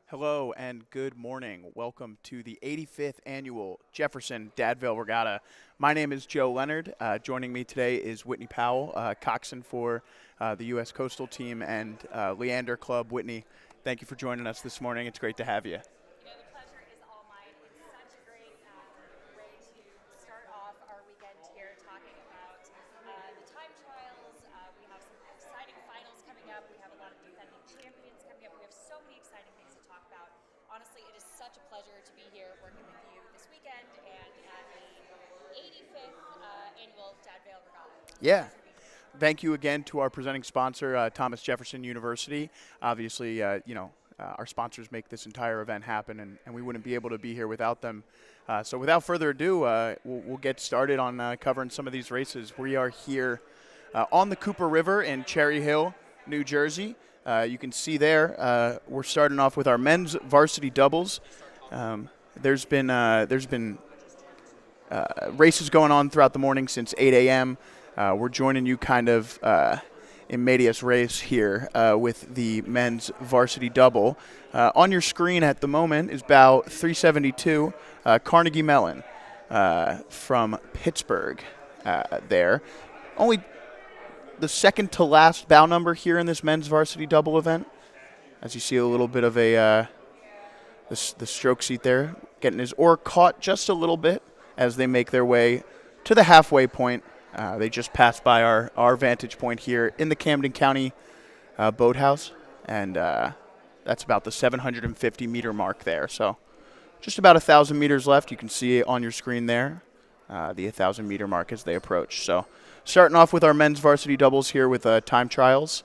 Hello and good morning. Welcome to the 85th annual Jefferson Dad Vail Regatta. My name is Joe Leonard. Joining me today is Whitney Powell, coxswain for the U.S. Coastal Team and Leander Club. Whitney, thank you for joining us this morning. It's great to have you. The pleasure is all mine. It's such a great way to start off our weekend here talking about the time trials. We have some exciting finals coming up. We have a lot of defending champions coming up. We have so many exciting things to talk about. Honestly, it is such a pleasure to be here working with you this weekend and at the 85th annual Dad Vail Regatta. Yeah. Thank you again to our presenting sponsor, Thomas Jefferson University. Obviously, our sponsors make this entire event happen, and we wouldn't be able to be here without them. So without further ado, we'll get started on covering some of these races. We are here on the Cooper River in Cherry Hill, New Jersey. You can see there, we're starting off with our men's varsity doubles. There's been races going on throughout the morning since 8 a.m. We're joining you kind of in medias res here with the men's varsity double. On your screen at the moment is bow 372, Carnegie Mellon from Pittsburgh there. Only the second to last bow number here in this men's varsity double event. As you see a little bit of the stroke seat there, getting his oar caught just a little bit as they make their way to the halfway point. They just passed by our vantage point here in the Camden County boathouse, and that's about the 750-meter mark there. So just about 1,000 meters left. You can see it on your screen there, the 1,000-meter mark as they approach. So starting off with our men's varsity doubles here with time trials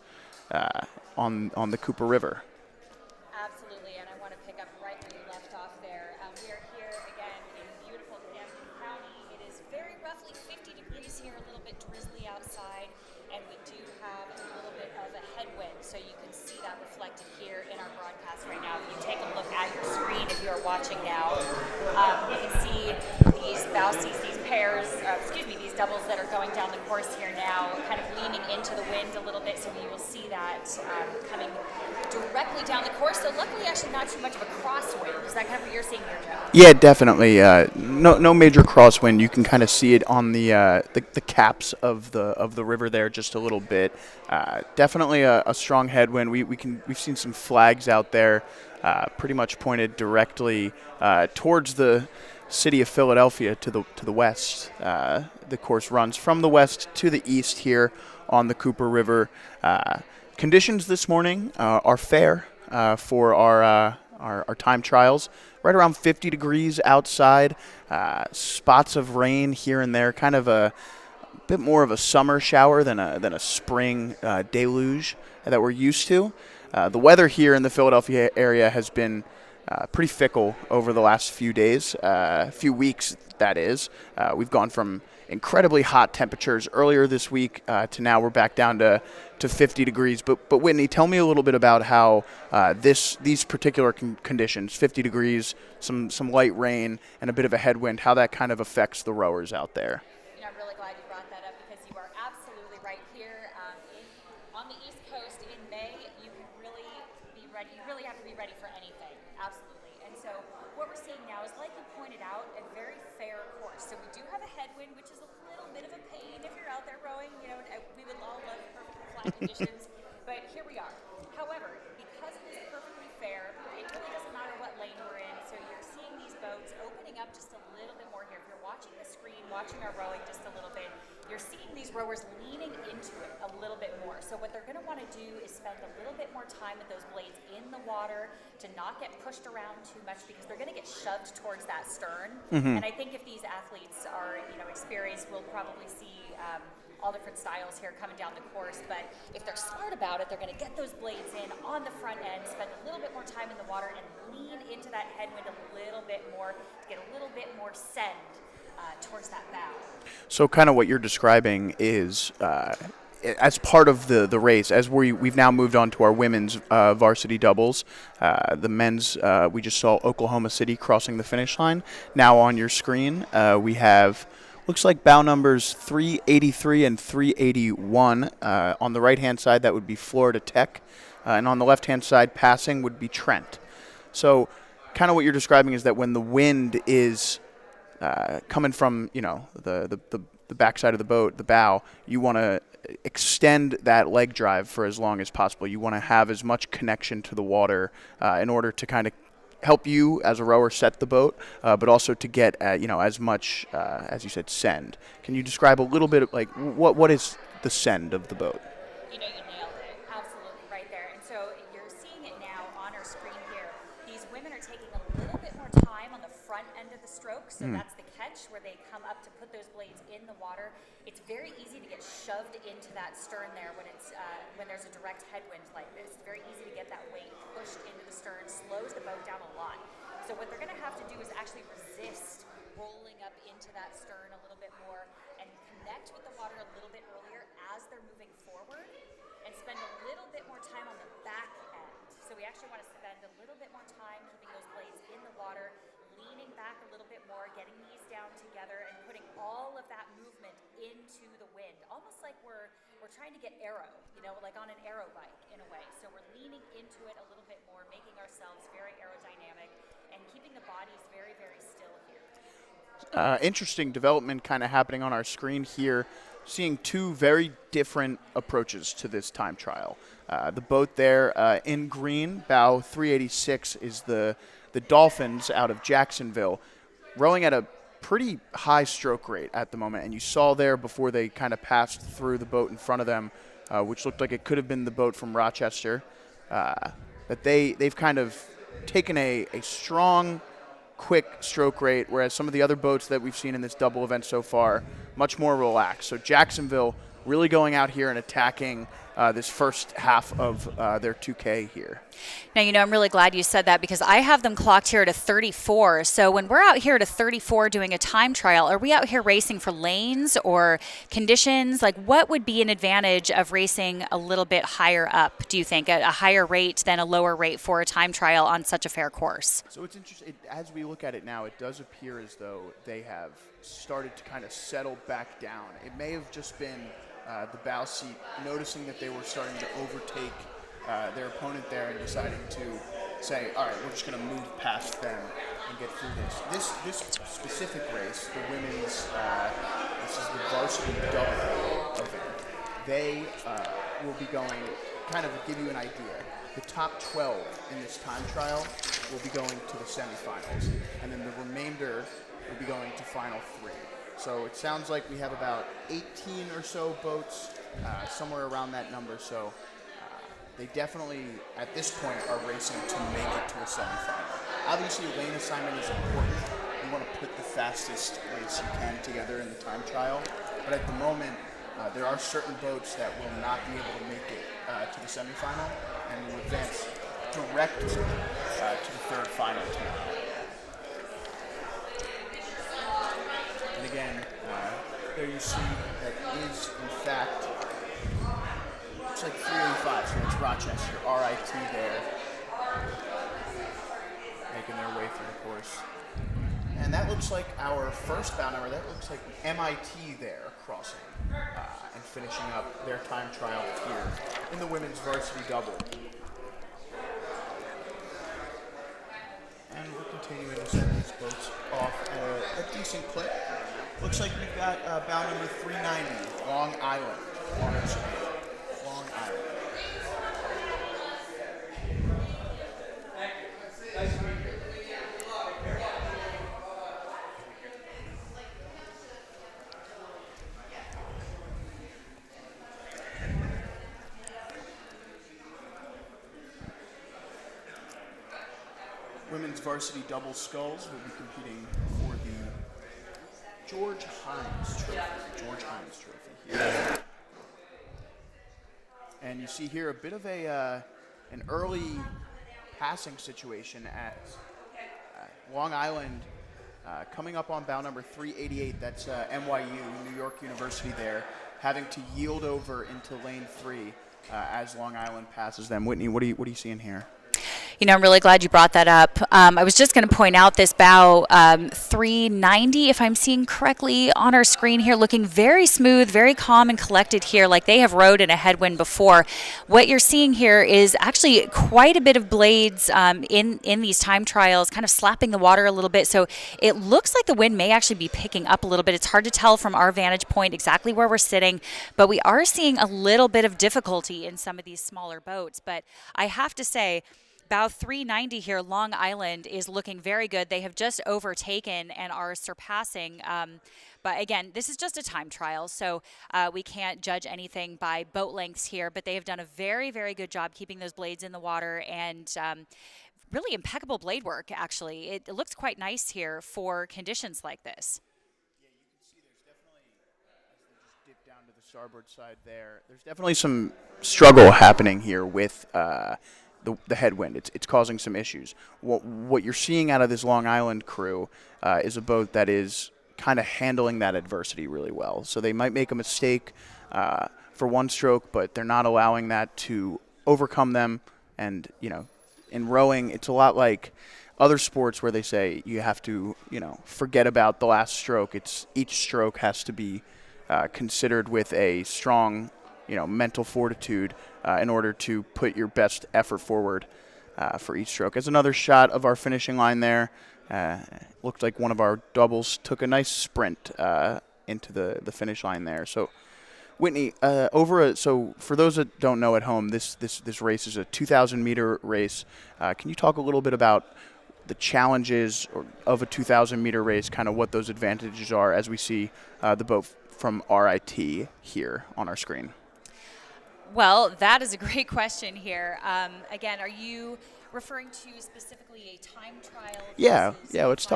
on the Cooper River. Absolutely, and I want to pick up right where you left off there. We are here again in beautiful Camden County. It is very roughly 50 degrees here, a little bit drizzly outside, and we do have a little bit of a headwind, so you can see that reflected here in our broadcast right now. If you take a look at your screen, if you are watching now, you can see these bousies, these doubles that are going down the course here now, kind of leaning into the wind a little bit, so you will see that coming directly down the course. So luckily, actually not too much of a crosswind. Is that kind of what you're seeing here, Joe? Yeah, definitely. No major crosswind. You can kind of see it on the caps of the river there just a little bit. Definitely a strong headwind. We've seen some flags out there, pretty much pointed directly towards the city of Philadelphia to the west. The course runs from the west to the east here on the Cooper River. Conditions this morning are fair for our time trials. Right around 50 degrees outside. Spots of rain here and there. Kind of a bit more of a summer shower than a spring deluge that we're used to. The weather here in the Philadelphia area has been pretty fickle over the last few days, few weeks, that is. We've gone from incredibly hot temperatures earlier this week to now we're back down to 50 degrees. But Whitney, tell me a little bit about how these particular conditions, 50 degrees, some light rain, and a bit of a headwind, how that kind of affects the rowers out there. I'm really glad you brought that up because you are absolutely right here. On the East Coast in May, you can really be ready. You really have to be ready for anything, absolutely. And so what we're seeing now is, like you pointed out, a very fair course. So we do have a headwind, which is a little bit of a pain if you're out there rowing. We would all love perfect flat conditions, but here we are. However, because it is perfectly fair, it really doesn't matter what lane we're in. So you're seeing these boats opening up just a little bit more here. If you're watching the screen, watching our rowing just a little bit, you're seeing these rowers leaning into it a little bit more. So what they're going to want to do is spend a little bit more time with those blades in the water to not get pushed around too much, because they're going to get shoved towards that stern. And I think if these athletes are experienced, we'll probably see all different styles here coming down the course. But if they're smart about it, they're going to get those blades in on the front end, spend a little bit more time in the water, and lean into that headwind a little bit more to get a little bit more send towards that bow. So kind of what you're describing is as part of the race, as we've now moved on to our women's varsity doubles. The men's, we just saw Oklahoma City crossing the finish line. Now on your screen, we have, looks like bow numbers 383 and 381. On the right-hand side, that would be Florida Tech. And on the left-hand side, passing would be Trent. So kind of what you're describing is that when the wind is coming from, the backside of the boat, the bow, you want to extend that leg drive for as long as possible. You want to have as much connection to the water in order to kind of help you as a rower set the boat, but also to get as much, as you said, send. Can you describe a little bit of, like, what is the send of the boat? You nailed it. Absolutely right there. And so you're seeing it now on our screen here. These women are taking a little bit more time on the front end of the stroke. So that's the catch where they come up to put those blades in the water. It's very easy to get shoved into that stern there when there's a direct headwind like this. It's very easy to get that weight pushed into the stern, slows the boat down a lot. So what they're going to have to do is actually resist rolling up into that stern a little bit more and connect with the water a little bit earlier as they're moving forward, and spend a little bit more time on the back end. So we actually want to spend a little bit more time keeping those blades in the water, leaning back a little bit more, getting knees down together, and putting all of that movement into the wind, almost like we're trying to get aero, like on an aero bike in a way. So we're leaning into it a little bit more, making ourselves very aerodynamic, and keeping the bodies very, very still here. Interesting development kind of happening on our screen here, seeing two very different approaches to this time trial. The boat there in green, bow 386, is the Dolphins out of Jacksonville, rowing at a pretty high stroke rate at the moment. And you saw there before they kind of passed through the boat in front of them, which looked like it could have been the boat from Rochester, that they've kind of taken a strong, quick stroke rate, whereas some of the other boats that we've seen in this double event so far, much more relaxed. So Jacksonville really going out here and attacking this first half of their 2K here. Now, I'm really glad you said that, because I have them clocked here at a 34. So when we're out here at a 34 doing a time trial, are we out here racing for lanes or conditions? Like, what would be an advantage of racing a little bit higher up, do you think, at a higher rate than a lower rate for a time trial on such a fair course? So it's interesting. As we look at it now, it does appear as though they have started to kind of settle back down. It may have just been the bow seat noticing that they were starting to overtake their opponent there and deciding to say, all right, we're just going to move past them and get through this. This specific race, the women's, this is the Varsity double event. They will be going, kind of give you an idea, the top 12 in this time trial will be going to the semifinals, and then the remainder will be going to final three. So it sounds like we have about 18 or so boats, somewhere around that number. So they definitely, at this point, are racing to make it to a semifinal. Obviously, lane assignment is important. You want to put the fastest race you can together in the time trial. But at the moment, there are certain boats that will not be able to make it to the semifinal and will advance direct to the third final tomorrow. And again, there you see that is, in fact, looks like 385, so it's Rochester, RIT there, making their way through the course. And that looks like our first bow number. That looks like MIT there crossing and finishing up their time trial here in the women's varsity double. And we're continuing to send these boats off at a decent clip. Looks like we've got bow number 390, Long Island, on our screen. Long Island. Women's varsity double sculls will be competing for the George Hines Trophy here. And you see here a bit of an early passing situation at Long Island coming up on bow number 388. That's NYU, New York University there, having to yield over into lane 3 as Long Island passes them. Whitney, what are you seeing here? I'm really glad you brought that up. I was just going to point out this bow 390, if I'm seeing correctly on our screen here, looking very smooth, very calm and collected here, like they have rode in a headwind before. What you're seeing here is actually quite a bit of blades in these time trials, kind of slapping the water a little bit. So it looks like the wind may actually be picking up a little bit. It's hard to tell from our vantage point exactly where we're sitting, but we are seeing a little bit of difficulty in some of these smaller boats. But I have to say, bow 390 here, Long Island, is looking very good. They have just overtaken and are surpassing. But again, this is just a time trial, so we can't judge anything by boat lengths here. But they have done a very, very good job keeping those blades in the water, and really impeccable blade work, actually. It looks quite nice here for conditions like this. Down to the starboard side there's definitely some struggle happening here with the headwind. It's causing some issues. What you're seeing out of this Long Island crew is a boat that is kind of handling that adversity really well. So they might make a mistake for one stroke, but they're not allowing that to overcome them. And, in rowing, it's a lot like other sports where they say you have to, forget about the last stroke. Each stroke has to be considered with a strong, mental fortitude in order to put your best effort forward for each stroke. As another shot of our finishing line there, looked like one of our doubles took a nice sprint into the finish line there. So, Whitney, so for those that don't know at home, this race is a 2,000-meter race. Can you talk a little bit about the challenges of a 2,000-meter race, kind of what those advantages are as we see the boat from RIT here on our screen? Well, that is a great question here. Again, are you referring to specifically a time trial? Yeah. Let's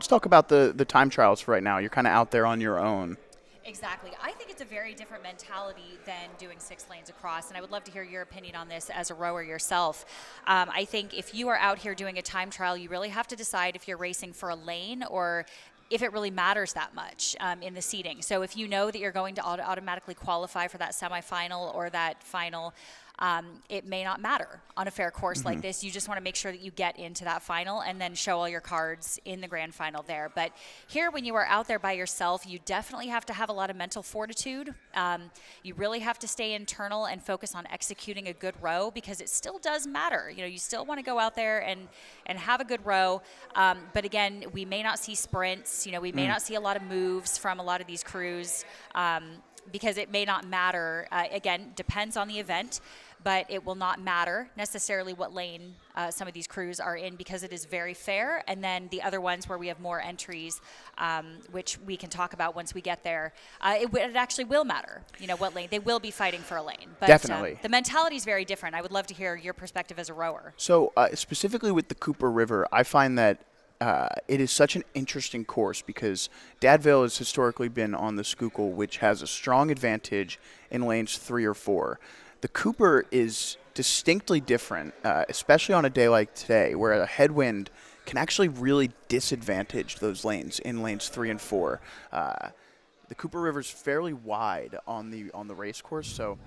talk about the time trials for right now. You're kind of out there on your own. Exactly. I think it's a very different mentality than doing 6 lanes across, and I would love to hear your opinion on this as a rower yourself. I think if you are out here doing a time trial, you really have to decide if you're racing for a lane or if it really matters that much in the seating. So if you know that you're going to automatically qualify for that semifinal or that final, it may not matter on a fair course like this. You just want to make sure that you get into that final and then show all your cards in the grand final there. But here, when you are out there by yourself, you definitely have to have a lot of mental fortitude. You really have to stay internal and focus on executing a good row, because it still does matter. You still want to go out there and have a good row. But again, we may not see sprints. We may not see a lot of moves from a lot of these crews. Because it may not matter. Again, depends on the event, but it will not matter necessarily what lane some of these crews are in, because it is very fair. And then the other ones where we have more entries, which we can talk about once we get there, it actually will matter, what lane. They will be fighting for a lane. But, Definitely. The mentality is very different. I would love to hear your perspective as a rower. So specifically with the Cooper River, I find that it is such an interesting course because Dad Vail has historically been on the Schuylkill, which has a strong advantage in lanes 3 or 4. The Cooper is distinctly different, especially on a day like today, where a headwind can actually really disadvantage those lanes in lanes 3 and 4. The Cooper River is fairly wide on the race course, so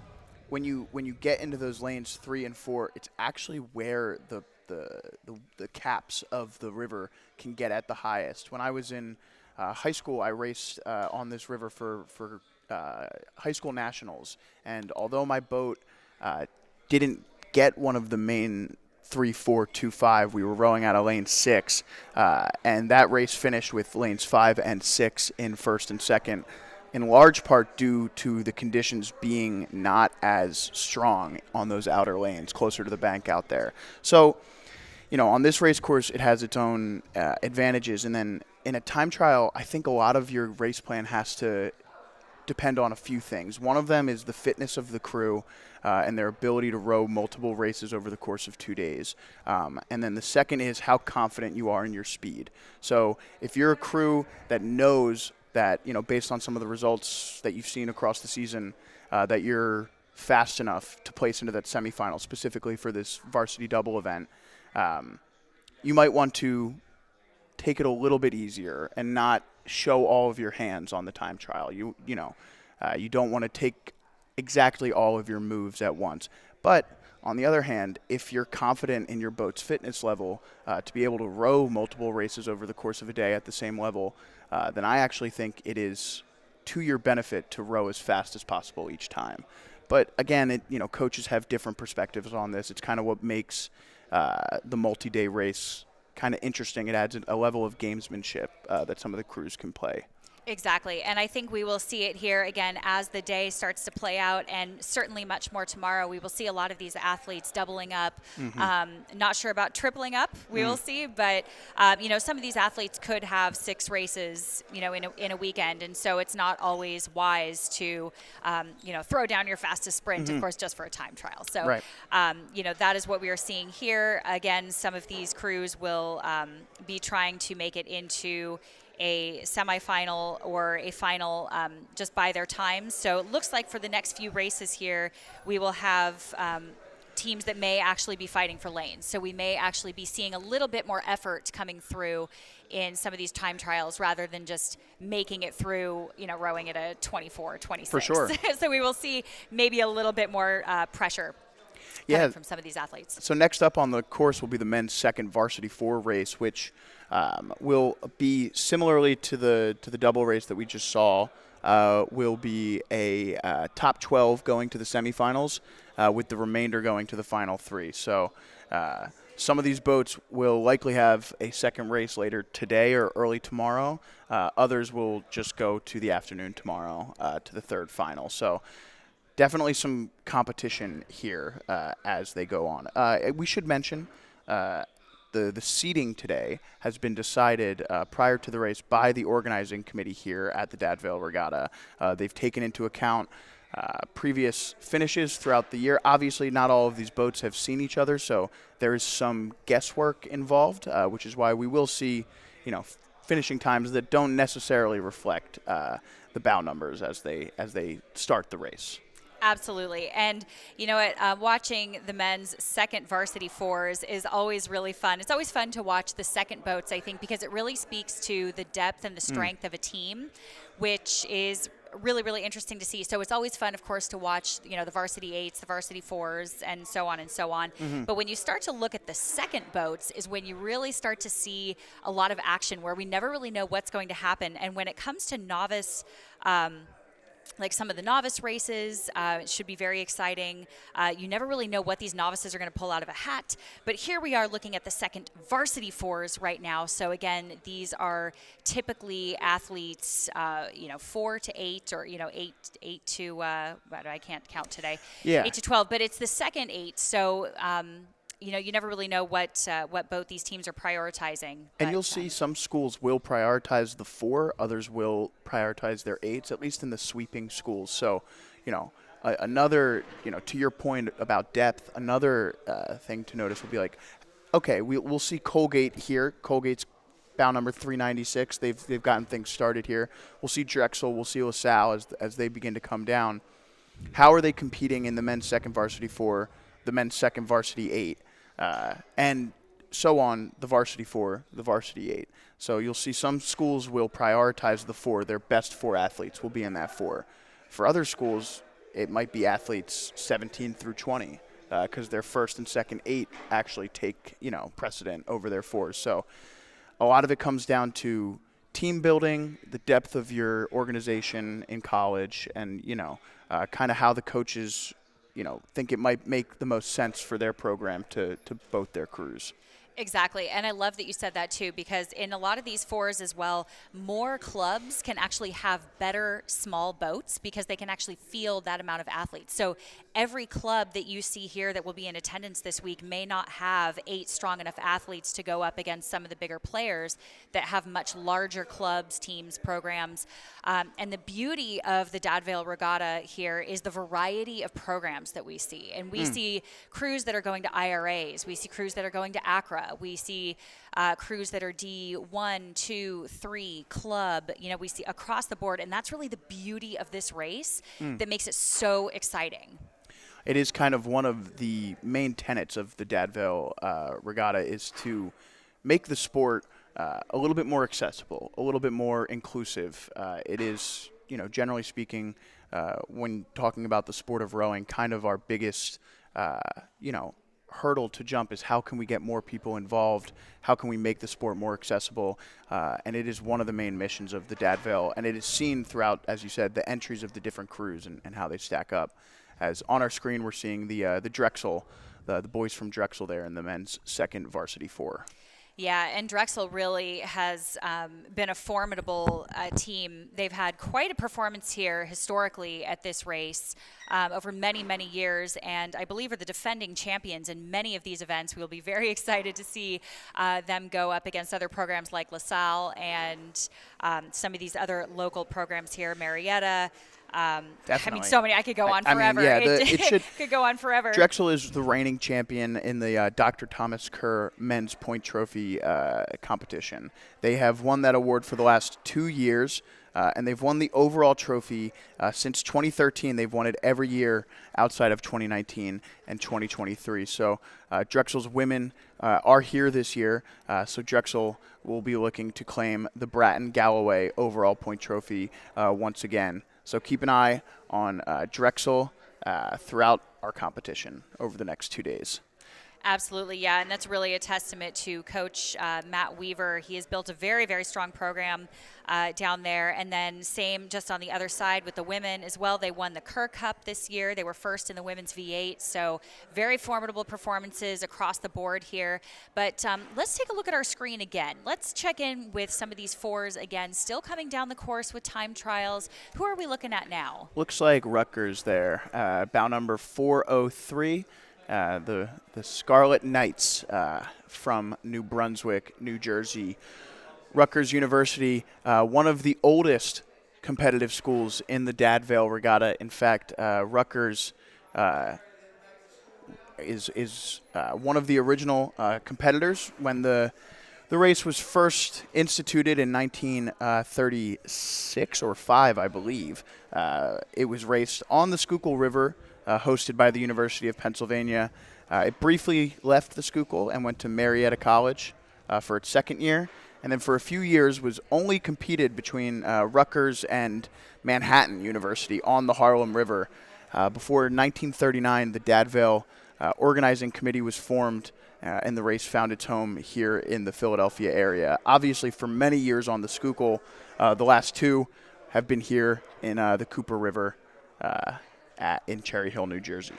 when you get into those lanes 3 and 4, it's actually where the caps of the river can get at the highest. When I was in high school, I raced on this river for high school nationals, and although my boat didn't get one of the main 3, 4, 2, 5, we were rowing out of lane 6, and that race finished with lanes 5 and 6 in first and second, in large part due to the conditions being not as strong on those outer lanes, closer to the bank out there. So, on this race course, it has its own advantages. And then in a time trial, I think a lot of your race plan has to depend on a few things. One of them is the fitness of the crew and their ability to row multiple races over the course of 2 days. And then the second is how confident you are in your speed. So if you're a crew that knows that, based on some of the results that you've seen across the season, that you're fast enough to place into that semifinal, specifically for this varsity double event, you might want to take it a little bit easier and not show all of your hands on the time trial. You don't want to take exactly all of your moves at once. But On the other hand, if you're confident in your boat's fitness level to be able to row multiple races over the course of a day at the same level, then I actually think it is to your benefit to row as fast as possible each time. But again, coaches have different perspectives on this. It's kind of what makes the multi-day race kind of interesting. It adds a level of gamesmanship that some of the crews can play. Exactly. And I think we will see it here again as the day starts to play out, and certainly much more tomorrow. We will see a lot of these athletes doubling up. Not sure about tripling up. We will see. But, some of these athletes could have 6 races, in a weekend. And so it's not always wise to, throw down your fastest sprint, of course, just for a time trial. So, right. That is what we are seeing here. Again, some of these crews will be trying to make it into a semifinal or a final just by their time. So it looks like for the next few races here, we will have teams that may actually be fighting for lanes. So we may actually be seeing a little bit more effort coming through in some of these time trials rather than just making it through, rowing at a 24, 26. For sure. So we will see maybe a little bit more pressure from some of these athletes. So next up on the course will be the men's second Varsity 4 race, which will be similarly to the double race that we just saw. Will be a top 12 going to the semifinals, with the remainder going to the final 3. So some of these boats will likely have a second race later today or early tomorrow. Others will just go to the afternoon tomorrow to the third final. So definitely some competition here as they go on. We should mention the seating today has been decided prior to the race by the organizing committee here at the Dad Vail Regatta. They've taken into account previous finishes throughout the year. Obviously, not all of these boats have seen each other, so there is some guesswork involved, which is why we will see, finishing times that don't necessarily reflect the bow numbers as they start the race. Absolutely. And you know what, watching the men's second Varsity 4s is always really fun. It's always fun to watch the second boats, I think, because it really speaks to the depth and the strength of a team, which is really, really interesting to see. So it's always fun, of course, to watch, the Varsity 8s, the Varsity 4s, and so on and so on. But when you start to look at the second boats is when you really start to see a lot of action where we never really know what's going to happen. And when it comes to novice, like some of the novice races, it should be very exciting. You never really know what these novices are going to pull out of a hat. But here we are looking at the second Varsity 4s right now. So again, these are typically athletes, 4 to 8 or, 8 to, I can't count today. Yeah. 8 to 12, but it's the second 8. So, you never really know what boat these teams are prioritizing. And you'll see some schools will prioritize the 4, others will prioritize their 8s, at least in the sweeping schools. So, another, to your point about depth, another thing to notice will be like, okay, we'll see Colgate here. Colgate's bow number 396. They've gotten things started here. We'll see Drexel. We'll see LaSalle as they begin to come down. How are they competing in the men's second Varsity 4, the men's second Varsity 8? And so on, the Varsity 4, the Varsity 8. So you'll see some schools will prioritize the 4. Their best 4 athletes will be in that 4. For other schools, it might be athletes 17 through 20 because their first and second 8 actually take, precedent over their 4s. So a lot of it comes down to team building, the depth of your organization in college, and, kind of how the coaches think it might make the most sense for their program to boat their crews. Exactly. And I love that you said that too, because in a lot of these 4s as well, more clubs can actually have better small boats because they can actually field that amount of athletes. So every club that you see here that will be in attendance this week may not have 8 strong enough athletes to go up against some of the bigger players that have much larger clubs, teams, programs. And the beauty of the Dad Vail Regatta here is the variety of programs that we see. And we see crews that are going to IRAs. We see crews that are going to ACRA. We see crews that are D1, 2, 3, club. We see across the board. And that's really the beauty of this race that makes it so exciting. It is kind of one of the main tenets of the Dad Vail Regatta is to make the sport a little bit more accessible, a little bit more inclusive. It is, generally speaking, when talking about the sport of rowing, kind of our biggest you know, hurdle to jump is how can we get more people involved? How can we make the sport more accessible? And it is one of the main missions of the Dad Vail, and it is seen throughout, as you said, the entries of the different crews and how they stack up. As on our screen, we're seeing the Drexel, the boys from Drexel there in the men's second varsity 4. Yeah, and Drexel really has been a formidable team. They've had quite a performance here historically at this race over many, many years, and I believe are the defending champions in many of these events. We'll be very excited to see them go up against other programs like LaSalle and some of these other local programs here, Marietta. I mean, so many. I could go on forever. I mean, yeah, it could go on forever. Drexel is the reigning champion in the Dr. Thomas Kerr Men's Point Trophy competition. They have won that award for the last 2 years, and they've won the overall trophy since 2013. They've won it every year outside of 2019 and 2023. So Drexel's women are here this year. So Drexel will be looking to claim the Bratton Galloway overall point trophy once again. So keep an eye on Drexel throughout our competition over the next 2 days. Absolutely, yeah, and that's really a testament to Coach Matt Weaver. He has built a very, very strong program down there. And then same just on the other side with the women as well. They won the Kerr Cup this year. They were first in the women's V8, so very formidable performances across the board here. But let's take a look at our screen again. Let's check in with some of these 4s again, still coming down the course with time trials. Who are we looking at now? Looks like Rutgers there, bow number 403. The Scarlet Knights from New Brunswick, New Jersey. Rutgers University, one of the oldest competitive schools in the Dad Vail Regatta. In fact, Rutgers is one of the original competitors when the race was first instituted in 1936 or 5, I believe. It was raced on the Schuylkill River, hosted by the University of Pennsylvania. It briefly left the Schuylkill and went to Marietta College for its second year, and then for a few years was only competed between Rutgers and Manhattan University on the Harlem River. Before 1939, the Dad Vail organizing committee was formed, and the race found its home here in the Philadelphia area. Obviously, for many years on the Schuylkill, the last 2 have been here in the Cooper River in Cherry Hill, New Jersey.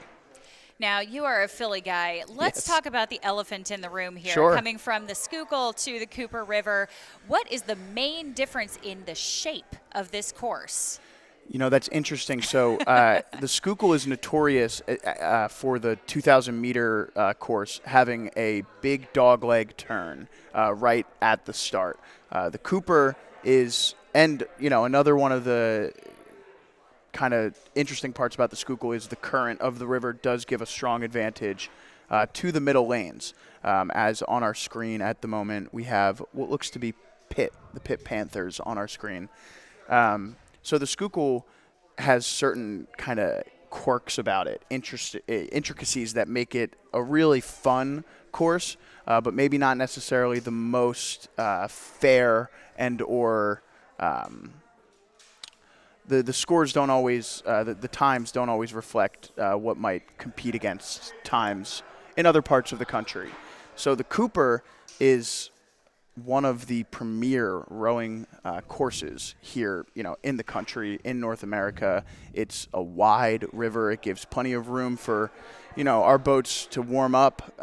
Now, you are a Philly guy. Let's Yes. talk about the elephant in the room here. Sure. Coming from the Schuylkill to the Cooper River, what is the main difference in the shape of this course? You know, that's interesting. So the Schuylkill is notorious for the 2,000-meter course having a big dogleg turn right at the start. The Cooper is, and, you know, another one of the kind of interesting parts about the Schuylkill is the current of the river does give a strong advantage to the middle lanes. As on our screen at the moment, we have what looks to be the Pitt Panthers on our screen. So the Schuylkill has certain kind of quirks about it, intricacies that make it a really fun course, but maybe not necessarily the most fair and or the scores don't always, the times don't always reflect what might compete against times in other parts of the country. So the Cooper is one of the premier rowing courses here, you know, in the country, in North America. It's a wide river. It gives plenty of room for, you know, our boats to warm up,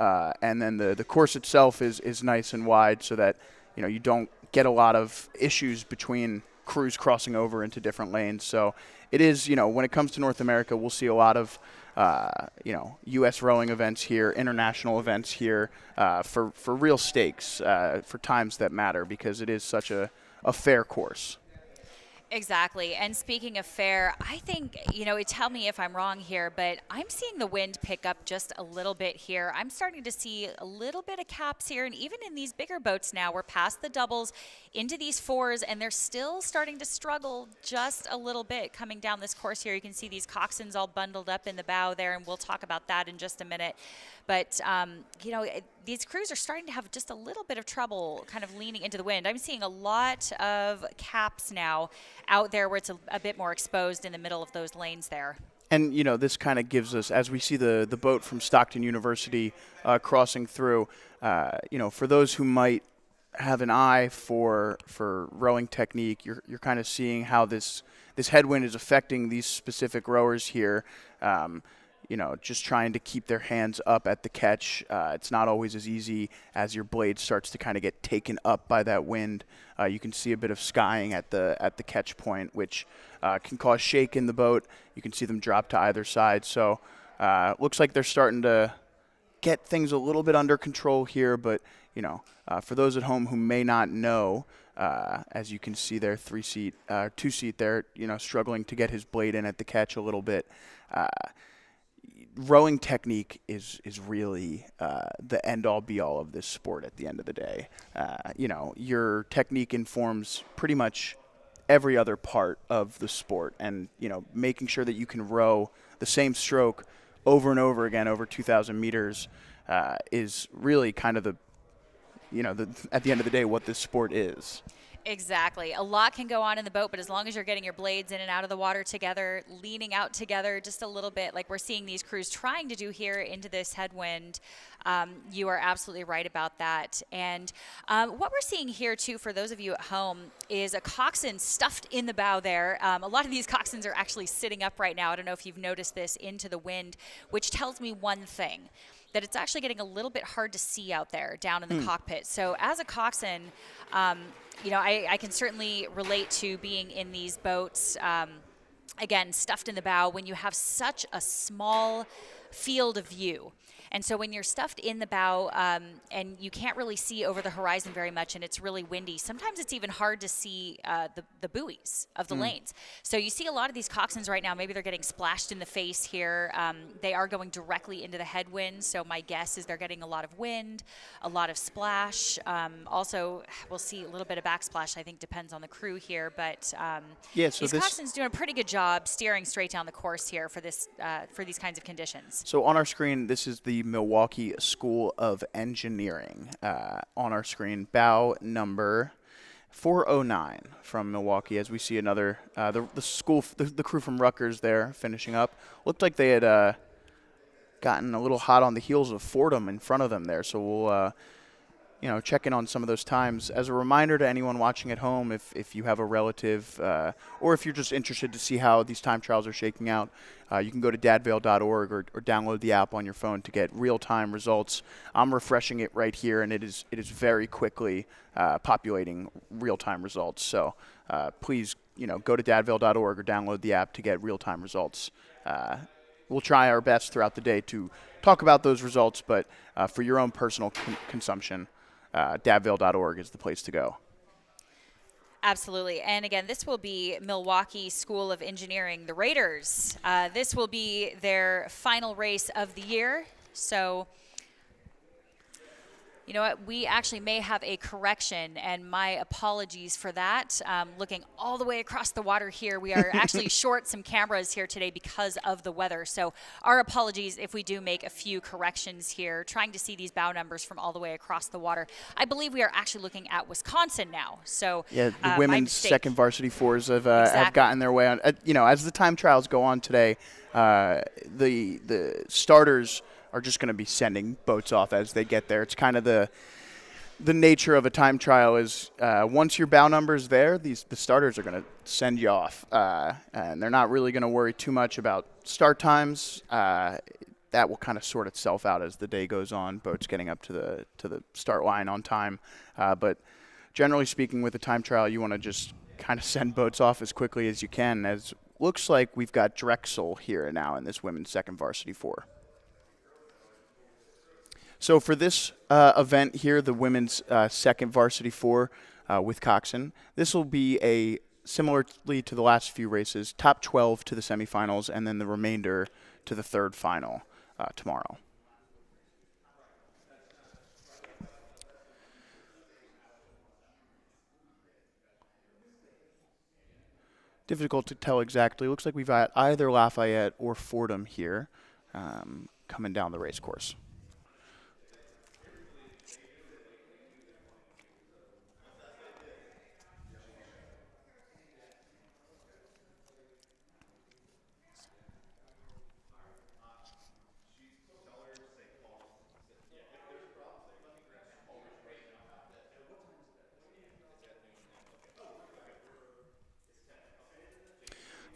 and then the course itself is nice and wide so that, you know, you don't get a lot of issues between crews crossing over into different lanes. So it is, you know, when it comes to North America, we'll see a lot of you know, U.S. rowing events here, international events here, for real stakes, for times that matter, because it is such a fair course. Exactly. And speaking of fair, I think, you know, tell me if I'm wrong here, but I'm seeing the wind pick up just a little bit here. I'm starting to see a little bit of caps here. And even in these bigger boats now, we're past the doubles into these 4s, and they're still starting to struggle just a little bit coming down this course here. You can see these coxswains all bundled up in the bow there, and we'll talk about that in just a minute. But, you know, these crews are starting to have just a little bit of trouble kind of leaning into the wind. I'm seeing a lot of caps now out there where it's a bit more exposed in the middle of those lanes there. And this kind of gives us, as we see the boat from Stockton University crossing through, for those who might have an eye for rowing technique, you're kind of seeing how this headwind is affecting these specific rowers here. Just trying to keep their hands up at the catch. It's not always as easy as your blade starts to kind of get taken up by that wind. You can see a bit of skying at the catch point, which can cause shake in the boat. You can see them drop to either side. So looks like they're starting to get things a little bit under control here, but for those at home who may not know, as you can see there, two-seat there, struggling to get his blade in at the catch a little bit. Rowing technique is really the end-all be-all of this sport at the end of the day. Your technique informs pretty much every other part of the sport, and making sure that you can row the same stroke over and over again over 2,000 meters is really kind of the at the end of the day what this sport is. Exactly. A lot can go on in the boat, but as long as you're getting your blades in and out of the water together, leaning out together just a little bit, like we're seeing these crews trying to do here into this headwind, you are absolutely right about that. And what we're seeing here, too, for those of you at home, is a coxswain stuffed in the bow there. A lot of these coxswains are actually sitting up right now. I don't know if you've noticed this, into the wind, which tells me one thing, that it's actually getting a little bit hard to see out there down in the cockpit. So as a coxswain, I can certainly relate to being in these boats, again, stuffed in the bow, when you have such a small field of view. And so when you're stuffed in the bow and you can't really see over the horizon very much and it's really windy, sometimes it's even hard to see the buoys of the lanes. So you see a lot of these coxswains right now, maybe they're getting splashed in the face here. They are going directly into the headwind, so my guess is they're getting a lot of wind, a lot of splash. Also, we'll see a little bit of backsplash, I think depends on the crew here, but So these coxswains doing a pretty good job steering straight down the course here for this for these kinds of conditions. So on our screen, this is the Milwaukee School of Engineering. On our screen, bow number 409 from Milwaukee. As we see another, the crew from Rutgers there finishing up. Looked like they had gotten a little hot on the heels of Fordham in front of them there. So we'll check in on some of those times. As a reminder to anyone watching at home, if you have a relative or if you're just interested to see how these time trials are shaking out, you can go to dadvail.org or download the app on your phone to get real-time results. I'm refreshing it right here, and it is very quickly populating real-time results. So please, go to dadvail.org or download the app to get real-time results. We'll try our best throughout the day to talk about those results, but for your own personal consumption, dadvail.org is the place to go. Absolutely. And again, this will be Milwaukee School of Engineering, the Raiders. This will be their final race of the year. So, you know what? We actually may have a correction, and my apologies for that. Looking all the way across the water here, we are actually short some cameras here today because of the weather. So our apologies if we do make a few corrections here, trying to see these bow numbers from all the way across the water. I believe we are actually looking at Wisconsin now. So yeah, the women's second varsity fours have gotten their way on. As the time trials go on today, the starters are just going to be sending boats off as they get there. It's kind of the nature of a time trial is once your bow number's there, the starters are going to send you off. And they're not really going to worry too much about start times. That will kind of sort itself out as the day goes on, boats getting up to the start line on time. But generally speaking, with a time trial, you want to just kind of send boats off as quickly as you can, as looks like we've got Drexel here now in this women's second varsity four. So for this event here, the women's second varsity four with Coxswain, this will be similarly to the last few races, top 12 to the semifinals, and then the remainder to the third final tomorrow. Difficult to tell exactly. Looks like we've got either Lafayette or Fordham here coming down the race course.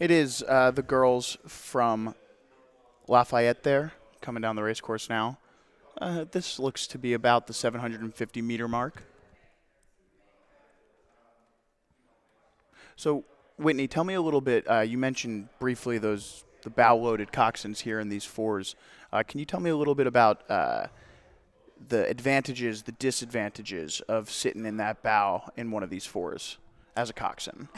It is the girls from Lafayette there coming down the race course now. This looks to be about the 750-meter mark. So, Whitney, tell me a little bit. You mentioned briefly the bow-loaded coxswains here in these fours. Can you tell me a little bit about the advantages, the disadvantages of sitting in that bow in one of these fours as a coxswain?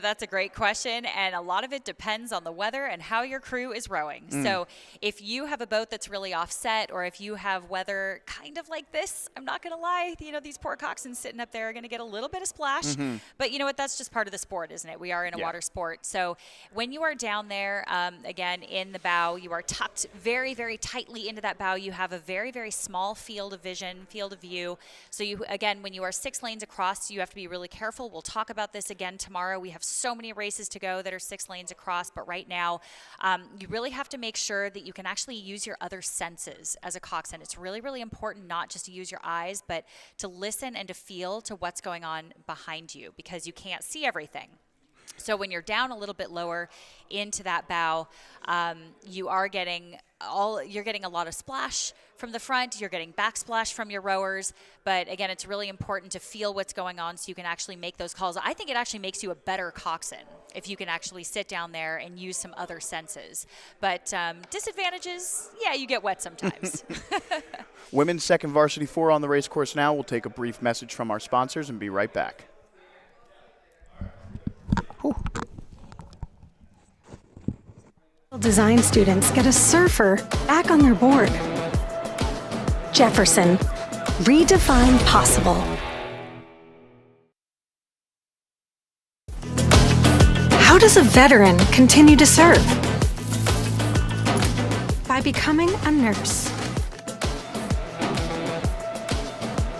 That's a great question, and a lot of it depends on the weather and how your crew is rowing. So if you have a boat that's really offset, or if you have weather kind of like this, I'm not going to lie, these poor coxswains sitting up there are going to get a little bit of splash. But you know what? That's just part of the sport, isn't it? We are in a water sport. So when you are down there, again, in the bow, you are tucked very, very tightly into that bow. You have a very, very small field of vision, field of view. So again, when you are 6 lanes across, you have to be really careful. We'll talk about this again tomorrow. We have so many races to go that are 6 lanes across, but right now, you really have to make sure that you can actually use your other senses as a coxswain. It's really, really important not just to use your eyes, but to listen and to feel to what's going on behind you, because you can't see everything. So when you're down a little bit lower into that bow, you're getting a lot of splash from the front, you're getting backsplash from your rowers, but again, it's really important to feel what's going on so you can actually make those calls. I think it actually makes you a better coxswain if you can actually sit down there and use some other senses. But disadvantages, you get wet sometimes. Women's second varsity 4 on the race course now. We'll take a brief message from our sponsors and be right back. Design students get a surfer back on their board. Jefferson, redefine possible. How does a veteran continue to serve? By becoming a nurse.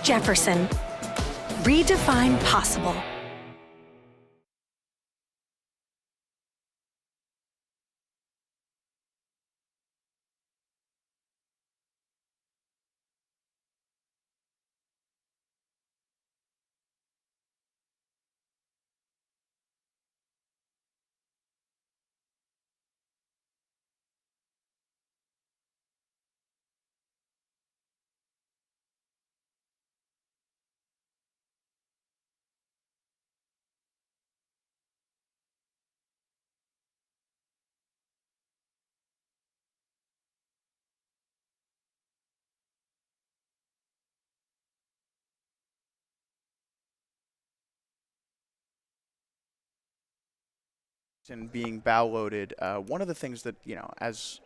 Jefferson, redefine possible. And being bow loaded, one of the things that, as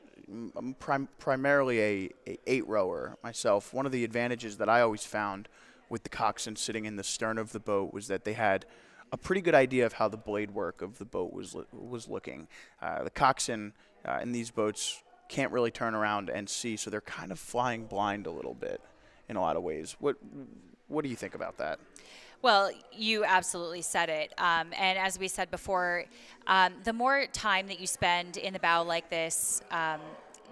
I'm primarily a 8 rower myself, one of the advantages that I always found with the coxswain sitting in the stern of the boat was that they had a pretty good idea of how the blade work of the boat was looking. The coxswain in these boats can't really turn around and see, so they're kind of flying blind a little bit in a lot of ways. What do you think about that? Well, you absolutely said it. And as we said before, the more time that you spend in the bow like this,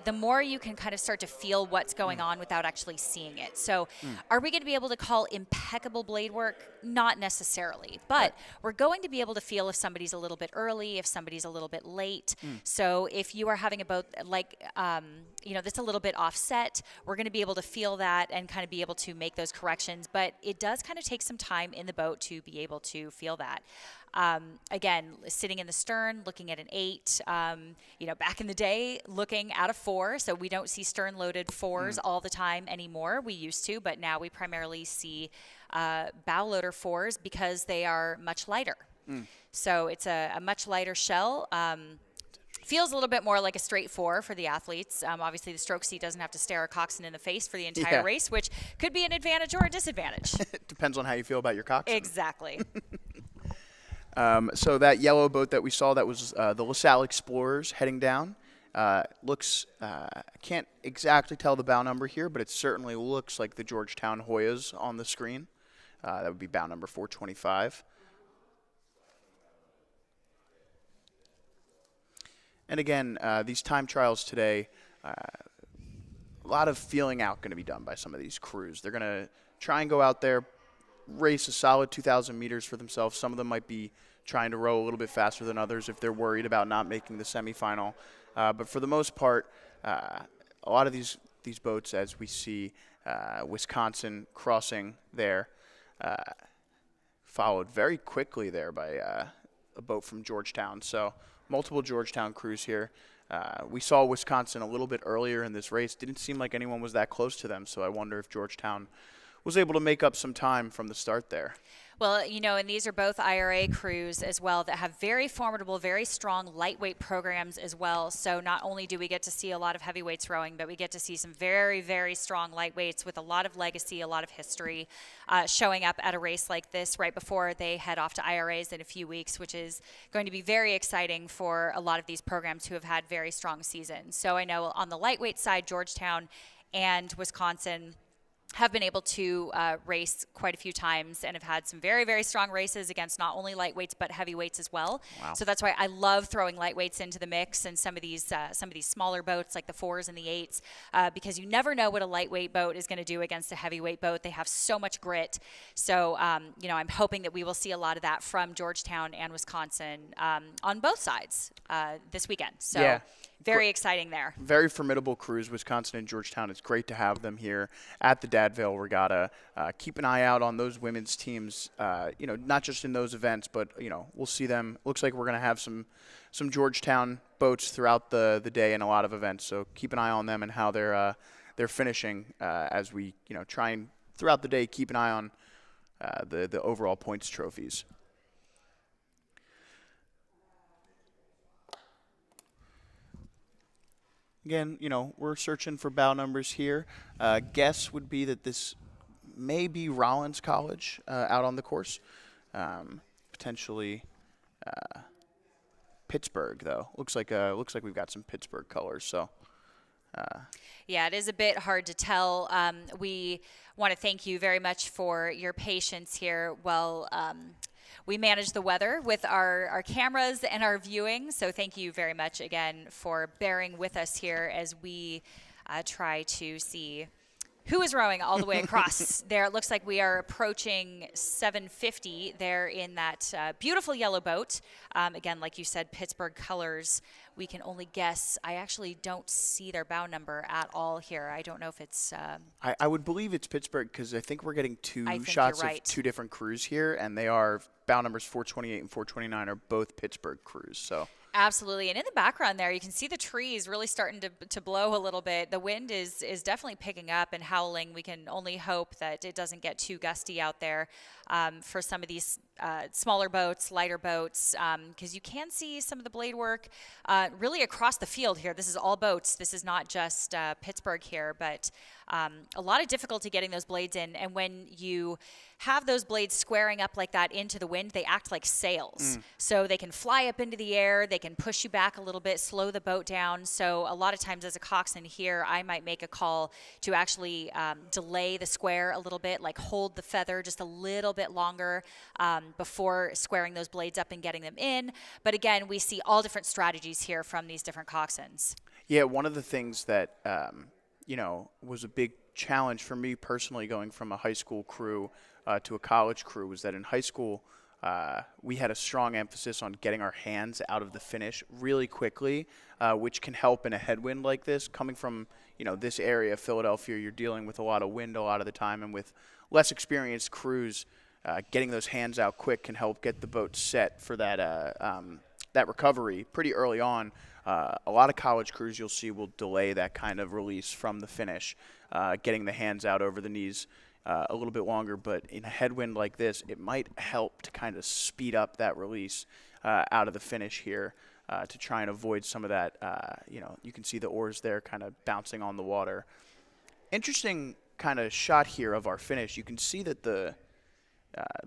the more you can kind of start to feel what's going on without actually seeing it. So are we going to be able to call impeccable blade work? Not necessarily, but we're going to be able to feel if somebody's a little bit early, if somebody's a little bit late. So if you are having a boat like, that's a little bit offset, we're going to be able to feel that and kind of be able to make those corrections. But it does kind of take some time in the boat to be able to feel that. Again, sitting in the stern, looking at an 8, back in the day, looking at a 4. So we don't see stern loaded 4s all the time anymore. We used to, but now we primarily see bow loader 4s because they are much lighter. So it's a much lighter shell. Feels a little bit more like a straight 4 for the athletes. Obviously, the stroke seat doesn't have to stare a coxswain in the face for the entire race, which could be an advantage or a disadvantage. It depends on how you feel about your coxswain. Exactly. So that yellow boat that we saw, that was the LaSalle Explorers heading down. Looks, I can't exactly tell the bow number here, but it certainly looks like the Georgetown Hoyas on the screen. That would be bow number 425. And again, these time trials today, a lot of feeling out going to be done by some of these crews. They're going to try and go out there, race a solid 2,000 meters for themselves. Some of them might be trying to row a little bit faster than others if they're worried about not making the semifinal. But for the most part, a lot of these boats, as we see Wisconsin crossing there, followed very quickly there by a boat from Georgetown. So multiple Georgetown crews here. We saw Wisconsin a little bit earlier in this race. Didn't seem like anyone was that close to them, so I wonder if Georgetown was able to make up some time from the start there. Well, and these are both IRA crews as well that have very formidable, very strong lightweight programs as well. So not only do we get to see a lot of heavyweights rowing, but we get to see some very, very strong lightweights with a lot of legacy, a lot of history showing up at a race like this right before they head off to IRAs in a few weeks, which is going to be very exciting for a lot of these programs who have had very strong seasons. So I know on the lightweight side, Georgetown and Wisconsin have been able to race quite a few times and have had some very, very strong races against not only lightweights but heavyweights as well. Wow. So that's why I love throwing lightweights into the mix and some of these smaller boats like the 4s and the 8s because you never know what a lightweight boat is going to do against a heavyweight boat. They have so much grit. So I'm hoping that we will see a lot of that from Georgetown and Wisconsin on both sides this weekend. So yeah. Very exciting there. Very formidable crews, Wisconsin and Georgetown. It's great to have them here at the Dad Vail Regatta. Keep an eye out on those women's teams, not just in those events, but, we'll see them. Looks like we're going to have some Georgetown boats throughout the day in a lot of events. So keep an eye on them and how they're finishing as we, try and throughout the day keep an eye on the overall points trophies. Again, we're searching for bow numbers here. Guess would be that this may be Rollins College out on the course. Potentially Pittsburgh, though. Looks like we've got some Pittsburgh colors. So. Yeah, it is a bit hard to tell. We want to thank you very much for your patience here. Well. We manage the weather with our cameras and our viewing, so thank you very much again for bearing with us here as we try to see who is rowing all the way across there. It looks like we are approaching 750 there in that beautiful yellow boat. Again, like you said, Pittsburgh colors. We can only guess. I actually don't see their bow number at all here. I don't know if it's... I would believe it's Pittsburgh because I think we're getting two shots right. of two different crews here, and they are bow numbers 428 and 429 are both Pittsburgh crews. So. Absolutely. And in the background there, you can see the trees really starting to blow a little bit. The wind is definitely picking up and howling. We can only hope that it doesn't get too gusty out there for some of these smaller boats, lighter boats, because you can see some of the blade work really across the field here. This is all boats. This is not just Pittsburgh here, but a lot of difficulty getting those blades in. And when you have those blades squaring up like that into the wind, they act like sails. So they can fly up into the air. They can push you back a little bit, slow the boat down. So a lot of times as a coxswain here, I might make a call to actually delay the square a little bit, like hold the feather just a little bit longer before squaring those blades up and getting them in. But again, we see all different strategies here from these different coxswains. Yeah, one of the things that, was a big challenge for me personally going from a high school crew to a college crew was that in high school, we had a strong emphasis on getting our hands out of the finish really quickly, which can help in a headwind like this. Coming from, this area, Philadelphia, you're dealing with a lot of wind a lot of the time, and with less experienced crews, getting those hands out quick can help get the boat set for that recovery pretty early on. A lot of college crews you'll see will delay that kind of release from the finish, getting the hands out over the knees a little bit longer. But in a headwind like this, it might help to kind of speed up that release out of the finish here to try and avoid some of that. You can see the oars there kind of bouncing on the water. Interesting kind of shot here of our finish. You can see that the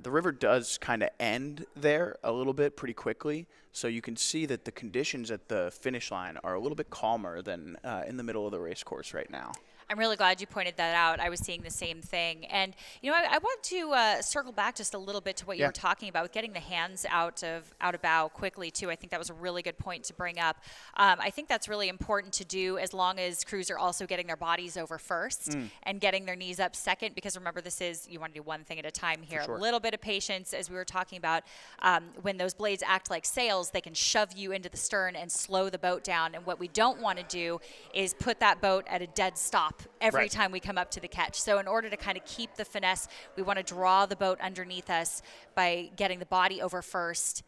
river does kind of end there a little bit pretty quickly, so you can see that the conditions at the finish line are a little bit calmer than in the middle of the race course right now. I'm really glad you pointed that out. I was seeing the same thing. And, I want to circle back just a little bit to what you were talking about with getting the hands out of bow quickly, too. I think that was a really good point to bring up. I think that's really important to do as long as crews are also getting their bodies over first and getting their knees up second, because remember, you want to do one thing at a time here. Sure. A little bit of patience, as we were talking about. When those blades act like sails, they can shove you into the stern and slow the boat down. And what we don't want to do is put that boat at a dead stop every time we come up to the catch. So in order to kind of keep the finesse, we want to draw the boat underneath us by getting the body over first,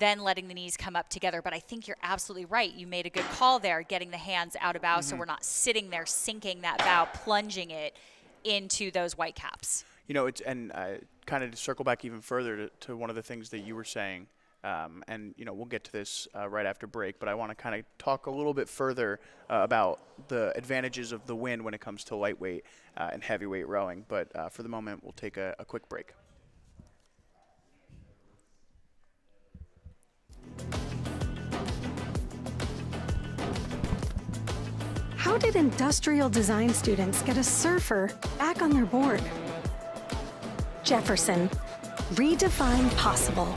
then letting the knees come up together. But I think you're absolutely right. You made a good call there, getting the hands out of bow so we're not sitting there sinking that bow, plunging it into those white caps. Kind of to circle back even further to one of the things that you were saying, we'll get to this right after break, but I want to kind of talk a little bit further about the advantages of the wind when it comes to lightweight and heavyweight rowing. But for the moment, we'll take a quick break. How did industrial design students get a surfer back on their board? Jefferson. Redefine possible.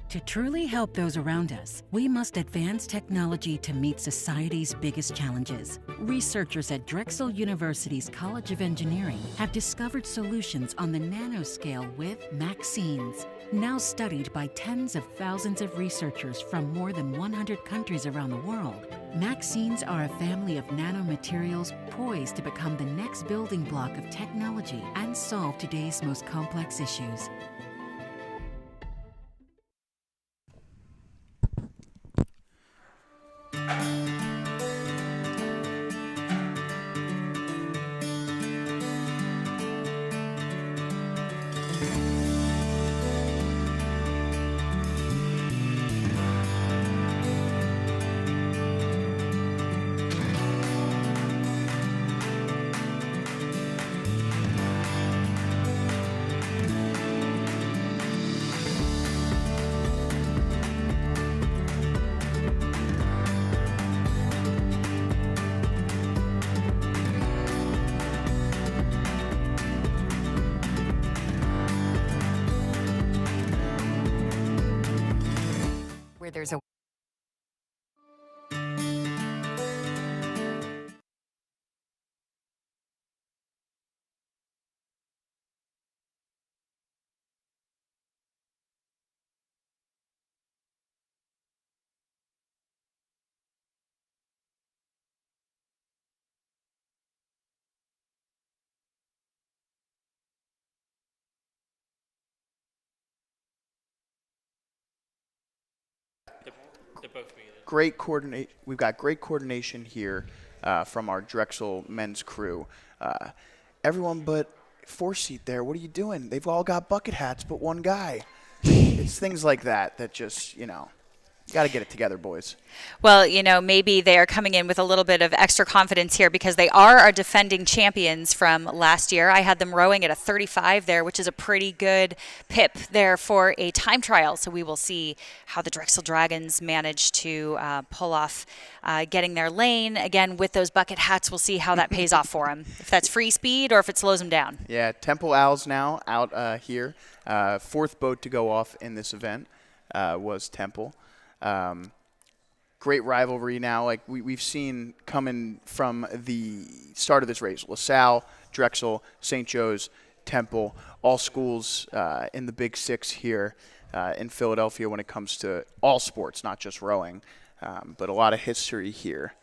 To truly help those around us, we must advance technology to meet society's biggest challenges. Researchers at Drexel University's College of Engineering have discovered solutions on the nanoscale with Maxines, now studied by tens of thousands of researchers from more than 100 countries around the world. Maxines are a family of nanomaterials poised to become the next building block of technology and solve today's most complex issues. Where there's a We've got great coordination here from our Drexel men's crew. Everyone but four-seat there, what are you doing? They've all got bucket hats but one guy. It's things like that just, got to get it together, boys. Well, maybe they are coming in with a little bit of extra confidence here because they are our defending champions from last year. I had them rowing at a 35 there, which is a pretty good pip there for a time trial. So we will see how the Drexel Dragons manage to pull off getting their lane. Again, with those bucket hats, we'll see how that pays off for them. If that's free speed or if it slows them down. Yeah, Temple Owls now out here. Fourth boat to go off in this event was Temple. Great rivalry now, like we've seen coming from the start of this race. LaSalle, Drexel, St. Joe's, Temple, all schools in the Big Six here in Philadelphia when it comes to all sports, not just rowing, but a lot of history here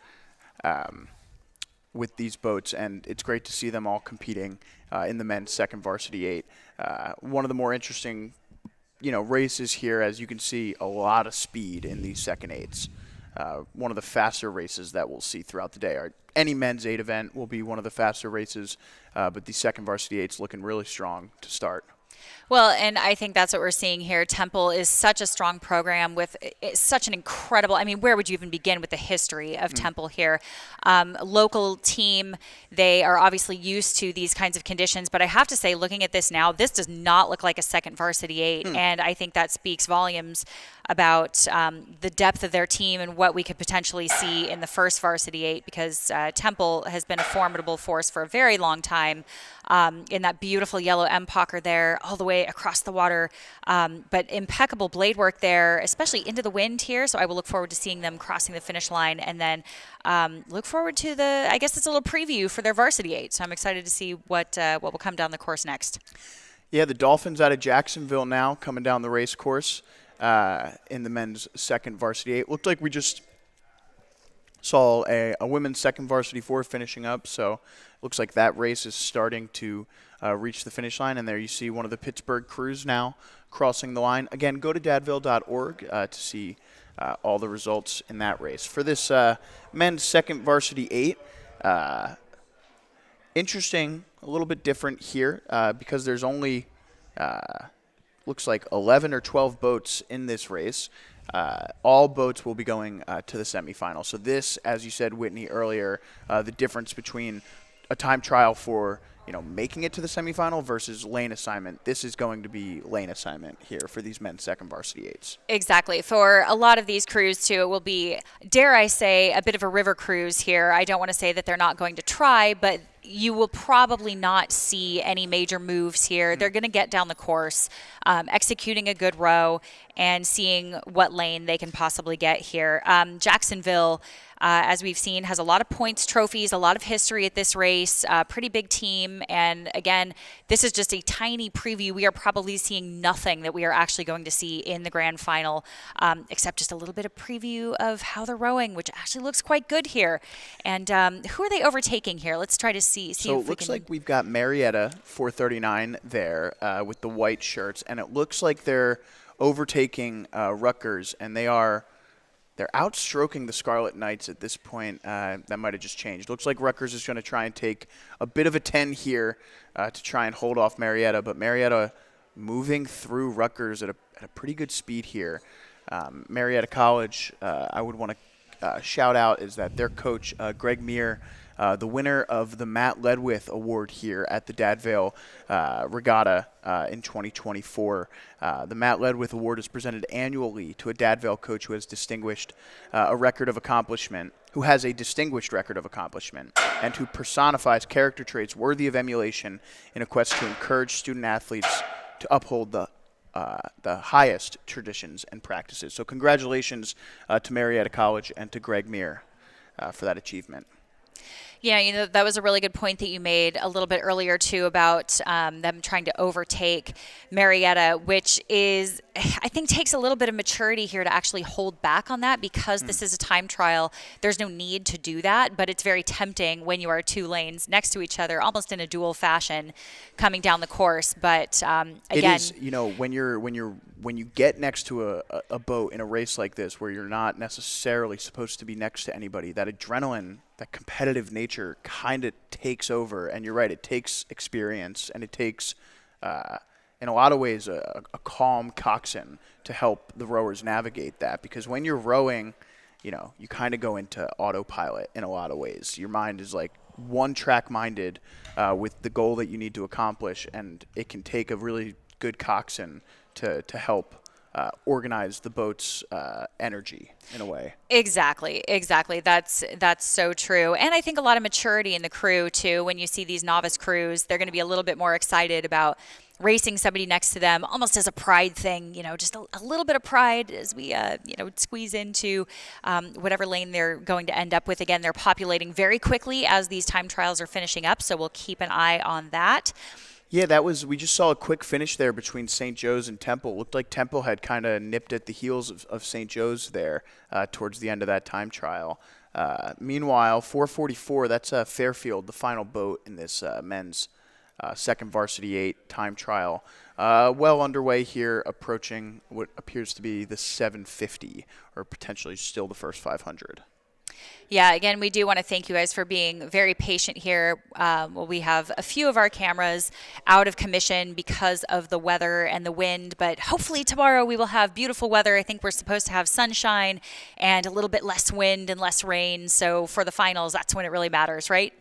with these boats, and it's great to see them all competing in the men's second varsity 8. One of the more interesting races here, as you can see, a lot of speed in these second 8s. One of the faster races that we'll see throughout the day. Any men's 8 event will be one of the faster races, but the second varsity 8's looking really strong to start. Well, and I think that's what we're seeing here. Temple is such a strong program with such an incredible, I mean, where would you even begin with the history of Temple here? Local team, they are obviously used to these kinds of conditions, but I have to say, looking at this now, this does not look like a second varsity 8, and I think that speaks volumes about the depth of their team and what we could potentially see in the first varsity 8, because Temple has been a formidable force for a very long time in that beautiful yellow M-Pocker there all the way across the water, but impeccable blade work there, especially into the wind here, so I will look forward to seeing them crossing the finish line, and then look forward to I guess it's a little preview for their varsity 8, so I'm excited to see what will come down the course next. Yeah, the Dolphins out of Jacksonville now coming down the race course. In the men's second varsity 8. Looked like we just saw a women's second varsity 4 finishing up, so looks like that race is starting to reach the finish line, and there you see one of the Pittsburgh crews now crossing the line. Again, go to dadvail.org to see all the results in that race. For this men's second varsity 8, interesting, a little bit different here because there's only looks like 11 or 12 boats in this race. All boats will be going to the semifinal. So this, as you said, Whitney, earlier, the difference between a time trial for making it to the semifinal versus lane assignment. This is going to be lane assignment here for these men's second varsity 8s. Exactly. For a lot of these crews, too, it will be, dare I say, a bit of a river cruise here. I don't want to say that they're not going to try, but you will probably not see any major moves here. They're going to get down the course, executing a good row, and seeing what lane they can possibly get here. Jacksonville, as we've seen, has a lot of points, trophies, a lot of history at this race, pretty big team. And again, this is just a tiny preview. We are probably seeing nothing that we are actually going to see in the grand final, except just a little bit of preview of how they're rowing, which actually looks quite good here. And who are they overtaking here? Let's try to see so if it looks like we've got Marietta 439 there with the white shirts, and it looks like they're overtaking Rutgers, and they're outstroking the Scarlet Knights at this point. That might have just changed. Looks like Rutgers is going to try and take a bit of a 10 here to try and hold off Marietta, but Marietta moving through Rutgers at a pretty good speed here. Marietta College, I would want to shout out is that their coach, Greg Meir, the winner of the Matt Ledwith Award here at the Dad Vail Regatta in 2024. The Matt Ledwith Award is presented annually to a Dad Vail coach who has distinguished a record of accomplishment, who has a distinguished record of accomplishment, and who personifies character traits worthy of emulation in a quest to encourage student athletes to uphold the highest traditions and practices. So congratulations to Marietta College and to Greg Meir for that achievement. Yeah, that was a really good point that you made a little bit earlier, too, about them trying to overtake Marietta, which is, I think, takes a little bit of maturity here to actually hold back on that because this is a time trial. There's no need to do that, but it's very tempting when you are two lanes next to each other, almost in a dual fashion, coming down the course. But again, it is, when you get next to a boat in a race like this where you're not necessarily supposed to be next to anybody, that adrenaline, that competitive nature kind of takes over. And you're right, it takes experience, and it takes, in a lot of ways, a calm coxswain to help the rowers navigate that. Because when you're rowing, you kind of go into autopilot in a lot of ways. Your mind is like one-track minded with the goal that you need to accomplish, and it can take a really good coxswain to help organize the boat's energy in a way. Exactly. That's so true. And I think a lot of maturity in the crew, too. When you see these novice crews, they're going to be a little bit more excited about racing somebody next to them, almost as a pride thing, just a little bit of pride as we, squeeze into whatever lane they're going to end up with. Again, they're populating very quickly as these time trials are finishing up, so we'll keep an eye on that. Yeah, we just saw a quick finish there between St. Joe's and Temple. Looked like Temple had kind of nipped at the heels of St. Joe's there towards the end of that time trial. Meanwhile, 4:44, that's Fairfield, the final boat in this men's second varsity 8 time trial. Well underway here, approaching what appears to be the 750, or potentially still the first 500. Yeah, again, we do want to thank you guys for being very patient here. We have a few of our cameras out of commission because of the weather and the wind, but hopefully tomorrow we will have beautiful weather. I think we're supposed to have sunshine and a little bit less wind and less rain. So for the finals, that's when it really matters, right?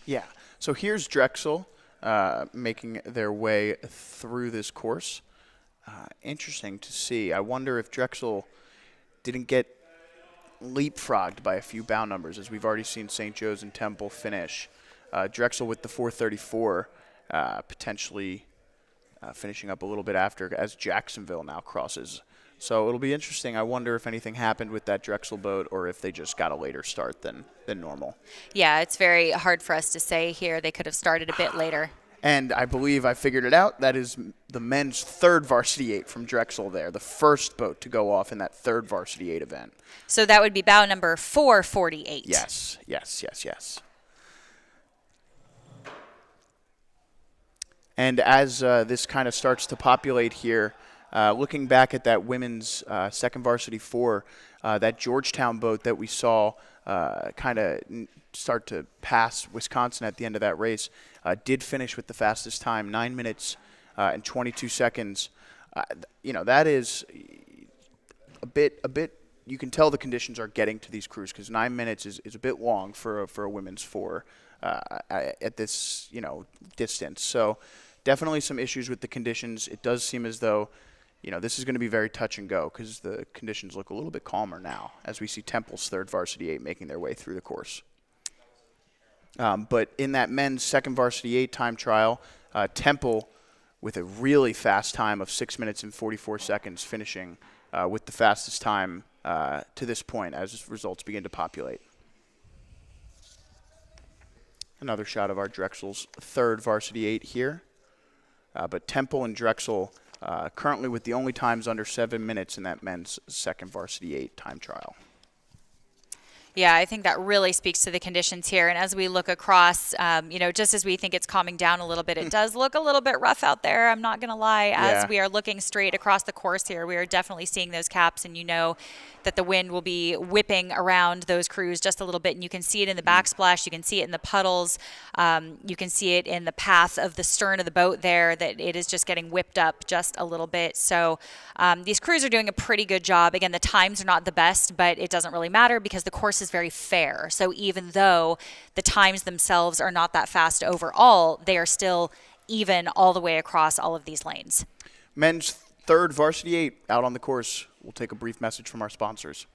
Yeah. So here's Drexel making their way through this course. Interesting to see. I wonder if Drexel didn't get leapfrogged by a few bound numbers, as we've already seen St. Joe's and Temple finish. Drexel with the 4:34, potentially finishing up a little bit after, as Jacksonville now crosses. So it'll be interesting. I wonder if anything happened with that Drexel boat, or if they just got a later start than normal. Yeah, it's very hard for us to say here. They could have started a bit later. And I believe I figured it out. That is the men's third Varsity 8 from Drexel there, the first boat to go off in that third Varsity 8 event. So that would be bow number 448. Yes. And as this kind of starts to populate here, looking back at that women's second Varsity 4, that Georgetown boat that we saw kind of start to pass Wisconsin at the end of that race, did finish with the fastest time, 9 minutes and 22 seconds. That is a bit. You can tell the conditions are getting to these crews, because 9 minutes is a bit long for a women's 4 at this distance. So definitely some issues with the conditions. It does seem as though this is going to be very touch and go, because the conditions look a little bit calmer now as we see Temple's third Varsity 8 making their way through the course. But in that men's second Varsity 8 time trial, Temple with a really fast time of 6 minutes and 44 seconds, finishing with the fastest time to this point as results begin to populate. Another shot of our Drexel's third Varsity 8 here. But Temple and Drexel currently with the only times under 7 minutes in that men's second Varsity 8 time trial. Yeah, I think that really speaks to the conditions here. And as we look across, just as we think it's calming down a little bit, it does look a little bit rough out there. I'm not going to lie. As we are looking straight across the course here, we are definitely seeing those caps, and that the wind will be whipping around those crews just a little bit. And you can see it in the backsplash. You can see it in the puddles. You can see it in the path of the stern of the boat there, that it is just getting whipped up just a little bit. So these crews are doing a pretty good job. Again, the times are not the best, but it doesn't really matter because the course is very fair. So even though the times themselves are not that fast overall, they are still even all the way across all of these lanes. Men's third Varsity 8 out on the course. We'll take a brief message from our sponsors.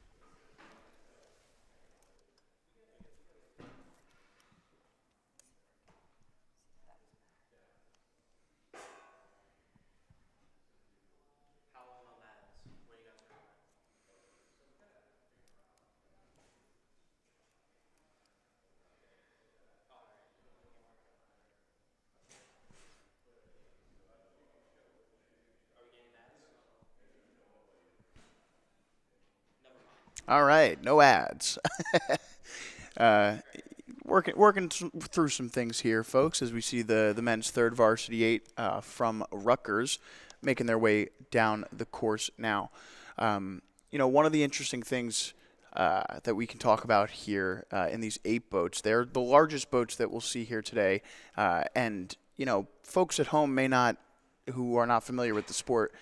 All right, no ads. Working through some things here, folks, as we see the men's third Varsity 8 from Rutgers making their way down the course now. One of the interesting things that we can talk about here in these 8 boats, they're the largest boats that we'll see here today. And folks at home who are not familiar with the sport,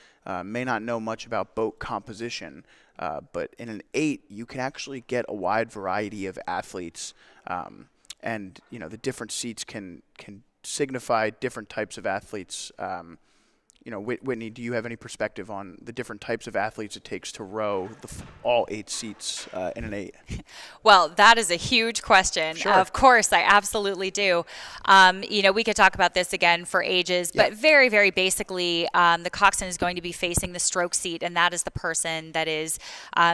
may not know much about boat composition. But in an 8, you can actually get a wide variety of athletes, and the different seats can signify different types of athletes. Whitney, do you have any perspective on the different types of athletes it takes to row all 8 seats in an 8? Well, that is a huge question. Sure. Of course, I absolutely do. We could talk about this again for ages, but very, very basically, the coxswain is going to be facing the stroke seat, and that is the person that is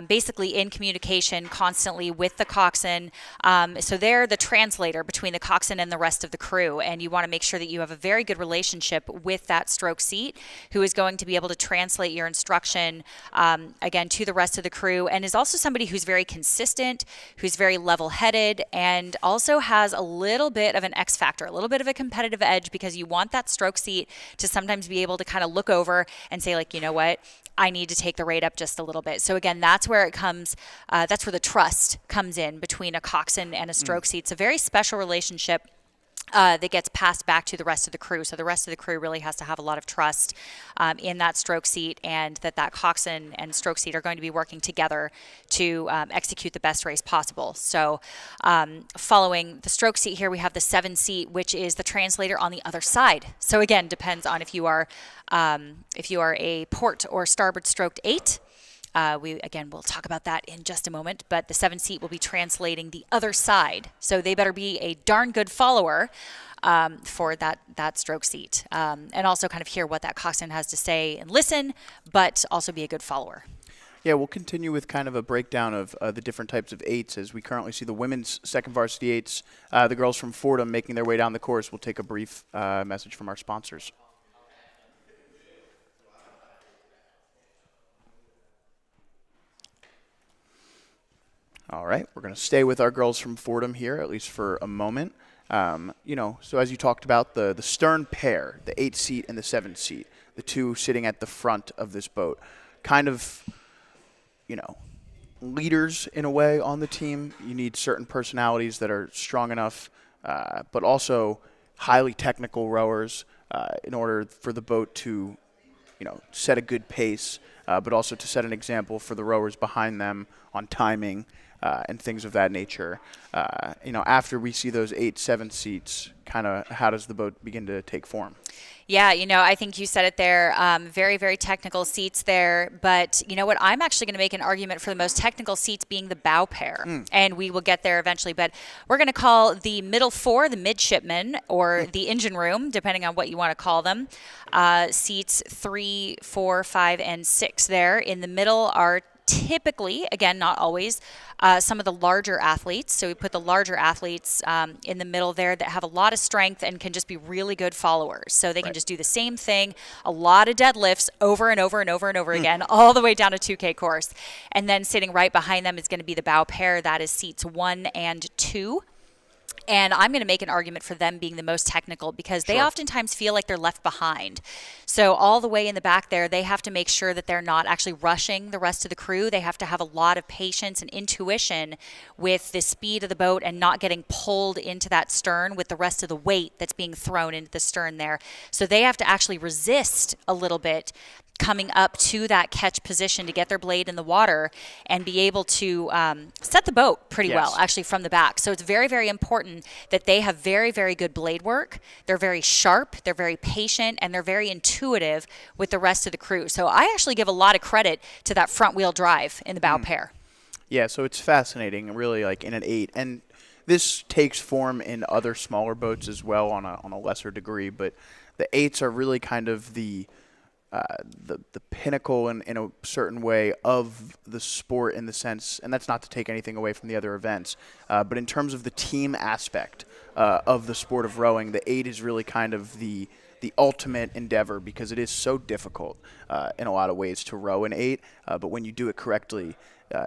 basically in communication constantly with the coxswain. So they're the translator between the coxswain and the rest of the crew, and you want to make sure that you have a very good relationship with that stroke seat. who is going to be able to translate your instruction, again, to the rest of the crew, and is also somebody who's very consistent, who's very level-headed, and also has a little bit of an X factor, a little bit of a competitive edge, because you want that stroke seat to sometimes be able to kind of look over and say, like, you know what, I need to take the rate up just a little bit. So again, that's where it comes, that's where the trust comes in between a coxswain and a stroke seat. It's a very special relationship that gets passed back to the rest of the crew. So the rest of the crew really has to have a lot of trust in that stroke seat, and that coxswain and stroke seat are going to be working together to execute the best race possible. So following the stroke seat here, we have the 7 seat, which is the translator on the other side. So again, depends on if you are a port or starboard stroked 8. We'll talk about that in just a moment, but the 7 seat will be translating the other side. So they better be a darn good follower for that stroke seat, and also kind of hear what that coxswain has to say and listen, but also be a good follower. Yeah, we'll continue with kind of a breakdown of the different types of 8s as we currently see the women's second varsity 8s, the girls from Fordham making their way down the course. We'll take a brief message from our sponsors. All right, we're going to stay with our girls from Fordham here, at least for a moment. So as you talked about, the stern pair, the 8 seat and the 7 seat, the two sitting at the front of this boat, kind of, leaders in a way on the team. You need certain personalities that are strong enough, but also highly technical rowers in order for the boat to, set a good pace, but also to set an example for the rowers behind them on timing. And things of that nature. After we see those 8, 7 seats, kind of how does the boat begin to take form? Yeah, I think you said it there. Very, very technical seats there. But you know what? I'm actually going to make an argument for the most technical seats being the bow pair. And we will get there eventually. But we're going to call the middle 4 the midshipmen, or the engine room, depending on what you want to call them. Seats 3, 4, 5, and 6 there. In the middle are typically, again, not always, some of the larger athletes. So we put the larger athletes in the middle there that have a lot of strength and can just be really good followers. So they can just do the same thing, a lot of deadlifts over and over and over and over again, all the way down a 2K course. And then sitting right behind them is going to be the bow pair. That is seats 1 and 2. And I'm going to make an argument for them being the most technical, because they oftentimes feel like they're left behind. So all the way in the back there, they have to make sure that they're not actually rushing the rest of the crew. They have to have a lot of patience and intuition with the speed of the boat and not getting pulled into that stern with the rest of the weight that's being thrown into the stern there. So they have to actually resist a little bit coming up to that catch position to get their blade in the water and be able to set the boat pretty well, actually, from the back. So it's very, very important that they have very, very good blade work. They're very sharp, they're very patient, and they're very intuitive with the rest of the crew. So I actually give a lot of credit to that front wheel drive in the bow pair. Yeah, so it's fascinating, really, like in an 8. And this takes form in other smaller boats as well on a lesser degree, but the 8s are really kind of the pinnacle in a certain way of the sport, in the sense, and that's not to take anything away from the other events, but in terms of the team aspect of the sport of rowing, the 8 is really kind of the ultimate endeavor, because it is so difficult in a lot of ways to row an 8, but when you do it correctly,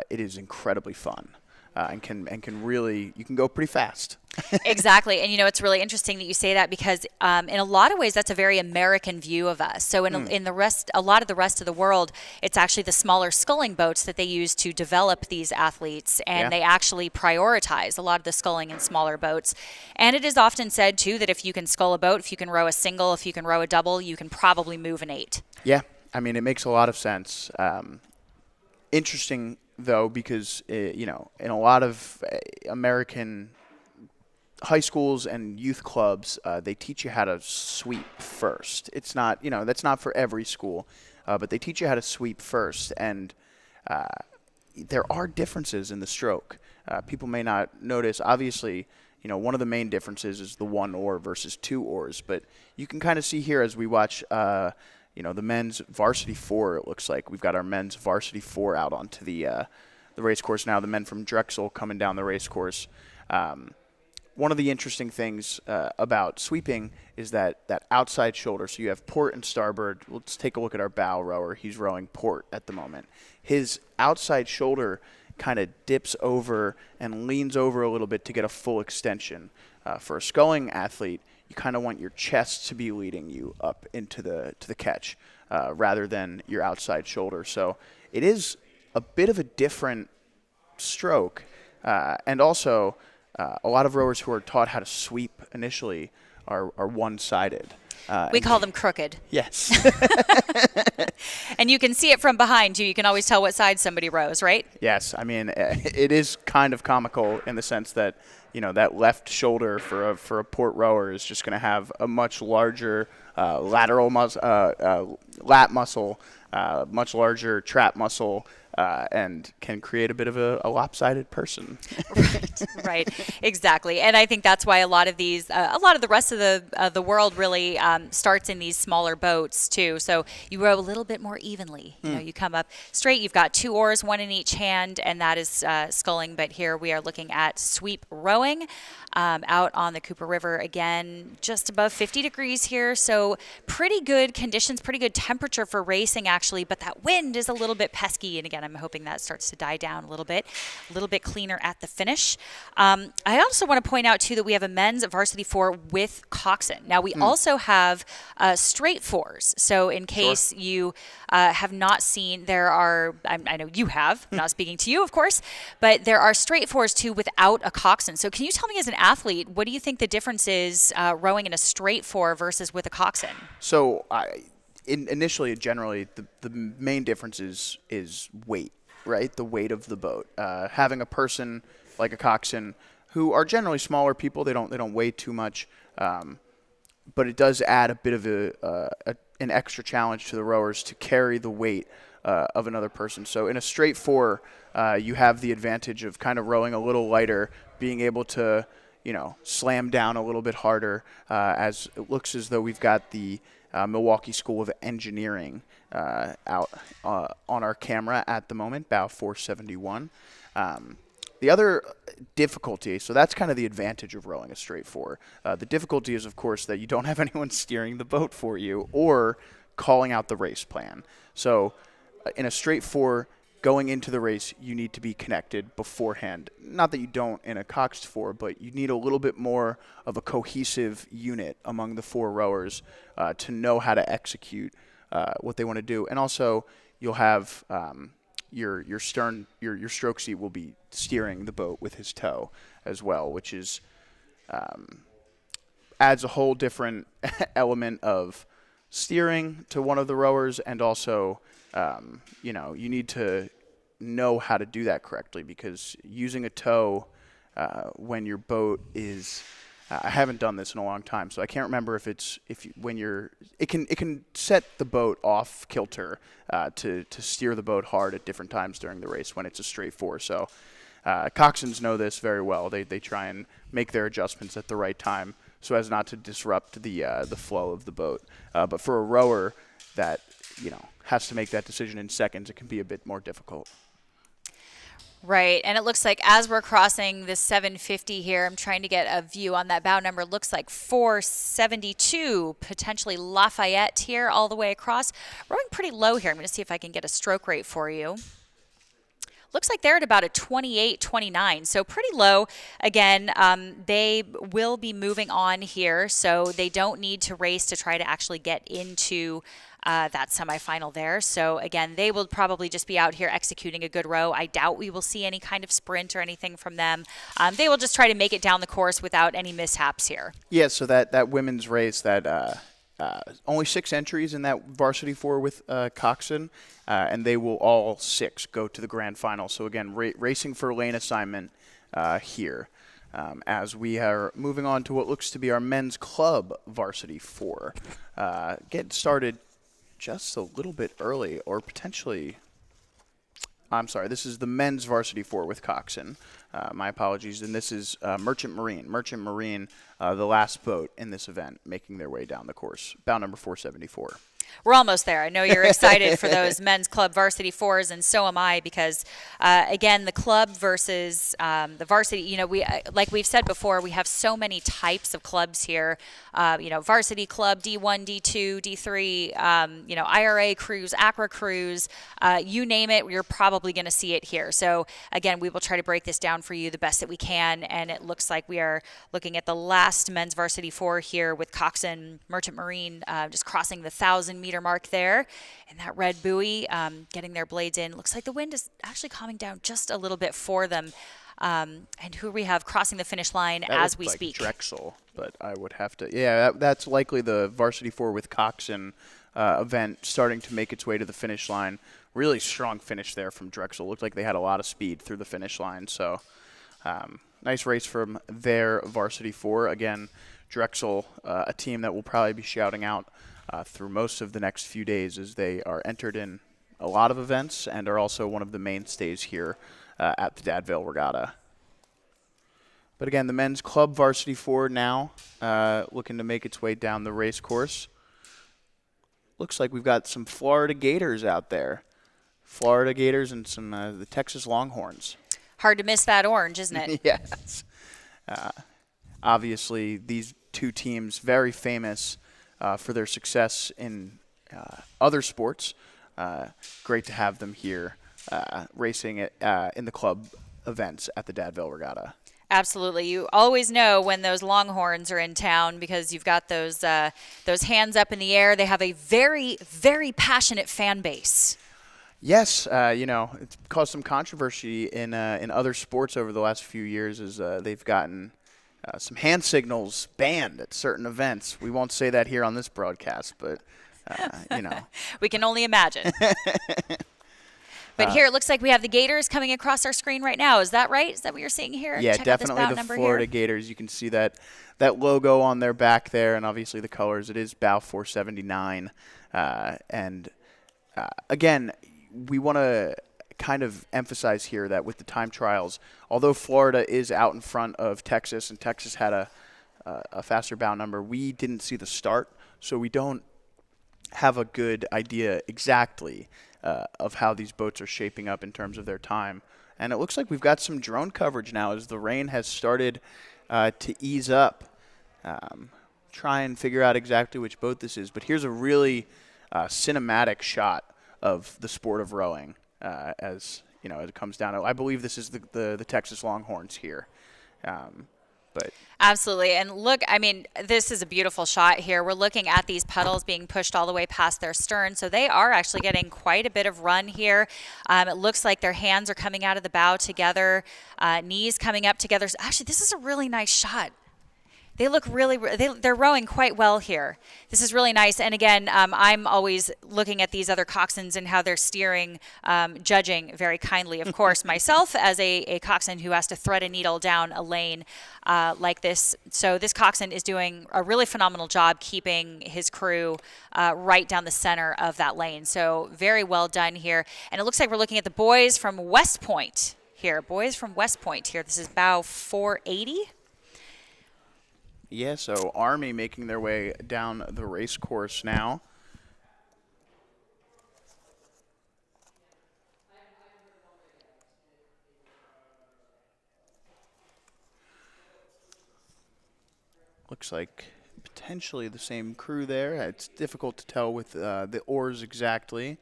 it is incredibly fun. And can really, you can go pretty fast. Exactly. And it's really interesting that you say that, because in a lot of ways that's a very American view of us. So in a lot of the rest of the world, it's actually the smaller sculling boats that they use to develop these athletes, and they actually prioritize a lot of the sculling in smaller boats. And it is often said too that if you can scull a boat, if you can row a single, if you can row a double, you can probably move an 8. Yeah, I mean, it makes a lot of sense. Interesting though, because in a lot of American high schools and youth clubs, they teach you how to sweep first. It's not, that's not for every school, but they teach you how to sweep first, and there are differences in the stroke. People may not notice. Obviously, one of the main differences is the 1 oar versus 2 oars, but you can kind of see here as we watch the men's varsity 4, it looks like. We've got our men's varsity 4 out onto the race course now, the men from Drexel coming down the race course. one of the interesting things about sweeping is that outside shoulder. So you have port and starboard. Let's take a look at our bow rower. He's rowing port at the moment. His outside shoulder kind of dips over and leans over a little bit to get a full extension. For a sculling athlete, you kind of want your chest to be leading you up into the catch rather than your outside shoulder. So it is a bit of a different stroke. And also, a lot of rowers who are taught how to sweep initially are one-sided. We call them crooked. Yes. And you can see it from behind, too. You can always tell what side somebody rows, right? Yes. I mean, it is kind of comical in the sense that, that left shoulder for a port rower is just going to have a much larger lateral lat muscle, much larger trap muscle, and can create a bit of a lopsided person. Right, exactly. And I think that's why a lot of the rest of the world really starts in these smaller boats too. So you row a little bit more evenly. You come up straight. You've got 2 oars, 1 in each hand, and that is sculling. But here we are looking at sweep rowing out on the Cooper River again, just above 50 degrees here. So pretty good conditions, pretty good temperature for racing actually. But that wind is a little bit pesky. And again, I'm hoping that starts to die down a little bit cleaner at the finish. I also want to point out, too, that we have a men's Varsity 4 with Coxswain. Now, we also have straight 4s. So in case you have not seen, there are, I know you have, I'm not speaking to you, of course, but there are straight 4s, too, without a Coxswain. So can you tell me as an athlete, what do you think the difference is rowing in a straight 4 versus with a Coxswain? So initially, generally, the main difference is weight, right? The weight of the boat. Having a person like a coxswain, who are generally smaller people, they don't weigh too much, but it does add a bit of an extra challenge to the rowers to carry the weight of another person. So in a straight 4, you have the advantage of kind of rowing a little lighter, being able to slam down a little bit harder, as it looks as though we've got the Milwaukee School of Engineering out on our camera at the moment, bow 471. The other difficulty, so that's kind of the advantage of rowing a straight 4. The difficulty is, of course, that you don't have anyone steering the boat for you or calling out the race plan. So in a straight 4, going into the race, you need to be connected beforehand. Not that you don't in a Coxed 4, but you need a little bit more of a cohesive unit among the 4 rowers to know how to execute what they want to do. And also, you'll have your stroke seat will be steering the boat with his toe as well, which is adds a whole different element of steering to one of the rowers, and also you need to know how to do that correctly, because using a toe when your boat is I haven't done this in a long time, so I can't remember if it can set the boat off kilter to steer the boat hard at different times during the race when it's a straight 4. So coxswains know this very well. They try and make their adjustments at the right time so as not to disrupt the flow of the boat. But for a rower that has to make that decision in seconds, it can be a bit more difficult. Right, and it looks like as we're crossing the 750 here, I'm trying to get a view on that bow number. It looks like 472, potentially Lafayette here all the way across. Rowing pretty low here. I'm going to see if I can get a stroke rate for you. Looks like they're at about a 28, 29, so pretty low. Again, they will be moving on here, so they don't need to race to try to actually get into that semifinal there. So again, they will probably just be out here executing a good row. I doubt we will see any kind of sprint or anything from them. They will just try to make it down the course without any mishaps here. Yeah, so that women's race, that only 6 entries in that Varsity 4 with Coxswain, and they will all 6 go to the grand final. So again, racing for lane assignment here. As we are moving on to what looks to be our men's club Varsity 4. Get started just a little bit early, or potentially, I'm sorry, this is the men's Varsity 4 with Coxswain. My apologies. And this is Merchant Marine. Merchant Marine, the last boat in this event, making their way down the course. Bow number 474. We're almost there. I know you're excited for those men's club varsity fours, and so am I, because again, the club versus the varsity. You know, like we've said before, we have so many types of clubs here. You know, varsity club, D1, D2, D3. You know, IRA crews, ACRA crews. You name it, you're probably going to see it here. So again, we will try to break this down for you the best that we can, and it looks like we are looking at the last men's varsity four here with Coxswain Merchant Marine just crossing the 1,000-meter mark there, and that red buoy getting their blades in. Looks like the wind is actually calming down just a little bit for them. And who we have crossing the finish line that as we like speak? Drexel, but I would have to. Yeah, that's likely the varsity four with Coxswain event starting to make its way to the finish line. Really strong finish there from Drexel. Looked like they had a lot of speed through the finish line. So nice race from their varsity four. Again, Drexel, a team that we'll probably be shouting out through most of the next few days, as they are entered in a lot of events and are also one of the mainstays here at the Dad Vail Regatta. But again, the men's club varsity four now looking to make its way down the race course. Looks like we've got some Florida Gators out there. Florida Gators and some the Texas Longhorns. Hard to miss that orange, isn't it? Yes. Obviously, these two teams very famous for their success in other sports. Great to have them here racing in the club events at the Dad Vail Regatta. Absolutely. You always know when those Longhorns are in town because you've got those hands up in the air. They have a very, very passionate fan base. Yes, you know, it's caused some controversy in other sports over the last few years as they've gotten some hand signals banned at certain events. We won't say that here on this broadcast, but, you know. We can only imagine. But here it looks like we have the Gators coming across our screen right now. Is that right? Is that what you're seeing here? Yeah, Check out this definitely bow the number Florida here. Gators. You can see that logo on their back there, and obviously the colors. It is bow 479. Again, we want to kind of emphasize here that with the time trials, although Florida is out in front of Texas, and Texas had a faster bow number, we didn't see the start, so we don't have a good idea exactly of how these boats are shaping up in terms of their time. And it looks like we've got some drone coverage now as the rain has started to ease up. Try and figure out exactly which boat this is, but here's a really cinematic shot of the sport of rowing as you know, as it comes down to, I believe this is the Texas Longhorns here. But absolutely. And look, I mean, this is a beautiful shot here. We're looking at these pedals being pushed all the way past their stern. So they are actually getting quite a bit of run here. It looks like their hands are coming out of the bow together, knees coming up together. So actually, this is a really nice shot. They look really, they're rowing quite well here. This is really nice. And again, I'm always looking at these other coxswains and how they're steering, judging very kindly, of course, myself as a coxswain who has to thread a needle down a lane like this. So this coxswain is doing a really phenomenal job keeping his crew right down the center of that lane. So very well done here. And it looks like we're looking at the boys from West Point here. Boys from West Point here. This is bow 480. Yeah, so Army making their way down the race course now. Looks like potentially the same crew there. It's difficult to tell with the oars exactly,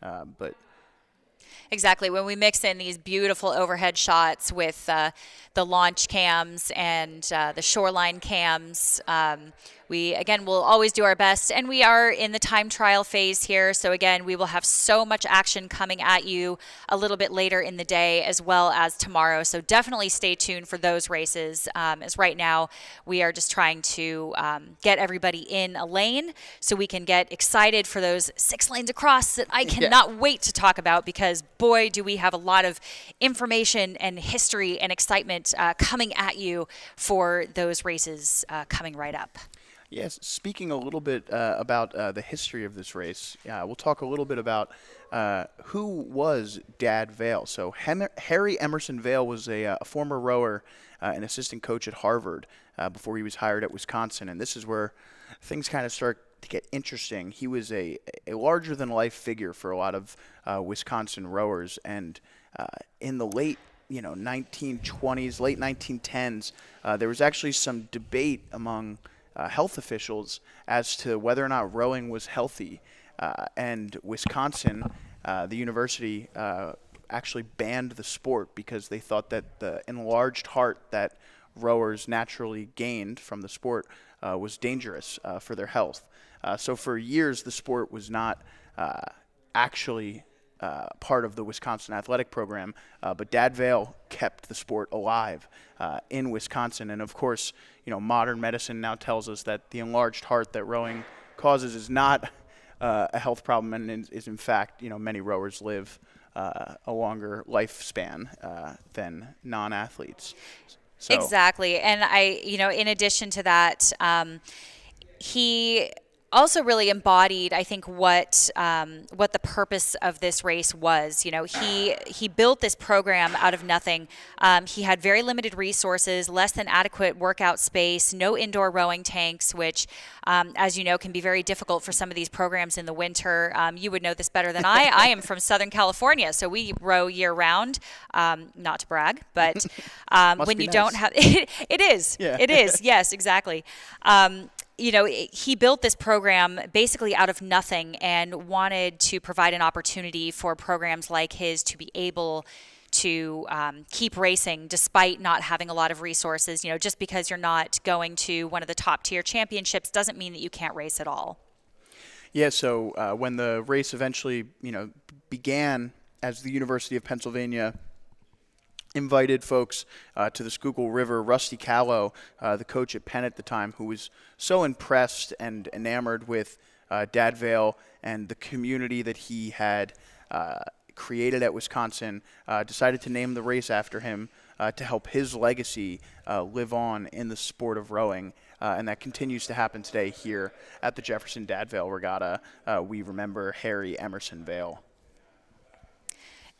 but exactly. When we mix in these beautiful overhead shots with the launch cams and the shoreline cams, we, again, will always do our best. And we are in the time trial phase here. So, again, we will have so much action coming at you a little bit later in the day as well as tomorrow. So definitely stay tuned for those races. As right now, we are just trying to get everybody in a lane so we can get excited for those 6 lanes across that I cannot wait to talk about, because, boy, do we have a lot of information and history and excitement coming at you for those races coming right up. Yes, speaking a little bit about the history of this race, we'll talk a little bit about who was Dad Vail. So Harry Emerson Vail was a former rower and assistant coach at Harvard before he was hired at Wisconsin. And this is where things kind of start to get interesting, he was a larger-than-life figure for a lot of Wisconsin rowers. And in the late 1920s, late 1910s, there was actually some debate among health officials as to whether or not rowing was healthy. And Wisconsin, the university, actually banned the sport because they thought that the enlarged heart that rowers naturally gained from the sport was dangerous for their health. So for years, the sport was not actually part of the Wisconsin athletic program, but Dad Vail kept the sport alive in Wisconsin. And of course, modern medicine now tells us that the enlarged heart that rowing causes is not a health problem, and is in fact, many rowers live a longer lifespan than non-athletes. So. Exactly. And in addition to that, he also really embodied, I think, what the purpose of this race was. He built this program out of nothing. He had very limited resources, less than adequate workout space, no indoor rowing tanks, which, as you know, can be very difficult for some of these programs in the winter. You would know this better than I. I am from Southern California, so we row year round. Not to brag, but when you nice. Don't have it is. Yeah. It is. Yes, exactly. He built this program basically out of nothing and wanted to provide an opportunity for programs like his to be able to keep racing despite not having a lot of resources. Just because you're not going to one of the top tier championships doesn't mean that you can't race at all. Yeah, so when the race eventually, began, as the University of Pennsylvania invited folks to the Schuylkill River, Rusty Callow, the coach at Penn at the time, who was so impressed and enamored with Dad Vail and the community that he had created at Wisconsin, decided to name the race after him to help his legacy live on in the sport of rowing. And that continues to happen today here at the Jefferson Dad Vail Regatta. We remember Harry Emerson Vail.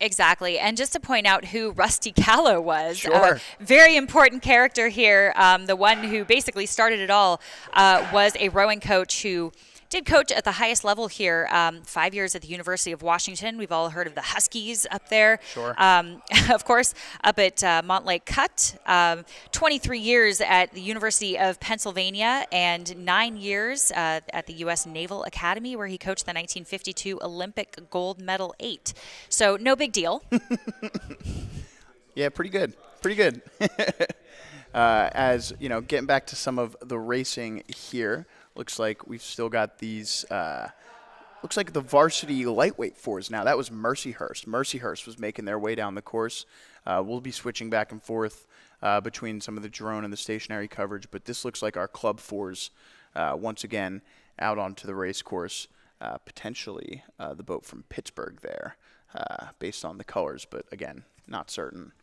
Exactly. And just to point out who Rusty Callow was, Sure. Very important character here. The one who basically started it all was a rowing coach who did coach at the highest level here, 5 years at the University of Washington. We've all heard of the Huskies up there. Sure. Of course, up at Montlake Cut, 23 years at the University of Pennsylvania, and 9 years at the U.S. Naval Academy, where he coached the 1952 Olympic gold medal 8. So no big deal. Yeah, pretty good. Pretty good. As getting back to some of the racing here, looks like we've still got these. Looks like the varsity lightweight fours now. That was Mercyhurst. Mercyhurst was making their way down the course. We'll be switching back and forth between some of the drone and the stationary coverage, but this looks like our club fours once again out onto the race course. Potentially the boat from Pittsburgh there, based on the colors, but again, not certain.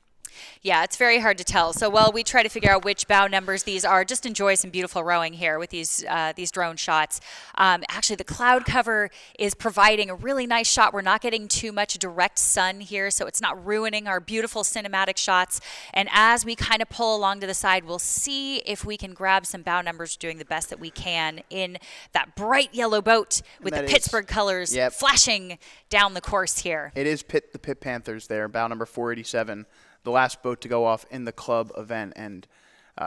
Yeah, it's very hard to tell. So while we try to figure out which bow numbers these are, just enjoy some beautiful rowing here with these drone shots. Actually, the cloud cover is providing a really nice shot. We're not getting too much direct sun here, so it's not ruining our beautiful cinematic shots. And as we kind of pull along to the side, we'll see if we can grab some bow numbers, doing the best that we can in that bright yellow boat with the Pittsburgh colors flashing down the course here. It is the Pitt Panthers there, bow number 487. The last boat to go off in the club event, and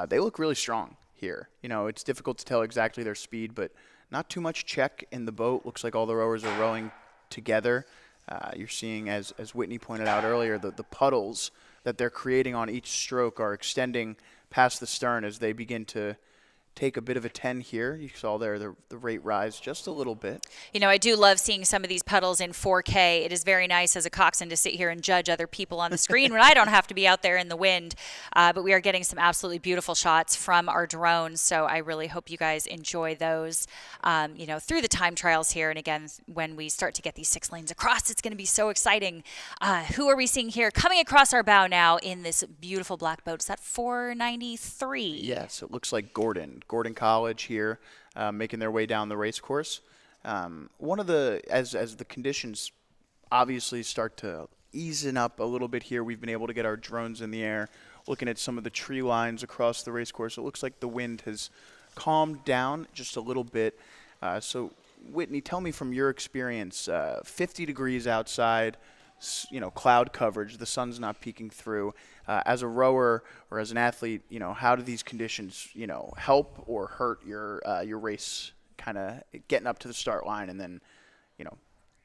they look really strong here. It's difficult to tell exactly their speed, but not too much check in the boat. Looks like all the rowers are rowing together. You're seeing, as Whitney pointed out earlier, the puddles that they're creating on each stroke are extending past the stern as they begin to take a bit of a 10 here. You saw there the rate rise just a little bit. I do love seeing some of these puddles in 4K. It is very nice as a coxswain to sit here and judge other people on the screen when I don't have to be out there in the wind. But we are getting some absolutely beautiful shots from our drones, so I really hope you guys enjoy those, through the time trials here. And again, when we start to get these 6 lanes across, it's going to be so exciting. Who are we seeing here coming across our bow now in this beautiful black boat? Is that 493? Yes, it looks like Gordon College here, making their way down the race course. One of the, as the conditions obviously start to easing up a little bit here, we've been able to get our drones in the air, looking at some of the tree lines across the race course. It looks like the wind has calmed down just a little bit. So, Whitney, tell me from your experience, 50 degrees outside, cloud coverage, the sun's not peeking through. As a rower or as an athlete, how do these conditions, help or hurt your race, kind of getting up to the start line and then,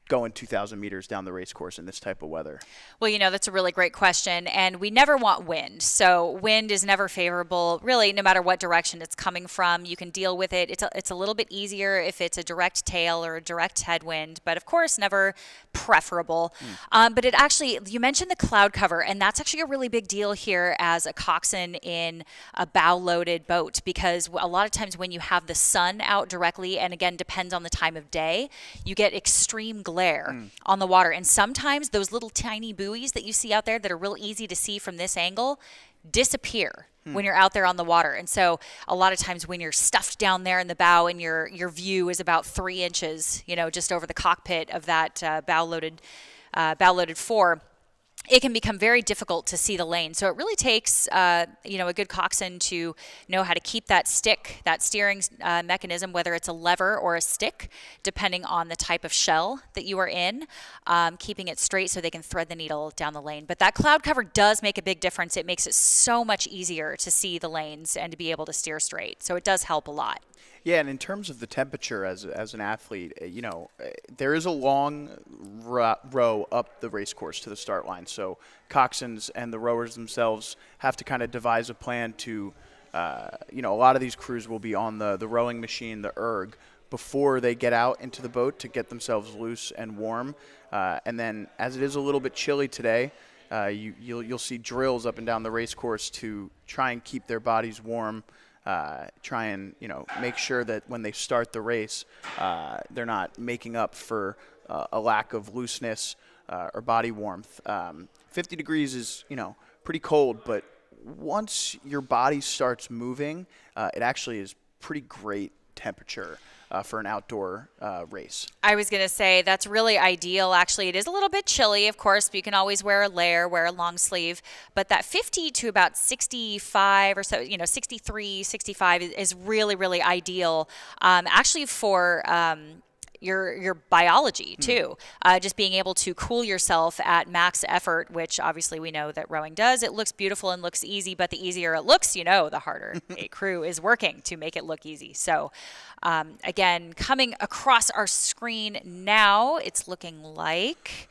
going 2,000 meters down the race course in this type of weather? Well, that's a really great question. And we never want wind. So wind is never favorable, really, no matter what direction it's coming from. You can deal with it. It's a little bit easier if it's a direct tail or a direct headwind, but of course, never preferable. But it actually, you mentioned the cloud cover, and that's actually a really big deal here as a coxswain in a bow-loaded boat, because a lot of times when you have the sun out directly, and again, depends on the time of day, you get extreme glare on the water. And sometimes those little tiny buoys that you see out there that are real easy to see from this angle disappear when you're out there on the water. And so a lot of times when you're stuffed down there in the bow and your view is about 3 inches, just over the cockpit of that bow-loaded four, it can become very difficult to see the lane. So it really takes, a good coxswain to know how to keep that steering mechanism, whether it's a lever or a stick, depending on the type of shell that you are in, keeping it straight so they can thread the needle down the lane. But that cloud cover does make a big difference. It makes it so much easier to see the lanes and to be able to steer straight. So it does help a lot. Yeah, and in terms of the temperature as an athlete, there is a long row up the race course to the start line. So coxswains and the rowers themselves have to kind of devise a plan to, a lot of these crews will be on the rowing machine, the erg, before they get out into the boat to get themselves loose and warm. And then as it is a little bit chilly today, you'll see drills up and down the race course to try and keep their bodies warm. Try and make sure that when they start the race, they're not making up for a lack of looseness or body warmth. 50 degrees is pretty cold, but once your body starts moving, it actually is pretty great temperature for an outdoor race. I was going to say that's really ideal. Actually, it is a little bit chilly, of course, but you can always wear a layer, wear a long sleeve. But that 50 to about 65 or so, 63, 65 is really, really ideal. Actually, for your biology too, just being able to cool yourself at max effort, which obviously we know that rowing does. It looks beautiful and looks easy, but the easier it looks, the harder a crew is working to make it look easy. So again, coming across our screen now, it's looking like,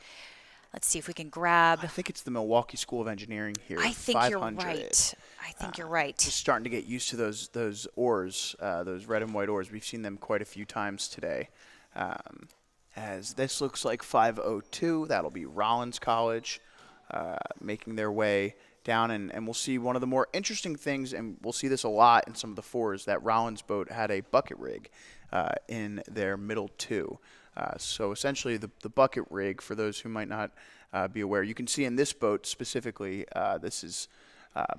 let's see if we can grab. I think it's the Milwaukee School of Engineering here. I think 500. you're right. I think you're right. Just starting to get used to those oars, those red and white oars. We've seen them quite a few times today. As this looks like 5:02, that'll be Rollins College making their way down, and we'll see one of the more interesting things, and we'll see this a lot in some of the fours, that Rollins boat had a bucket rig in their middle two. So essentially the bucket rig, for those who might not be aware, you can see in this boat specifically, this is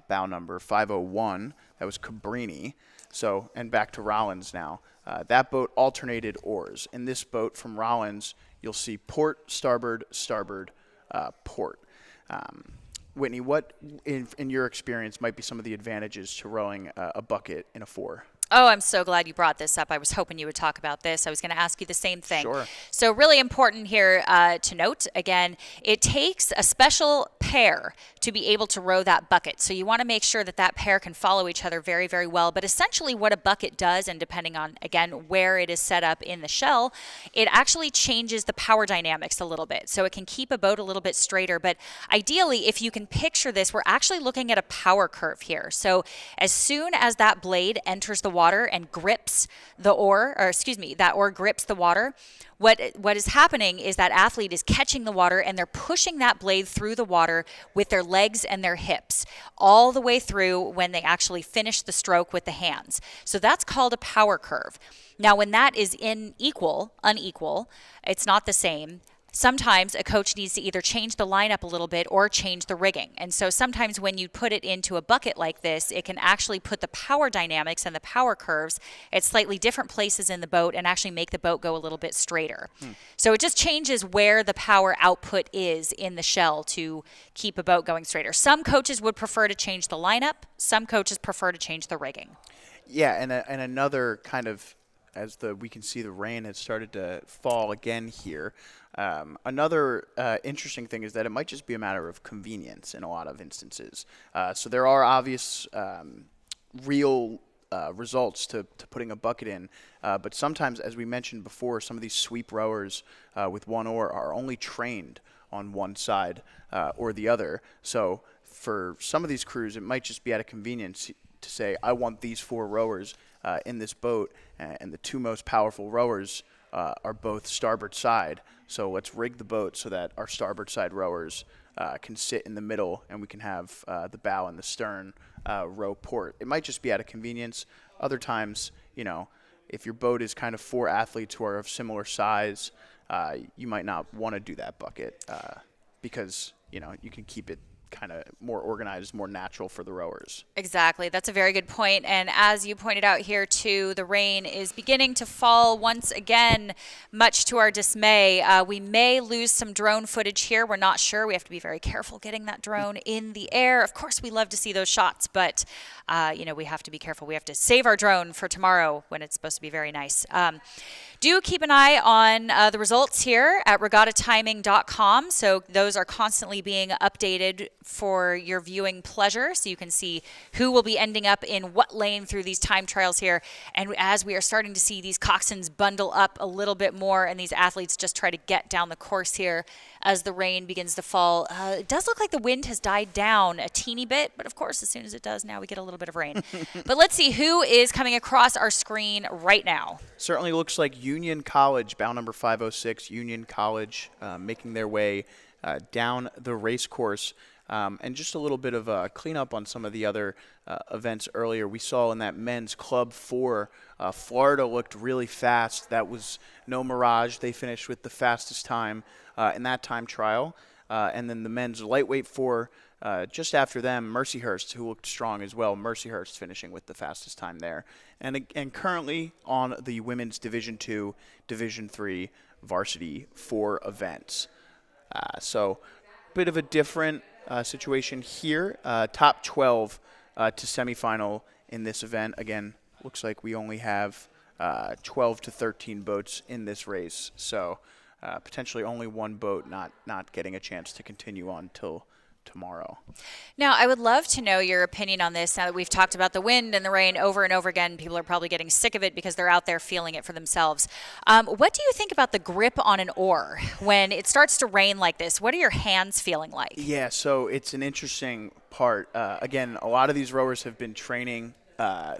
bow number 501, that was Cabrini. So, and back to Rollins now. That boat alternated oars. In this boat from Rollins, you'll see port, starboard, starboard, port. Whitney, what, in your experience, might be some of the advantages to rowing a bucket in a four? Oh, I'm so glad you brought this up. I was hoping you would talk about this. I was going to ask you the same thing. Sure. So really important here to note, again, it takes a special pair to be able to row that bucket. So you want to make sure that that pair can follow each other very, very well. But essentially what a bucket does, and depending on, again, where it is set up in the shell, it actually changes the power dynamics a little bit. So it can keep a boat a little bit straighter. But ideally, if you can picture this, we're actually looking at a power curve here. So as soon as that blade enters the water and grips the oar, or excuse me, that oar grips the water, what is happening is that athlete is catching the water and they're pushing that blade through the water with their legs and their hips all the way through when they actually finish the stroke with the hands. So that's called a power curve. Now, when that is unequal, it's not the same. Sometimes a coach needs to either change the lineup a little bit or change the rigging. And so sometimes when you put it into a bucket like this, it can actually put the power dynamics and the power curves at slightly different places in the boat and actually make the boat go a little bit straighter. So it just changes where the power output is in the shell to keep a boat going straighter. Some coaches would prefer to change the lineup. Some coaches prefer to change the rigging. Yeah, and another kind of we can see the rain has started to fall again here. Another interesting thing is that it might just be a matter of convenience in a lot of instances. So there are obvious real results to putting a bucket in, but sometimes, as we mentioned before, some of these sweep rowers with one oar are only trained on one side or the other. So for some of these crews, it might just be out of convenience to say, I want these 4 rowers in this boat, and the 2 most powerful rowers are both starboard side. So let's rig the boat so that our starboard side rowers can sit in the middle, and we can have the bow and the stern row port. It might just be out of convenience. Other times, if your boat is kind of 4 athletes who are of similar size, you might not want to do that bucket because, you can keep it kind of more organized, more natural for the rowers. Exactly. That's a very good point. And as you pointed out here too, the rain is beginning to fall once again, much to our dismay. We may lose some drone footage here. We're not sure. We have to be very careful getting that drone in the air. Of course, we love to see those shots, but we have to be careful. We have to save our drone for tomorrow when it's supposed to be very nice. Do keep an eye on the results here at regattatiming.com. So those are constantly being updated for your viewing pleasure, so you can see who will be ending up in what lane through these time trials here. And as we are starting to see these coxswains bundle up a little bit more and these athletes just try to get down the course here as the rain begins to fall. It does look like the wind has died down a teeny bit, but of course, as soon as it does, now we get a little bit of rain. But let's see who is coming across our screen right now. Certainly looks like Union College, bow number 506, Union College, making their way down the race course. And just a little bit of a cleanup on some of the other events earlier. We saw in that men's Club 4, Florida looked really fast. That was no mirage. They finished with the fastest time in that time trial. And then the men's lightweight 4, just after them, Mercyhurst, who looked strong as well. Mercyhurst finishing with the fastest time there. And currently on the women's Division 2, Division 3 Varsity 4 events. So bit of a different situation here. Top 12 to semifinal in this event. Again, looks like we only have 12 to 13 boats in this race. So potentially only one boat not getting a chance to continue on till tomorrow. Now, I would love to know your opinion on this. Now that we've talked about the wind and the rain over and over again, people are probably getting sick of it because they're out there feeling it for themselves. What do you think about the grip on an oar when it starts to rain like this? What are your hands feeling like? Yeah, so it's an interesting part. Again, a lot of these rowers have been training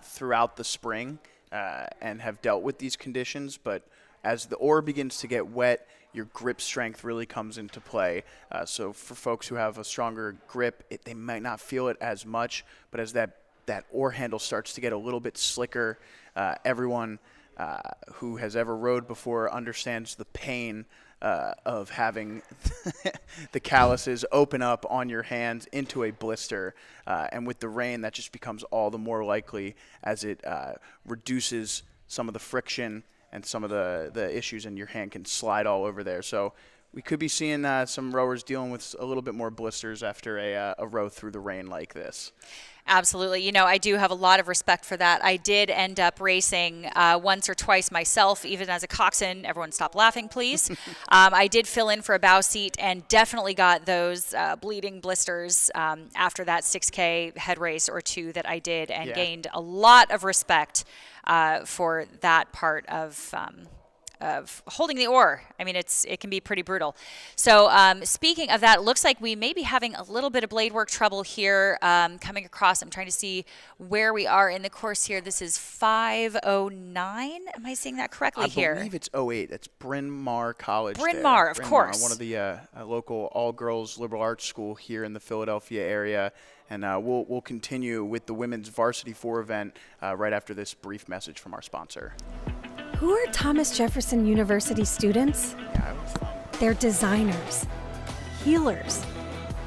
throughout the spring and have dealt with these conditions, but as the oar begins to get wet, your grip strength really comes into play. So for folks who have a stronger grip, they might not feel it as much, but as that oar handle starts to get a little bit slicker, everyone who has ever rowed before understands the pain of having the calluses open up on your hands into a blister. And with the rain, that just becomes all the more likely as it reduces some of the friction and some of the issues, and your hand can slide all over there. So we could be seeing some rowers dealing with a little bit more blisters after a row through the rain like this. Absolutely. I do have a lot of respect for that. I did end up racing once or twice myself, even as a coxswain. Everyone stop laughing, please. I did fill in for a bow seat and definitely got those bleeding blisters after that 6K head race or two that I did, and gained a lot of respect for that part of holding the oar. I mean, it can be pretty brutal. So speaking of that, it looks like we may be having a little bit of blade work trouble here coming across. I'm trying to see where we are in the course here. This is 509. Am I saying that correctly here? I believe it's 08. That's Bryn Mawr College. Bryn Mawr, of course. One of the local all-girls liberal arts school here in the Philadelphia area. And we'll continue with the women's Varsity 4 event right after this brief message from our sponsor. Who are Thomas Jefferson University students? They're designers, healers,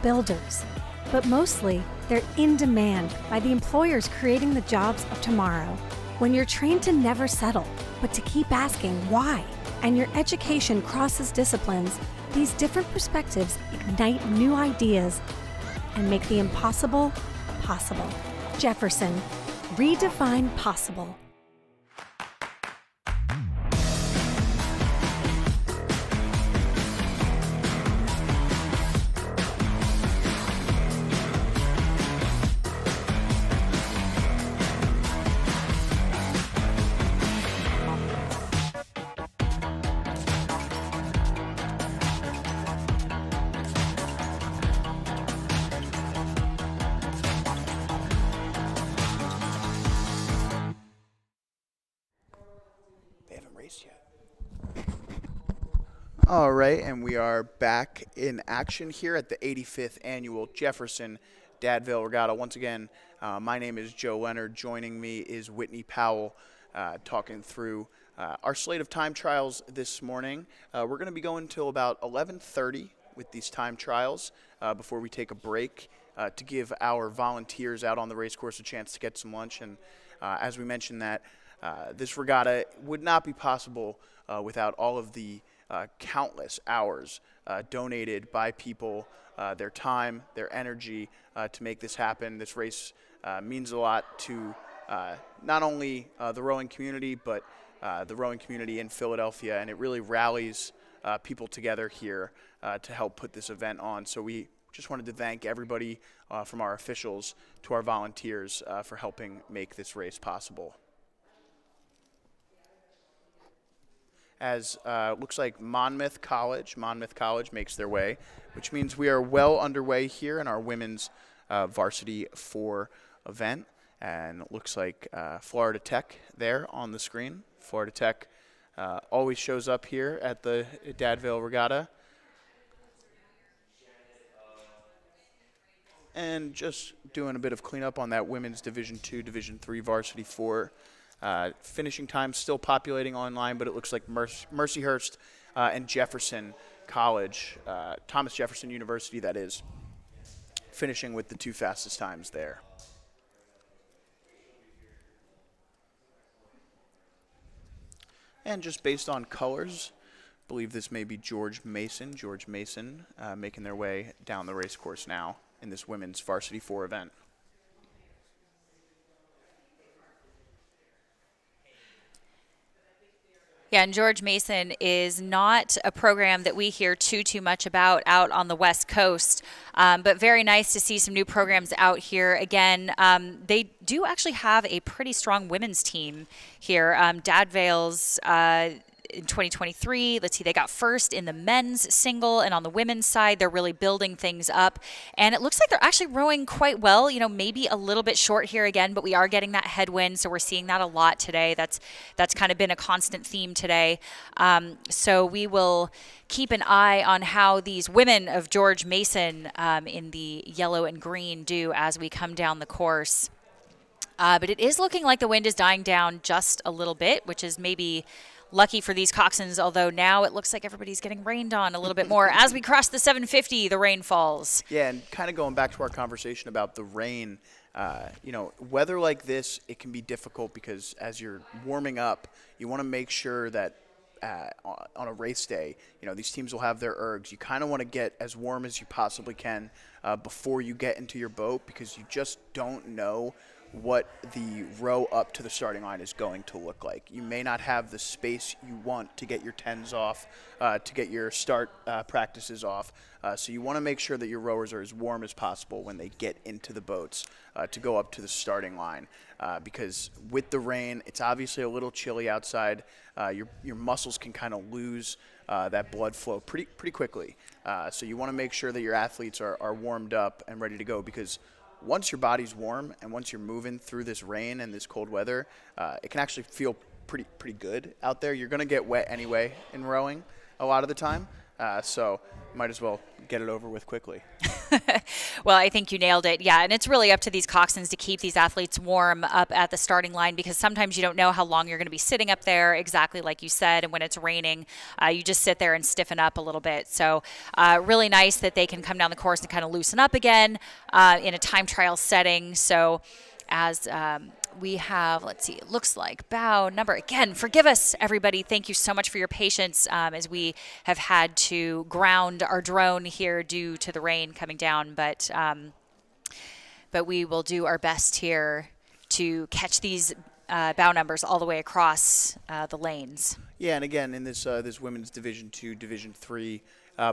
builders, but mostly they're in demand by the employers creating the jobs of tomorrow. When you're trained to never settle, but to keep asking why, and your education crosses disciplines, these different perspectives ignite new ideas and make the impossible possible. Jefferson, redefine possible. raced yet. All right, and we are back in action here at the 85th Annual Jefferson Dad Vail Regatta. Once again, my name is Joe Leonard. Joining me is Whitney Powell, talking through our slate of time trials this morning. We're going to be going till about 11:30 with these time trials before we take a break to give our volunteers out on the race course a chance to get some lunch. And as we mentioned that this regatta would not be possible without all of the countless hours donated by people, their time, their energy to make this happen. This race means a lot to not only the rowing community, but the rowing community in Philadelphia, and it really rallies people together here to help put this event on. So we just wanted to thank everybody from our officials to our volunteers for helping make this race possible. As looks like Monmouth College makes their way, which means we are well underway here in our women's Varsity 4 event. And it looks like Florida Tech there on the screen. Florida Tech always shows up here at the Dad Vail Regatta. And just doing a bit of cleanup on that women's Division II, Division III Varsity 4. Finishing time still populating online, but it looks like Mercyhurst and Jefferson College, Thomas Jefferson University, that is, finishing with the two fastest times there. And just based on colors, I believe this may be George Mason making their way down the race course now in this women's Varsity 4 event. Yeah, and George Mason is not a program that we hear too much about out on the West Coast, but very nice to see some new programs out here. Again, they do actually have a pretty strong women's team here. Dad Vail's in 2023, let's see, they got first in the men's single, and on the women's side, they're really building things up. And it looks like they're actually rowing quite well, you know, maybe a little bit short here again, but we are getting that headwind, so we're seeing that a lot today. That's kind of been a constant theme today. So we will keep an eye on how these women of George Mason in the yellow and green do as we come down the course. But it is looking like the wind is dying down just a little bit, which is maybe lucky for these coxswains, although now it looks like everybody's getting rained on a little bit more. As we cross the 750, the rain falls. Yeah, and kind of going back to our conversation about the rain, you know, weather like this, it can be difficult because as you're warming up, you want to make sure that on a race day, you know, these teams will have their ergs. You kind of want to get as warm as you possibly can before you get into your boat, because you just don't know what the row up to the starting line is going to look like. You may not have the space you want to get your 10s off, to get your start practices off. So you want to make sure that your rowers are as warm as possible when they get into the boats to go up to the starting line. Because with the rain, it's obviously a little chilly outside. Your muscles can kind of lose that blood flow pretty quickly. So you want to make sure that your athletes are warmed up and ready to go, because once your body's warm and once you're moving through this rain and this cold weather, it can actually feel pretty good out there. You're going to get wet anyway in rowing a lot of the time, so might as well get it over with quickly. Well, I think you nailed it. Yeah, and it's really up to these coxswains to keep these athletes warm up at the starting line, because sometimes you don't know how long you're going to be sitting up there, exactly like you said, and when it's raining, you just sit there and stiffen up a little bit. So really nice that they can come down the course and kind of loosen up again in a time trial setting. So as we have, let's see, it looks like bow number, again, forgive us, everybody. Thank you so much for your patience as we have had to ground our drone here due to the rain coming down. But we will do our best here to catch these bow numbers all the way across the lanes. Yeah, and again, in this this women's Division II, Division III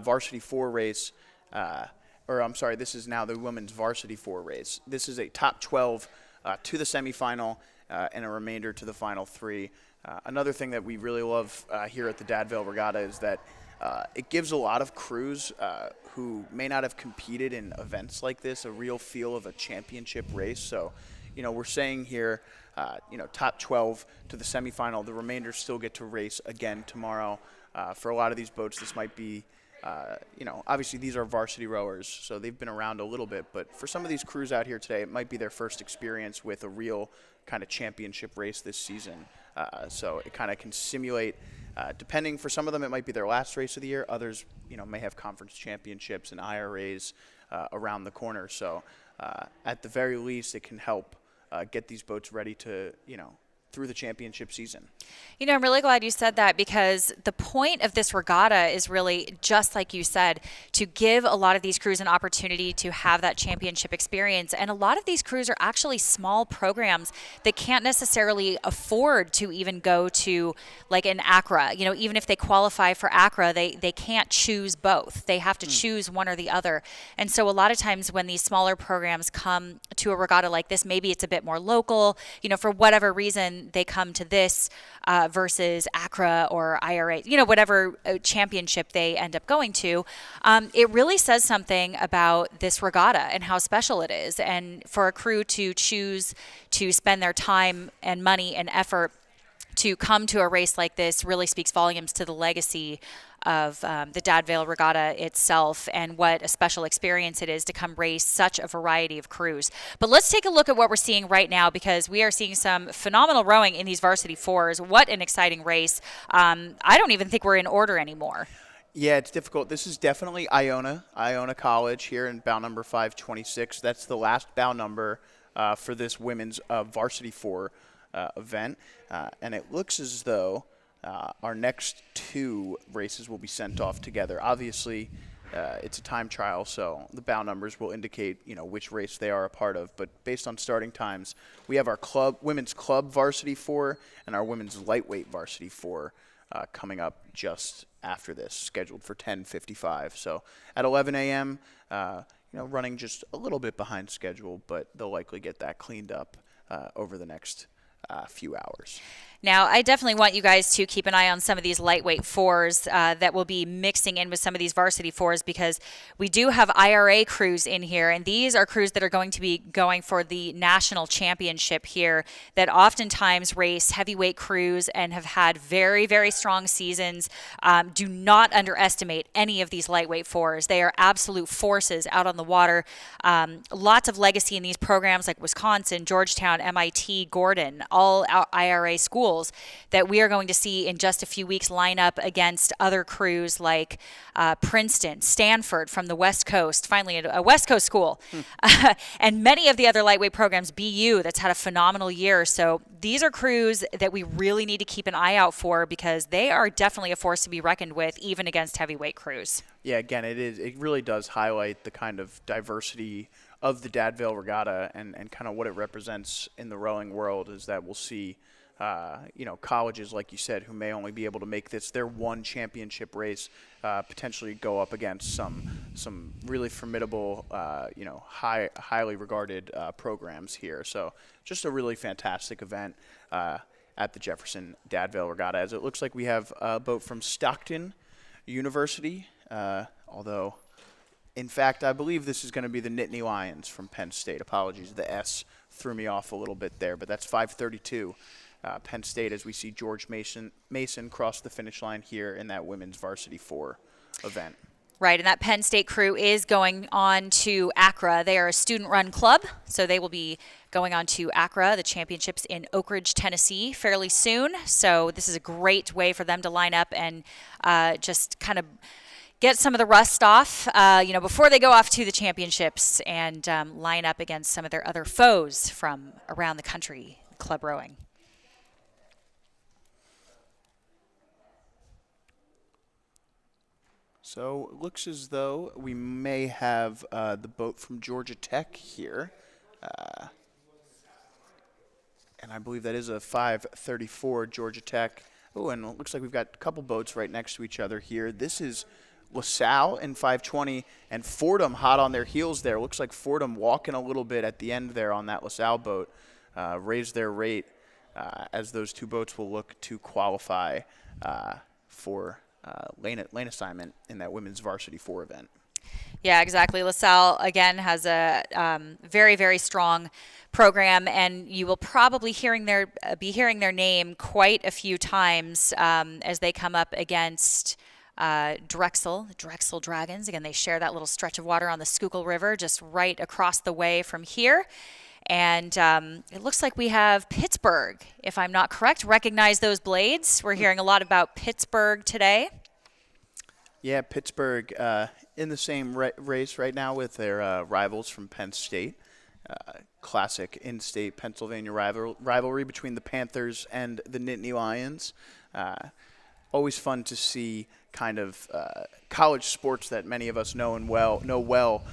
Varsity 4 race, this is now the women's Varsity 4 race. This is a top 12 to the semifinal and a remainder to the final 3. Another thing that we really love here at the Dad Vail Regatta is that it gives a lot of crews who may not have competed in events like this a real feel of a championship race. So, you know, we're saying here top 12 to the semifinal. The remainder still get to race again tomorrow. For a lot of these boats, this might be, obviously these are varsity rowers, so they've been around a little bit. But for some of these crews out here today, it might be their first experience with a real kind of championship race this season. So it kind of can simulate, depending, for some of them it might be their last race of the year. Others, may have conference championships and IRAs around the corner. So at the very least, it can help get these boats ready to, through the championship season. I'm really glad you said that, because the point of this regatta is really, just like you said, to give a lot of these crews an opportunity to have that championship experience. And a lot of these crews are actually small programs that can't necessarily afford to even go to like an ACRA. Even if they qualify for ACRA, they can't choose both. They have to choose one or the other. And so a lot of times when these smaller programs come to a regatta like this, maybe it's a bit more local, for whatever reason they come to this versus ACRA or IRA, whatever championship they end up going to. It really says something about this regatta and how special it is. And for a crew to choose to spend their time and money and effort to come to a race like this really speaks volumes to the legacy of the Dad Vail Regatta itself, and what a special experience it is to come race such a variety of crews. But let's take a look at what we're seeing right now, because we are seeing some phenomenal rowing in these varsity fours. What an exciting race. I don't even think we're in order anymore. Yeah, it's difficult. This is definitely Iona College here in bow number 526. That's the last bow number for this women's varsity four event. And it looks as though our next two races will be sent off together. Obviously, it's a time trial, so the bow numbers will indicate, which race they are a part of. But based on starting times, we have our women's club varsity four and our women's lightweight varsity four coming up just after this, scheduled for 10:55. So at 11 a.m., running just a little bit behind schedule, but they'll likely get that cleaned up over the next few hours. Now, I definitely want you guys to keep an eye on some of these lightweight fours that will be mixing in with some of these varsity fours, because we do have IRA crews in here, and these are crews that are going to be going for the national championship here, that oftentimes race heavyweight crews and have had very, very strong seasons. Do not underestimate any of these lightweight fours. They are absolute forces out on the water. Lots of legacy in these programs like Wisconsin, Georgetown, MIT, Gordon, all IRA schools that we are going to see in just a few weeks line up against other crews like Princeton, Stanford from the West Coast, finally a West Coast school, and many of the other lightweight programs, BU, that's had a phenomenal year. So these are crews that we really need to keep an eye out for, because they are definitely a force to be reckoned with, even against heavyweight crews. Yeah, again, it really does highlight the kind of diversity of the Dad Vail Regatta and kind of what it represents in the rowing world, is that we'll see colleges, like you said, who may only be able to make this their one championship race, potentially go up against some really formidable, highly regarded programs here. So just a really fantastic event at the Jefferson Dad Vail Regatta, as it looks like we have a boat from Stockton University, although, in fact, I believe this is going to be the Nittany Lions from Penn State. Apologies, the S threw me off a little bit there, but that's 532. Penn State, as we see George Mason cross the finish line here in that women's varsity four event. Right, and that Penn State crew is going on to ACRA. They are a student-run club, so they will be going on to ACRA, the championships in Oak Ridge, Tennessee, fairly soon. So this is a great way for them to line up and just kind of get some of the rust off, before they go off to the championships, and line up against some of their other foes from around the country, club rowing. So it looks as though we may have the boat from Georgia Tech here. And I believe that is a 534 Georgia Tech. Oh, and it looks like we've got a couple boats right next to each other here. This is LaSalle in 520, and Fordham hot on their heels there. Looks like Fordham walking a little bit at the end there on that LaSalle boat. Raised their rate as those two boats will look to qualify for lane assignment in that women's varsity 4 event. Yeah, exactly. LaSalle, again, has a very, very strong program, and you will probably be hearing their name quite a few times as they come up against the Drexel Dragons. Again, they share that little stretch of water on the Schuylkill River just right across the way from here. And it looks like we have Pittsburgh, if I'm not correct. Recognize those blades. We're hearing a lot about Pittsburgh today. Yeah, Pittsburgh in the same race right now with their rivals from Penn State. Classic in-state Pennsylvania rivalry between the Panthers and the Nittany Lions. Always fun to see kind of college sports that many of us know well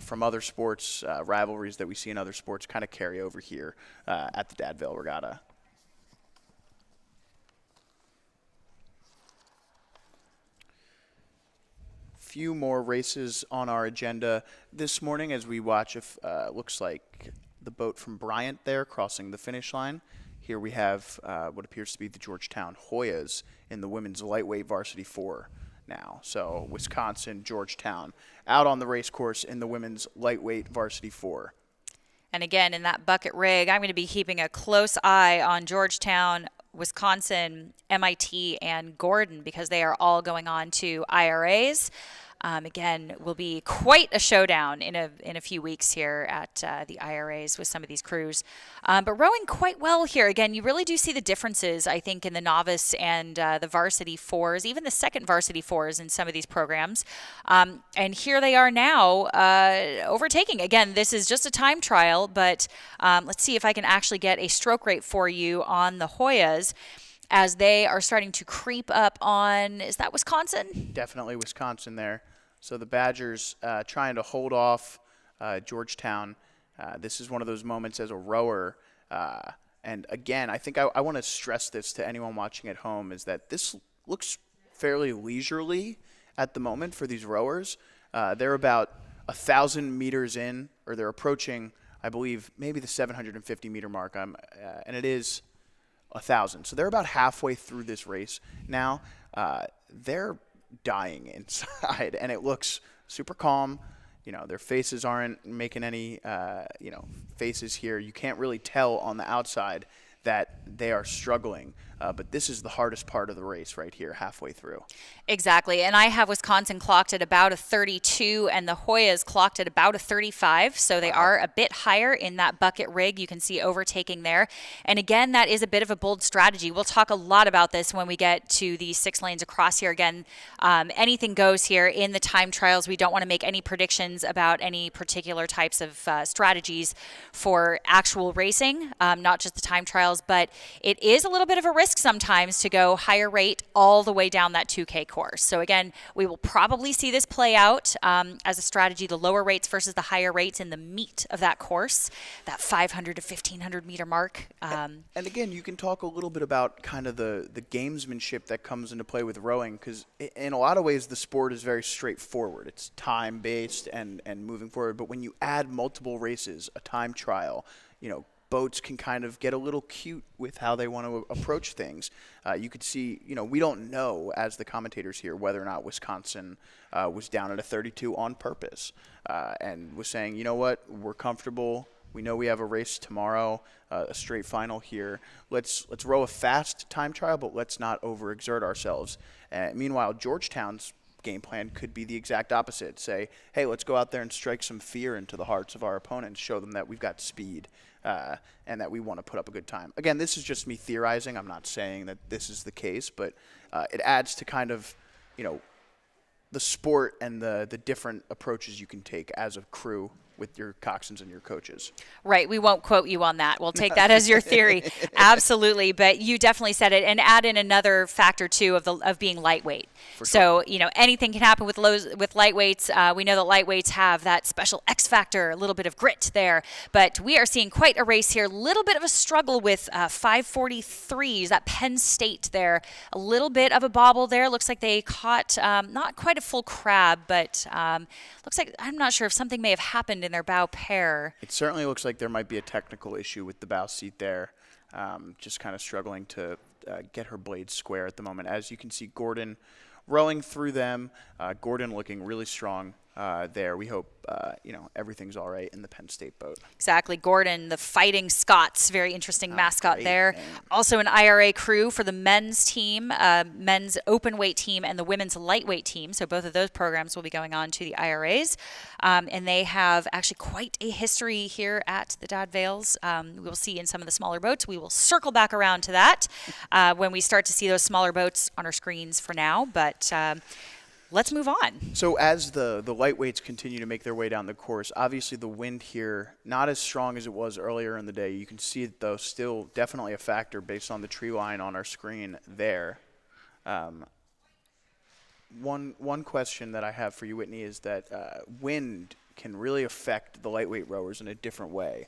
from other sports, rivalries that we see in other sports kind of carry over here at the Dad Vail Regatta. Few more races on our agenda this morning as we watch looks like the boat from Bryant there crossing the finish line. Here we have what appears to be the Georgetown Hoyas in the women's lightweight varsity 4 now. So Wisconsin, Georgetown out on the race course in the women's lightweight varsity 4. And again, in that bucket rig, I'm going to be keeping a close eye on Georgetown, Wisconsin, MIT, and Gordon because they are all going on to IRAs. Again, will be quite a showdown in a few weeks here at the IRAs with some of these crews. But rowing quite well here. Again, you really do see the differences, I think, in the novice and the varsity 4s, even the second varsity 4s in some of these programs. And here they are now overtaking. Again, this is just a time trial, but let's see if I can actually get a stroke rate for you on the Hoyas as they are starting to creep up on, is that Wisconsin? Definitely Wisconsin there. So the Badgers trying to hold off Georgetown. This is one of those moments as a rower. And again, I think I want to stress this to anyone watching at home is that this looks fairly leisurely at the moment for these rowers. They're about 1,000 meters in, or they're approaching, I believe, maybe the 750 meter mark. And it is 1,000. So they're about halfway through this race now. They're dying inside, and it looks super calm. You know, their faces aren't making any, faces here. You can't really tell on the outside that they are struggling. But this is the hardest part of the race right here, halfway through. Exactly. And I have Wisconsin clocked at about a 32 and the Hoyas clocked at about a 35. So they are a bit higher in that bucket rig. You can see overtaking there. And again, that is a bit of a bold strategy. We'll talk a lot about this when we get to the 6 lanes across here. Again, anything goes here in the time trials. We don't want to make any predictions about any particular types of strategies for actual racing, not just the time trials, but it is a little bit of a risk sometimes to go higher rate all the way down that 2K course. So again, we will probably see this play out as a strategy, the lower rates versus the higher rates in the meat of that course, that 500 to 1,500 meter mark. And again, you can talk a little bit about kind of the gamesmanship that comes into play with rowing, because in a lot of ways the sport is very straightforward. It's time-based and moving forward. But when you add multiple races, a time trial, boats can kind of get a little cute with how they want to approach things. You could see, we don't know as the commentators here whether or not Wisconsin was down at a 32 on purpose and was saying, you know what, we're comfortable. We know we have a race tomorrow, a straight final here. Let's row a fast time trial, but let's not overexert ourselves. Meanwhile, Georgetown's game plan could be the exact opposite. Say, hey, let's go out there and strike some fear into the hearts of our opponents, show them that we've got speed and that we want to put up a good time. Again, this is just me theorizing. I'm not saying that this is the case, but it adds to kind of, the sport and the different approaches you can take as a crew with your coxswains and your coaches. Right. We won't quote you on that. We'll take that as your theory. Absolutely. But you definitely said it, and add in another factor too of being lightweight. So, anything can happen with lightweights. We know that lightweights have that special X factor, a little bit of grit there, but we are seeing quite a race here. A little bit of a struggle with 543s at Penn State there. A little bit of a bobble there. Looks like they caught not quite a full crab, but looks like, I'm not sure if something may have happened in their bow pair. It certainly looks like there might be a technical issue with the bow seat there. Just kind of struggling to get her blades square at the moment. As you can see, Gordon rowing through them. Gordon looking really strong. there. We hope everything's all right in the Penn State boat. Exactly. Gordon, the Fighting Scots, very interesting mascot there. Name. Also an IRA crew for the men's team, men's open weight team, and the women's lightweight team. So both of those programs will be going on to the IRAs. And they have actually quite a history here at the Dad Vails. We will see in some of the smaller boats. We will circle back around to that when we start to see those smaller boats on our screens for now. But let's move on. So as the lightweights continue to make their way down the course, obviously the wind here, not as strong as it was earlier in the day. You can see it, though, still definitely a factor based on the tree line on our screen there. One question that I have for you, Whitney, is that wind can really affect the lightweight rowers in a different way.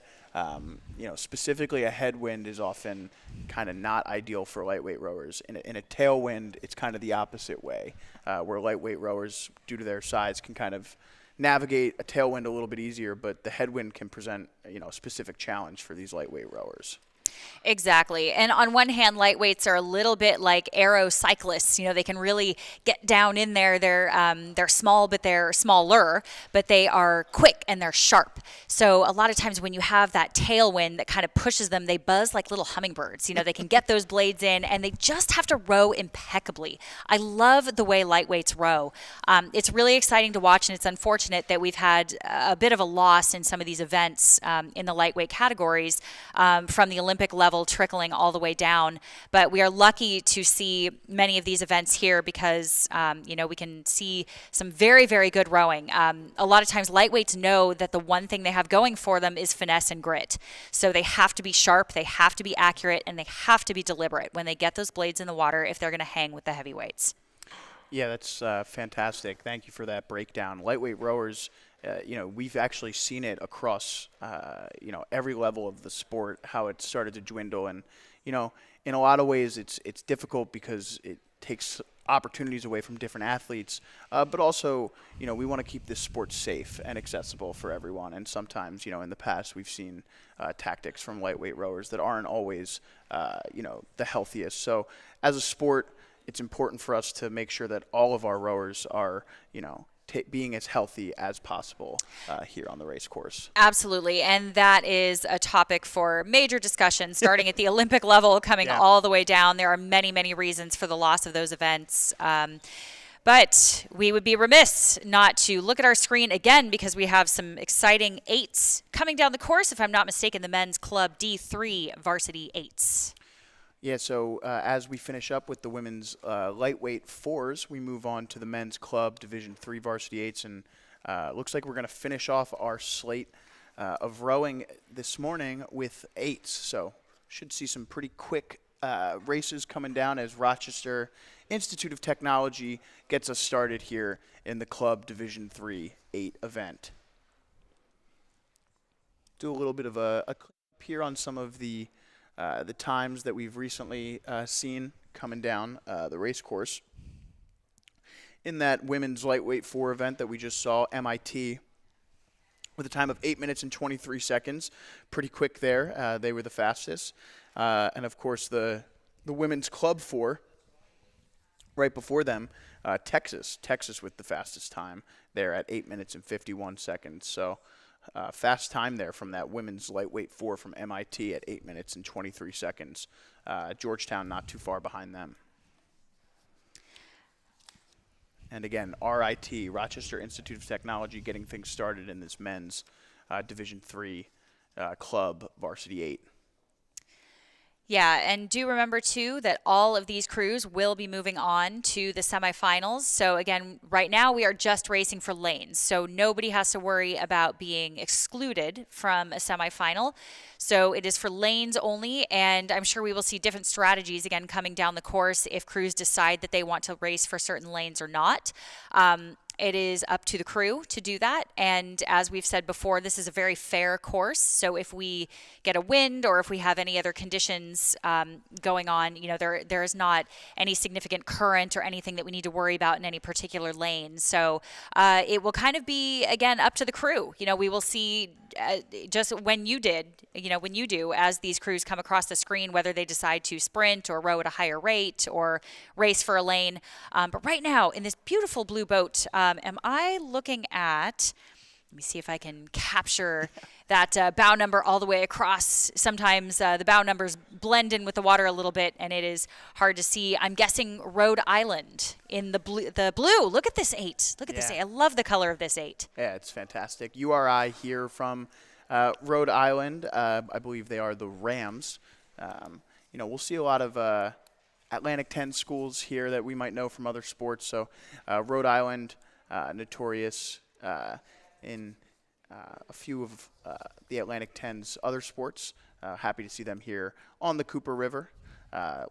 Specifically a headwind is often kind of not ideal for lightweight rowers. In a tailwind, it's kind of the opposite way, where lightweight rowers, due to their size, can kind of navigate a tailwind a little bit easier, but the headwind can present a specific challenge for these lightweight rowers. Exactly. And on one hand, lightweights are a little bit like aero cyclists. They can really get down in there. They're small, but they're smaller, but they are quick and they're sharp. So a lot of times when you have that tailwind that kind of pushes them, they buzz like little hummingbirds. They can get those blades in and they just have to row impeccably. I love the way lightweights row. It's really exciting to watch, and it's unfortunate that we've had a bit of a loss in some of these events in the lightweight categories from the Olympic level trickling all the way down. But we are lucky to see many of these events here because, we can see some very, very good rowing. A lot of times lightweights know that the one thing they have going for them is finesse and grit. So they have to be sharp, they have to be accurate, and they have to be deliberate when they get those blades in the water if they're going to hang with the heavyweights. Yeah, that's fantastic. Thank you for that breakdown. Lightweight rowers, we've actually seen it across, every level of the sport, how it started to dwindle. And, in a lot of ways, it's difficult because it takes opportunities away from different athletes. But also, we want to keep this sport safe and accessible for everyone. And sometimes, in the past, we've seen tactics from lightweight rowers that aren't always, the healthiest. So as a sport, it's important for us to make sure that all of our rowers are, being as healthy as possible here on the race course. Absolutely. And that is a topic for major discussion, starting at the Olympic level, coming all the way down. There are many, many reasons for the loss of those events. But we would be remiss not to look at our screen again because we have some exciting eights coming down the course. If I'm not mistaken, the men's club D3 varsity eights. Yeah, so as we finish up with the women's lightweight fours, we move on to the men's club Division III varsity eights, and looks like we're going to finish off our slate of rowing this morning with eights. So should see some pretty quick races coming down as Rochester Institute of Technology gets us started here in the club Division III 8 event. Do a little bit of a clip here on some of the times that we've recently seen coming down the race course. In that women's lightweight 4 event that we just saw, MIT, with a time of 8 minutes and 23 seconds. Pretty quick there. They were the fastest. And, of course, the women's club 4, right before them, Texas with the fastest time there at 8 minutes and 51 seconds. So fast time there from that women's lightweight 4 from MIT at 8 minutes and 23 seconds. Georgetown not too far behind them. And again, RIT, Rochester Institute of Technology, getting things started in this men's Division III club varsity 8. Yeah, and do remember, too, that all of these crews will be moving on to the semifinals. So, again, right now we are just racing for lanes. So nobody has to worry about being excluded from a semifinal. So it is for lanes only, and I'm sure we will see different strategies, again, coming down the course if crews decide that they want to race for certain lanes or not. It is up to the crew to do that. And as we've said before, this is a very fair course. So if we get a wind or if we have any other conditions going on, there is not any significant current or anything that we need to worry about in any particular lane. So it will kind of be, again, up to the crew. We will see just when you do, as these crews come across the screen, whether they decide to sprint or row at a higher rate or race for a lane. But right now, in this beautiful blue boat, Am I looking at, let me see if I can capture that bow number all the way across. Sometimes the bow numbers blend in with the water a little bit, and it is hard to see. I'm guessing Rhode Island in the blue. Look at this 8. Look at this 8. I love the color of this 8. Yeah, it's fantastic. URI here from Rhode Island. I believe they are the Rams. We'll see a lot of Atlantic 10 schools here that we might know from other sports. So Rhode Island, notorious in a few of the Atlantic 10's other sports. Happy to see them here on the Cooper River.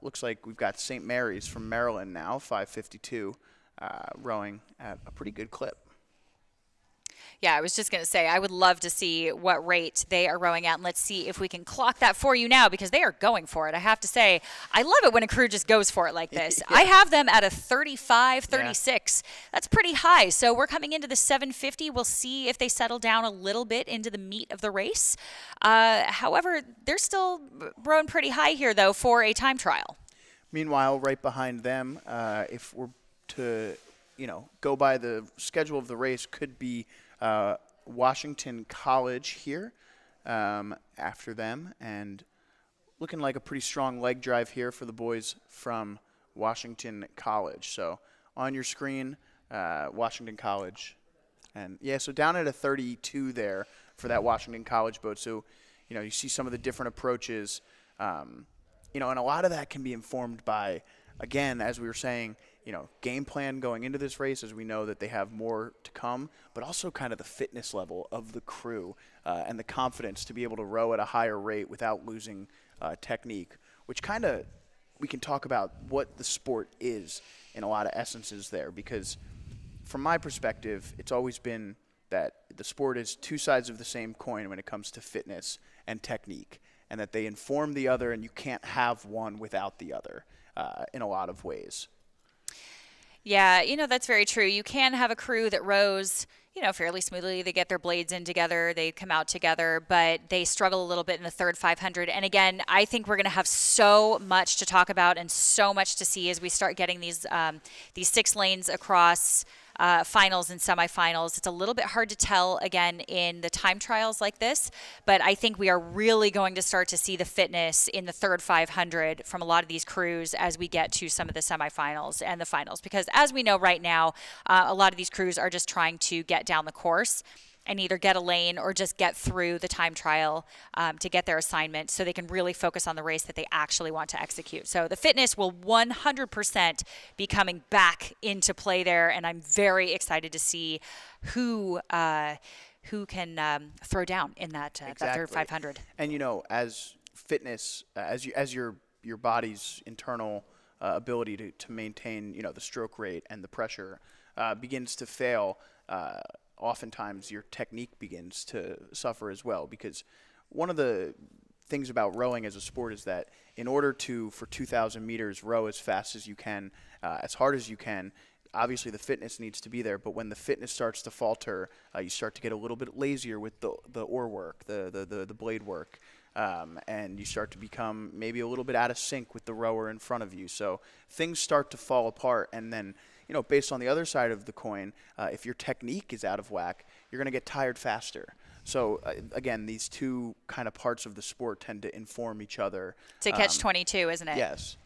Looks like we've got St. Mary's from Maryland now, 5:52, rowing at a pretty good clip. Yeah, I was just going to say, I would love to see what rate they are rowing at, and let's see if we can clock that for you now, because they are going for it. I have to say, I love it when a crew just goes for it like this. I have them at a 35, 36. Yeah. That's pretty high. So we're coming into the 750. We'll see if they settle down a little bit into the meat of the race. However, they're still rowing pretty high here, though, for a time trial. Meanwhile, right behind them, if we're to go by the schedule of the race, could be Washington College here after them, and looking like a pretty strong leg drive here for the boys from Washington College. So on your screen, Washington College. And so down at a 32 there for that Washington College boat. So, you see some of the different approaches, and a lot of that can be informed by, again, as we were saying, game plan going into this race, as we know that they have more to come, but also kind of the fitness level of the crew and the confidence to be able to row at a higher rate without losing technique, which kind of we can talk about what the sport is in a lot of essences there, because from my perspective, it's always been that the sport is two sides of the same coin when it comes to fitness and technique, and that they inform the other, and you can't have one without the other in a lot of ways. Yeah, that's very true. You can have a crew that rows, fairly smoothly. They get their blades in together. They come out together, but they struggle a little bit in the third 500. And again, I think we're going to have so much to talk about and so much to see as we start getting these 6 lanes across finals and semifinals. It's a little bit hard to tell, again, in the time trials like this, but I think we are really going to start to see the fitness in the third 500 from a lot of these crews as we get to some of the semifinals and the finals, because as we know right now, a lot of these crews are just trying to get down the course and either get a lane or just get through the time trial to get their assignment so they can really focus on the race that they actually want to execute. So the fitness will 100% be coming back into play there, and I'm very excited to see who can throw down in that third 500. And, as fitness, as your body's internal ability to maintain, the stroke rate and the pressure begins to fail, oftentimes your technique begins to suffer as well, because one of the things about rowing as a sport is that in order to, for 2,000 meters, row as fast as you can, as hard as you can, obviously the fitness needs to be there, but when the fitness starts to falter, you start to get a little bit lazier with the oar work, the blade work, and you start to become maybe a little bit out of sync with the rower in front of you. So things start to fall apart, and then based on the other side of the coin, if your technique is out of whack, you're going to get tired faster. So, again, these two kind of parts of the sport tend to inform each other. It's a catch-22, isn't it? Yes.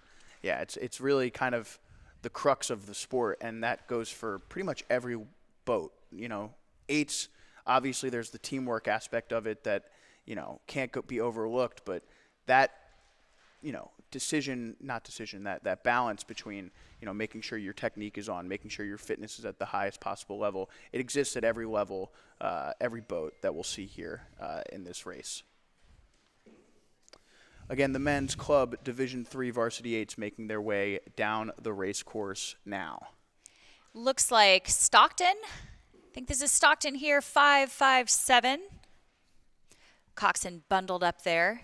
Yeah, it's really kind of the crux of the sport, and that goes for pretty much every boat. 8s, obviously there's the teamwork aspect of it that, can't be overlooked, but that, that balance between, making sure your technique is on, making sure your fitness is at the highest possible level. It exists at every level, every boat that we'll see here in this race. Again, the men's club Division III Varsity 8s making their way down the race course now. Looks like Stockton. I think this is Stockton here, 5-5-7. Coxswain bundled up there.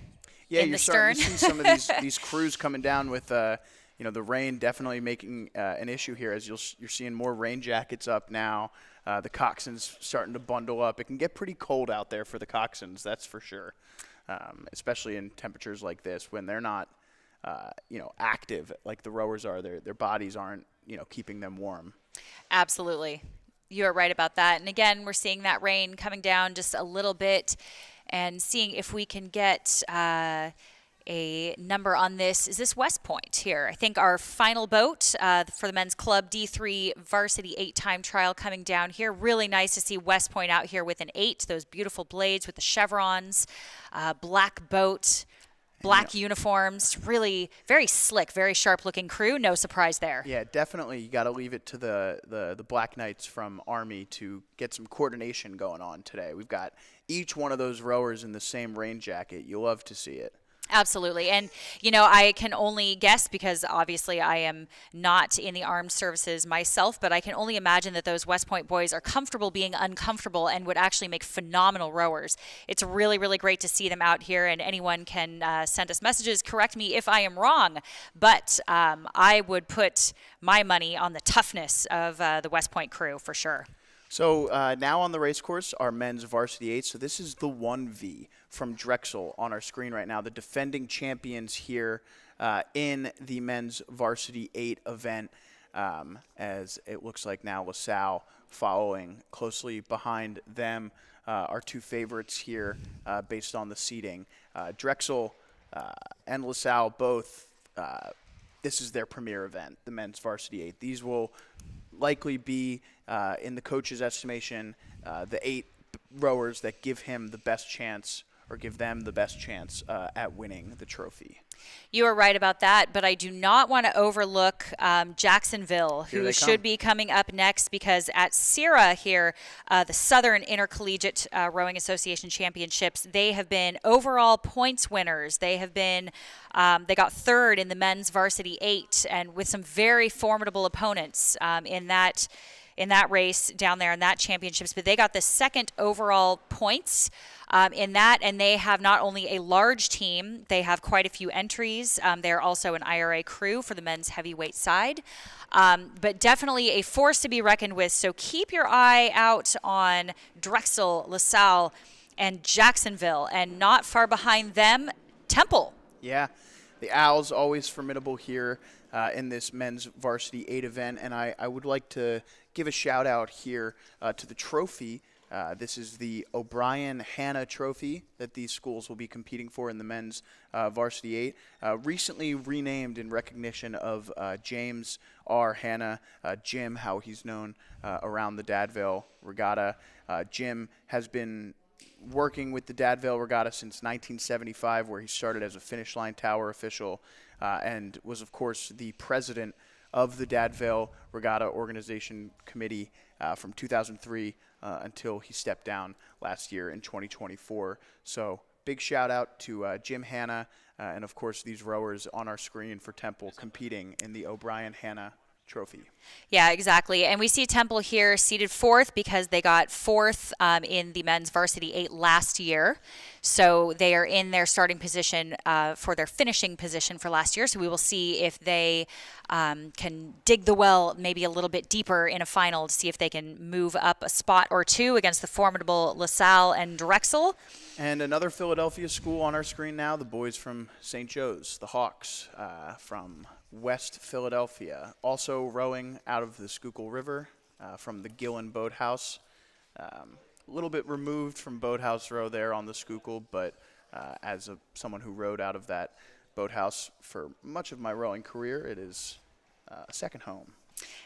Yeah, in you're the starting stern. to see some of these crews coming down with, the rain definitely making an issue here, as you're seeing more rain jackets up now. The Coxswain's starting to bundle up. It can get pretty cold out there for the Coxswains, that's for sure, especially in temperatures like this when they're not, active like the rowers are. Their bodies aren't, keeping them warm. Absolutely. You are right about that. And again, we're seeing that rain coming down just a little bit and seeing if we can get a number on this. Is this West Point here? I think our final boat for the men's club D3 Varsity 8-time trial coming down here. Really nice to see West Point out here with an 8. Those beautiful blades with the chevrons, black boat, black uniforms, really very slick, very sharp-looking crew. No surprise there. Yeah, definitely. You got to leave it to the Black Knights from Army to get some coordination going on today. We've got each one of those rowers in the same rain jacket. You'll love to see it. Absolutely. And, you know, I can only guess because obviously I am not in the armed services myself, but I can only imagine that those West Point boys are comfortable being uncomfortable and would actually make phenomenal rowers. It's really, really great to see them out here, and anyone can send us messages, correct me if I am wrong, but I would put my money on the toughness of the West Point crew for sure. So now on the race course, our men's varsity 8. So this is the 1V from Drexel on our screen right now. The defending champions here in the men's varsity 8 event, as it looks like now LaSalle following closely behind them. Our two favorites here based on the seeding. Drexel and LaSalle both, this is their premier event, the men's varsity 8. These will likely be, in the coach's estimation, the 8 rowers that give him the best chance or give them the best chance at winning the trophy. You are right about that, but I do not want to overlook Jacksonville, who should be coming up next, because at SIRA here, the Southern Intercollegiate Rowing Association Championships, they have been overall points winners. They have been, they got third in the men's varsity 8, and with some very formidable opponents in that race down there in that championships, but they got the second overall points in that, and they have not only a large team, they have quite a few entries. They're also an IRA crew for the men's heavyweight side, but definitely a force to be reckoned with. So keep your eye out on Drexel, LaSalle, and Jacksonville, and not far behind them, Temple. Yeah, the Owls always formidable here in this men's varsity 8 event, and I would like to give a shout out here to the trophy. This is the O'Brien Hanna Trophy that these schools will be competing for in the men's varsity 8. Recently renamed in recognition of James R. Hanna, Jim, how he's known around the Dad Vail Regatta. Jim has been working with the Dad Vail Regatta since 1975, where he started as a finish line tower official and was, of course, the president of the Dad Vail Regatta Organization Committee from 2003 until he stepped down last year in 2024. So big shout out to Jim Hanna and, of course, these rowers on our screen for Temple competing in the O'Brien Hanna Trophy. Yeah, exactly. And we see Temple here seated 4th because they got 4th in the men's varsity 8 last year. So they are in their starting position for their finishing position for last year. So we will see if they can dig the well maybe a little bit deeper in a final to see if they can move up a spot or two against the formidable LaSalle and Drexel. And another Philadelphia school on our screen now, the boys from St. Joe's, the Hawks from West Philadelphia, also rowing out of the Schuylkill River from the Gillen Boathouse. A little bit removed from Boathouse Row there on the Schuylkill, but as someone who rowed out of that boathouse for much of my rowing career, it is a second home.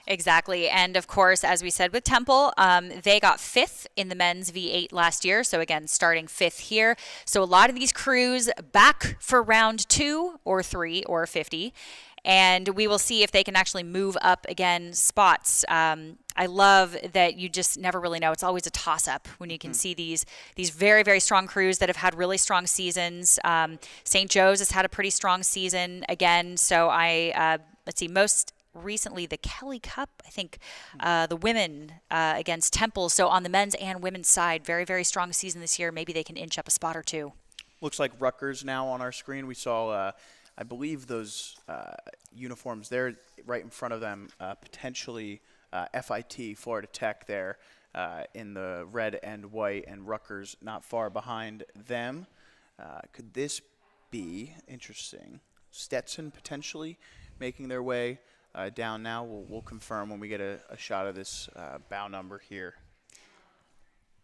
Exactly. And of course, as we said with Temple, they got 5th in the men's V8 last year. So again, starting 5th here. So a lot of these crews back for round 2 or 3 or 50. And we will see if they can actually move up again spots. I love that you just never really know. It's always a toss-up when you can see these very, very strong crews that have had really strong seasons. St. Joe's has had a pretty strong season again. So let's see, most recently the Kelly Cup, I think the women against Temple. So on the men's and women's side, very, very strong season this year. Maybe they can inch up a spot or two. Looks like Rutgers now on our screen. We saw, I believe, those uniforms there right in front of them, potentially FIT, Florida Tech there in the red and white, and Rutgers not far behind them. Could this be interesting? Stetson potentially making their way down now. We'll confirm when we get a shot of this bow number here.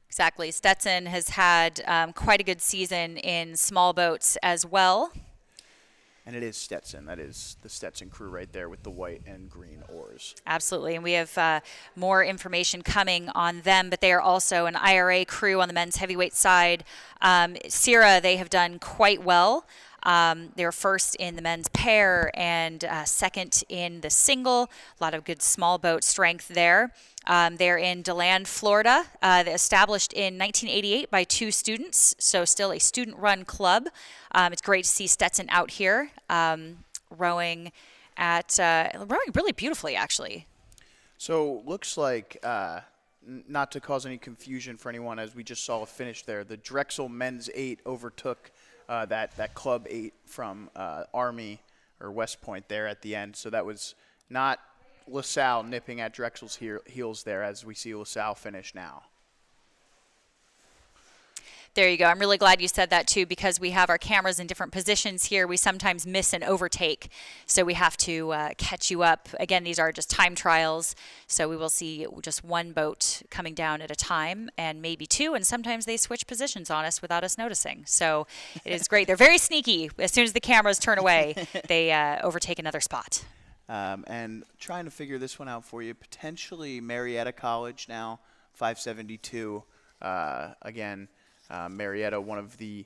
Exactly. Stetson has had quite a good season in small boats as well. And it is Stetson. That is the Stetson crew right there with the white and green oars. Absolutely. And we have more information coming on them, but they are also an IRA crew on the men's heavyweight side. Sierra, they have done quite well. They're first in the men's pair and second in the single. A lot of good small boat strength there. They're in DeLand, Florida. Established in 1988 by 2 students, so still a student-run club. It's great to see Stetson out here rowing really beautifully, actually. So looks like, not to cause any confusion for anyone, as we just saw a finish there, the Drexel men's 8 overtook that club 8 from Army or West Point there at the end. So that was not LaSalle nipping at Drexel's heels there, as we see LaSalle finish now. There you go. I'm really glad you said that too, because we have our cameras in different positions here. We sometimes miss an overtake, so we have to catch you up. Again, these are just time trials, so we will see just one boat coming down at a time, and maybe 2, and sometimes they switch positions on us without us noticing. So it is great. They're very sneaky. As soon as the cameras turn away, they overtake another spot. And trying to figure this one out for you, potentially Marietta College now, 572. Again, Marietta, one of the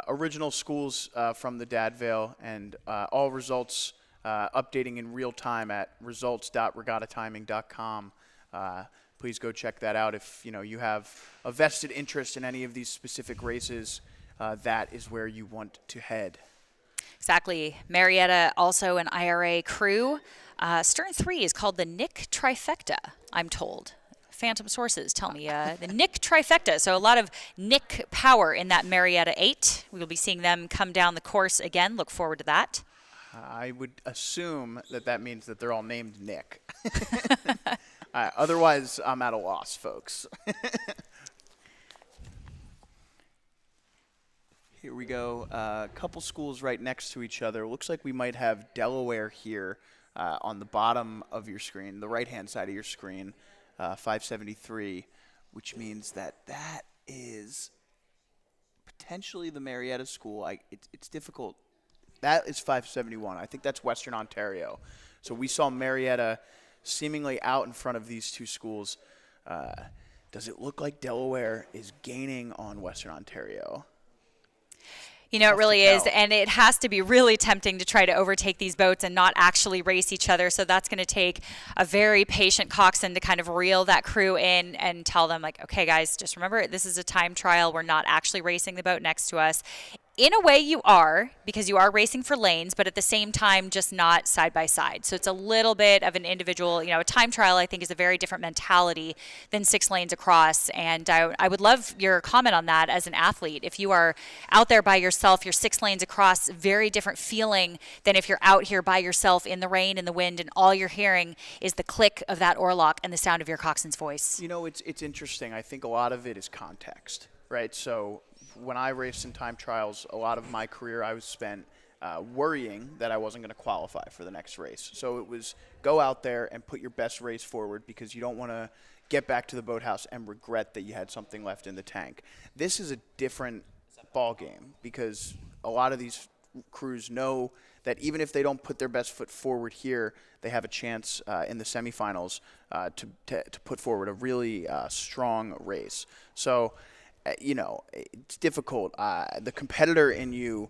original schools from the Dad Vail, and all results updating in real time at results.regattatiming.com. Please go check that out. If you have a vested interest in any of these specific races, that is where you want to head. Exactly. Marietta, also an IRA crew. Stern 3 is called the Nick Trifecta, I'm told. Phantom sources tell me the Nick Trifecta. So a lot of Nick power in that Marietta 8. We will be seeing them come down the course again. Look forward to that. I would assume that means that they're all named Nick. Otherwise, I'm at a loss, folks. Here we go. A couple schools right next to each other. Looks like we might have Delaware here on the bottom of your screen, the right-hand side of your screen, 573, which means that is potentially the Marietta school. It's difficult. That is 571. I think that's Western Ontario. So we saw Marietta seemingly out in front of these 2 schools. Does it look like Delaware is gaining on Western Ontario? It really is, and it has to be really tempting to try to overtake these boats and not actually race each other. So that's going to take a very patient coxswain to kind of reel that crew in and tell them, like, okay, guys, just remember, this is a time trial. We're not actually racing the boat next to us. In a way you are, because you are racing for lanes, but at the same time, just not side by side. So it's a little bit of an individual, a time trial, I think, is a very different mentality than 6 lanes across. And I would love your comment on that as an athlete. If you are out there by yourself, you're 6 lanes across, very different feeling than if you're out here by yourself in the rain and the wind, and all you're hearing is the click of that oarlock and the sound of your coxswain's voice. It's interesting. I think a lot of it is context, right? So when I raced in time trials, a lot of my career I was spent worrying that I wasn't going to qualify for the next race. So it was go out there and put your best race forward, because you don't want to get back to the boathouse and regret that you had something left in the tank. This is a different ball game, because a lot of these crews know that even if they don't put their best foot forward here, they have a chance in the semifinals to put forward a really strong race. So it's difficult. The competitor in you,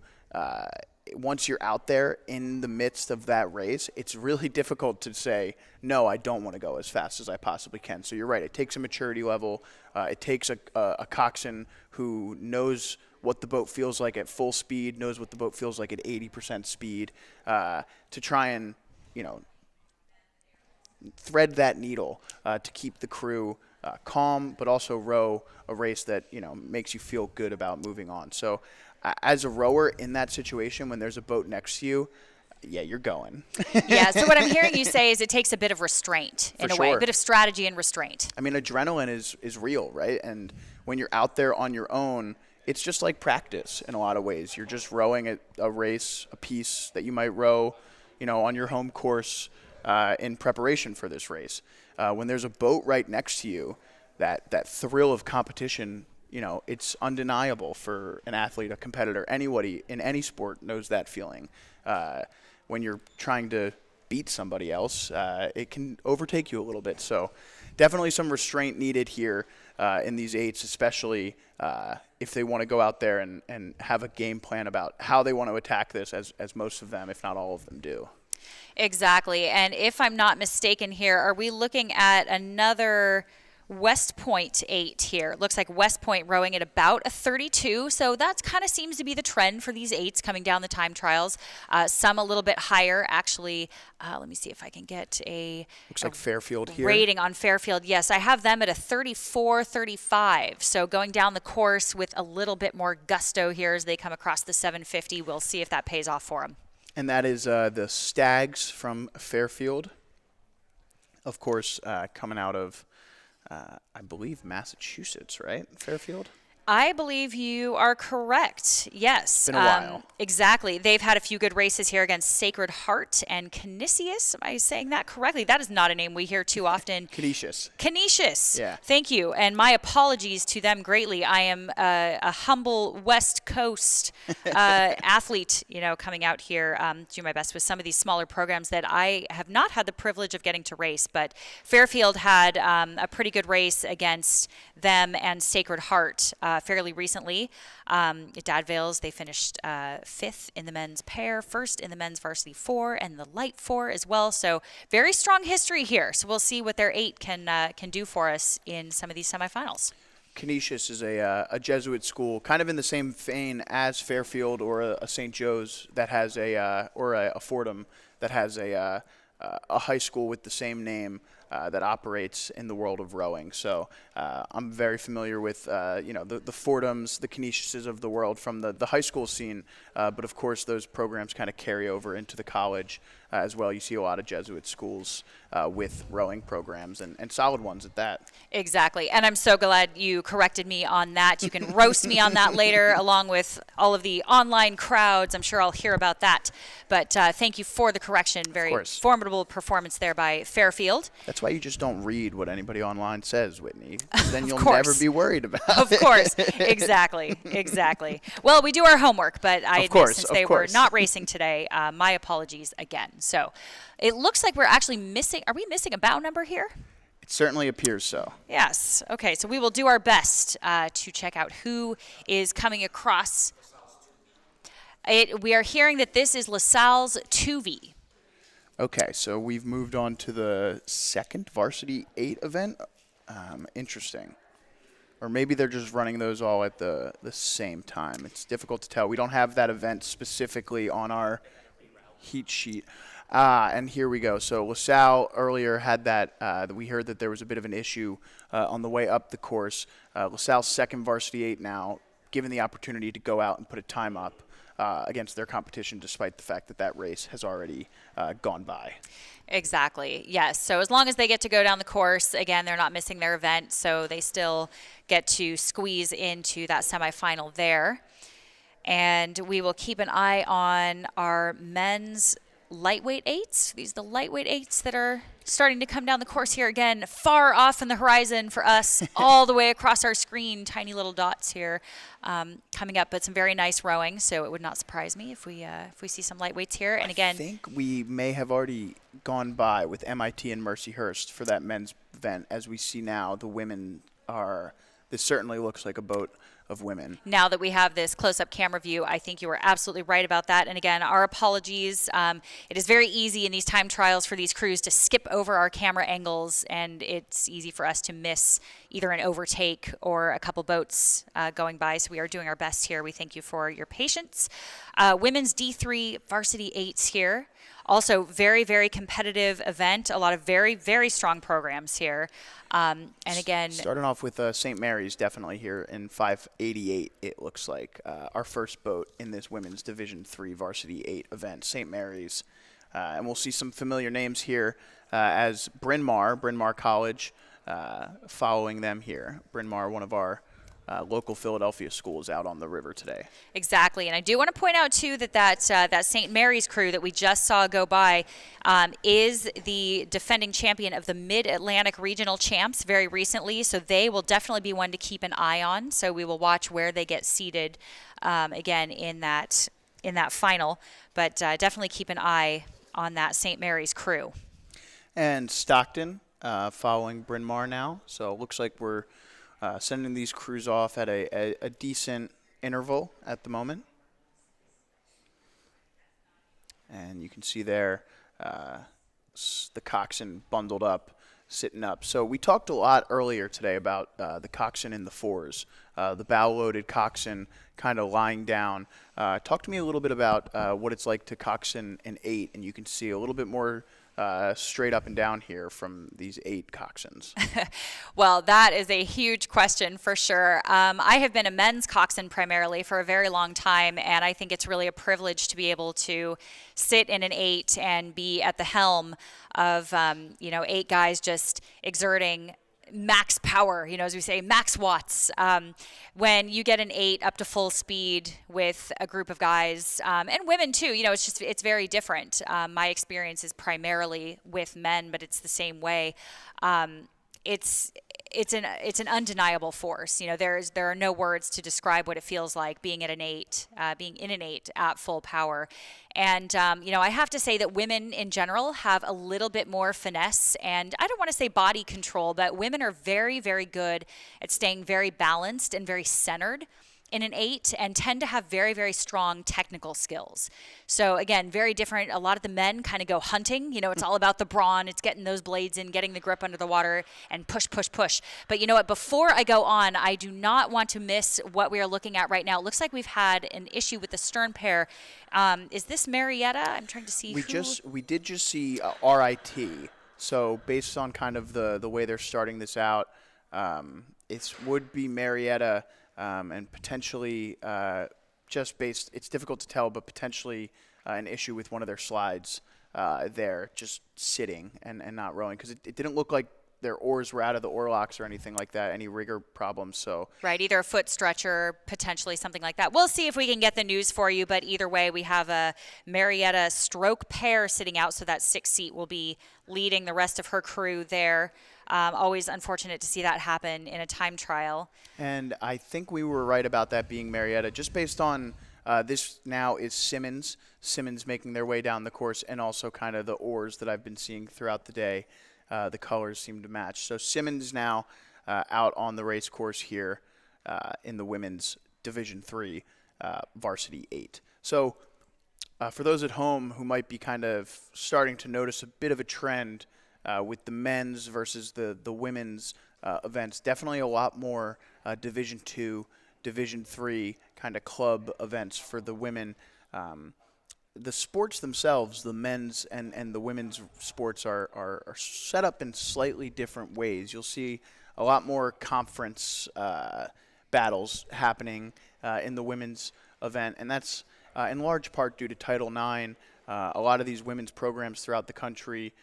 once you're out there in the midst of that race, it's really difficult to say, no, I don't want to go as fast as I possibly can. So you're right. It takes a maturity level. It takes a coxswain who knows what the boat feels like at full speed, knows what the boat feels like at 80% speed, to try and, thread that needle to keep the crew calm, but also row a race that makes you feel good about moving on. So as a rower in that situation, when there's a boat next to you, yeah, you're going. Yeah, so what I'm hearing you say is it takes a bit of restraint in a way, a bit of strategy and restraint. I mean, adrenaline is real, right? And when you're out there on your own, it's just like practice in a lot of ways. You're just rowing a race, a piece that you might row, on your home course in preparation for this race. When there's a boat right next to you, that thrill of competition, it's undeniable for an athlete, a competitor. Anybody in any sport knows that feeling. When you're trying to beat somebody else, it can overtake you a little bit. So definitely some restraint needed here in these eights, especially if they want to go out there and have a game plan about how they want to attack this, as most of them, if not all of them, do. Exactly. And if I'm not mistaken here, are we looking at another West Point 8 here? It looks like West Point rowing at about a 32. So that kind of seems to be the trend for these 8s coming down the time trials. Some a little bit higher, actually. Let me see if I can get looks like Fairfield here. Rating on Fairfield. Yes, I have them at a 34, 35. So going down the course with a little bit more gusto here as they come across the 750. We'll see if that pays off for them. And that is the Stags from Fairfield. Of course, coming out of I believe Massachusetts, right? Fairfield? I believe you are correct. Yes. It's been a while. Exactly. They've had a few good races here against Sacred Heart and Canisius. Am I saying that correctly? That is not a name we hear too often. Canisius. Canisius. Yeah. Thank you. And my apologies to them greatly. I am a humble West Coast athlete, coming out here to do my best with some of these smaller programs that I have not had the privilege of getting to race. But Fairfield had a pretty good race against them and Sacred Heart fairly recently. Dad Vail's, they finished 5th in the men's pair, 1st in the men's varsity 4, and the light 4 as well. So very strong history here. So we'll see what their 8 can do for us in some of these semifinals. Canisius is a Jesuit school, kind of in the same vein as Fairfield or a St. Joe's that has or a Fordham that has a high school with the same name that operates in the world of rowing. So I'm very familiar with the Fordhams, the Canisiuses of the world from the high school scene, but of course those programs kind of carry over into the college as well. You see a lot of Jesuit schools with rowing programs and solid ones at that. Exactly, and I'm so glad you corrected me on that. You can roast me on that later along with all of the online crowds. I'm sure I'll hear about that, but thank you for the correction. Very formidable performance there by Fairfield. That's why you just don't read what anybody online says, Whitney. Then you'll never be worried about it. Of course. Exactly. Well, we do our homework, but I admit since they were not racing today, my apologies again. So it looks like we're actually missing. Are we missing a bow number here? It certainly appears so. Yes. Okay, so we will do our best to check out who is coming across. We are hearing that this is LaSalle's 2V. Okay, so we've moved on to the second Varsity 8 event. Interesting. Or maybe they're just running those all at the same time. It's difficult to tell. We don't have that event specifically on our heat sheet. And here we go. So LaSalle earlier had that. We heard that there was a bit of an issue on the way up the course. LaSalle's second Varsity 8 now, given the opportunity to go out and put a time up against their competition, despite the fact that race has already gone by. Exactly. Yes. So as long as they get to go down the course, again, they're not missing their event, so they still get to squeeze into that semifinal there. And we will keep an eye on our men's lightweight 8s. These are the lightweight 8s that are starting to come down the course here again, far off in the horizon for us, all the way across our screen, tiny little dots here coming up, but some very nice rowing, so it would not surprise me if we see some lightweights here. And again, I think we may have already gone by with MIT and Mercyhurst for that men's event. As we see now, the women this certainly looks like a boat of women. Now that we have this close-up camera view, I think you were absolutely right about that. And again, our apologies. It is very easy in these time trials for these crews to skip over our camera angles, and it's easy for us to miss either an overtake or a couple boats going by. So we are doing our best here. We thank you for your patience. Women's D3 Varsity 8s here. Also, very, very competitive event. A lot of very, very strong programs here. And again, starting off with St. Mary's definitely here in 588. It looks like our first boat in this women's Division 3 Varsity 8 event, St. Mary's, and we'll see some familiar names here as Bryn Mawr College, following them here. Bryn Mawr, one of our local Philadelphia schools out on the river today. Exactly, and I do want to point out too that St. Mary's crew that we just saw go by is the defending champion of the Mid-Atlantic Regional Champs very recently, so they will definitely be one to keep an eye on. So we will watch where they get seated again in that final, but definitely keep an eye on that St. Mary's crew. And Stockton following Bryn Mawr now, so it looks like we're sending these crews off at a decent interval at the moment. And you can see there the Coxswain bundled up, sitting up. So we talked a lot earlier today about the Coxswain in the fours, the bow-loaded Coxswain kind of lying down. Talk to me a little bit about what it's like to Coxswain in 8, and you can see a little bit more straight up and down here from these 8 Coxswains. Well, that is a huge question for sure. I have been a men's coxswain primarily for a very long time, and I think it's really a privilege to be able to sit in an 8 and be at the helm of 8 guys just exerting max power, as we say, max watts. When you get an 8 up to full speed with a group of guys, and women too, it's very different. My experience is primarily with men, but it's the same way. It's an undeniable force. There are no words to describe what it feels like being in an 8 at full power. And I have to say that women in general have a little bit more finesse, and I don't want to say body control, but women are very, very good at staying very balanced and very centered in an 8 and tend to have very, very strong technical skills. So again, very different. A lot of the men kind of go hunting. It's all about the brawn. It's getting those blades in, getting the grip under the water, and push, push, push. But you know what? Before I go on, I do not want to miss what we are looking at right now. It looks like we've had an issue with the stern pair. Is this Marietta? I'm trying to see We did just see RIT. So based on kind of the way they're starting this out, it would be Marietta. And potentially it's difficult to tell, but potentially an issue with one of their slides there, just sitting and not rowing, because it didn't look like their oars were out of the oar locks or anything like that, any rigger problems. So right, either a foot stretcher, potentially something like that. We'll see if we can get the news for you, but either way, we have a Marietta stroke pair sitting out, so that 6th seat will be leading the rest of her crew there. Always unfortunate to see that happen in a time trial. And I think we were right about that being Marietta, just based on this now is Simmons making their way down the course, and also kind of the oars that I've been seeing throughout the day. The colors seem to match. So Simmons now out on the race course here in the women's Division III Varsity 8. So for those at home who might be kind of starting to notice a bit of a trend with the men's versus the women's events, definitely a lot more Division II, Division III kind of club events for the women. The sports themselves, the men's and the women's sports are set up in slightly different ways. You'll see a lot more conference battles happening in the women's event, and that's in large part due to Title IX. A lot of these women's programs throughout the country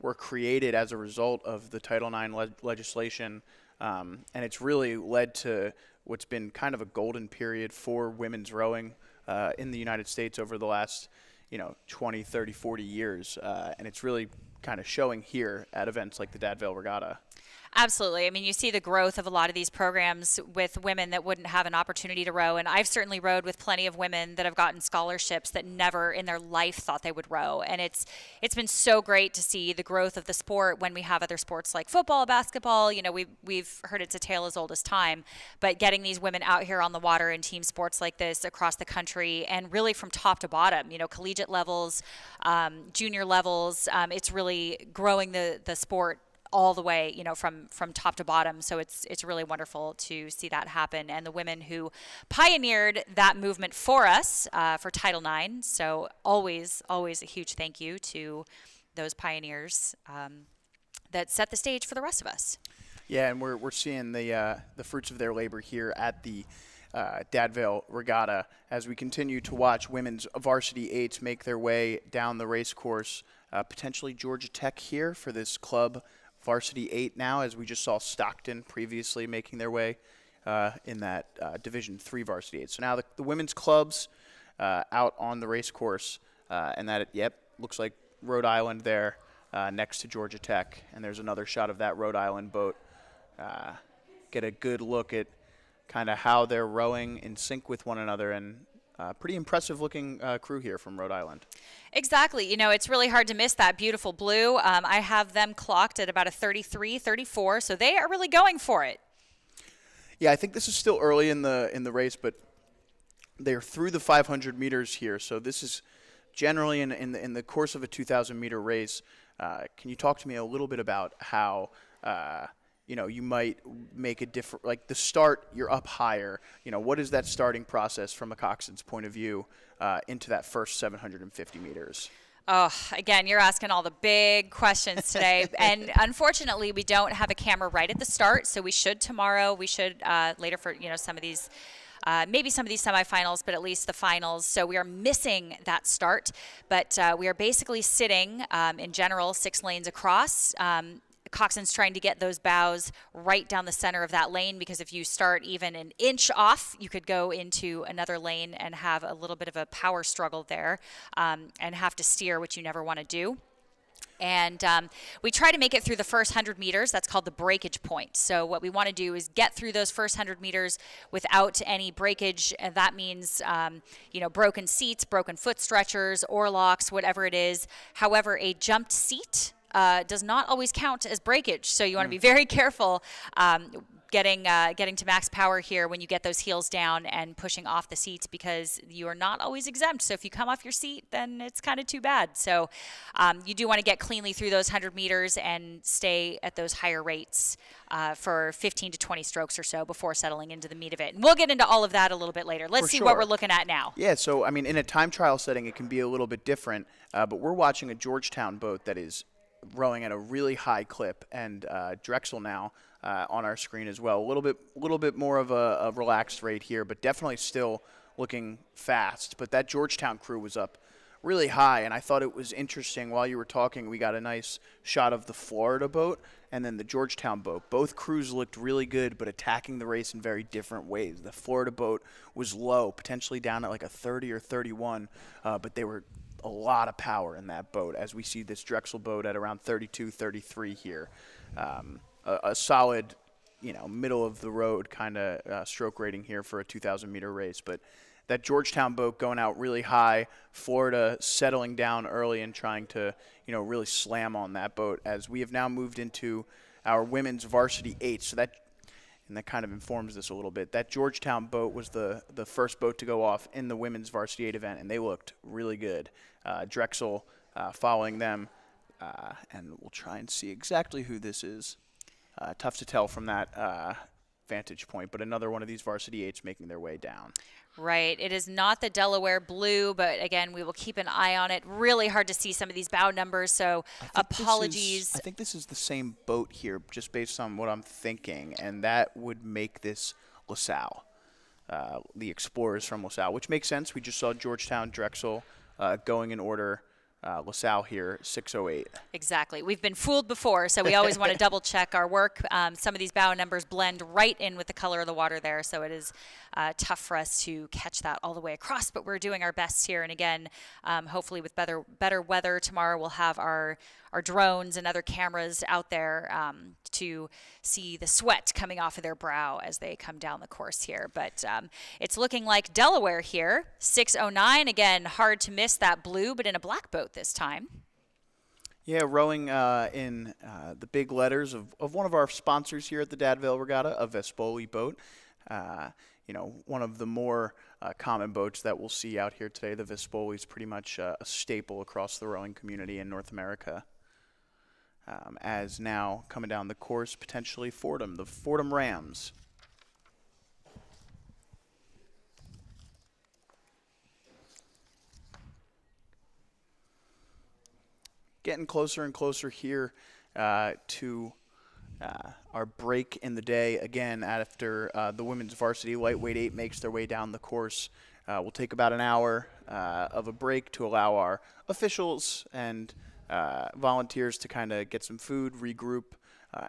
were created as a result of the Title IX legislation, and it's really led to what's been kind of a golden period for women's rowing in the United States over the last 20, 30, 40 years, and it's really kind of showing here at events like the Dad Vail Regatta. Absolutely. I mean, you see the growth of a lot of these programs with women that wouldn't have an opportunity to row. And I've certainly rowed with plenty of women that have gotten scholarships that never in their life thought they would row. And it's been so great to see the growth of the sport when we have other sports like football, basketball. We've heard it's a tale as old as time. But getting these women out here on the water in team sports like this across the country, and really from top to bottom, collegiate levels, junior levels, it's really growing the sport all the way, from top to bottom. So it's really wonderful to see that happen. And the women who pioneered that movement for us for Title IX. So always a huge thank you to those pioneers that set the stage for the rest of us. Yeah, and we're seeing the fruits of their labor here at the Dad Vail Regatta as we continue to watch women's varsity 8s make their way down the race course. Potentially Georgia Tech here for this club Varsity 8 now, as we just saw Stockton previously making their way in that Division III Varsity 8. So now the women's clubs out on the race course, and looks like Rhode Island there next to Georgia Tech. And there's another shot of that Rhode Island boat. Get a good look at kind of how they're rowing in sync with one another, and pretty impressive looking crew here from Rhode Island. Exactly. You know, it's really hard to miss that beautiful blue. I have them clocked at about a 33, 34, so they are really going for it. Yeah, I think this is still early in the race, but they're through the 500 meters here, so this is generally in the course of a 2,000 meter race. Can you talk to me a little bit about how you might make a different, like the start, you're up higher. What is that starting process from a coxswain's point of view into that first 750 meters? Oh, again, you're asking all the big questions today. And unfortunately, we don't have a camera right at the start, so we should tomorrow. We should later for, some of these, maybe some of these semifinals, but at least the finals. So we are missing that start. But we are basically sitting, in general, 6 lanes across. Coxswain's trying to get those bows right down the center of that lane, because if you start even an inch off, you could go into another lane and have a little bit of a power struggle there and have to steer, which you never want to do. And we try to make it through the first 100 meters. That's called the breakage point. So what we want to do is get through those first 100 meters without any breakage. And that means, broken seats, broken foot stretchers, oarlocks, whatever it is. However, a jumped seat does not always count as breakage, so you want to be very careful getting to max power here when you get those heels down and pushing off the seats, because you are not always exempt. So if you come off your seat, then it's kind of too bad. So you do want to get cleanly through those 100 meters and stay at those higher rates for 15 to 20 strokes or so before settling into the meat of it. And we'll get into all of that a little bit later. Let's see what we're looking at now. Yeah, so in a time trial setting, it can be a little bit different, but we're watching a Georgetown boat that is rowing at a really high clip, and Drexel now on our screen as well. A little bit more of a relaxed rate here, but definitely still looking fast. But that Georgetown crew was up really high, and I thought it was interesting. While you were talking, we got a nice shot of the Florida boat and then the Georgetown boat. Both crews looked really good, but attacking the race in very different ways. The Florida boat was low, potentially down at like a 30 or 31, but they were a lot of power in that boat, as we see this Drexel boat at around 32, 33 here. A solid, middle of the road kind of stroke rating here for a 2,000 meter race. But that Georgetown boat going out really high, Florida settling down early and trying to, really slam on that boat, as we have now moved into our women's Varsity 8. So that kind of informs this a little bit. That Georgetown boat was the first boat to go off in the women's Varsity 8 event, and they looked really good. Drexel following them, and we'll try and see exactly who this is. Tough to tell from that vantage point, but another one of these Varsity 8s making their way down. Right. It is not the Delaware Blue, but again, we will keep an eye on it. Really hard to see some of these bow numbers, so apologies. I think this is the same boat here, just based on what I'm thinking, and that would make this LaSalle, the Explorers from LaSalle, which makes sense. We just saw Georgetown, Drexel going in order. LaSalle here, 608. Exactly. We've been fooled before, so we always want to double check our work. Some of these bow numbers blend right in with the color of the water there, so it is tough for us to catch that all the way across, but we're doing our best here. And again, hopefully with better weather tomorrow, we'll have our drones and other cameras out there to see the sweat coming off of their brow as they come down the course here. But it's looking like Delaware here, 609. Again, hard to miss that blue, but in a black boat this time. Yeah, rowing in the big letters of one of our sponsors here at the Dad Vail Regatta, a Vespoli boat. One of the more common boats that we'll see out here today. The Vespoli is pretty much a staple across the rowing community in North America. As now coming down the course, potentially Fordham, the Fordham Rams. Getting closer and closer here to our break in the day. Again, after the women's varsity lightweight 8 makes their way down the course, we'll take about an hour of a break to allow our officials and volunteers to kind of get some food, regroup,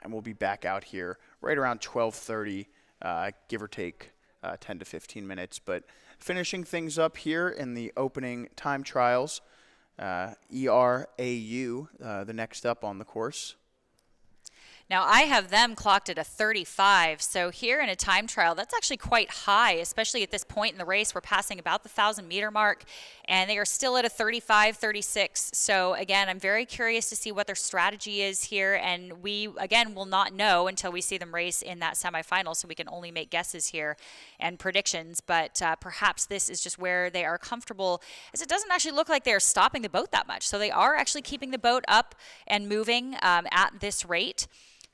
and we'll be back out here right around 12:30 give or take 10 to 15 minutes. But finishing things up here in the opening time trials, ERAU, the next up on the course. Now, I have them clocked at a 35, so here in a time trial, that's actually quite high, especially at this point in the race. We're passing about the 1,000-meter mark, and they are still at a 35, 36. So, again, I'm very curious to see what their strategy is here, and we, again, will not know until we see them race in that semifinal, so we can only make guesses here and predictions, but perhaps this is just where they are comfortable, as it doesn't actually look like they're stopping the boat that much. So they are actually keeping the boat up and moving at this rate.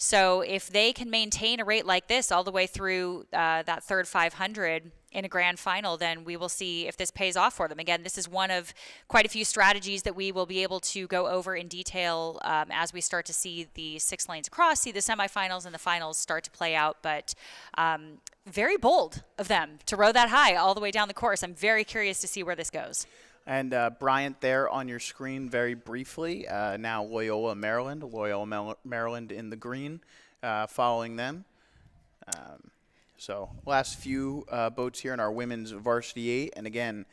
So if they can maintain a rate like this all the way through that third 500 in a grand final, then we will see if this pays off for them. Again, this is one of quite a few strategies that we will be able to go over in detail as we start to see the 6 lanes across, see the semifinals and the finals start to play out. But very bold of them to row that high all the way down the course. I'm very curious to see where this goes. And Bryant there on your screen very briefly. Now Loyola, Maryland. Maryland in the green, following them. So last few boats here in our women's Varsity 8. And again,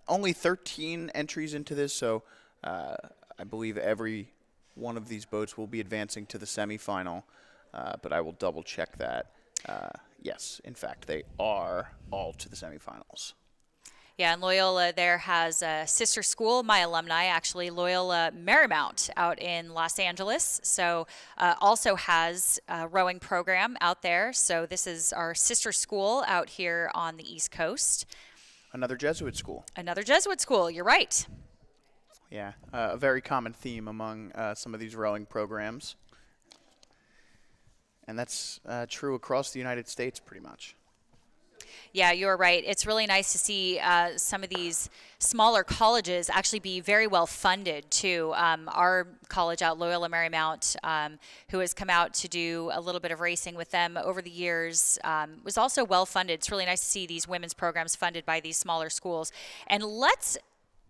only 13 entries into this, so I believe every one of these boats will be advancing to the semifinal. But I will double check that. Yes, in fact, they are all to the semifinals. Yeah, and Loyola there has a sister school, my alumni actually, Loyola Marymount out in Los Angeles. So also has a rowing program out there. So this is our sister school out here on the East Coast. Another Jesuit school. Another Jesuit school, you're right. Yeah, a very common theme among some of these rowing programs. And that's true across the United States pretty much. Yeah, you're right. It's really nice to see some of these smaller colleges actually be very well funded too. Our college out, Loyola Marymount, who has come out to do a little bit of racing with them over the years, was also well funded. It's really nice to see these women's programs funded by these smaller schools. And let's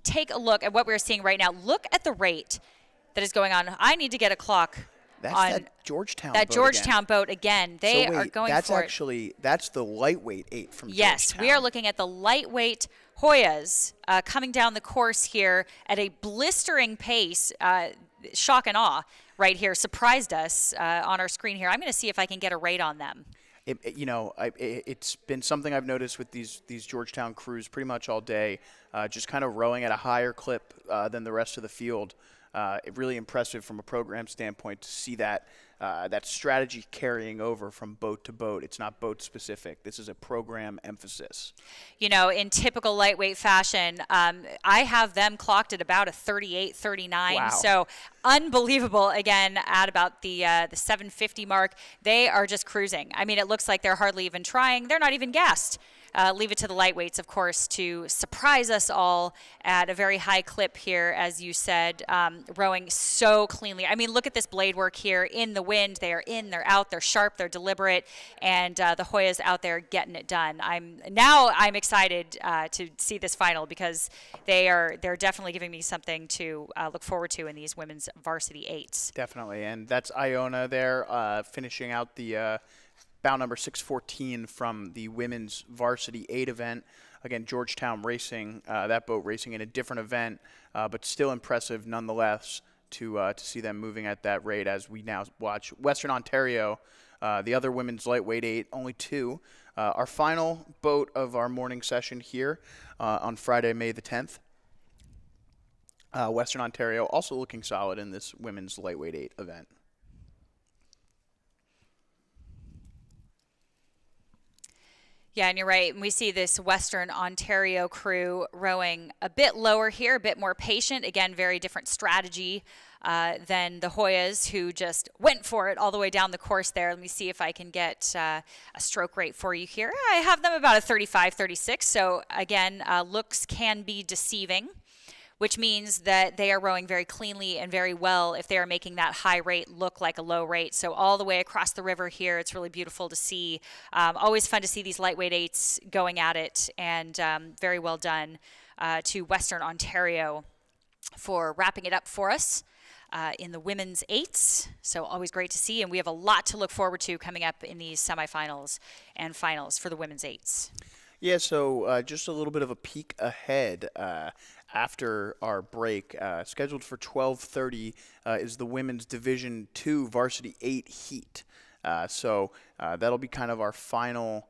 take a look at what we're seeing right now. Look at the rate that is going on. I need to get a clock. That's on that Georgetown that boat Georgetown again. boat again. They so wait, are going that's for actually that's the lightweight 8 from Yes, Georgetown. we are looking at the lightweight Hoyas coming down the course here at a blistering pace. Shock and awe right here surprised us on our screen here. I'm going to see if I can get a rate on them. It's been something I've noticed with these Georgetown crews pretty much all day, just kind of rowing at a higher clip than the rest of the field. Really impressive from a program standpoint to see that strategy carrying over from boat to boat. It's not boat specific. This is a program emphasis. You know, in typical lightweight fashion, I have them clocked at about a 38, 39. Wow. So unbelievable. Again, at about the 750 mark, they are just cruising. I mean, it looks like they're hardly even trying. They're not even gassed. Leave it to the lightweights, of course, to surprise us all at a very high clip here, as you said, rowing so cleanly. I mean, look at this blade work here in the wind. They are in, they're out, they're sharp, they're deliberate, and the Hoyas out there getting it done. I'm excited to see this final because they're definitely giving me something to look forward to in these women's Varsity 8s. Definitely, and that's Iona there finishing out the bout number 614 from the women's Varsity 8 event. Again, Georgetown racing, that boat racing in a different event, but still impressive nonetheless to see them moving at that rate as we now watch Western Ontario, the other women's lightweight 8, only 2. Our final boat of our morning session here on Friday, May the 10th. Western Ontario also looking solid in this women's lightweight 8 event. Yeah, and you're right. We see this Western Ontario crew rowing a bit lower here, a bit more patient. Again, very different strategy than the Hoyas, who just went for it all the way down the course there. Let me see if I can get a stroke rate for you here. I have them about a 35, 36. So again, looks can be deceiving, which means that they are rowing very cleanly and very well if they are making that high rate look like a low rate. So all the way across the river here, it's really beautiful to see. Always fun to see these lightweight 8s going at it, and very well done to Western Ontario for wrapping it up for us. in the women's eights. So always great to see, and we have a lot to look forward to coming up in these semifinals and finals for the women's eights. Yeah, so just a little bit of a peek ahead after our break. Scheduled for 12:30 is the women's Division II Varsity 8 heat. So that'll be kind of our final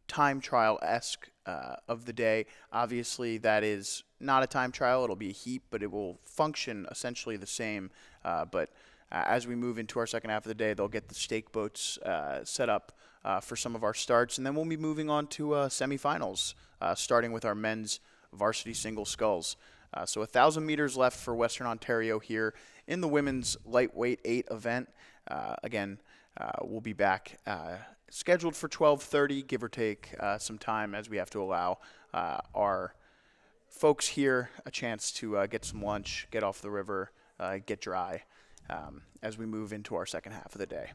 time trial-esque of the day. Obviously, that is not a time trial. It'll be a heat, but it will function essentially the same. But as we move into our second half of the day, they'll get the stake boats set up for some of our starts, and then we'll be moving on to semifinals, starting with our men's varsity single sculls. So 1,000 meters left for Western Ontario here in the women's lightweight 8 event. Again, we'll be back scheduled for 12:30, give or take some time, as we have to allow our folks here a chance to get some lunch, get off the river, get dry, as we move into our second half of the day.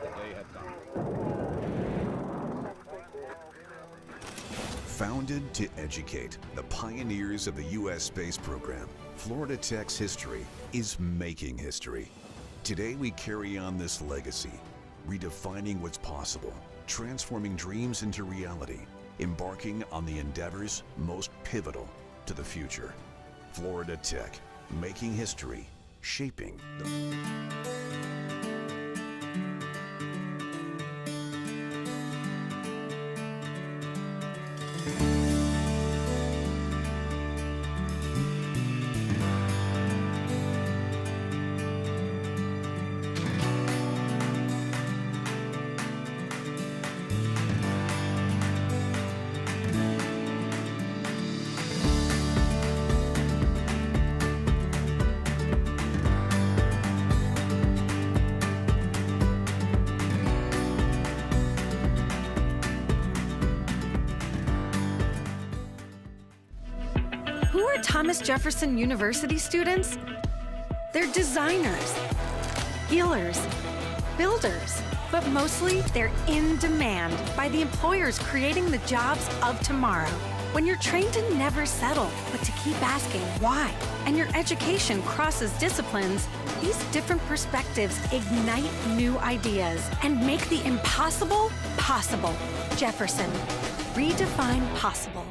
They had come. Founded to educate the pioneers of the U.S. space program, Florida Tech's history is making history. Today we carry on this legacy, redefining what's possible, transforming dreams into reality, embarking on the endeavors most pivotal to the future. Florida Tech, making history, shaping the... Who are Thomas Jefferson University students? They're designers, healers, builders, but mostly they're in demand by the employers creating the jobs of tomorrow. When you're trained to never settle, but to keep asking why, and your education crosses disciplines, these different perspectives ignite new ideas and make the impossible possible. Jefferson, redefine possible.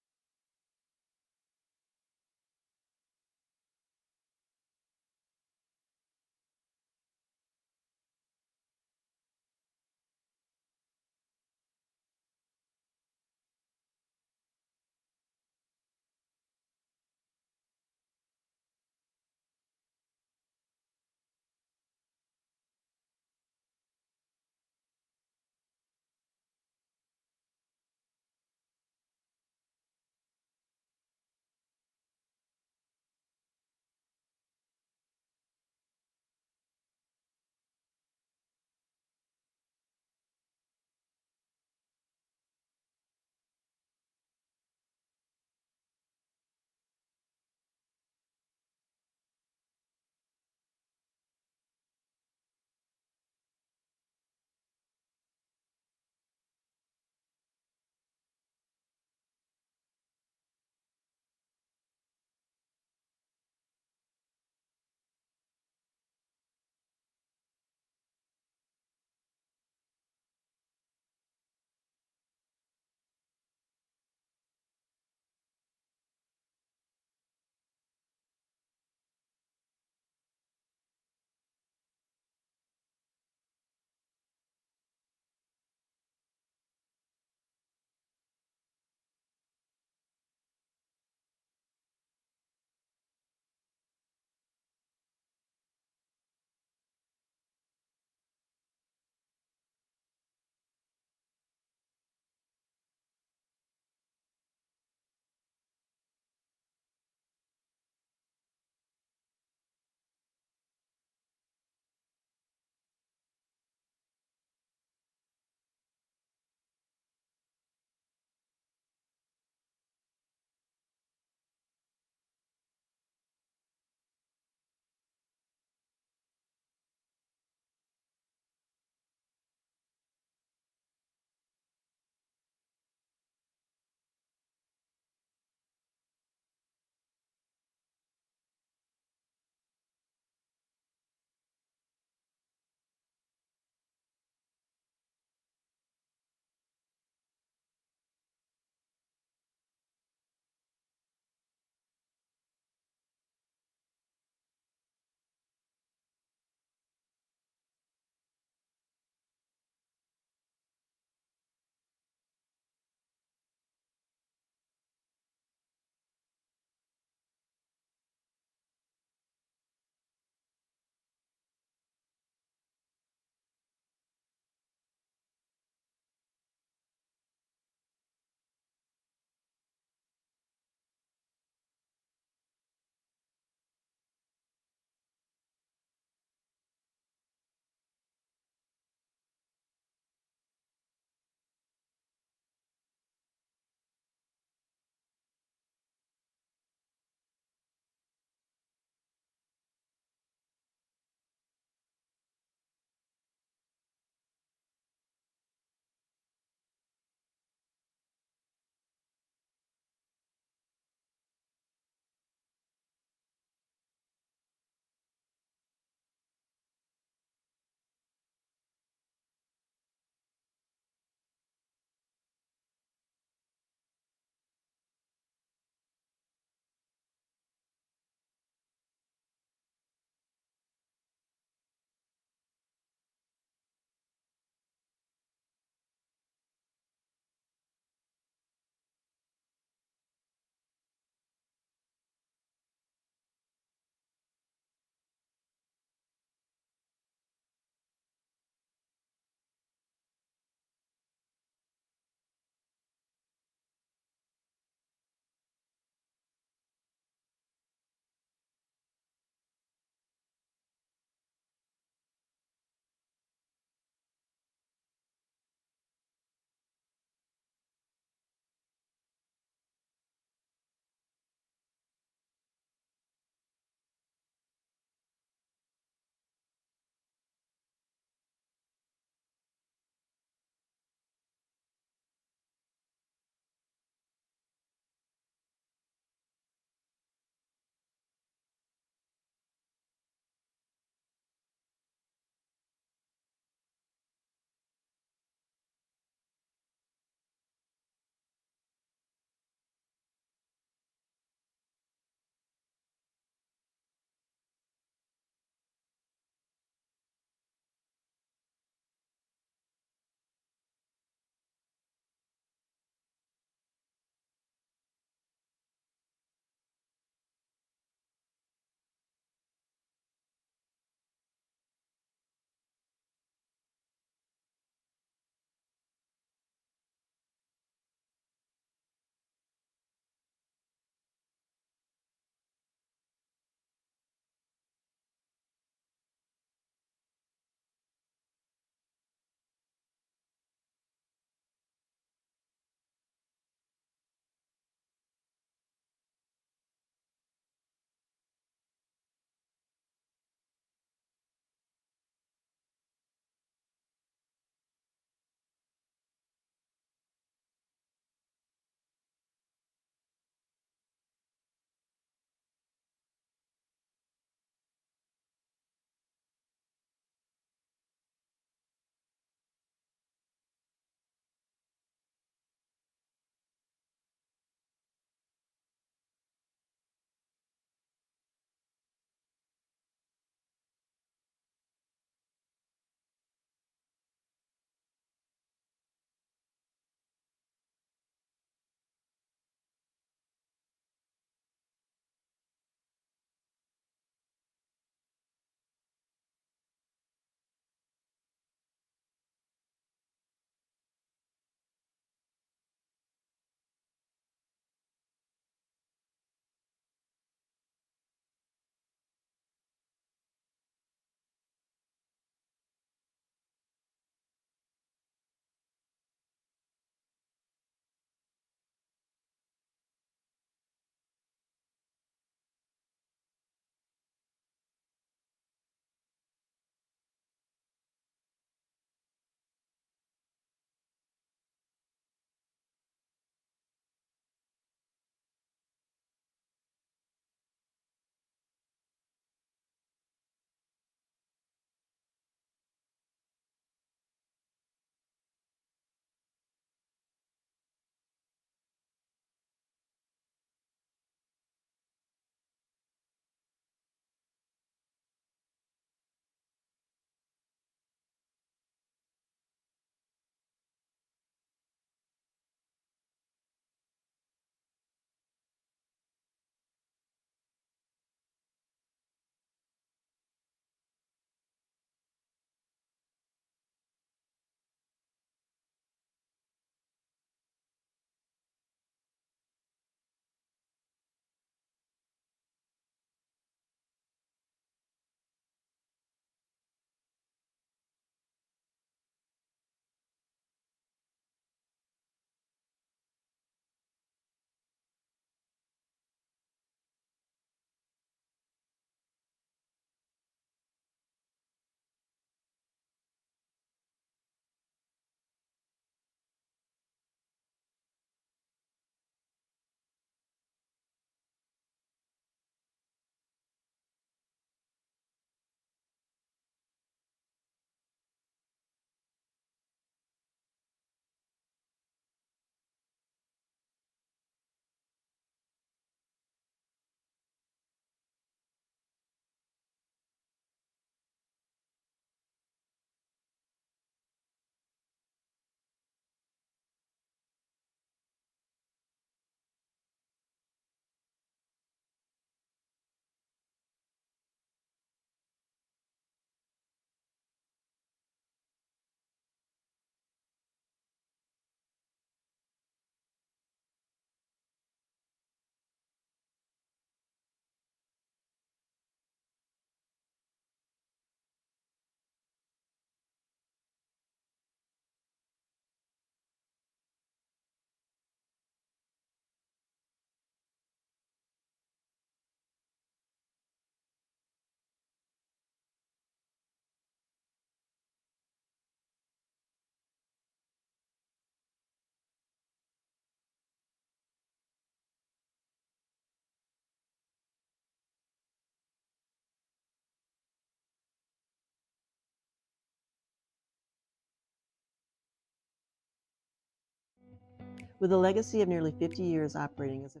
With a legacy of nearly 50 years operating as a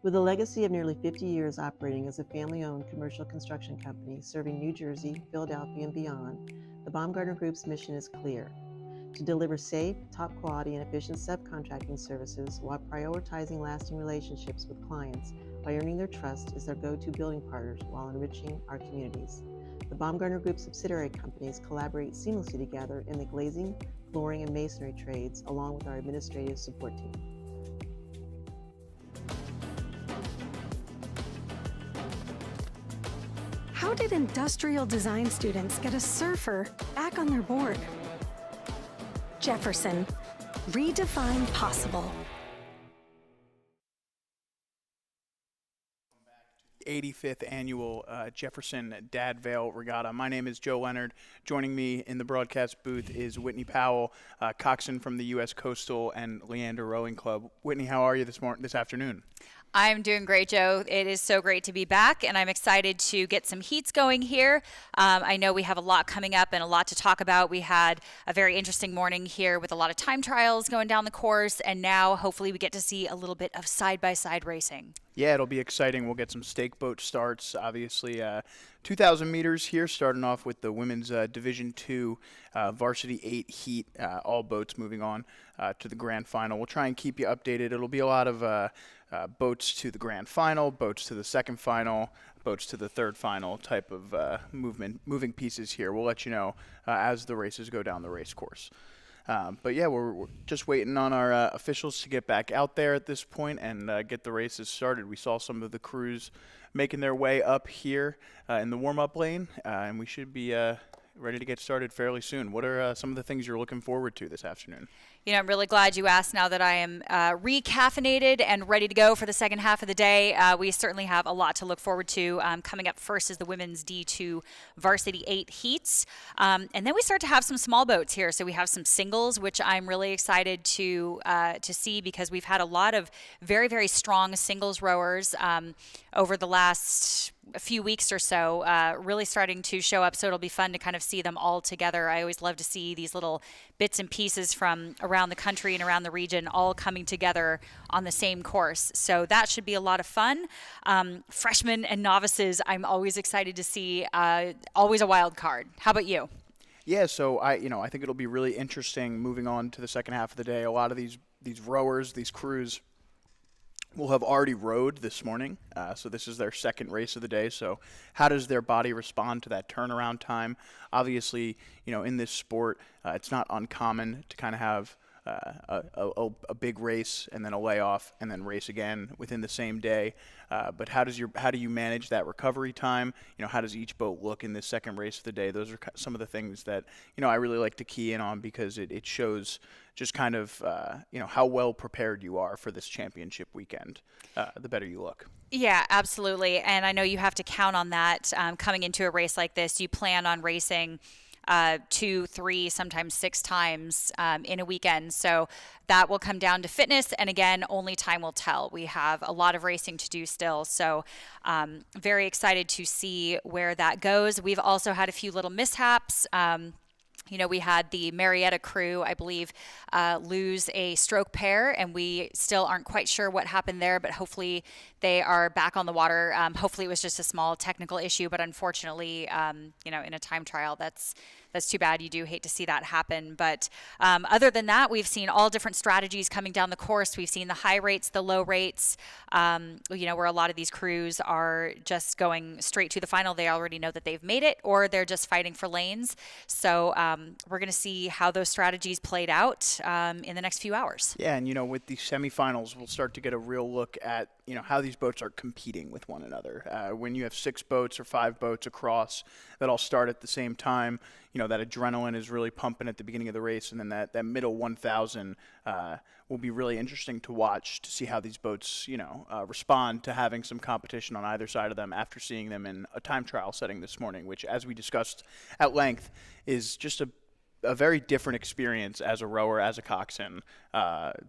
With a legacy of nearly 50 years operating as a family-owned commercial construction company serving New Jersey, Philadelphia, and beyond, the Baumgartner Group's mission is clear: to deliver safe, top-quality, and efficient subcontracting services while prioritizing lasting relationships with clients by earning their trust as their go-to building partners while enriching our communities. The Baumgartner Group subsidiary companies collaborate seamlessly together in the glazing, flooring, and masonry trades, along with our administrative support team. How did industrial design students get a surfer back on their board? Jefferson, redefine possible. 85th annual Jefferson Dad Vail Regatta. My name is Joe Leonard. Joining me in the broadcast booth is Whitney Powell, coxswain from the U.S. Coastal and Leander Rowing Club. Whitney, how are you this afternoon? I'm doing great, Joe. It is so great to be back, and I'm excited to get some heats going here. I know we have a lot coming up and a lot to talk about. We had a very interesting morning here with a lot of time trials going down the course, and now hopefully we get to see a little bit of side-by-side racing. Yeah, it'll be exciting. We'll get some stake boat starts. Obviously, 2,000 meters here, starting off with the women's Division II Varsity 8 heat. All boats moving on to the grand final. We'll try and keep you updated. It'll be a lot of boats to the grand final, boats to the second final, boats to the third final type of moving pieces here. We'll let you know as the races go down the race course. But yeah, we're just waiting on our officials to get back out there at this point and get the races started. We saw some of the crews making their way up here in the warm-up lane, and we should be ready to get started fairly soon. What are some of the things you're looking forward to this afternoon? You know, I'm really glad you asked now that I am recaffeinated and ready to go for the second half of the day. We certainly have a lot to look forward to. Coming up first is the women's D2 Varsity 8 heats. And then we start to have some small boats here. So we have some singles, which I'm really excited to see because we've had a lot of very, very strong singles rowers over the last a few weeks or so, really starting to show up. So it'll be fun to kind of see them all together. I always love to see these little bits and pieces from around the country and around the region all coming together on the same course. So that should be a lot of fun. Freshmen and novices, I'm always excited to see. Always a wild card. How about you? Yeah, so I think it'll be really interesting moving on to the second half of the day. A lot of these rowers, these crews, will have already rowed this morning, so this is their second race of the day. So how does their body respond to that turnaround time? Obviously, in this sport, it's not uncommon to kind of have a big race and then a layoff and then race again within the same day. But how do you manage that recovery time? How does each boat look in this second race of the day? Those are some of the things that I really like to key in on because it shows just kind of how well prepared you are for this championship weekend. The better you look. Yeah, absolutely. And I know you have to count on that coming into a race like this. You plan on racing 2, 3, sometimes 6 times in a weekend. So that will come down to fitness. And again, only time will tell. We have a lot of racing to do still. So very excited to see where that goes. We've also had a few little mishaps. We had the Marietta crew, I believe, lose a stroke pair, and we still aren't quite sure what happened there, but hopefully they are back on the water. Hopefully it was just a small technical issue, but unfortunately, in a time trial, that's too bad. You do hate to see that happen. But other than that, we've seen all different strategies coming down the course. We've seen the high rates, the low rates, where a lot of these crews are just going straight to the final. They already know that they've made it, or they're just fighting for lanes. So we're going to see how those strategies played out in the next few hours. Yeah, and with these semifinals, we'll start to get a real look at how these boats are competing with one another. When you have 6 boats or 5 boats across that all start at the same time, that adrenaline is really pumping at the beginning of the race, and then that middle 1,000 will be really interesting to watch to see how these boats, respond to having some competition on either side of them after seeing them in a time trial setting this morning, which, as we discussed at length, is just a very different experience as a rower, as a coxswain,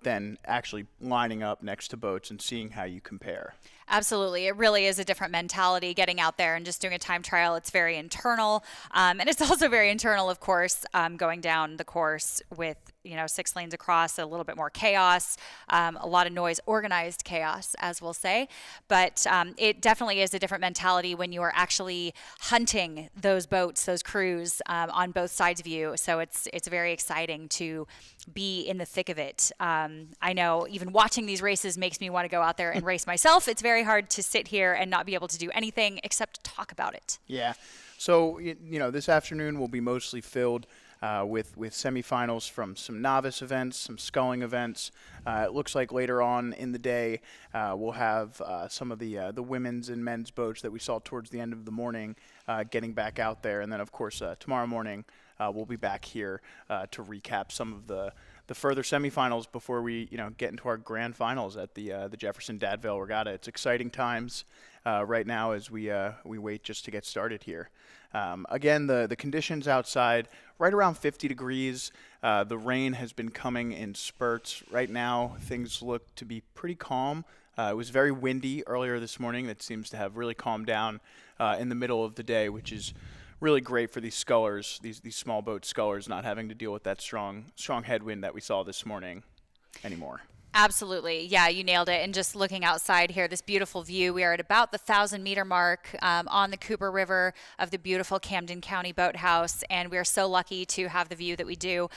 than actually lining up next to boats and seeing how you compare. Absolutely. It really is a different mentality getting out there and just doing a time trial. It's very internal. And it's also very internal, of course, going down the course with, 6 lanes across, a little bit more chaos, a lot of noise, organized chaos, as we'll say. But it definitely is a different mentality when you are actually hunting those boats, those crews on both sides of you. So it's very exciting to be in the thick of it. I know even watching these races makes me want to go out there and race myself. It's very hard to sit here and not be able to do anything except talk about it. Yeah. So, this afternoon will be mostly filled with semifinals from some novice events, some sculling events. It looks like later on in the day we'll have some of the women's and men's boats that we saw towards the end of the morning getting back out there. And then, of course, tomorrow morning we'll be back here to recap some of the further semifinals before we get into our grand finals at the Jefferson Dad Vail Regatta. It's exciting times right now as we wait just to get started here. Again, the conditions outside right around 50 degrees. The rain has been coming in spurts. Right now things look to be pretty calm. It was very windy earlier this morning. That seems to have really calmed down in the middle of the day, which is really great for these scullers, these small boat scullers, not having to deal with that strong headwind that we saw this morning anymore. Absolutely. Yeah, you nailed it. And just looking outside here, this beautiful view, we are at about the 1,000-meter mark on the Cooper River of the beautiful Camden County Boathouse. And we are so lucky to have the view that we do.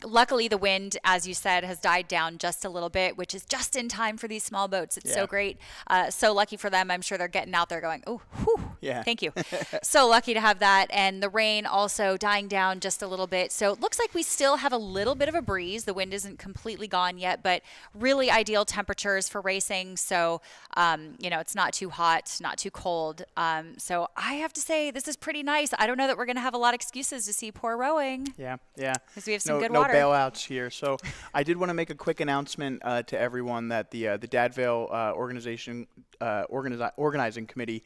Luckily, the wind, as you said, has died down just a little bit, which is just in time for these small boats. It's so great. So lucky for them. I'm sure they're getting out there going, oh, whew. Yeah. Thank you. So lucky to have that. And the rain also dying down just a little bit. So it looks like we still have a little bit of a breeze. The wind isn't completely gone yet, but really ideal temperatures for racing. So, it's not too hot, not too cold. So I have to say this is pretty nice. I don't know that we're going to have a lot of excuses to see poor rowing. Yeah. Because we have some good no water. No bailouts here. So I did want to make a quick announcement to everyone that the Dad Vail organizing committee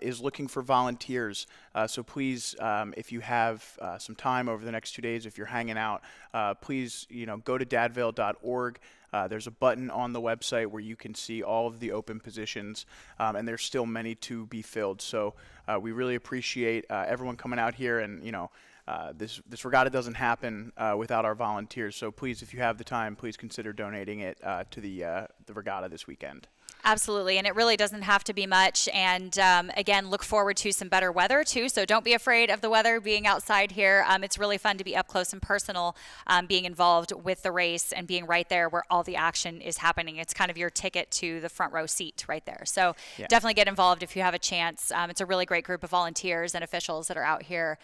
is looking for volunteers. So please, if you have some time over the next 2 days, if you're hanging out, please, go to dadvail.org. There's a button on the website where you can see all of the open positions, and there's still many to be filled. So we really appreciate everyone coming out here, and this regatta doesn't happen without our volunteers. So please, if you have the time, please consider donating it to the regatta this weekend. Absolutely, and it really doesn't have to be much. And again, look forward to some better weather too. So don't be afraid of the weather being outside here. It's really fun to be up close and personal, being involved with the race and being right there where all the action is happening. It's kind of your ticket to the front row seat right there. So definitely get involved if you have a chance. It's a really great group of volunteers and officials that are out here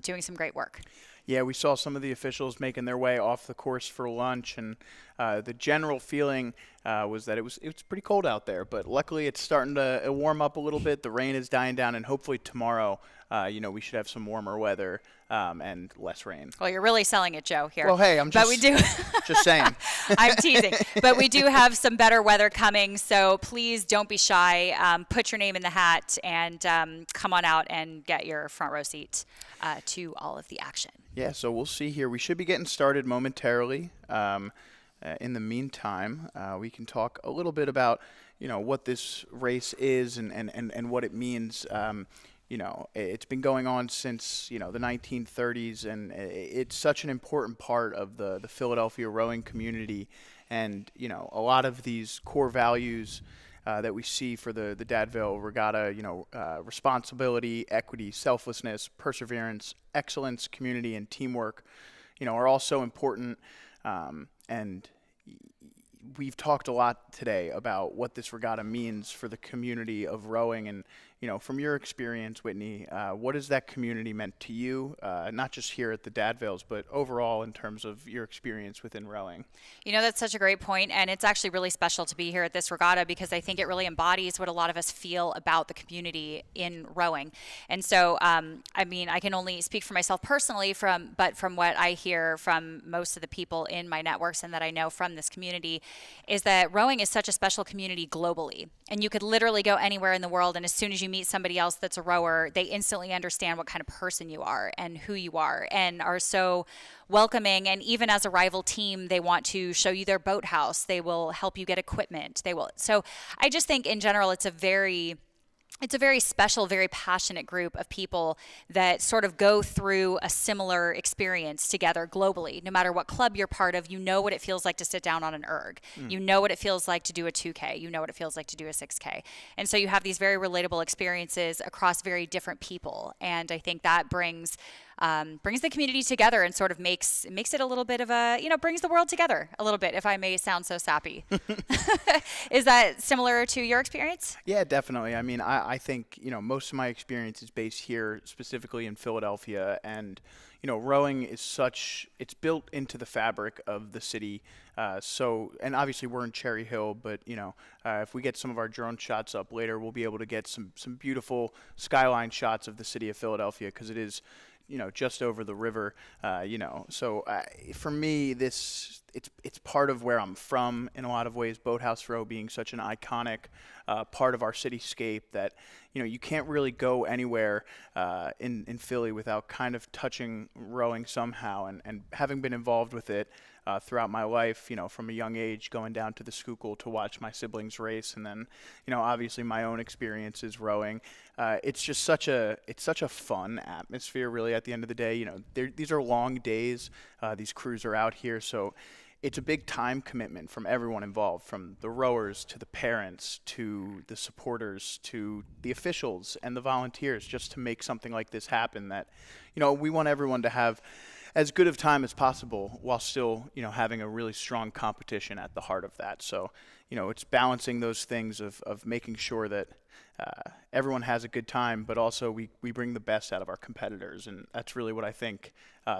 doing some great work. Yeah, we saw some of the officials making their way off the course for lunch, and the general feeling was that it was pretty cold out there. But luckily, it's starting to warm up a little bit. The rain is dying down, and hopefully tomorrow, we should have some warmer weather and less rain. Well, you're really selling it, Joe, here. Well, hey, but we do just saying. I'm teasing. But we do have some better weather coming, so please don't be shy. Put your name in the hat and come on out and get your front row seat to all of the action. Yeah, so we'll see here. We should be getting started momentarily. In the meantime, we can talk a little bit about, what this race is and what it means. It's been going on since, the 1930s, and it's such an important part of the Philadelphia rowing community. And, a lot of these core values that we see for the Dad Vail Regatta, responsibility, equity, selflessness, perseverance, excellence, community, and teamwork, are all so important. And we've talked a lot today about what this regatta means for the community of rowing. And, from your experience, Whitney, what has that community meant to you, not just here at the Dad Vails, but overall in terms of your experience within rowing? That's such a great point, and it's actually really special to be here at this regatta because I think it really embodies what a lot of us feel about the community in rowing. And so, I can only speak for myself personally, but from what I hear from most of the people in my networks and that I know from this community, is that rowing is such a special community globally. And you could literally go anywhere in the world, and as soon as you meet somebody else that's a rower, they instantly understand what kind of person you are and who you are, and are so welcoming. And even as a rival team, they want to show you their boathouse. They will help you get equipment. So I just think in general, it's a very special, very passionate group of people that sort of go through a similar experience together globally. No matter what club you're part of, you know what it feels like to sit down on an erg. You know what it feels like to do a 2K. You know what it feels like to do a 6K. And so you have these very relatable experiences across very different people. And I think that brings the community together and sort of makes it a little bit of a, brings the world together a little bit, if I may sound so sappy. Is that similar to your experience? Yeah, definitely. I mean, I think, most of my experience is based here, specifically in Philadelphia, and, rowing is it's built into the fabric of the city. And obviously we're in Cherry Hill, but, if we get some of our drone shots up later, we'll be able to get some beautiful skyline shots of the city of Philadelphia, because it is, just over the river, So for me, it's part of where I'm from in a lot of ways. Boathouse Row being such an iconic part of our cityscape that you can't really go anywhere in Philly without kind of touching rowing somehow. And having been involved with it throughout my life, from a young age, going down to the Schuylkill to watch my siblings race, and then obviously my own experiences rowing. It's just such a fun atmosphere, really. At the end of the day, these are long days. These crews are out here, so it's a big time commitment from everyone involved, from the rowers to the parents to the supporters to the officials and the volunteers, just to make something like this happen. That we want everyone to have as good of time as possible while still having a really strong competition at the heart of that. So it's balancing those things of making sure that everyone has a good time, but also we bring the best out of our competitors. And that's really what I think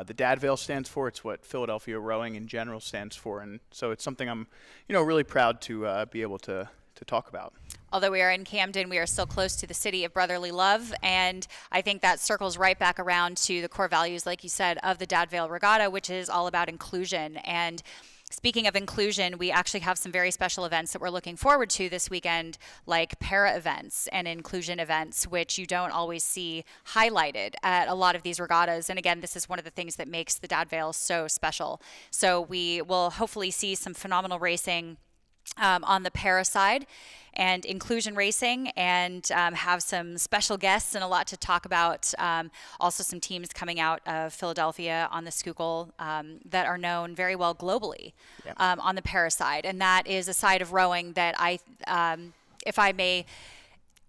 the Dad Vail stands for. It's what Philadelphia rowing in general stands for. And so it's something I'm really proud to be able to talk about. Although we are in Camden, we are still close to the city of brotherly love, and I think that circles right back around to the core values, like you said, of the Dad Vail Regatta, which is all about inclusion. And speaking of inclusion, we actually have some very special events that we're looking forward to this weekend, like para events and inclusion events, which you don't always see highlighted at a lot of these regattas. And again, this is one of the things that makes the Dad Vail so special. So we will hopefully see some phenomenal racing on the para side and inclusion racing, and have some special guests and a lot to talk about. Also some teams coming out of Philadelphia on the Schuylkill that are known very well globally on the para side. And that is a side of rowing that if I may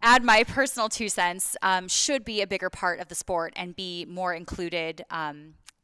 add my personal 2 cents, should be a bigger part of the sport and be more included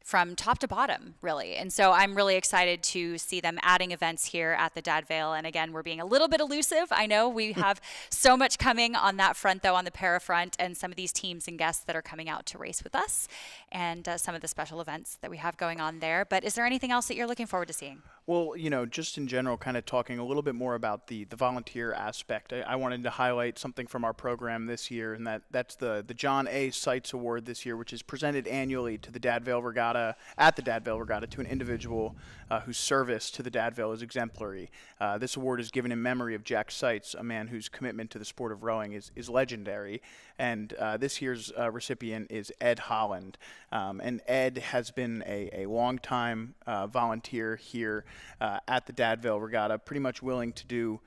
from top to bottom, really. And so I'm really excited to see them adding events here at the Dad Vail. And again, we're being a little bit elusive. I know we have so much coming on that front, though, on the para front, and some of these teams and guests that are coming out to race with us, and some of the special events that we have going on there. But is there anything else that you're looking forward to seeing? Well, just in general, kind of talking a little bit more about the volunteer aspect, I wanted to highlight something from our program this year, and that's the John A. Seitz Award this year, which is presented annually to the Dad Vail Regatta, at the Dad Vail Regatta, to an individual whose service to the Dad Vail is exemplary. This award is given in memory of Jack Seitz, a man whose commitment to the sport of rowing is legendary. And this year's recipient is Ed Holland. And Ed has been a long-time volunteer here at the Dad Vail Regatta, pretty much willing to do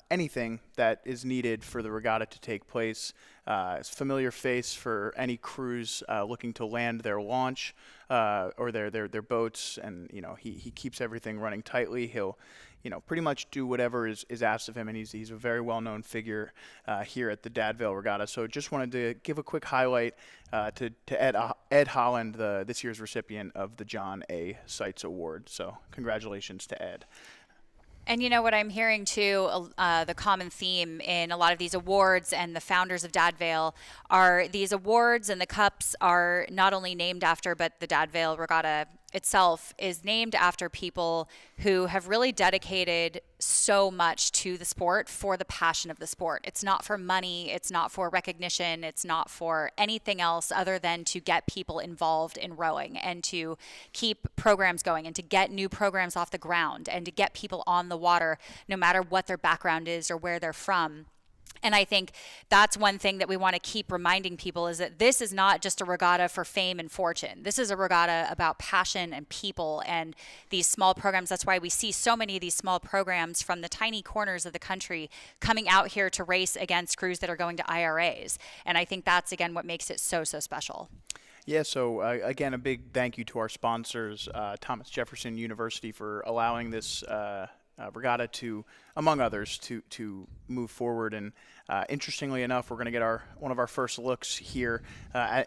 anything that is needed for the regatta to take place. It's a familiar face for any crews looking to land their launch or their boats, and he keeps everything running tightly. He'll pretty much do whatever is asked of him, and he's a very well-known figure here at the Dad Vail Regatta. So just wanted to give a quick highlight to Ed Holland, this year's recipient of the John A. Seitz Award. So congratulations to Ed. And what I'm hearing too, the common theme in a lot of these awards and the founders of Dad Vail are these awards, and the cups are not only named after, but the Dad Vail Regatta itself is named after people who have really dedicated so much to the sport for the passion of the sport. It's not for money, it's not for recognition, it's not for anything else other than to get people involved in rowing and to keep programs going and to get new programs off the ground and to get people on the water, no matter what their background is or where they're from. And I think that's one thing that we want to keep reminding people is that this is not just a regatta for fame and fortune. This is a regatta about passion and people and these small programs. That's why we see so many of these small programs from the tiny corners of the country coming out here to race against crews that are going to IRAs. And I think that's, again, what makes it so, so special. Yeah, so again, a big thank you to our sponsors, Thomas Jefferson University, for allowing this regatta to, among others, to move forward. And interestingly enough, we're going to get one of our first looks here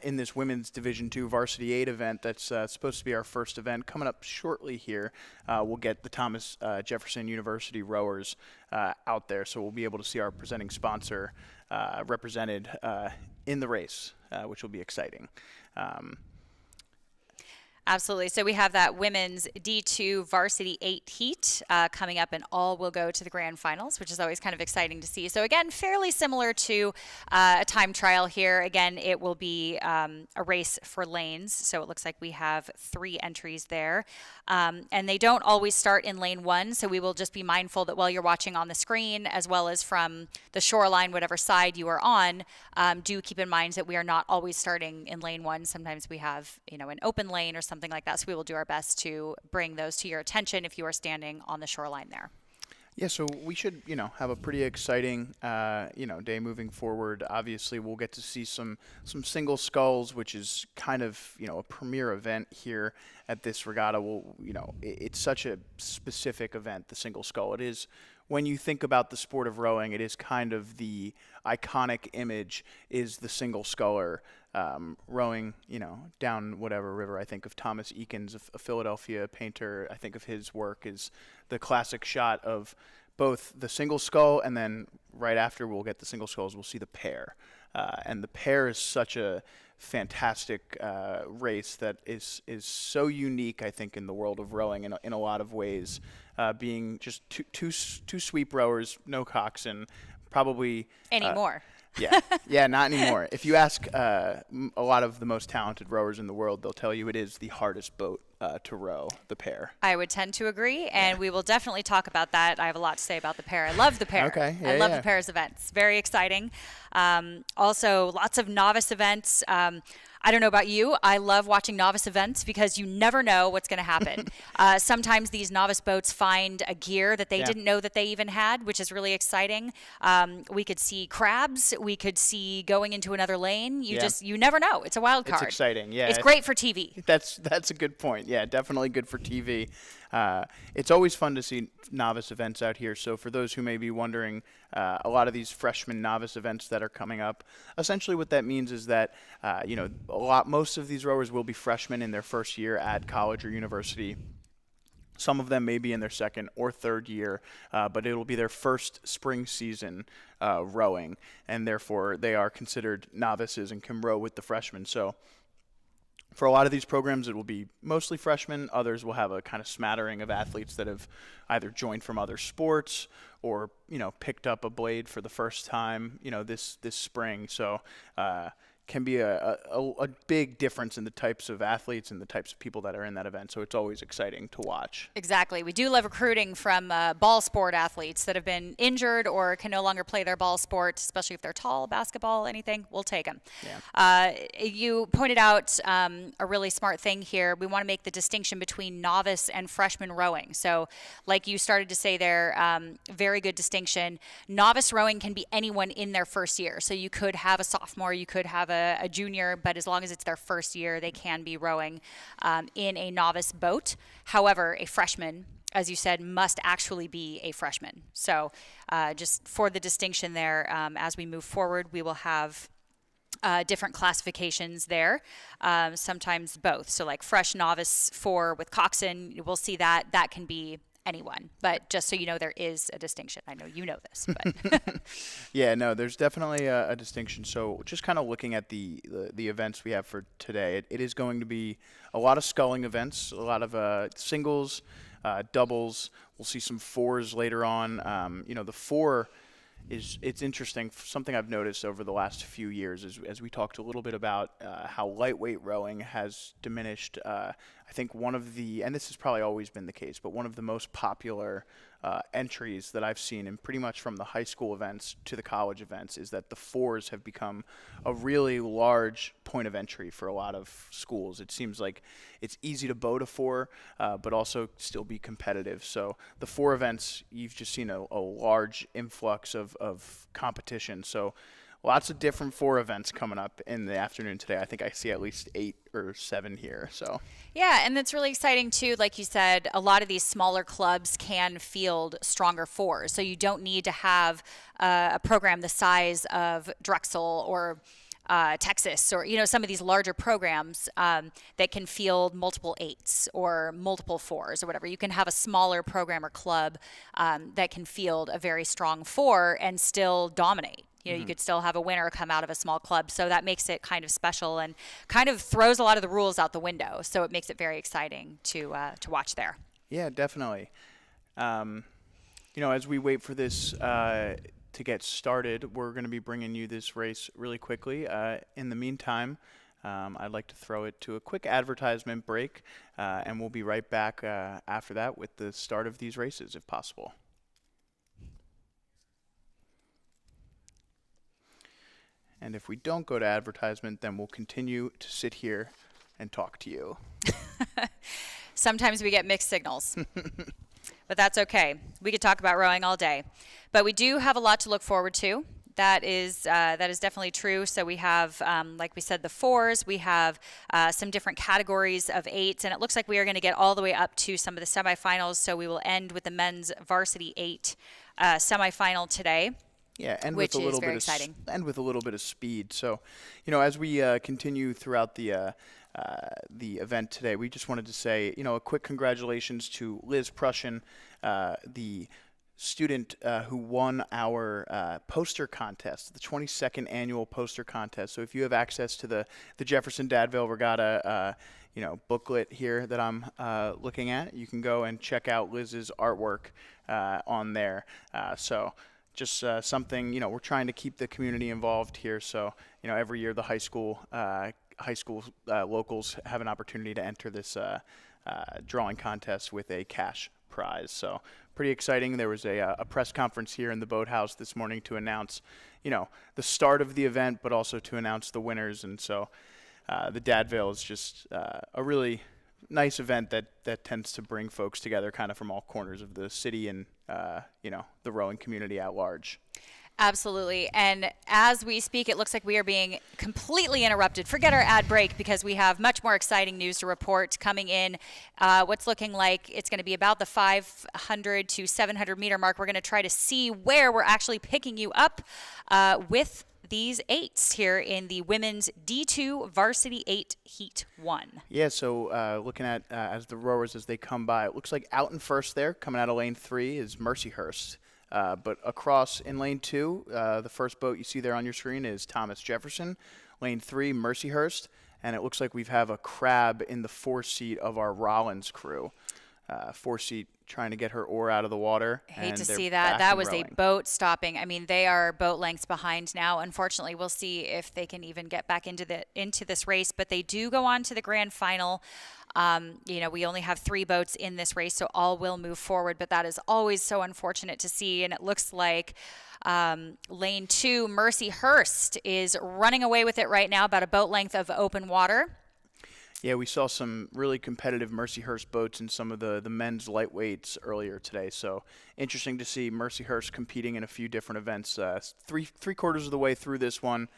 in this women's Division II Varsity 8 event. That's supposed to be our first event coming up shortly here. We'll get the Thomas Jefferson University rowers out there, so we'll be able to see our presenting sponsor represented in the race, which will be exciting. Absolutely. So we have that women's D2 Varsity 8 heat coming up, and all will go to the grand finals, which is always kind of exciting to see. So again, fairly similar to a time trial here. Again, it will be a race for lanes. So it looks like we have 3 entries there. And they don't always start in lane 1. So we will just be mindful that while you're watching on the screen, as well as from the shoreline, whatever side you are on, do keep in mind that we are not always starting in lane 1. Sometimes we have, an open lane or something like that. So we will do our best to bring those to your attention if you are standing on the shoreline there. Yeah, so we should, have a pretty exciting, day moving forward. Obviously, we'll get to see some single sculls, which is kind of, a premier event here at this regatta. It's such a specific event, the single scull. It is, when you think about the sport of rowing, it is kind of the iconic image is the single sculler rowing, down whatever river. I think of Thomas Eakins, a Philadelphia painter. I think of his work is the classic shot of both the single scull, and then right after we'll get the single sculls, we'll see the pair. And the pair is such a fantastic race that is so unique, I think, in the world of rowing in a lot of ways, being just two sweep rowers, no coxswain, probably anymore. Yeah, not anymore. If you ask a lot of the most talented rowers in the world, they'll tell you it is the hardest boat to row, the pair. I would tend to agree, and we will definitely talk about that. I have a lot to say about the pair. I love the pair. Okay. I love the pair's events. Very exciting. Also, lots of novice events. I don't know about you. I love watching novice events because you never know what's going to happen. Sometimes these novice boats find a gear that they didn't know that they even had, which is really exciting. We could see crabs. We could see going into another lane. You never know. It's a wild card. It's exciting. Yeah. It's great for TV. That's a good point. Yeah, definitely good for TV. It's always fun to see novice events out here. So for those who may be wondering, a lot of these freshman novice events that are coming up, essentially what that means is that, most of these rowers will be freshmen in their first year at college or university. Some of them may be in their second or third year, but it'll be their first spring season rowing, and therefore they are considered novices and can row with the freshmen. So for a lot of these programs, it will be mostly freshmen. Others will have a kind of smattering of athletes that have either joined from other sports or, picked up a blade for the first time, this spring. So can be a big difference in the types of athletes and the types of people that are in that event. So it's always exciting to watch. Exactly. We do love recruiting from ball sport athletes that have been injured or can no longer play their ball sport, especially if they're tall, basketball, anything. We'll take them. Yeah. You pointed out a really smart thing here. We want to make the distinction between novice and freshman rowing. So like you started to say there, very good distinction. Novice rowing can be anyone in their first year. So you could have a sophomore, you could have a junior, but as long as it's their first year, they can be rowing in a novice boat. However, a freshman, as you said, must actually be a freshman. So just for the distinction there, as we move forward, we will have different classifications there, sometimes both. So like fresh novice 4 with coxswain, we'll see that can be anyone, but just so you know, there is a distinction. I know you know this, but yeah, no, there's definitely a distinction. So just kind of looking at the events we have for today, it is going to be a lot of sculling events, a lot of singles, doubles. We'll see some 4s later on. The 4 it's interesting. Something I've noticed over the last few years is as we talked a little bit about how lightweight rowing has diminished. I think one of the, and this has probably always been the case, but one of the most popular entries that I've seen, and pretty much from the high school events to the college events, is that the fours have become a really large point of entry for a lot of schools. It seems like it's easy to boat a four, but also still be competitive. So the four events, you've just seen a large influx of competition. So lots of different four events coming up in the afternoon today. I think I see at least 8 or 7 here. So yeah, and that's really exciting too. Like you said, a lot of these smaller clubs can field stronger fours, so you don't need to have a program the size of Drexel or Texas, or some of these larger programs that can field multiple 8s or multiple 4s or whatever. You can have a smaller program or club that can field a very strong 4 and still dominate. You could still have a winner come out of a small club. So that makes it kind of special and kind of throws a lot of the rules out the window. So it makes it very exciting to watch there. Yeah, definitely. As we wait for this to get started, we're going to be bringing you this race really quickly. In the meantime, I'd like to throw it to a quick advertisement break, and we'll be right back after that with the start of these races, if possible. And if we don't go to advertisement, then we'll continue to sit here and talk to you. Sometimes we get mixed signals, but that's okay. We could talk about rowing all day. But we do have a lot to look forward to. That is definitely true. So we have, like we said, the 4s. We have some different categories of 8s. And it looks like we are going to get all the way up to some of the semifinals. So we will end with the men's varsity 8 semifinal today. Yeah, and which with a little is very bit exciting. And with a little bit of speed. So, as we continue throughout the event today, we just wanted to say, a quick congratulations to Liz Prussian, the student who won our poster contest, the 22nd annual poster contest. So if you have access to the Jefferson Dad Vail Regatta booklet here that I'm looking at, you can go and check out Liz's artwork on there. Just something, we're trying to keep the community involved here. So, every year the high school locals have an opportunity to enter this drawing contest with a cash prize. So pretty exciting. There was a press conference here in the boathouse this morning to announce, the start of the event, but also to announce the winners. And so the Dad Vail is just a really nice event that tends to bring folks together kind of from all corners of the city and the rowing community at large. Absolutely. And as we speak, it looks like we are being completely interrupted. Forget our ad break because we have much more exciting news to report coming in. What's looking like it's going to be about the 500 to 700 meter mark. We're going to try to see where we're actually picking you up with these 8s here in the women's D2 Varsity 8 Heat 1. Yeah, so looking at as the rowers as they come by, it looks like out in first there, coming out of lane 3 is Mercyhurst. But across in lane 2, the first boat you see there on your screen is Thomas Jefferson. Lane 3, Mercyhurst. And it looks like we have a crab in the 4-seat of our Rollins crew. 4-seat trying to get her oar out of the water. Hate to see that. That was a boat stopping. I mean, they are boat lengths behind now. Unfortunately, we'll see if they can even get back into this race. But they do go on to the grand final. We only have 3 boats in this race, so all will move forward. But that is always so unfortunate to see. And it looks like lane 2, Mercyhurst, is running away with it right now, about a boat length of open water. Yeah, we saw some really competitive Mercyhurst boats in some of the men's lightweights earlier today. So interesting to see Mercyhurst competing in a few different events. Three quarters of the way through this one.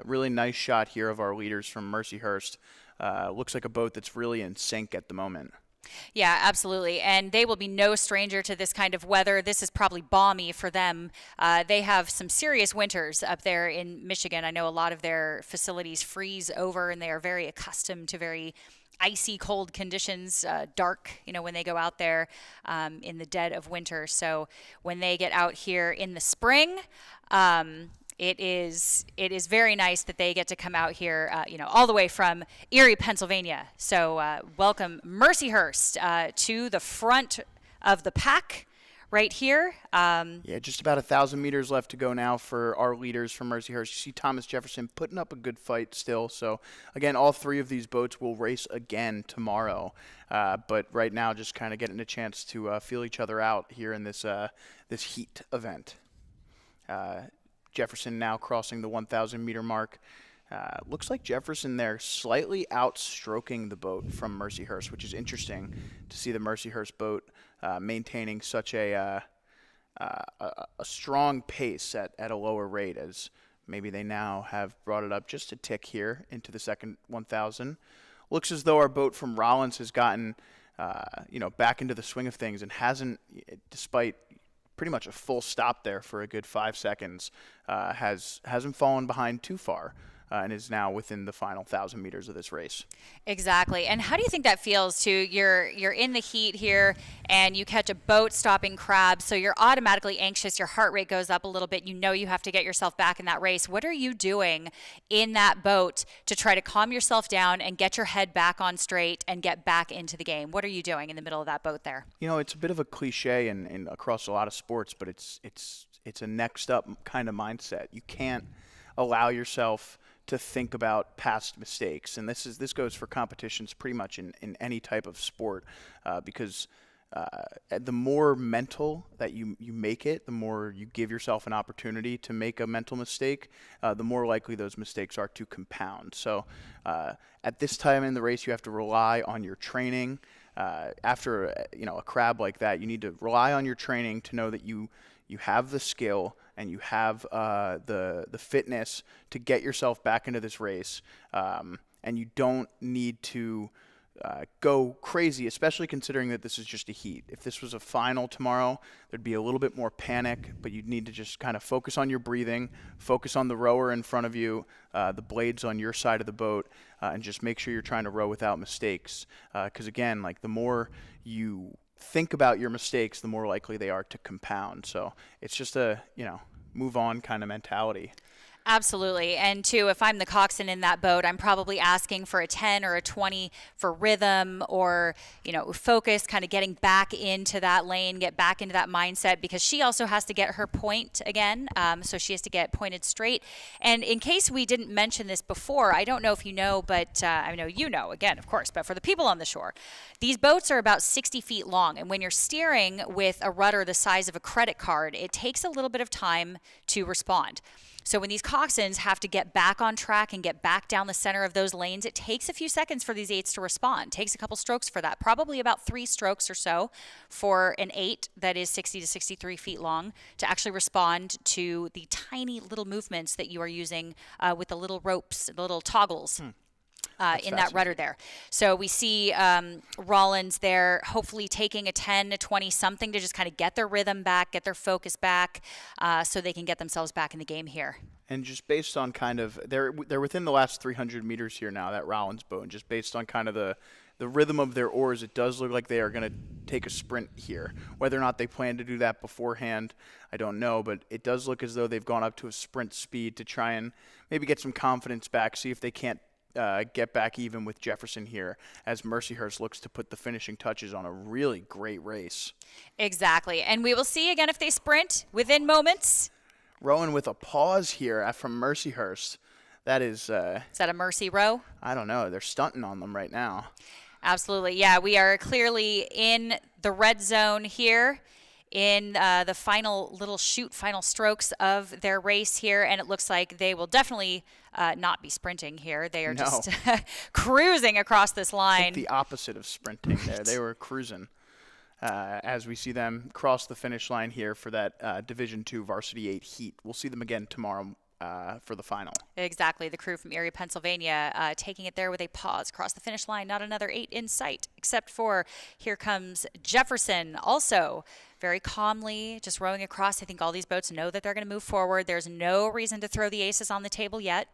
Really nice shot here of our leaders from Mercyhurst. Looks like a boat that's really in sync at the moment. Yeah, absolutely. And they will be no stranger to this kind of weather. This is probably balmy for them. They have some serious winters up there in Michigan. I know a lot of their facilities freeze over, and they are very accustomed to very icy cold conditions, dark, when they go out there in the dead of winter. So when they get out here in the spring, it is very nice that they get to come out here, all the way from Erie, Pennsylvania. So welcome Mercyhurst to the front of the pack right here. Yeah, just about 1,000 meters left to go now for our leaders from Mercyhurst. You see Thomas Jefferson putting up a good fight still. So, again, all three of these boats will race again tomorrow. But right now, just kind of getting a chance to feel each other out here in this heat event. Jefferson now crossing the 1,000 meter mark. Looks like Jefferson there slightly outstroking the boat from Mercyhurst, which is interesting to see the Mercyhurst boat maintaining such a strong pace at a lower rate, as maybe they now have brought it up just a tick here into the second 1,000. Looks as though our boat from Rollins has gotten back into the swing of things and hasn't, despite pretty much a full stop there for a good 5 seconds, hasn't fallen behind too far. And is now within the final 1,000 meters of this race. Exactly. And how do you think that feels to you're in the heat here and you catch a boat stopping crabs, so you're automatically anxious, your heart rate goes up a little bit, you know you have to get yourself back in that race. What are you doing in that boat to try to calm yourself down and get your head back on straight and get back into the game? What are you doing in the middle of that boat there? You know, it's a bit of a cliche in across a lot of sports, but it's a next up kind of mindset. You can't allow yourself to think about past mistakes, and this goes for competitions pretty much in any type of sport, because the more mental that you make it, the more you give yourself an opportunity to make a mental mistake, the more likely those mistakes are to compound. So at this time in the race, you have to rely on your training. After a crab like that, you need to rely on your training to know that you have the skill and you have the fitness to get yourself back into this race, and you don't need to go crazy, especially considering that this is just a heat. If this was a final tomorrow, there'd be a little bit more panic, but you'd need to just kind of focus on your breathing, focus on the rower in front of you, the blades on your side of the boat, and just make sure you're trying to row without mistakes. Because again, like, the more you think about your mistakes, the more likely they are to compound. So it's just a move on kind of mentality. Absolutely. And too, if I'm the coxswain in that boat, I'm probably asking for a 10 or a 20 for rhythm or, focus, kind of getting back into that lane, get back into that mindset, because she also has to get her point again. So she has to get pointed straight. And in case we didn't mention this before, I don't know if you know, but I know you know, again, of course, but for the people on the shore, these boats are about 60 feet long. And when you're steering with a rudder the size of a credit card, it takes a little bit of time to respond. So when these coxswains have to get back on track and get back down the center of those lanes, it takes a few seconds for these eights to respond. It takes a couple strokes for that, probably about 3 strokes or so for an 8 that is 60 to 63 feet long to actually respond to the tiny little movements that you are using with the little ropes, the little toggles. In that rudder there. So we see Rollins there hopefully taking a 10, a 20 something to just kind of get their rhythm back, get their focus back, so they can get themselves back in the game here. And just based on kind of, they're within the last 300 meters here now, that Rollins boat, and just based on kind of the rhythm of their oars, it does look like they are going to take a sprint here. Whether or not they plan to do that beforehand, I don't know, but it does look as though they've gone up to a sprint speed to try and maybe get some confidence back, see if they can't get back even with Jefferson here, as Mercyhurst looks to put the finishing touches on a really great race. Exactly. And we will see again if they sprint within moments. Rowing with a pause here from Mercyhurst. That is... is that a mercy row? I don't know. They're stunting on them right now. Absolutely. Yeah, we are clearly in the red zone here in the final strokes of their race here, and it looks like they will definitely not be sprinting here. They are just cruising across this line. The opposite of sprinting there. They were cruising as we see them cross the finish line here for that Division II Varsity 8 heat. We'll see them again tomorrow for the final. Exactly. The crew from Erie, Pennsylvania, taking it there with a pause across the finish line. Not another 8 in sight, except for here comes Jefferson, also very calmly just rowing across. I think all these boats know that they're going to move forward. There's no reason to throw the aces on the table yet.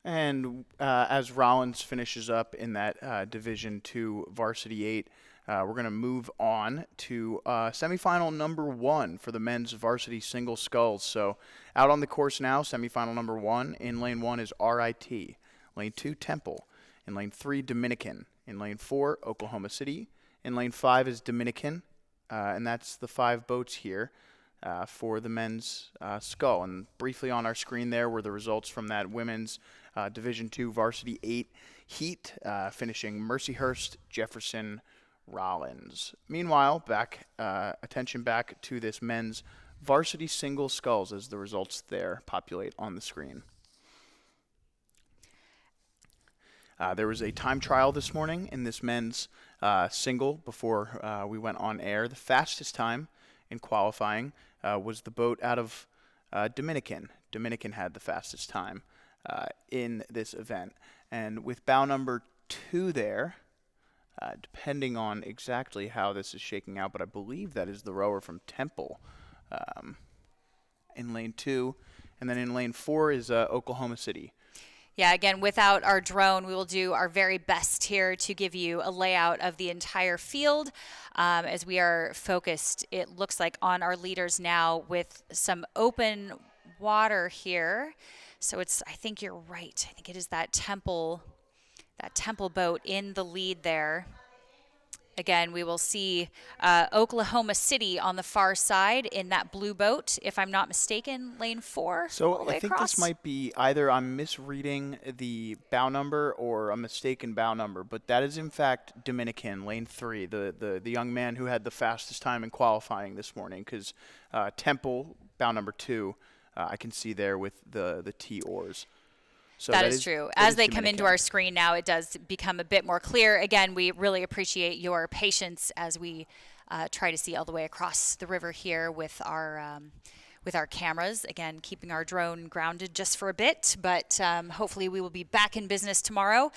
And as Rollins finishes up in that Division II Varsity 8, we're going to move on to semifinal number 1 for the men's varsity single sculls. So out on the course now, semifinal number 1. In lane 1 is RIT. Lane 2, Temple. In lane 3, Dominican. In lane 4, Oklahoma City. In lane 5 is Dominican. and that's the 5 boats here for the men's scull. And briefly on our screen there were the results from that women's Division II Varsity 8 heat, finishing Mercyhurst, Jefferson, Rollins. Meanwhile, attention back to this men's varsity single sculls as the results there populate on the screen. There was a time trial this morning in this men's single before we went on air. The fastest time in qualifying was the boat out of Dominican. Dominican had the fastest time in this event. And with bow number 2 there, depending on exactly how this is shaking out, but I believe that is the rower from Temple in lane 2. And then in lane 4 is Oklahoma City. Yeah, again, without our drone, we will do our very best here to give you a layout of the entire field as we are focused, it looks like, on our leaders now with some open water here. So it's, I think you're right. I think it is that Temple boat in the lead there. Again, we will see Oklahoma City on the far side in that blue boat, if I'm not mistaken, lane 4. So I think this might be either I'm misreading the bow number or a mistaken bow number, but that is in fact Dominican, lane 3, the young man who had the fastest time in qualifying this morning, because Temple, bow number 2, I can see there with the T oars. So that is true. As they come into our screen now, it does become a bit more clear. Again, we really appreciate your patience as we try to see all the way across the river here with our cameras. Again, keeping our drone grounded just for a bit, but hopefully we will be back in business tomorrow.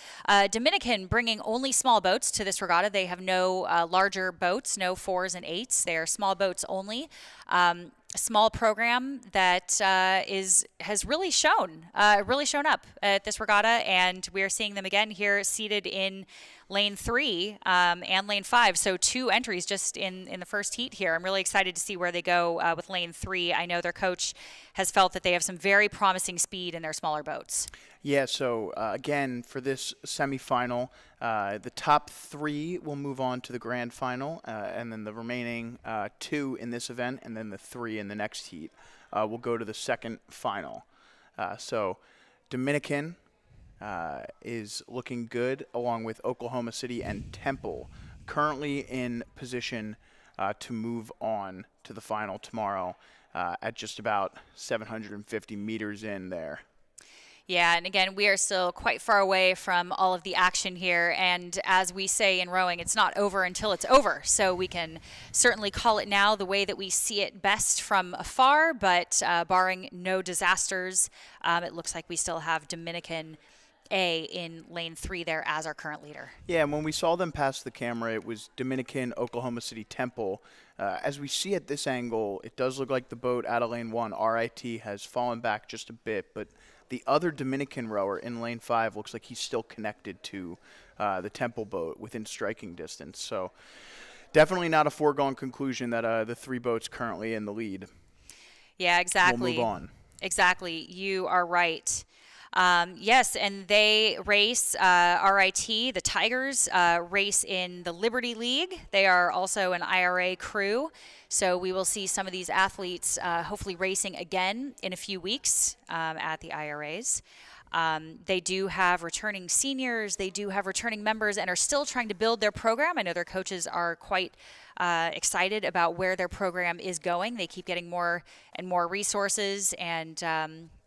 Dominican bringing only small boats to this regatta. They have no larger boats, no 4s and 8s. They are small boats only. A small program that has really shown up at this regatta, and we are seeing them again here seated in lane 3 and lane 5. So 2 entries just in the first heat here. I'm really excited to see where they go with lane 3. I know their coach has felt that they have some very promising speed in their smaller boats. Yeah, so again, for this semifinal, the top 3 will move on to the grand final, and then the remaining 2 in this event, and then the 3 in the next heat will go to the second final. So Dominican is looking good, along with Oklahoma City and Temple, currently in position to move on to the final tomorrow at just about 750 meters in there. Yeah, and again, we are still quite far away from all of the action here, and as we say in rowing, it's not over until it's over, so we can certainly call it now the way that we see it best from afar, but barring no disasters, it looks like we still have Dominican A in lane 3 there as our current leader. Yeah, and when we saw them pass the camera, it was Dominican, Oklahoma City, Temple. As we see at this angle, it does look like the boat out of lane 1, RIT, has fallen back just a bit, but the other Dominican rower in lane 5 looks like he's still connected to the Temple boat within striking distance. So definitely not a foregone conclusion that the 3 boats currently in the lead. Yeah, exactly. We'll move on. Exactly. You are right. Yes, and they race RIT. The Tigers race in the Liberty League. They are also an IRA crew. So we will see some of these athletes hopefully racing again in a few weeks at the IRAs. They do have returning seniors. They do have returning members and are still trying to build their program. I know their coaches are quite excited about where their program is going. They keep getting more and more resources and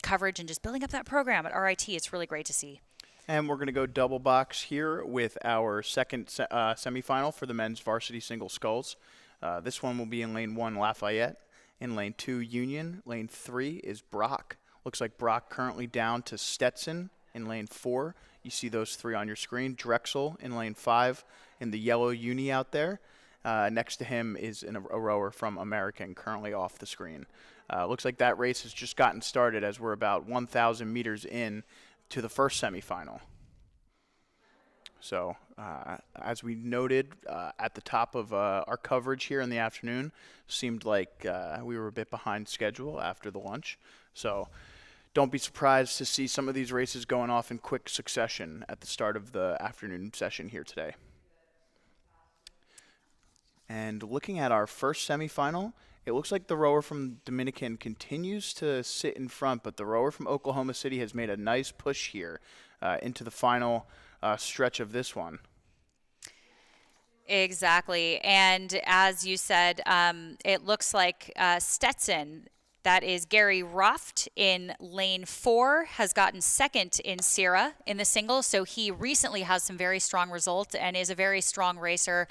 coverage and just building up that program at RIT. It's really great to see. And we're going to go double box here with our second semifinal for the men's varsity single sculls. This one will be in lane 1, Lafayette. In lane 2, Union. Lane 3 is Brock. Looks like Brock currently down to Stetson in lane 4. You see those 3 on your screen. Drexel in lane 5 in the yellow uni out there. Next to him is a rower from American, currently off the screen. Looks like that race has just gotten started as we're about 1,000 meters in to the first semifinal. So as we noted at the top of our coverage here in the afternoon, seemed like we were a bit behind schedule after the lunch. So don't be surprised to see some of these races going off in quick succession at the start of the afternoon session here today. And looking at our first semifinal, it looks like the rower from Dominican continues to sit in front, but the rower from Oklahoma City has made a nice push here into the final stretch of this one. Exactly. And as you said, it looks like Stetson, that is Gary Ruft in lane 4, has gotten second in Sierra in the singles. So he recently has some very strong results and is a very strong racer.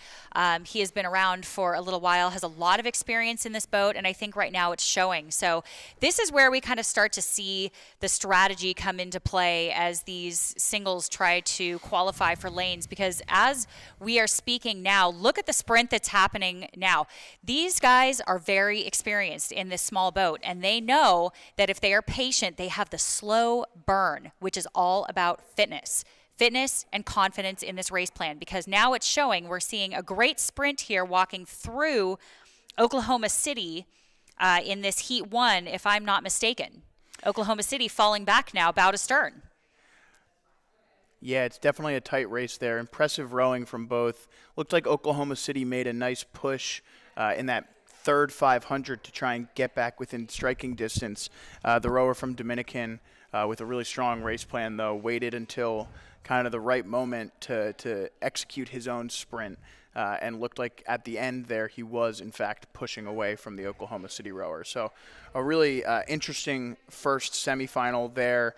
He has been around for a little while, has a lot of experience in this boat, and I think right now it's showing. So this is where we kind of start to see the strategy come into play as these singles try to qualify for lanes, because as we are speaking now, look at the sprint that's happening now. These guys are very experienced in this small boat, and they know that if they are patient, they have the slow burn, which is all about fitness and confidence in this race plan, because now it's showing. We're seeing a great sprint here walking through Oklahoma City in this Heat 1, if I'm not mistaken. Oklahoma City falling back now, bow to stern. Yeah, it's definitely a tight race there. Impressive rowing from both. Looked like Oklahoma City made a nice push in that third 500 to try and get back within striking distance. The rower from Dominican with a really strong race plan, though, waited until kind of the right moment to execute his own sprint, and looked like at the end there he was, in fact, pushing away from the Oklahoma City rower. So a really interesting first semifinal there.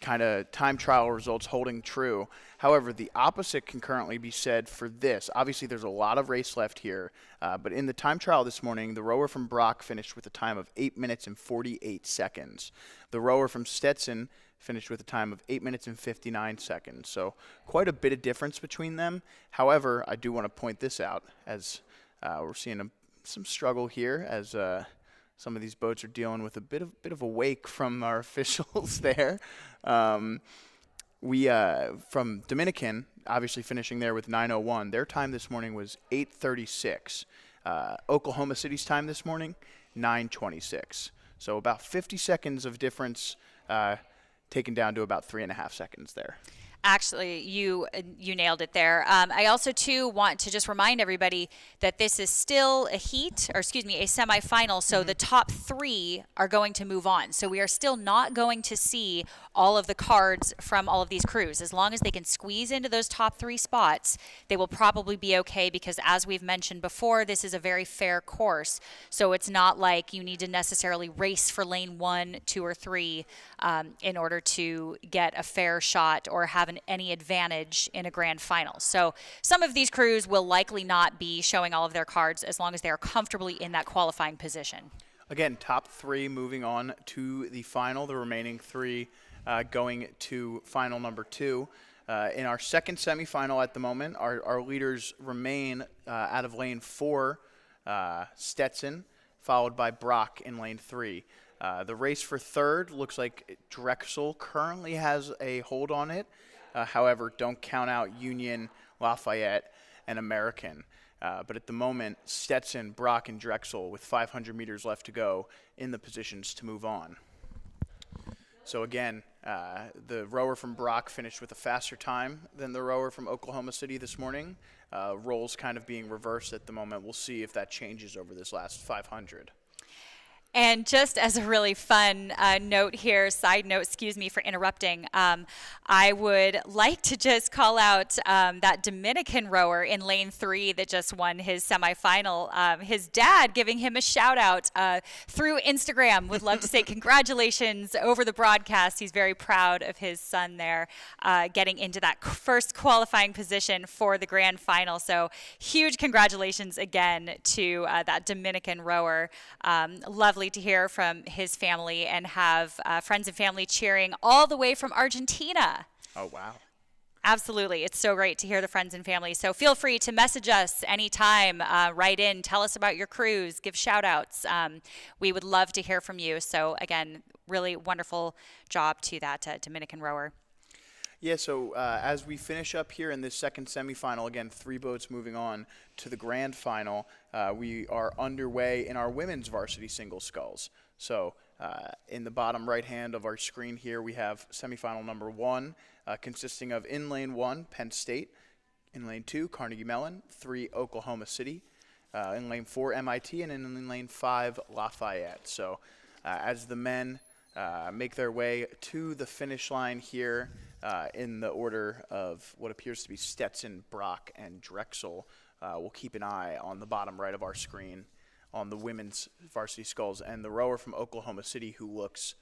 Kind of time trial results holding true. However, the opposite can currently be said for this. Obviously, there's a lot of race left here, but in the time trial this morning, the rower from Brock finished with a time of 8 minutes and 48 seconds. The rower from Stetson finished with a time of 8 minutes and 59 seconds. So quite a bit of difference between them. However, I do want to point this out, as we're seeing some struggle here as some of these boats are dealing with a bit of a wake from our officials there. We from Dominican, obviously finishing there with 9:01. Their time this morning was 8:36. Oklahoma City's time this morning, 9:26. So about 50 seconds of difference, taken down to about 3.5 seconds there. Actually, you nailed it there. I also, too, want to just remind everybody that this is still a heat, or excuse me, a semifinal, so the top 3 are going to move on. So we are still not going to see all of the cards from all of these crews. As long as they can squeeze into those top 3 spots, they will probably be okay, because as we've mentioned before, this is a very fair course. So it's not like you need to necessarily race for lane 1, 2, or 3 in order to get a fair shot or have any advantage in a grand final. So some of these crews will likely not be showing all of their cards as long as they are comfortably in that qualifying position. Again, top 3 moving on to the final, the remaining 3 going to final number 2. In our second semifinal at the moment, our leaders remain out of lane 4, Stetson, followed by Brock in lane 3. The race for third looks like Drexel currently has a hold on it. However, don't count out Union, Lafayette, and American. But at the moment, Stetson, Brock, and Drexel, with 500 meters left to go, in the positions to move on. So again, the rower from Brock finished with a faster time than the rower from Oklahoma City this morning. Roles kind of being reversed at the moment. We'll see if that changes over this last 500. And just as a really fun note here, side note, excuse me for interrupting, I would like to just call out that Dominican rower in lane 3 that just won his semifinal. His dad giving him a shout out through Instagram. Would love to say congratulations over the broadcast. He's very proud of his son there getting into that first qualifying position for the grand final. So huge congratulations again to that Dominican rower. Lovely to hear from his family and have friends and family cheering all the way from Argentina. Oh, wow. Absolutely. It's so great to hear the friends and family. So feel free to message us anytime, write in, tell us about your cruise, give shout outs. We would love to hear from you. So again, really wonderful job to that Dominican rower. Yeah, so as we finish up here in this second semifinal, again, 3 boats moving on to the grand final, we are underway in our women's varsity single sculls. So in the bottom right hand of our screen here, we have semifinal number 1, consisting of in lane 1, Penn State, In lane 2, Carnegie Mellon. 3, Oklahoma City. In lane 4, MIT. And in lane 5, Lafayette. So as the men make their way to the finish line here in the order of what appears to be Stetson, Brock, and Drexel, we'll keep an eye on the bottom right of our screen on the women's varsity sculls and the rower from Oklahoma City who looks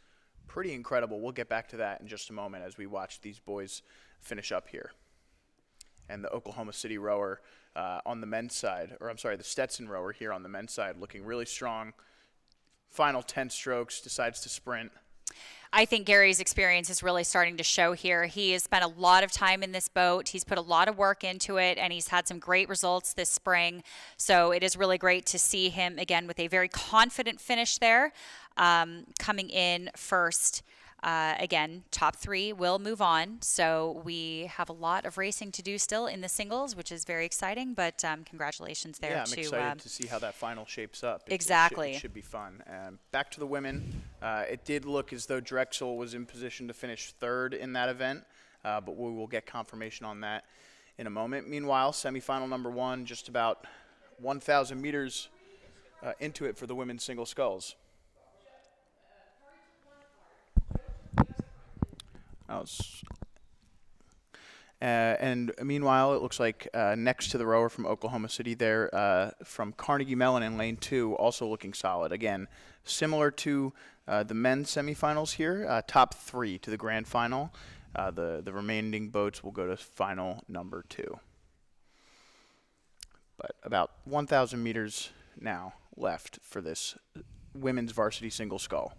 pretty incredible. We'll get back to that in just a moment as we watch these boys finish up here. And the Oklahoma City rower on the men's side, or I'm sorry, the Stetson rower here on the men's side looking really strong. Final 10 strokes, decides to sprint. I think Gary's experience is really starting to show here. He has spent a lot of time in this boat. He's put a lot of work into it, and he's had some great results this spring. So it is really great to see him, again, with a very confident finish there, coming in first. Again, top 3 will move on. So we have a lot of racing to do still in the singles, which is very exciting. But congratulations there. Yeah, I'm excited to see how that final shapes up. Exactly. It should be fun. Back to the women. It did look as though Drexel was in position to finish 3rd in that event, but we will get confirmation on that in a moment. Meanwhile, semifinal number 1, just about 1,000 meters into it for the women's single sculls. And meanwhile, it looks like next to the rower from Oklahoma City there, from Carnegie Mellon in lane 2, also looking solid. Again, similar to the men's semifinals here, top 3 to the grand final. The remaining boats will go to final number 2. But about 1,000 meters now left for this women's varsity single scull.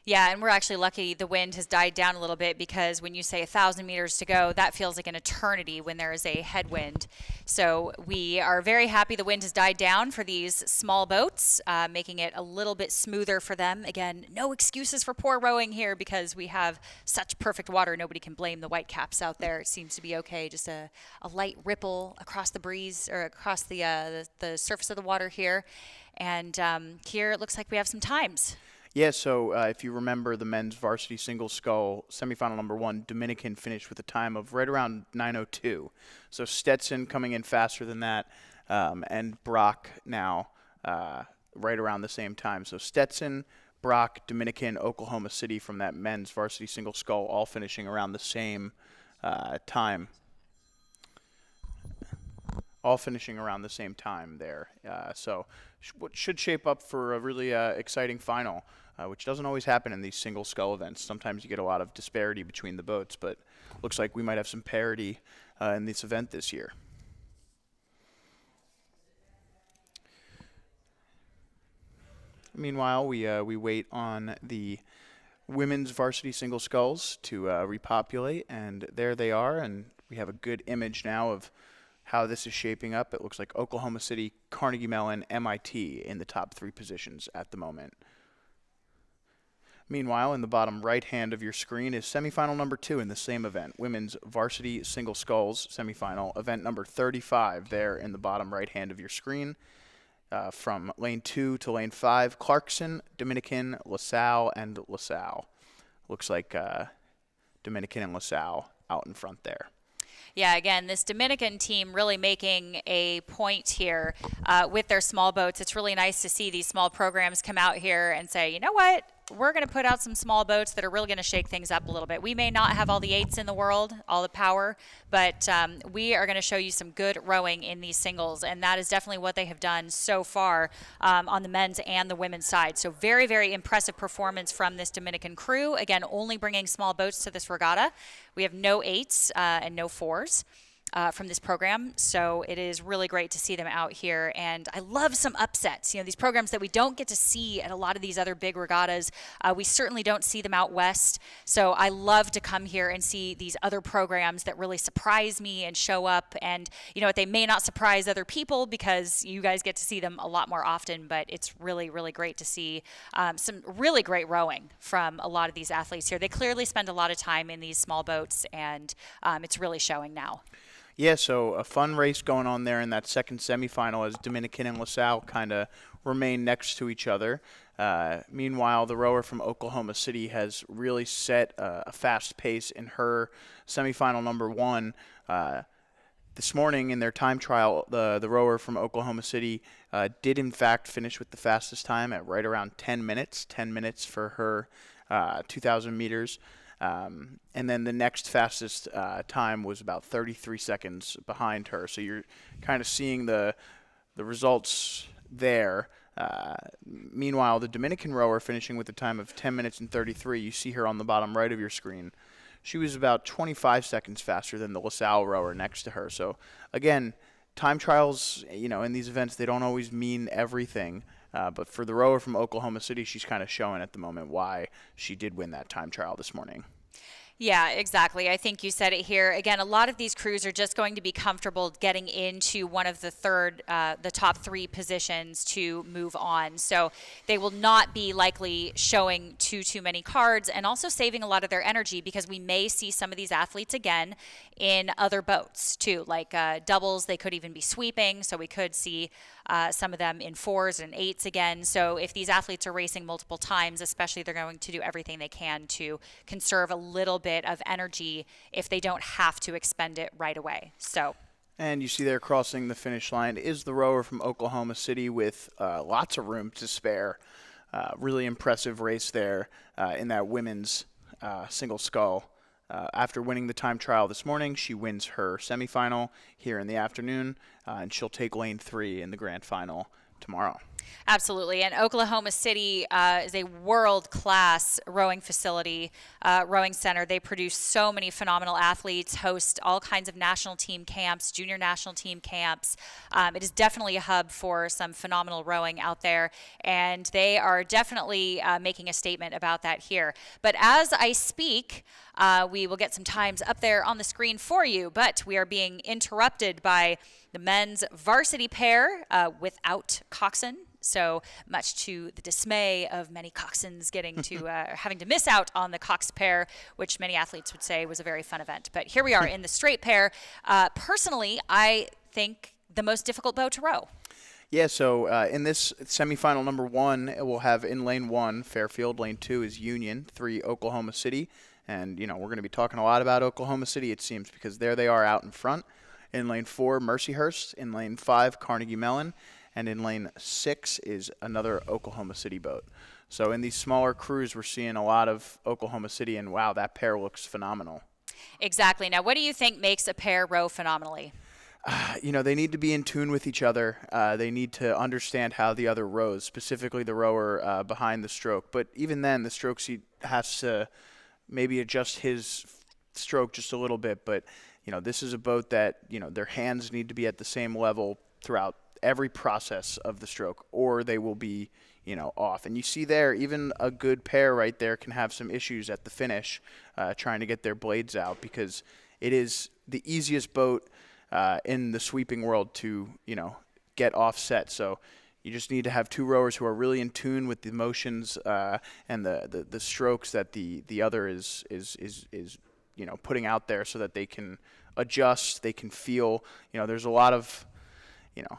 Yeah, and we're actually lucky the wind has died down a little bit, because when you say 1,000 meters to go, that feels like an eternity when there is a headwind. So we are very happy the wind has died down for these small boats, making it a little bit smoother for them. Again, no excuses for poor rowing here because we have such perfect water. Nobody can blame the white caps out there. It seems to be okay. Just a light ripple across the breeze, or across the surface of the water here. And here it looks like we have some times. Yeah, so if you remember the men's varsity single scull semifinal number 1, Dominican finished with a time of right around 9:02. So Stetson coming in faster than that, and Brock now right around the same time. So Stetson, Brock, Dominican, Oklahoma City from that men's varsity single scull all finishing around the same time. All finishing around the same time there. So what should shape up for a really exciting final, which doesn't always happen in these single scull events. Sometimes you get a lot of disparity between the boats, but looks like we might have some parity in this event this year. Meanwhile, we wait on the women's varsity single sculls to repopulate, and there they are, and we have a good image now of how this is shaping up. It looks like Oklahoma City, Carnegie Mellon, MIT in the top 3 positions at the moment. Meanwhile, in the bottom right hand of your screen is semifinal number 2 in the same event, women's varsity single sculls semifinal, event number 35 there in the bottom right hand of your screen. From lane 2 to lane 5, Clarkson, Dominican, LaSalle, and LaSalle. Looks like Dominican and LaSalle out in front there. Yeah, again, this Dominican team really making a point here with their small boats. It's really nice to see these small programs come out here and say, you know what, we're going to put out some small boats that are really going to shake things up a little bit. We may not have all the 8s in the world, all the power, but we are going to show you some good rowing in these singles, and that is definitely what they have done so far on the men's and the women's side. So very, very impressive performance from this Dominican crew. Again, only bringing small boats to this regatta. We have no 8s and no 4s. From this program, so it is really great to see them out here, and I love some upsets. You know, these programs that we don't get to see at a lot of these other big regattas, we certainly don't see them out west, so I love to come here and see these other programs that really surprise me and show up, and you know what, they may not surprise other people because you guys get to see them a lot more often, but it's really, really great to see some really great rowing from a lot of these athletes here. They clearly spend a lot of time in these small boats, and it's really showing now. Yeah, so a fun race going on there in that second semifinal as Dominican and LaSalle kind of remain next to each other. Meanwhile, the rower from Oklahoma City has really set a fast pace in her semifinal number 1. This morning in their time trial, the rower from Oklahoma City did in fact finish with the fastest time at right around 10 minutes. 10 minutes for her 2,000 meters. And then the next fastest time was about 33 seconds behind her. So you're kind of seeing the results there. Meanwhile, the Dominican rower finishing with a time of 10 minutes and 33, you see her on the bottom right of your screen. She was about 25 seconds faster than the LaSalle rower next to her. So again, time trials, in these events, they don't always mean everything. But for the rower from Oklahoma City, she's kind of showing at the moment why she did win that time trial this morning. Yeah, exactly. I think you said it here. Again, a lot of these crews are just going to be comfortable getting into one of the top three positions to move on. So they will not be likely showing too many cards, and also saving a lot of their energy, because we may see some of these athletes again in other boats too, like doubles. They could even be sweeping. So we could see some of them in 4s and 8s again. So if these athletes are racing multiple times, especially, they're going to do everything they can to conserve a little bit of energy if they don't have to expend it right away. And you see there crossing the finish line is the rower from Oklahoma City with lots of room to spare. Really impressive race there in that women's single scull. After winning the time trial this morning, she wins her semifinal here in the afternoon, and she'll take lane 3 in the grand final tomorrow. Absolutely. And Oklahoma City is a world-class rowing facility, rowing center. They produce so many phenomenal athletes, host all kinds of national team camps, junior national team camps. It is definitely a hub for some phenomenal rowing out there, and they are definitely making a statement about that here. But as I speak, we will get some times up there on the screen for you, but we are being interrupted by the men's varsity pair without Coxswain. So much to the dismay of many coxswains getting to having to miss out on the Cox pair, which many athletes would say was a very fun event. But here we are in the straight pair. Personally, I think the most difficult boat to row. Yeah, so in this semifinal number 1, we'll have in lane 1 Fairfield, lane 2 is Union, 3 Oklahoma City. And, we're going to be talking a lot about Oklahoma City, it seems, because there they are out in front. In lane 4, Mercyhurst. In lane 5, Carnegie Mellon. And in lane 6 is another Oklahoma City boat. So in these smaller crews, we're seeing a lot of Oklahoma City, and wow, that pair looks phenomenal. Exactly. Now, what do you think makes a pair row phenomenally? They need to be in tune with each other. They need to understand how the other rows, specifically the rower behind the stroke. But even then, the stroke seat has to maybe adjust his stroke just a little bit. But, this is a boat that, their hands need to be at the same level throughout every process of the stroke, or they will be, off. And you see there, even a good pair right there can have some issues at the finish trying to get their blades out, because it is the easiest boat in the sweeping world to, get offset. So you just need to have 2 rowers who are really in tune with the motions and the strokes that the other is putting out there, so that they can adjust, they can feel. There's a lot of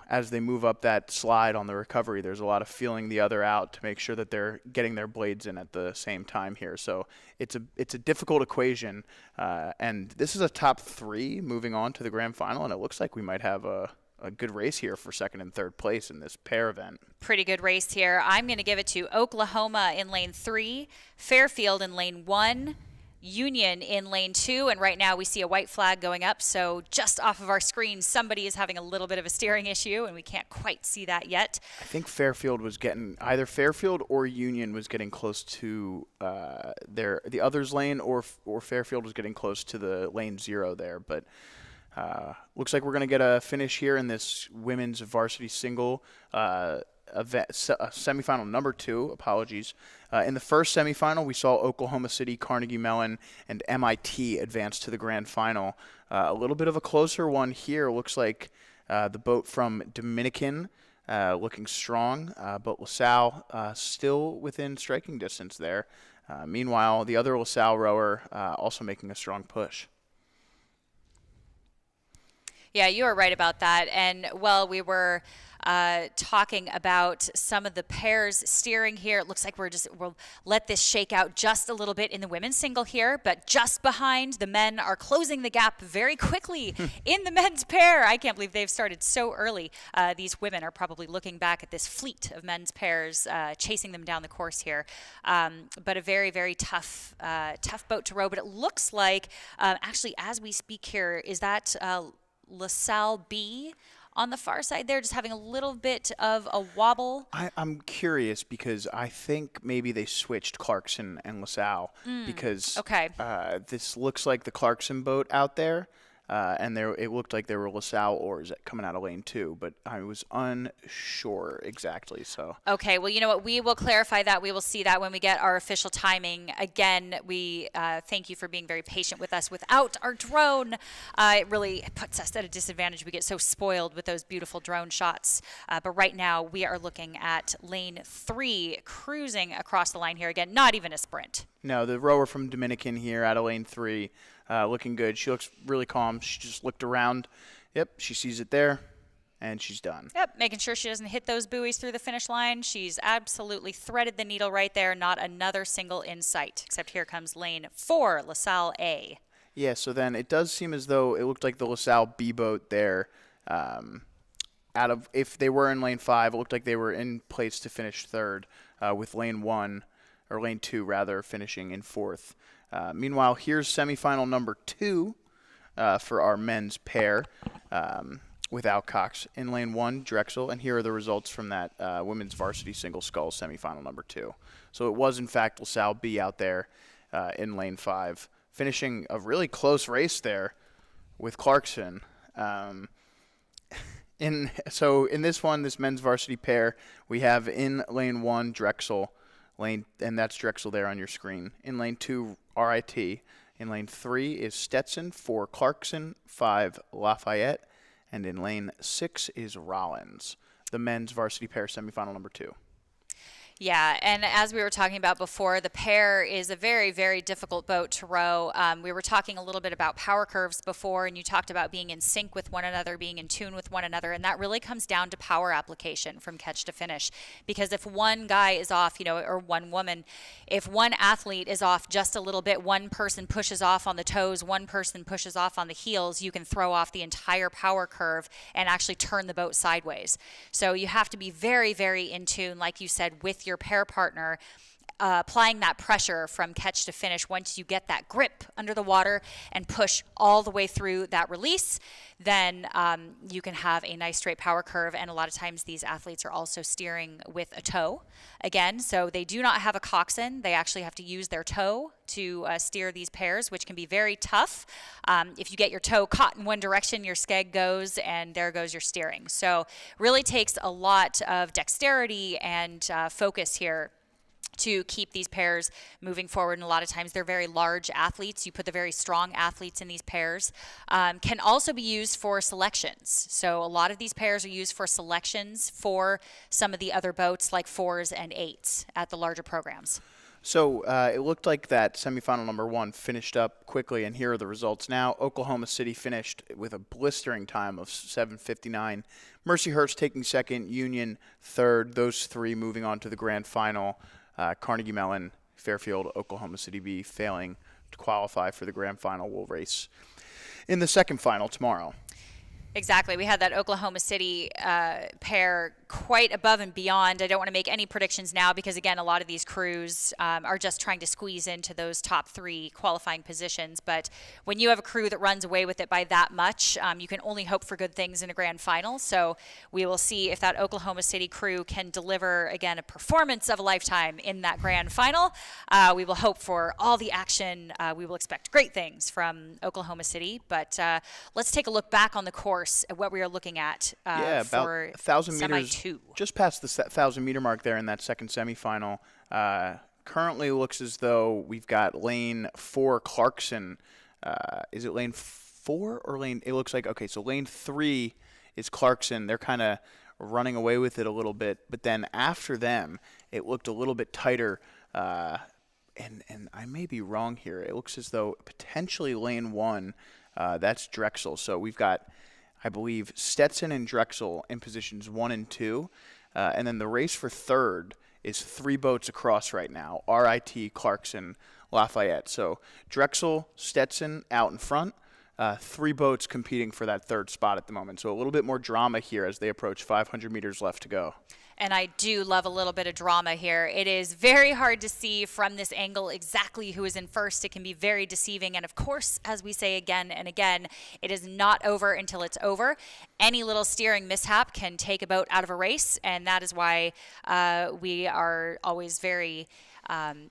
as they move up that slide on the recovery, there's a lot of feeling the other out to make sure that they're getting their blades in at the same time here. So it's a difficult equation, and this is a top 3 moving on to the grand final, and it looks like we might have a good race here for 2nd and 3rd place in this pair event. Pretty good race here. I'm going to give it to Oklahoma in lane 3, Fairfield in lane 1, Union in lane 2, and right now we see a white flag going up, so just off of our screen somebody is having a little bit of a steering issue, and we can't quite see that yet. I think Fairfield was getting, either Fairfield or Union was getting close to the other's lane, or Fairfield was getting close to the lane 0 there, but looks like we're going to get a finish here in this women's varsity single event, semifinal number 2, apologies. In the first semifinal, we saw Oklahoma City, Carnegie Mellon, and MIT advance to the grand final. A little bit of a closer one here. Looks like the boat from Dominican looking strong, but LaSalle still within striking distance there. Meanwhile, the other LaSalle rower also making a strong push. Yeah, you are right about that. And, well, we were talking about some of the pairs steering here. It looks like we'll let this shake out just a little bit in the women's single here, but just behind, the men are closing the gap very quickly in the men's pair. I can't believe they've started so early. These women are probably looking back at this fleet of men's pairs, chasing them down the course here. But a very, very tough boat to row. But it looks like, actually, as we speak here, is that LaSalle B on the far side there, just having a little bit of a wobble? I'm curious because I think maybe they switched Clarkson and LaSalle because this looks like the Clarkson boat out there. And it looked like there were LaSalle oars coming out of lane 2, but I was unsure exactly. So okay, well, you know what? We will clarify that. We will see that when we get our official timing. Again, we thank you for being very patient with us. Without our drone, it really puts us at a disadvantage. We get so spoiled with those beautiful drone shots. But right now, we are looking at lane 3, cruising across the line here again. Not even a sprint. No, the rower from Dominican here out of lane 3. Looking good. She looks really calm. She just looked around. Yep, she sees it there, and she's done. Yep, making sure she doesn't hit those buoys through the finish line. She's absolutely threaded the needle right there. Not another single in sight, except here comes lane 4, LaSalle A. Yeah, so then it does seem as though it looked like the LaSalle B boat there, if they were in lane 5, it looked like they were in place to finish 3rd, with lane 1, or lane 2 rather, finishing in 4th. Meanwhile, here's semifinal number 2 for our men's pair without Cox. In lane 1, Drexel, and here are the results from that women's varsity single scull semifinal number 2. So it was, in fact, LaSalle B out there in lane 5, finishing a really close race there with Clarkson. So in this one, this men's varsity pair, we have in lane 1, Drexel, and that's Drexel there on your screen. In lane 2, RIT. In lane 3 is Stetson, 4 Clarkson, 5 Lafayette, and in lane 6 is Rollins, the men's varsity pair semifinal number 2. Yeah, and as we were talking about before, the pair is a very, very difficult boat to row. We were talking a little bit about power curves before, and you talked about being in sync with one another, being in tune with one another, and that really comes down to power application from catch to finish. Because if one guy is off, or one woman, if one athlete is off just a little bit, one person pushes off on the toes, one person pushes off on the heels, you can throw off the entire power curve and actually turn the boat sideways. So you have to be very, very in tune, like you said, with your pair partner, applying that pressure from catch to finish. Once you get that grip under the water and push all the way through that release, then you can have a nice straight power curve. And a lot of times these athletes are also steering with a tow again, so they do not have a coxswain. They actually have to use their tow to steer these pairs, which can be very tough. If you get your toe caught in one direction, your skeg goes, and there goes your steering. So really takes a lot of dexterity and focus here to keep these pairs moving forward. And a lot of times they're very large athletes. You put the very strong athletes in these pairs. Can also be used for selections. So a lot of these pairs are used for selections for some of the other boats like 4s and 8s at the larger programs. So it looked like that semifinal number 1 finished up quickly, and here are the results now. Oklahoma City finished with a blistering time of 7:59. Mercyhurst taking 2nd, Union 3rd, those 3 moving on to the grand final. Carnegie Mellon, Fairfield, Oklahoma City B failing to qualify for the grand final will race in the second final tomorrow. Exactly. We had that Oklahoma City pair quite above and beyond. I don't want to make any predictions now because, again, a lot of these crews are just trying to squeeze into those top 3 qualifying positions. But when you have a crew that runs away with it by that much, you can only hope for good things in a grand final. So we will see if that Oklahoma City crew can deliver, again, a performance of a lifetime in that grand final. We will hope for all the action. We will expect great things from Oklahoma City. But let's take a look back on the course at what we are looking at about for 1,000 meters, semi-2. just past the 1,000-meter mark there in that second semifinal. Currently looks as though we've got lane 4 Clarkson. Is it lane 4 or lane? It looks like, okay, so lane 3 is Clarkson. They're kind of running away with it a little bit, but then after them, it looked a little bit tighter. And I may be wrong here. It looks as though potentially lane 1, that's Drexel. So we've got, I believe, Stetson and Drexel in positions 1 and 2. And then the race for third is 3 boats across right now, RIT, Clarkson, Lafayette. So Drexel, Stetson out in front, 3 boats competing for that third spot at the moment. So a little bit more drama here as they approach 500 meters left to go. And I do love a little bit of drama here. It is very hard to see from this angle exactly who is in first. It can be very deceiving. And of course, as we say again and again, it is not over until it's over. Any little steering mishap can take a boat out of a race. And that is why we are always very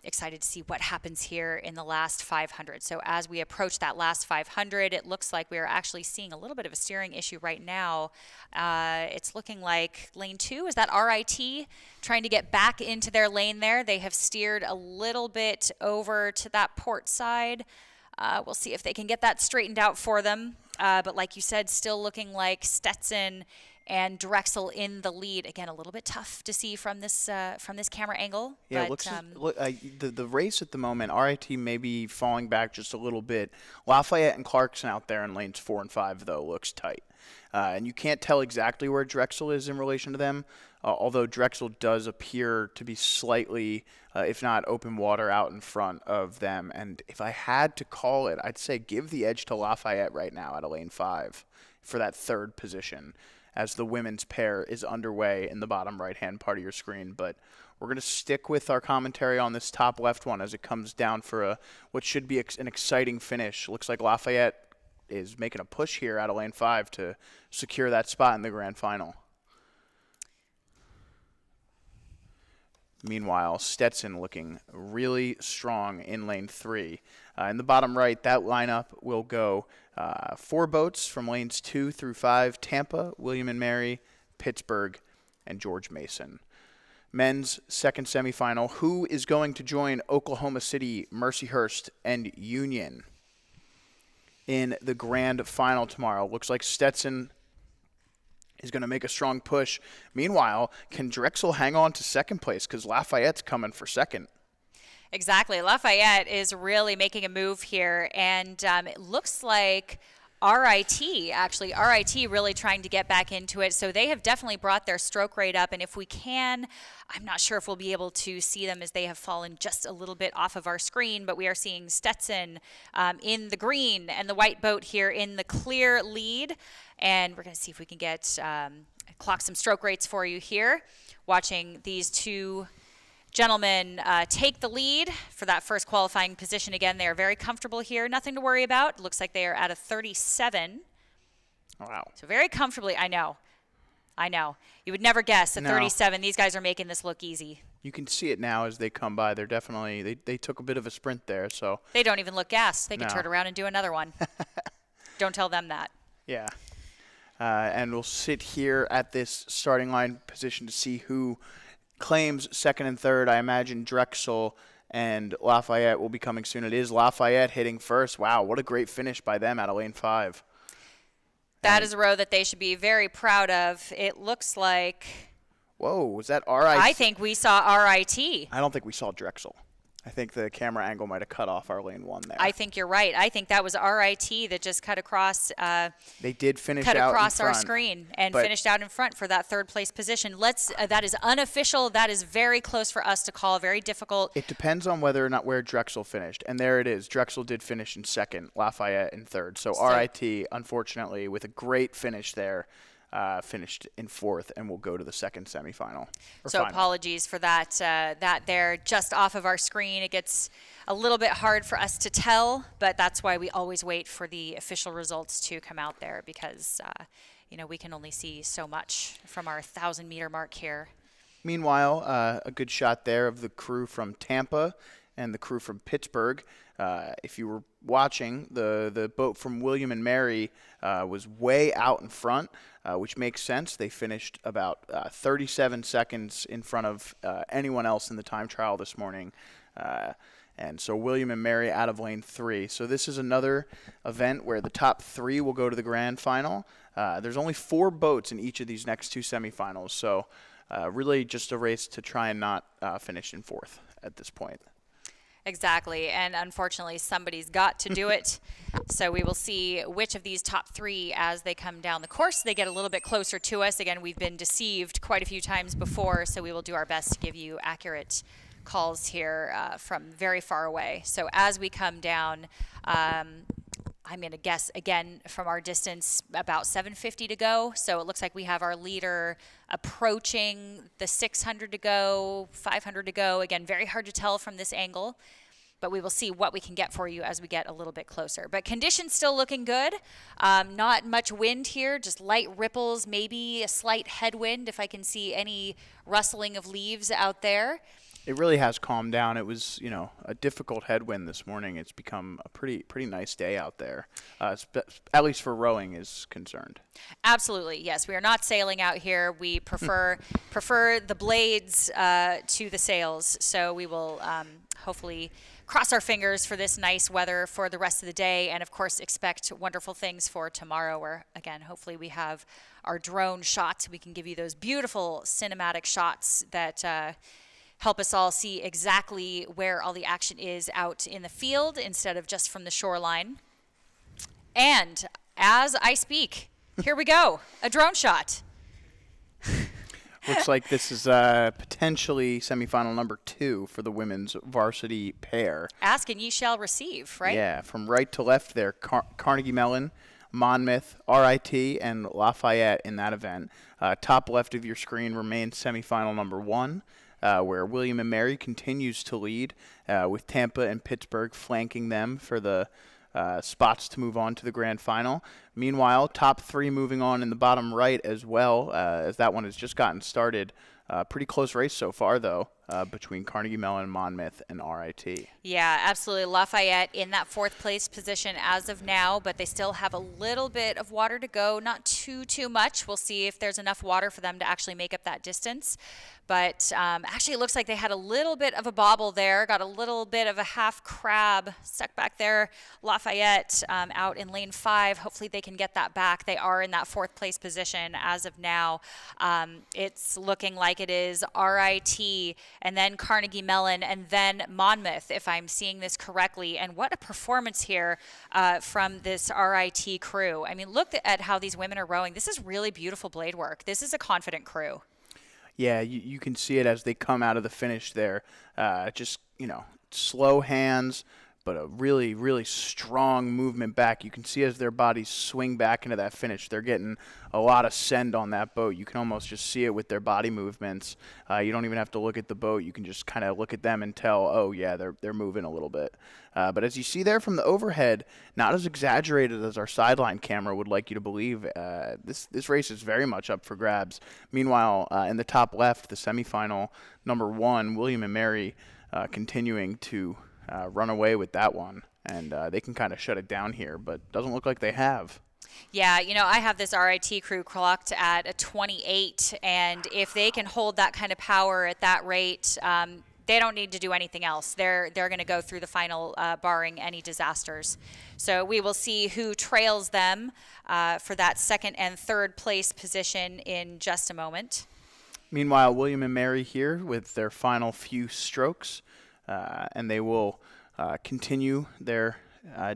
excited to see what happens here in the last 500. So as we approach that last 500, it looks like we are actually seeing a little bit of a steering issue right now. It's looking like lane 2, is that RIT trying to get back into their lane there. They have steered a little bit over to that port side. We'll see if they can get that straightened out for them. But like you said, still looking like Stetson and Drexel in the lead. Again, a little bit tough to see from this camera angle. Yeah, but, it looks the race at the moment, RIT may be falling back just a little bit. Lafayette and Clarkson out there in lanes 4 and 5, though, looks tight. And you can't tell exactly where Drexel is in relation to them, although Drexel does appear to be slightly, if not open water, out in front of them. And if I had to call it, I'd say give the edge to Lafayette right now out of lane 5 for that third position, as the women's pair is underway in the bottom right-hand part of your screen. But we're going to stick with our commentary on this top left one as it comes down for what should be an exciting finish. Looks like Lafayette is making a push here out of lane 5 to secure that spot in the grand final. Meanwhile, Stetson looking really strong in lane 3. In the bottom right, that lineup will go 4 boats from lanes 2 through 5, Tampa, William and Mary, Pittsburgh, and George Mason. Men's second semifinal, who is going to join Oklahoma City, Mercyhurst, and Union in the grand final tomorrow? Looks like Stetson is going to make a strong push. Meanwhile, can Drexel hang on to second place? Because Lafayette's coming for second. Exactly. Lafayette is really making a move here, and it looks like RIT really trying to get back into it. So they have definitely brought their stroke rate up, and if we can, I'm not sure if we'll be able to see them as they have fallen just a little bit off of our screen, but we are seeing Stetson in the green and the white boat here in the clear lead. And we're going to see if we can get clock some stroke rates for you here, watching these two gentlemen take the lead for that first qualifying position. Again, they are very comfortable here. Nothing to worry about. Looks like they are at a 37. Wow. So very comfortably. I know. You would never guess at 37. These guys are making this look easy. You can see it now as they come by. They're definitely, they took a bit of a sprint there. So they don't even look gassed. They can turn around and do another one. Don't tell them that. Yeah. And we'll sit here at this starting line position to see who claims second and third. I imagine Drexel and Lafayette will be coming soon. It is Lafayette hitting first. Wow, what a great finish by them out of lane 5. That is a row that they should be very proud of. It looks like... Whoa, was that RIT? I think we saw RIT. I don't think we saw Drexel. I think the camera angle might have cut off our lane 1 there. I think you're right. I think that was RIT that just cut across. They did finish cut out across in front, our screen and finished out in front for that third place position. That is unofficial. That is very close for us to call. Very difficult. It depends on whether or not where Drexel finished, and there it is. Drexel did finish in second, Lafayette in third. So RIT, unfortunately, with a great finish there, finished in fourth and will go to the second semifinal. So final. Apologies for that. That there just off of our screen. It gets a little bit hard for us to tell, but that's why we always wait for the official results to come out there, because we can only see so much from our 1,000-meter mark here. Meanwhile, a good shot there of the crew from Tampa and the crew from Pittsburgh. If you were watching, the boat from William and Mary was way out in front, which makes sense. They finished about 37 seconds in front of anyone else in the time trial this morning. And so William and Mary out of lane 3. So this is another event where the top 3 will go to the grand final. There's only 4 boats in each of these next 2 semifinals. So really just a race to try and not finish in 4th at this point. Exactly, and unfortunately somebody's got to do it. So we will see which of these top three, as they come down the course, they get a little bit closer to us. Again, we've been deceived quite a few times before, so we will do our best to give you accurate calls here from very far away. So as we come down, I'm going to guess, again, from our distance, about 750 to go. So it looks like we have our leader approaching the 600 to go, 500 to go. Again, very hard to tell from this angle, but we will see what we can get for you as we get a little bit closer. But conditions still looking good. Not much wind here, just light ripples, maybe a slight headwind if I can see any rustling of leaves out there. It really has calmed down. It was, a difficult headwind this morning. It's become a pretty nice day out there, at least for rowing is concerned. Absolutely, yes. We are not sailing out here. We prefer the blades to the sails. So we will hopefully cross our fingers for this nice weather for the rest of the day, and of course expect wonderful things for tomorrow, where again, hopefully we have our drone shots. We can give you those beautiful cinematic shots that help us all see exactly where all the action is out in the field instead of just from the shoreline. And as I speak, here we go, a drone shot. Looks like this is potentially semifinal number 2 for the women's varsity pair. Ask and ye shall receive, right? Yeah, from right to left there, Carnegie Mellon, Monmouth, RIT, and Lafayette in that event. Top left of your screen remains semifinal number 1. Where William and Mary continues to lead, with Tampa and Pittsburgh flanking them for the spots to move on to the grand final. Meanwhile, top 3 moving on in the bottom right as well, as that one has just gotten started. Pretty close race so far, though, between Carnegie Mellon, Monmouth, and RIT. Yeah, absolutely. Lafayette in that 4th place position as of now, but they still have a little bit of water to go. Not too much. We'll see if there's enough water for them to actually make up that distance. But actually, it looks like they had a little bit of a bobble there, got a little bit of a half crab stuck back there. Lafayette out in lane 5. Hopefully they can get that back. They are in that 4th place position as of now. It's looking like it is RIT and then Carnegie Mellon and then Monmouth, if I'm seeing this correctly. And what a performance here from this RIT crew. I mean, look at how these women are rowing. This is really beautiful blade work. This is a confident crew. Yeah, you can see it as they come out of the finish there. Just, slow hands, but a really strong movement back. You can see as their bodies swing back into that finish, they're getting a lot of send on that boat. You can almost just see it with their body movements. You don't even have to look at the boat. You can just kind of look at them and tell, oh, yeah, they're moving a little bit. But as you see there from the overhead, not as exaggerated as our sideline camera would like you to believe. This race is very much up for grabs. Meanwhile, in the top left, the semifinal number 1, William and Mary, continuing to run away with that one, and they can kind of shut it down here, but doesn't look like they have. Yeah, I have this RIT crew clocked at a 28, and if they can hold that kind of power at that rate, they don't need to do anything else. They're going to go through the final, barring any disasters. So we will see who trails them for that 2nd and 3rd place position in just a moment. Meanwhile, William and Mary here with their final few strokes, and they will continue their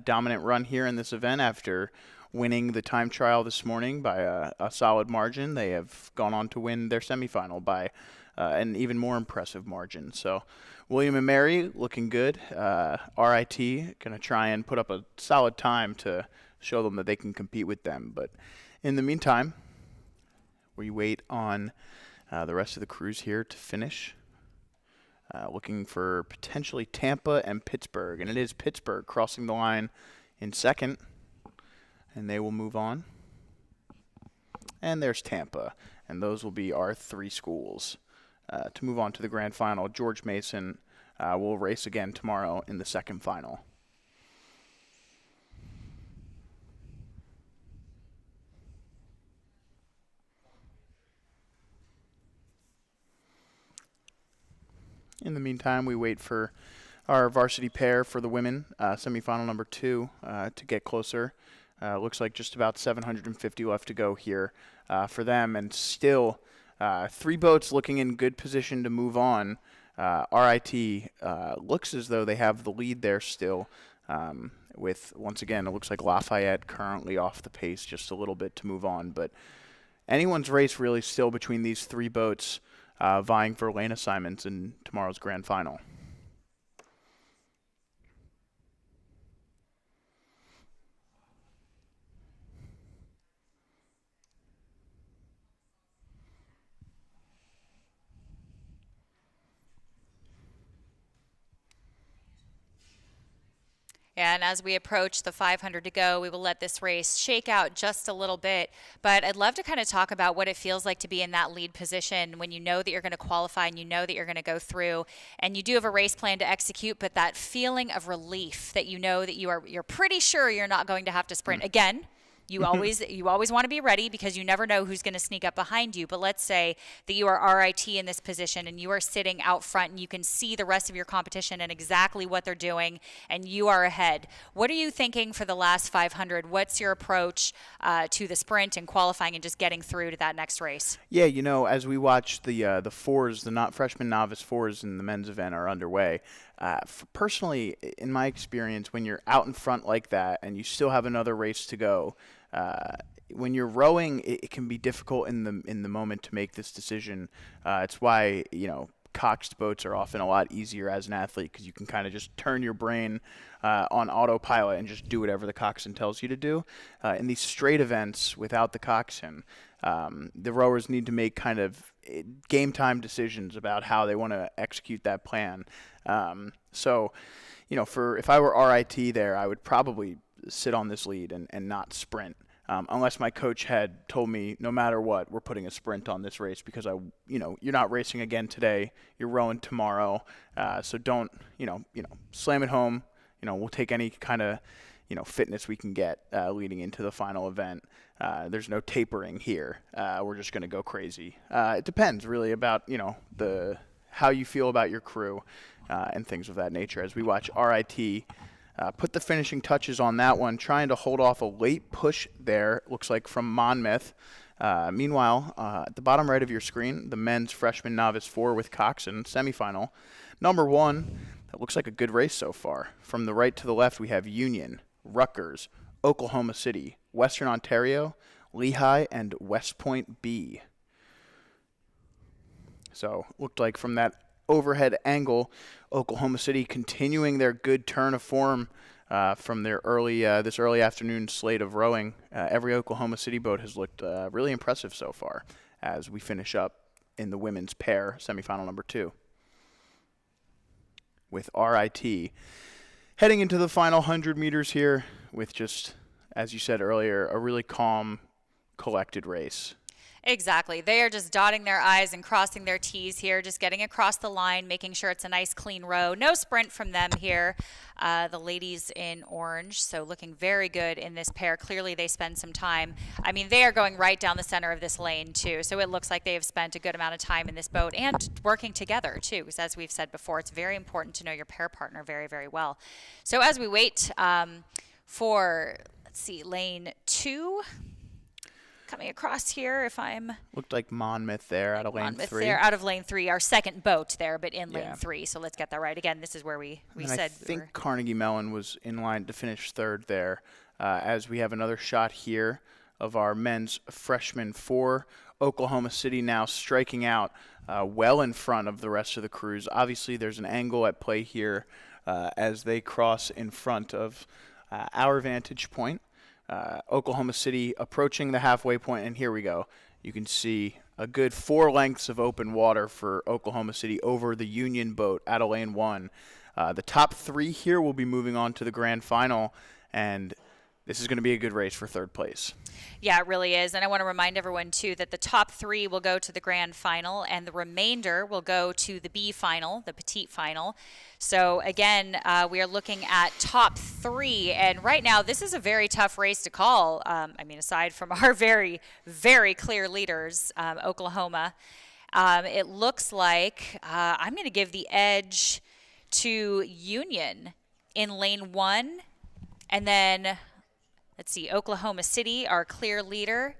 dominant run here in this event after winning the time trial this morning by a solid margin. They have gone on to win their semifinal by an even more impressive margin. So William and Mary looking good. RIT going to try and put up a solid time to show them that they can compete with them. But in the meantime, we wait on the rest of the crews here to finish. Looking for potentially Tampa and Pittsburgh. And it is Pittsburgh crossing the line in 2nd. And they will move on. And there's Tampa. And those will be our 3 schools. To move on to the grand final, George Mason will race again tomorrow in the 2nd final. In the meantime, we wait for our varsity pair for the women, semifinal number 2, to get closer. Looks like just about 750 left to go here for them, and still 3 boats looking in good position to move on. RIT looks as though they have the lead there still. With, once again, it looks like Lafayette currently off the pace just a little bit to move on. But anyone's race really still between these three boats vying for lane assignments in tomorrow's grand final. And as we approach the 500 to go, we will let this race shake out just a little bit. But I'd love to kind of talk about what it feels like to be in that lead position when you know that you're going to qualify and you know that you're going to go through, and you do have a race plan to execute, but that feeling of relief that you know that you're pretty sure you're not going to have to sprint again. You always want to be ready because you never know who's going to sneak up behind you. But let's say that you are RIT in this position and you are sitting out front and you can see the rest of your competition and exactly what they're doing, and you are ahead. What are you thinking for the last 500? What's your approach to the sprint and qualifying and just getting through to that next race? Yeah, as we watch the fours, the not freshman novice fours in the men's event are underway. Personally, in my experience, when you're out in front like that and you still have another race to go, when you're rowing, it can be difficult in the moment to make this decision. It's why coxed boats are often a lot easier as an athlete because you can kind of just turn your brain on autopilot and just do whatever the coxswain tells you to do. In these straight events without the coxswain, the rowers need to make kind of game time decisions about how they want to execute that plan. So, if I were RIT there, I would probably sit on this lead and not sprint. Unless my coach had told me, no matter what, we're putting a sprint on this race because you're not racing again today. You're rowing tomorrow. So don't, slam it home. We'll take any kind of, fitness we can get leading into the final event. There's no tapering here. We're just going to go crazy. It depends really about, how you feel about your crew and things of that nature. As we watch RIT put the finishing touches on that one, trying to hold off a late push there, looks like from Monmouth. Meanwhile, at the bottom right of your screen, the men's freshman novice 4 with Coxswain semifinal. Number 1, that looks like a good race so far. From the right to the left, we have Union, Rutgers, Oklahoma City, Western Ontario, Lehigh, and West Point B. So, looked like from that overhead angle, Oklahoma City continuing their good turn of form from their this early afternoon slate of rowing. Every Oklahoma City boat has looked really impressive so far as we finish up in the women's pair semifinal number 2 with RIT heading into the final 100 meters here with just, as you said earlier, a really calm, collected race. Exactly. They are just dotting their I's and crossing their T's here, just getting across the line, making sure it's a nice, clean row. No sprint from them here. The ladies in orange, so looking very good in this pair. Clearly, they spend some time. I mean, they are going right down the center of this lane, too, so it looks like they have spent a good amount of time in this boat and working together, too, because as we've said before, it's very important to know your pair partner very, very well. So as we wait for, let's see, lane 2, coming across here, if I'm... Looked like Monmouth there out of lane 3. Monmouth there out of lane 3, our second boat there, but in lane 3. So let's get that right. Again, this is where we said... I think Carnegie Mellon was in line to finish 3rd there, as we have another shot here of our men's freshman 4. Oklahoma City now striking out well in front of the rest of the crews. Obviously, there's an angle at play here as they cross in front of our vantage point. Oklahoma City approaching the halfway point, and here we go. You can see a good 4 lengths of open water for Oklahoma City over the Union boat out of lane 1. The top 3 here will be moving on to the grand final, and this is going to be a good race for 3rd place. Yeah, it really is. And I want to remind everyone, too, that the top 3 will go to the grand final, and the remainder will go to the B final, the petite final. So, again, we are looking at top 3. And right now, this is a very tough race to call. Aside from our very, very clear leaders, Oklahoma, it looks like I'm going to give the edge to Union in lane 1, and then... Let's see, Oklahoma City, our clear leader,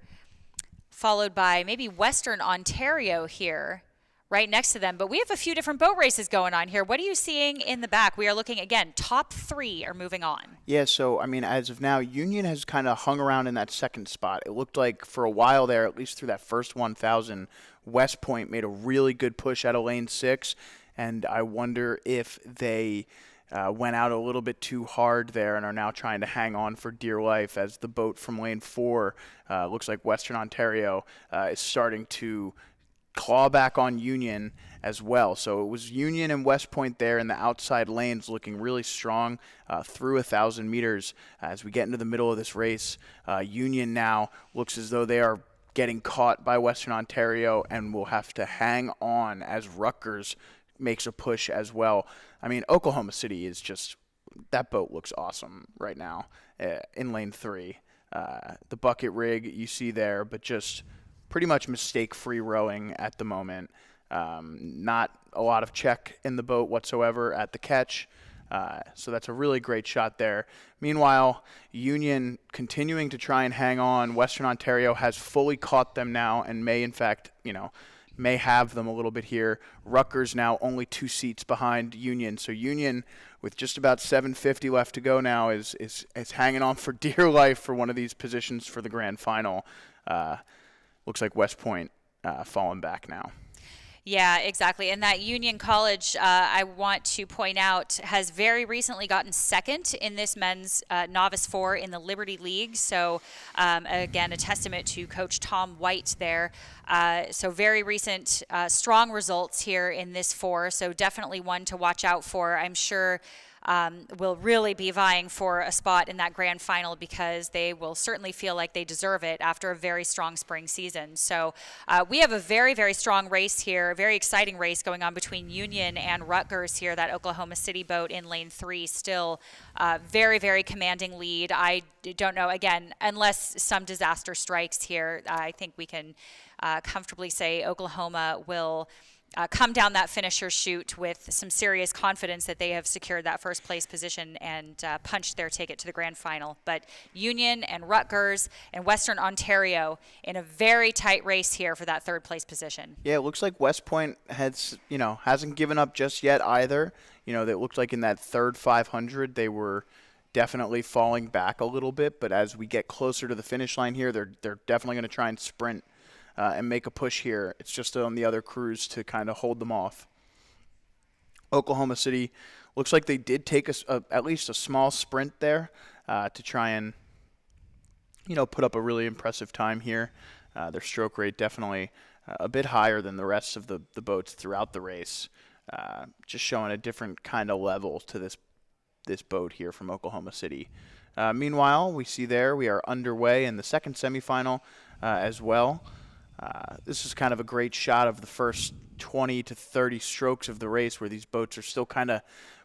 followed by maybe Western Ontario here, right next to them. But we have a few different boat races going on here. What are you seeing in the back? We are looking, again, top 3 are moving on. Yeah, so, I mean, as of now, Union has kind of hung around in that second spot. It looked like for a while there, at least through that first 1,000, West Point made a really good push out of lane 6, and I wonder if they went out a little bit too hard there and are now trying to hang on for dear life as the boat from lane 4, looks like Western Ontario, is starting to claw back on Union as well. So it was Union and West Point there in the outside lanes looking really strong through 1,000 meters. As we get into the middle of this race, Union now looks as though they are getting caught by Western Ontario and will have to hang on as Rutgers makes a push as well. I mean, Oklahoma City is just, that boat looks awesome right now in lane 3. The bucket rig you see there, but just pretty much mistake-free rowing at the moment. Not a lot of check in the boat whatsoever at the catch. So that's a really great shot there. Meanwhile, Union continuing to try and hang on. Western Ontario has fully caught them now and may, in fact, may have them a little bit here. Rutgers now only 2 seats behind Union. So Union, with just about 7:50 left to go now, is hanging on for dear life for one of these positions for the grand final. Looks like West Point falling back now. Yeah, exactly. And that Union College, I want to point out, has very recently gotten second in this men's Novice 4 in the Liberty League. So, again, a testament to Coach Tom White there. So very recent strong results here in this 4. So definitely one to watch out for. I'm sure will really be vying for a spot in that grand final because they will certainly feel like they deserve it after a very strong spring season. So we have a very, very strong race here, a very exciting race going on between Union and Rutgers here, that Oklahoma City boat in lane 3 still very, very commanding lead. I don't know, again, unless some disaster strikes here, I think we can comfortably say Oklahoma will come down that finisher chute with some serious confidence that they have secured that first place position and punched their ticket to the grand final. But Union and Rutgers and Western Ontario in a very tight race here for that third place position. Yeah, it looks like West Point hasn't given up just yet either. It looked like in that third 500 they were definitely falling back a little bit, but as we get closer to the finish line here, they're definitely going to try and sprint and make a push here. It's just on the other crews to kind of hold them off. Oklahoma City looks like they did take at least a small sprint there to try and put up a really impressive time here. Their stroke rate definitely a bit higher than the rest of the boats throughout the race, just showing a different kind of level to this boat here from Oklahoma City. Meanwhile, we are underway in the second semifinal as well. This is kind of a great shot of the first 20 to 30 strokes of the race where these boats are still kind of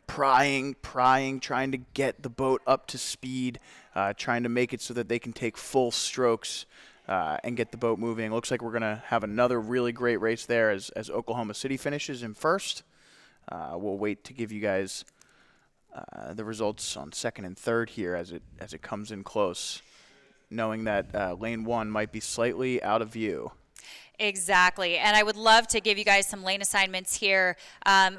prying, trying to get the boat up to speed, trying to make it so that they can take full strokes and get the boat moving. Looks like we're going to have another really great race there as Oklahoma City finishes in first. We'll wait to give you guys the results on second and third here as it comes in close, knowing that lane 1 might be slightly out of view. Exactly. And I would love to give you guys some lane assignments here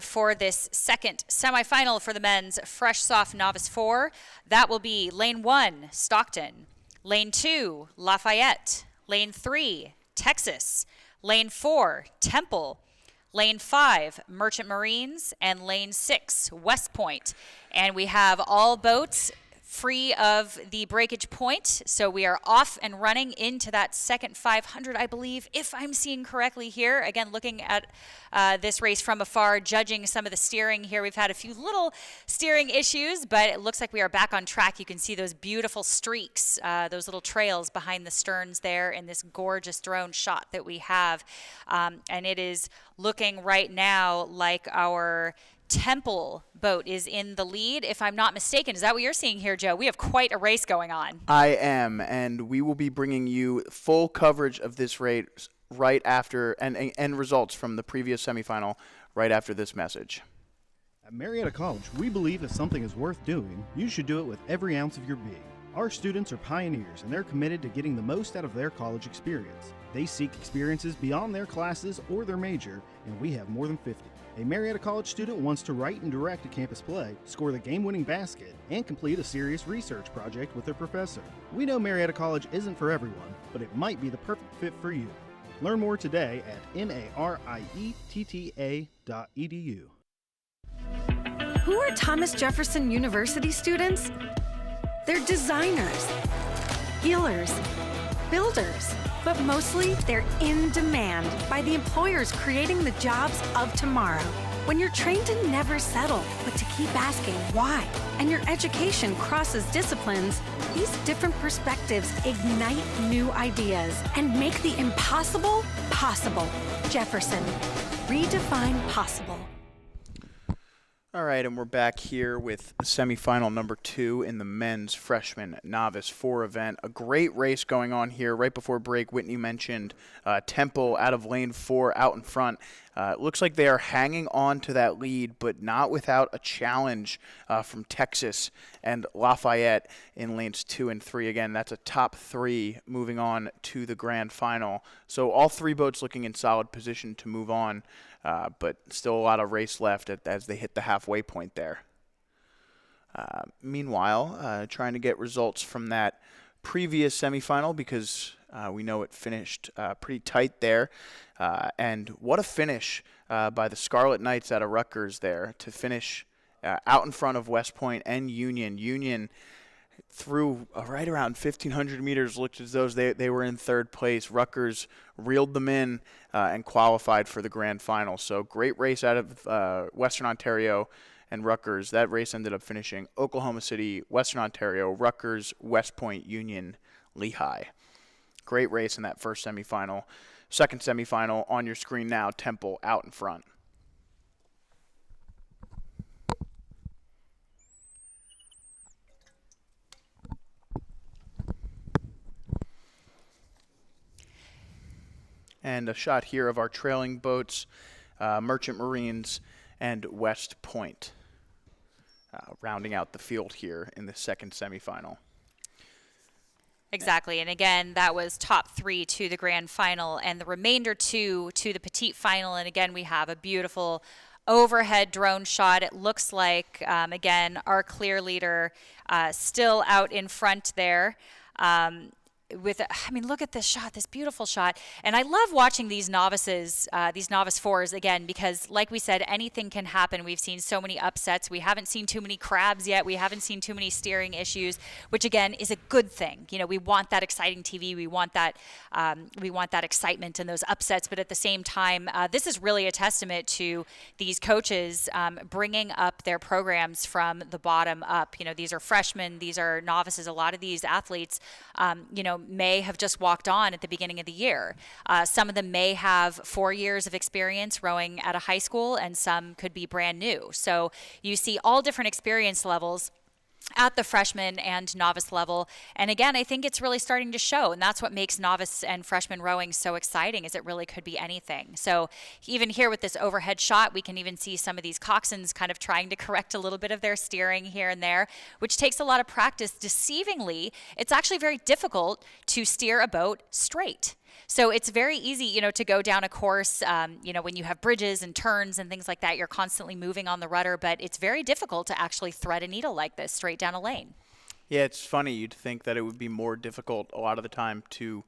for this second semifinal for the men's Fresh Soft Novice 4. That will be lane 1, Stockton. Lane 2, Lafayette. Lane 3, Texas. Lane 4, Temple. Lane 5, Merchant Marines. And lane 6, West Point. And we have all boats free of the breakage point, so we are off and running into that second 500, I believe, if I'm seeing correctly here. Again, looking at this race from afar, judging some of the steering here. We've had a few little steering issues, but it looks like we are back on track. You can see those beautiful streaks, those little trails behind the sterns there in this gorgeous drone shot that we have. And it is looking right now like our Temple boat is in the lead, if I'm not mistaken. Is that what you're seeing here, Joe? We have quite a race going on. I am, and we will be bringing you full coverage of this race right after, and results from the previous semifinal right after this message. At Marietta College, we believe if something is worth doing, you should do it with every ounce of your being. Our students are pioneers and they're committed to getting the most out of their college experience. They seek experiences beyond their classes or their major, and we have more than 50. A Marietta College student wants to write and direct a campus play, score the game-winning basket, and complete a serious research project with their professor. We know Marietta College isn't for everyone, but it might be the perfect fit for you. Learn more today at marietta.edu. Who are Thomas Jefferson University students? They're designers, healers, builders, but mostly they're in demand by the employers creating the jobs of tomorrow. When you're trained to never settle, but to keep asking why, and your education crosses disciplines, these different perspectives ignite new ideas and make the impossible possible. Jefferson, redefine possible. All right, and we're back here with semifinal number 2 in the men's freshman novice 4 event. A great race going on here. Right before break, Whitney mentioned Temple out of lane 4 out in front. It looks like they are hanging on to that lead, but not without a challenge from Texas and Lafayette in lanes 2 and 3. Again, that's a top 3 moving on to the grand final. So all 3 boats looking in solid position to move on, but still a lot of race left as they hit the halfway point there. Meanwhile, trying to get results from that previous semifinal because we know it finished pretty tight there. And what a finish by the Scarlet Knights out of Rutgers there to finish out in front of West Point and Union. Union through right around 1,500 meters looked as though they were in third place. Rutgers reeled them in and qualified for the grand final. So great race out of Western Ontario and Rutgers. That race ended up finishing Oklahoma City, Western Ontario, Rutgers, West Point, Union, Lehigh. Great race in that first semifinal. Second semifinal on your screen now, Temple out in front. And a shot here of our trailing boats, Merchant Marines and West Point, rounding out the field here in the second semifinal. Exactly, and again, that was top 3 to the grand final, and the remainder 2 to the petite final. And again, we have a beautiful overhead drone shot. It looks like, again, our clear leader still out in front there. Look at this shot, this beautiful shot. And I love watching these novices, these novice 4s again, because like we said, anything can happen. We've seen so many upsets. We haven't seen too many crabs yet. We haven't seen too many steering issues, which again is a good thing. You know, we want that exciting TV. We want that excitement and those upsets. But at the same time, this is really a testament to these coaches bringing up their programs from the bottom up. You know, these are freshmen, these are novices. A lot of these athletes, may have just walked on at the beginning of the year. Some of them may have 4 years of experience rowing at a high school, and some could be brand new. So you see all different experience levels at the freshman and novice level. And again, I think it's really starting to show, and that's what makes novice and freshman rowing so exciting, is it really could be anything. So even here with this overhead shot, we can even see some of these coxswains kind of trying to correct a little bit of their steering here and there, which takes a lot of practice. Deceivingly, it's actually very difficult to steer a boat straight. So it's very easy, to go down a course, when you have bridges and turns and things like that, you're constantly moving on the rudder, but it's very difficult to actually thread a needle like this straight down a lane. Yeah, it's funny. You'd think that it would be more difficult a lot of the time to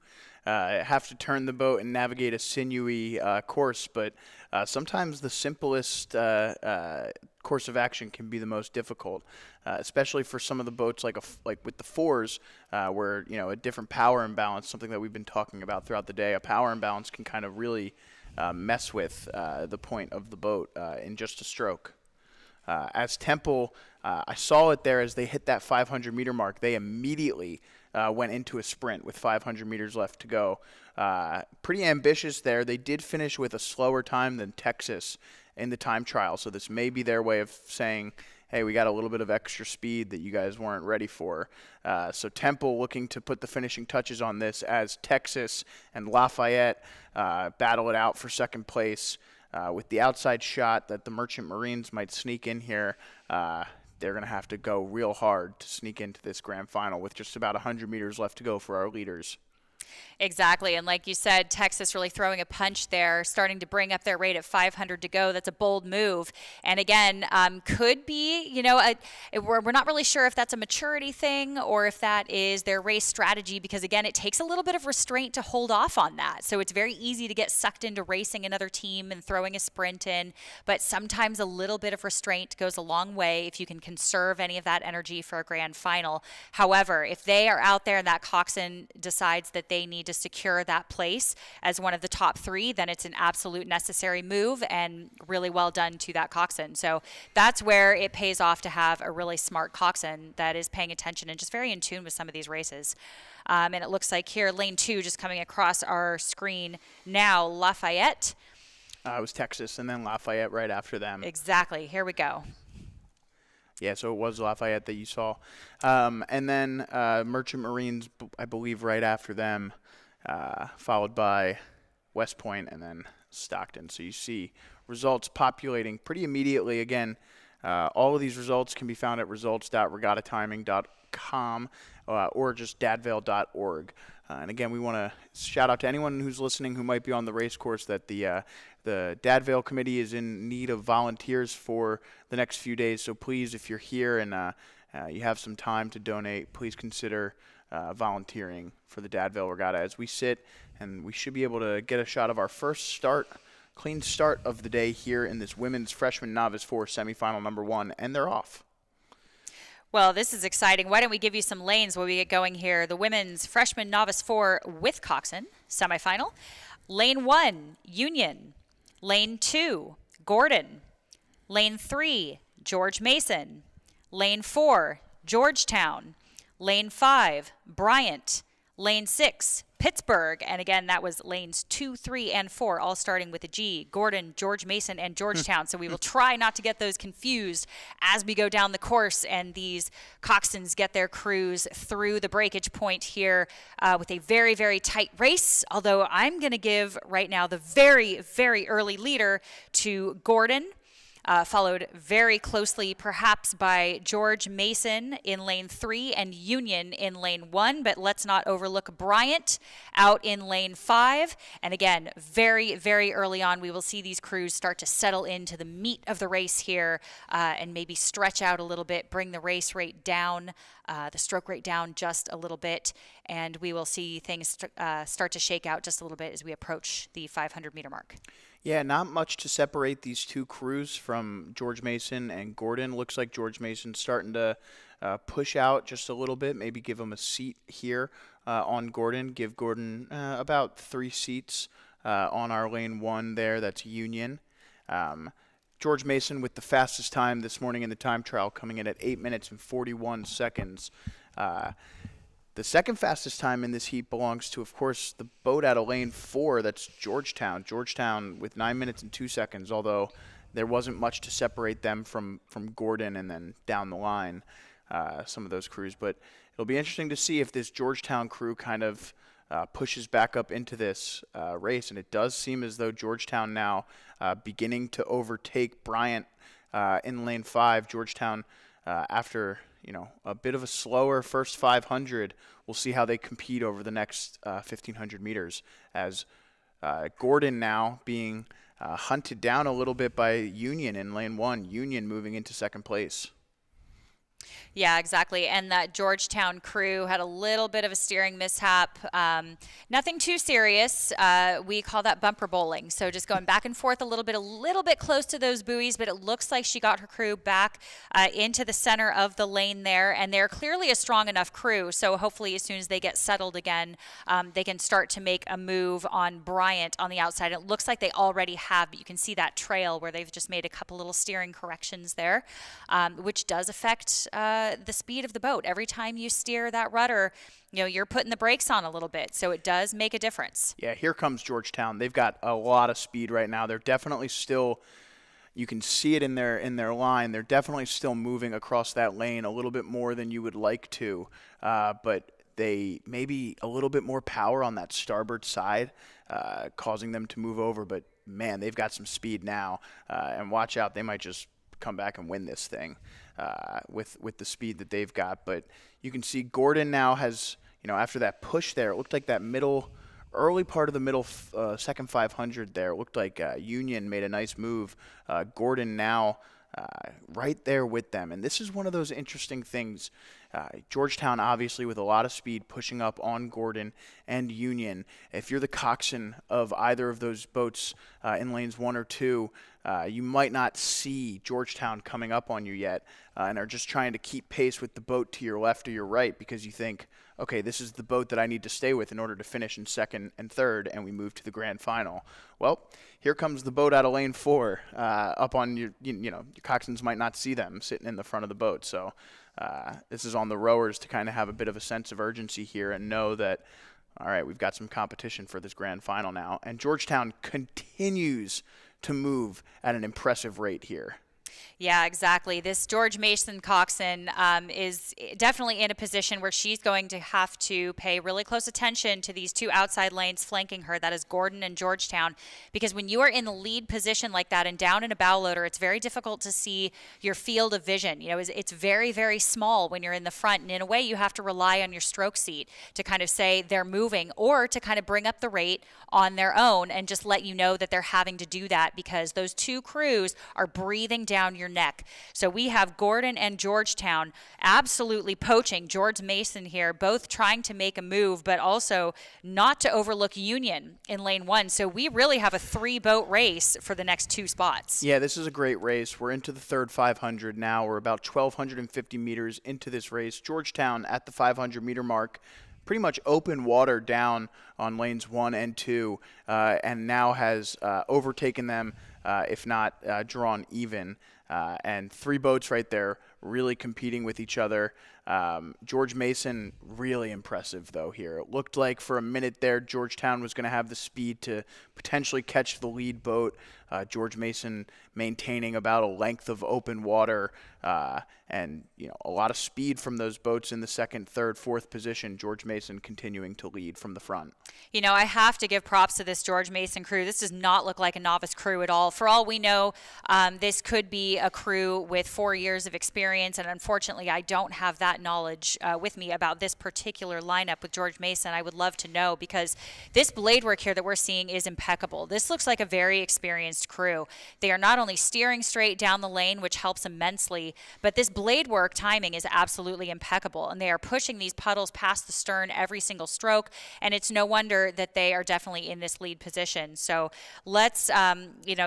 have to turn the boat and navigate a sinewy course, but sometimes the simplest course of action can be the most difficult, especially for some of the boats like with the 4s, where a different power imbalance, something that we've been talking about throughout the day. A power imbalance can kind of really mess with the point of the boat in just a stroke. As Temple, I saw it there as they hit that 500-meter mark. They immediately went into a sprint with 500 meters left to go. Pretty ambitious there. They did finish with a slower time than Texas in the time trial, so this may be their way of saying, hey, we got a little bit of extra speed that you guys weren't ready for. So Temple looking to put the finishing touches on this as Texas and Lafayette battle it out for second place. With the outside shot that the Merchant Marines might sneak in here. they're going to have to go real hard to sneak into this grand final with just about 100 meters left to go for our leaders. Exactly. And like you said, Texas really throwing a punch there, starting to bring up their rate at 500 to go. That's a bold move. And again, could be, we're not really sure if that's a maturity thing or if that is their race strategy, because again, it takes a little bit of restraint to hold off on that. So it's very easy to get sucked into racing another team and throwing a sprint in. But sometimes a little bit of restraint goes a long way if you can conserve any of that energy for a grand final. However, if they are out there and that Coxswain decides that they need to secure that place as one of the top 3, then it's an absolute necessary move, and really well done to that Coxswain. So that's where it pays off to have a really smart Coxswain that is paying attention and just very in tune with some of these races. And it looks like here, lane 2 just coming across our screen now, Lafayette. It was Texas and then Lafayette right after them. Exactly. Here we go. Yeah, so it was Lafayette that you saw. And then Merchant Marines, I believe, right after them, followed by West Point and then Stockton. So you see results populating pretty immediately. Again, all of these results can be found at results.regattatiming.com or just dadvail.org. And again, we want to shout out to anyone who's listening who might be on the race course that the Dad Vail Committee is in need of volunteers for the next few days. So please, if you're here and you have some time to donate, please consider volunteering for the Dad Vail Regatta as we sit, and we should be able to get a shot of our first clean start of the day here in this women's freshman novice 4 semifinal number 1, and they're off. Well, this is exciting. Why don't we give you some lanes while we get going here? The women's freshman novice 4 with Coxswain semifinal. Lane 1, Union. Lane 2, Gordon. Lane 3, George Mason. Lane 4, Georgetown. Lane 5, Bryant. Lane 6, Pittsburgh. And again, that was lanes 2, 3, and 4, all starting with a G. Gordon, George Mason, and Georgetown. So we will try not to get those confused as we go down the course and these Coxswains get their crews through the breakage point here with a very, very tight race. Although I'm going to give right now the very, very early leader to Gordon. Followed very closely perhaps by George Mason in lane 3 and Union in lane 1, but let's not overlook Bryant out in lane 5. And again, very, very early on, we will see these crews start to settle into the meat of the race here and maybe stretch out a little bit, bring the race rate down, the stroke rate down just a little bit, and we will see things start to shake out just a little bit as we approach the 500-meter mark. Yeah, not much to separate these two crews from George Mason and Gordon. Looks like George Mason's starting to push out just a little bit, maybe give him a seat here on Gordon. Give Gordon about 3 seats on our lane 1 there. That's Union. George Mason with the fastest time this morning in the time trial, coming in at 8 minutes and 41 seconds. The second fastest time in this heat belongs to, of course, the boat out of lane 4. That's Georgetown. Georgetown with 9 minutes and 2 seconds, although there wasn't much to separate them from Gordon and then down the line, some of those crews. But it'll be interesting to see if this Georgetown crew kind of pushes back up into this race. And it does seem as though Georgetown now beginning to overtake Bryant in lane 5. Georgetown after a bit of a slower first 500. We'll see how they compete over the next 1,500 meters as Gordon now being hunted down a little bit by Union in lane 1. Union moving into second place. Yeah, exactly. And that Georgetown crew had a little bit of a steering mishap. Nothing too serious. We call that bumper bowling. So just going back and forth a little bit close to those buoys, but it looks like she got her crew back into the center of the lane there. And they're clearly a strong enough crew. So hopefully as soon as they get settled again, they can start to make a move on Bryant on the outside. It looks like they already have, but you can see that trail where they've just made a couple little steering corrections there, which does affect the speed of the boat. Every time you steer that rudder, you're putting the brakes on a little bit, so it does make a difference. Yeah, here comes Georgetown. They've got a lot of speed right now. They're definitely still, you can see it in their line. They're definitely still moving across that lane a little bit more than you would like to, but they maybe a little bit more power on that starboard side, causing them to move over. But man, they've got some speed now, and watch out, they might just come back and win this thing with the speed that they've got. But you can see Gordon now has, after that push there, it looked like that early part of the middle second 500 there, it looked like Union made a nice move. Gordon now right there with them. And this is one of those interesting things. Georgetown, obviously, with a lot of speed, pushing up on Gordon and Union. If you're the coxswain of either of those boats in lanes 1 or 2, you might not see Georgetown coming up on you yet and are just trying to keep pace with the boat to your left or your right because you think, okay, this is the boat that I need to stay with in order to finish in second and third, and we move to the grand final. Well, here comes the boat out of lane 4 up on your coxswains might not see them sitting in the front of the boat. So this is on the rowers to kind of have a bit of a sense of urgency here and know that, all right, we've got some competition for this grand final now. And Georgetown continues to move at an impressive rate here. Yeah, exactly. This George Mason coxswain is definitely in a position where she's going to have to pay really close attention to these two outside lanes flanking her. That is Gordon and Georgetown. Because when you are in the lead position like that and down in a bow loader, it's very difficult to see your field of vision. It's very, very small when you're in the front. And in a way, you have to rely on your stroke seat to kind of say they're moving or to kind of bring up the rate on their own and just let you know that they're having to do that because those two crews are breathing down your neck. So we have Gordon and Georgetown absolutely poaching George Mason here, both trying to make a move, but also not to overlook Union in lane 1. So we really have a 3-boat race for the next 2 spots. Yeah, this is a great race. We're into the third 500 now. We're about 1,250 meters into this race. Georgetown at the 500-meter mark, pretty much open water down on lanes 1 and 2, and now has overtaken them, if not drawn even. And 3 boats right there really competing with each other. George Mason, really impressive, though, here. It looked like for a minute there Georgetown was going to have the speed to potentially catch the lead boat. George Mason maintaining about a length of open water and a lot of speed from those boats in the second, third, fourth position. George Mason continuing to lead from the front. I have to give props to this George Mason crew. This does not look like a novice crew at all. For all we know, this could be a crew with 4 years of experience, and unfortunately I don't have that knowledge with me about this particular lineup with George Mason. I would love to know because this blade work here that we're seeing is impeccable. This looks like a very experienced crew. They are not only steering straight down the lane, which helps immensely, but this blade work timing is absolutely impeccable, and they are pushing these puddles past the stern every single stroke, and it's no wonder that they are definitely in this lead position. So let's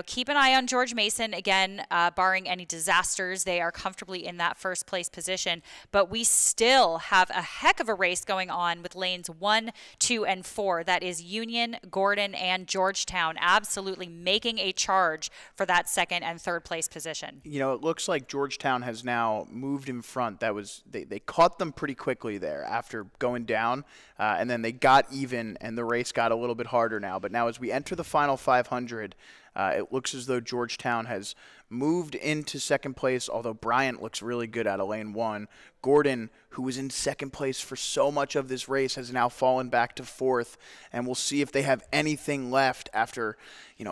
keep an eye on George Mason. Again, barring any disasters, they are comfortably in that first place position, but we still have a heck of a race going on with lanes 1, 2, and 4. That is Union, Gordon, and Georgetown absolutely making a charge for that second and third place position. It looks like Georgetown has now moved in front. They caught them pretty quickly there after going down, and then they got even, and the race got a little bit harder now. But now as we enter the final 500, it looks as though Georgetown has moved into second place, although Bryant looks really good out of lane 1. Gordon, who was in second place for so much of this race, has now fallen back to fourth, and we'll see if they have anything left after,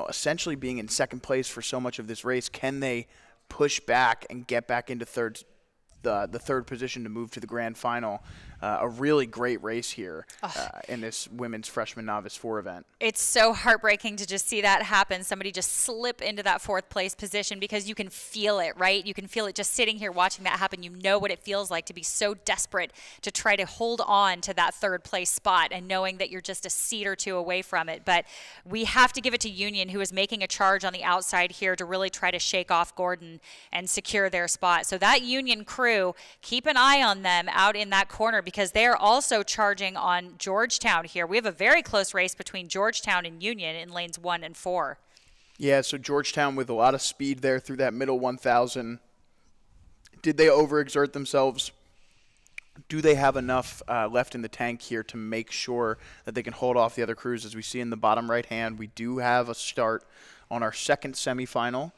essentially being in second place for so much of this race. Can they push back and get back into the third position to move to the grand final? A really great race here in this women's freshman novice 4 event. It's so heartbreaking to just see that happen. Somebody just slip into that fourth place position because you can feel it, right? You can feel it just sitting here watching that happen. You know what it feels like to be so desperate to try to hold on to that third place spot and knowing that you're just a seat or 2 away from it. But we have to give it to Union, who is making a charge on the outside here to really try to shake off Gordon and secure their spot. So that Union crew, keep an eye on them out in that corner because they are also charging on Georgetown here. We have a very close race between Georgetown and Union in lanes 1 and 4. Yeah, so Georgetown with a lot of speed there through that middle 1,000. Did they overexert themselves? Do they have enough left in the tank here to make sure that they can hold off the other crews? As we see in the bottom right hand, we do have a start on our second semifinal,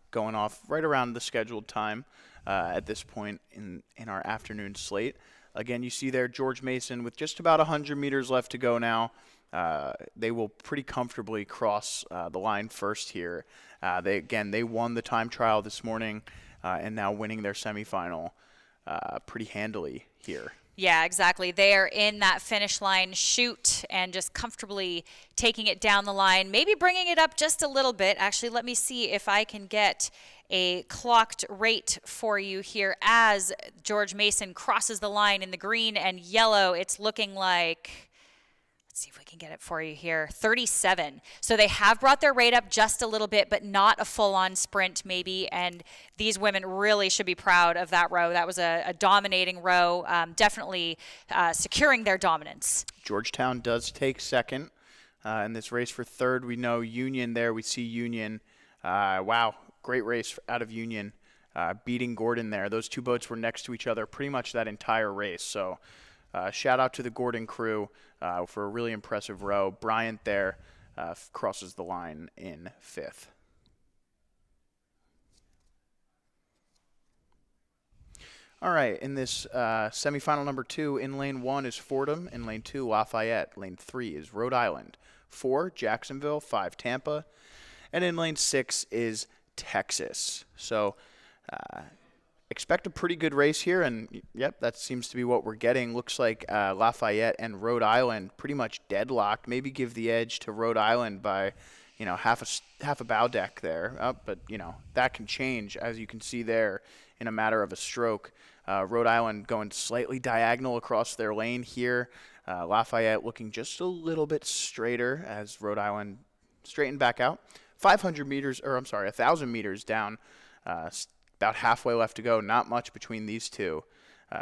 going off right around the scheduled time at this point in our afternoon slate. Again, you see there George Mason with just about 100 meters left to go now. they will pretty comfortably cross the line first here. They won the time trial this morning and now winning their semifinal pretty handily here. Yeah, exactly. They are in that finish line chute and just comfortably taking it down the line, maybe bringing it up just a little bit. Actually, let me see if I can get a clocked rate for you here as George Mason crosses the line in the green and yellow. It's looking like, let's see if we can get it for you here, 37. So they have brought their rate up just a little bit, but not a full-on sprint maybe, and these women really should be proud of that row. That was a dominating row, definitely securing their dominance. Georgetown does take second in this race. For third, we know Union there. We see Union. Wow, great race out of Union, beating Gordon there. Those two boats were next to each other pretty much that entire race, so shout out to the Gordon crew for a really impressive row. Bryant there crosses the line in fifth. All right, in this semifinal number 2, in lane 1 is Fordham, in lane 2 Lafayette, lane 3 is Rhode Island, 4 Jacksonville, 5 Tampa, and in lane 6 is Texas. So expect a pretty good race here, and yep, that seems to be what we're getting. Looks like Lafayette and Rhode Island pretty much deadlocked. Maybe give the edge to Rhode Island by, half a bow deck there. But that can change, as you can see there, in a matter of a stroke. Rhode Island going slightly diagonal across their lane here. Lafayette looking just a little bit straighter as Rhode Island straightened back out. 1,000 meters down. About halfway left to go. Not much between these two.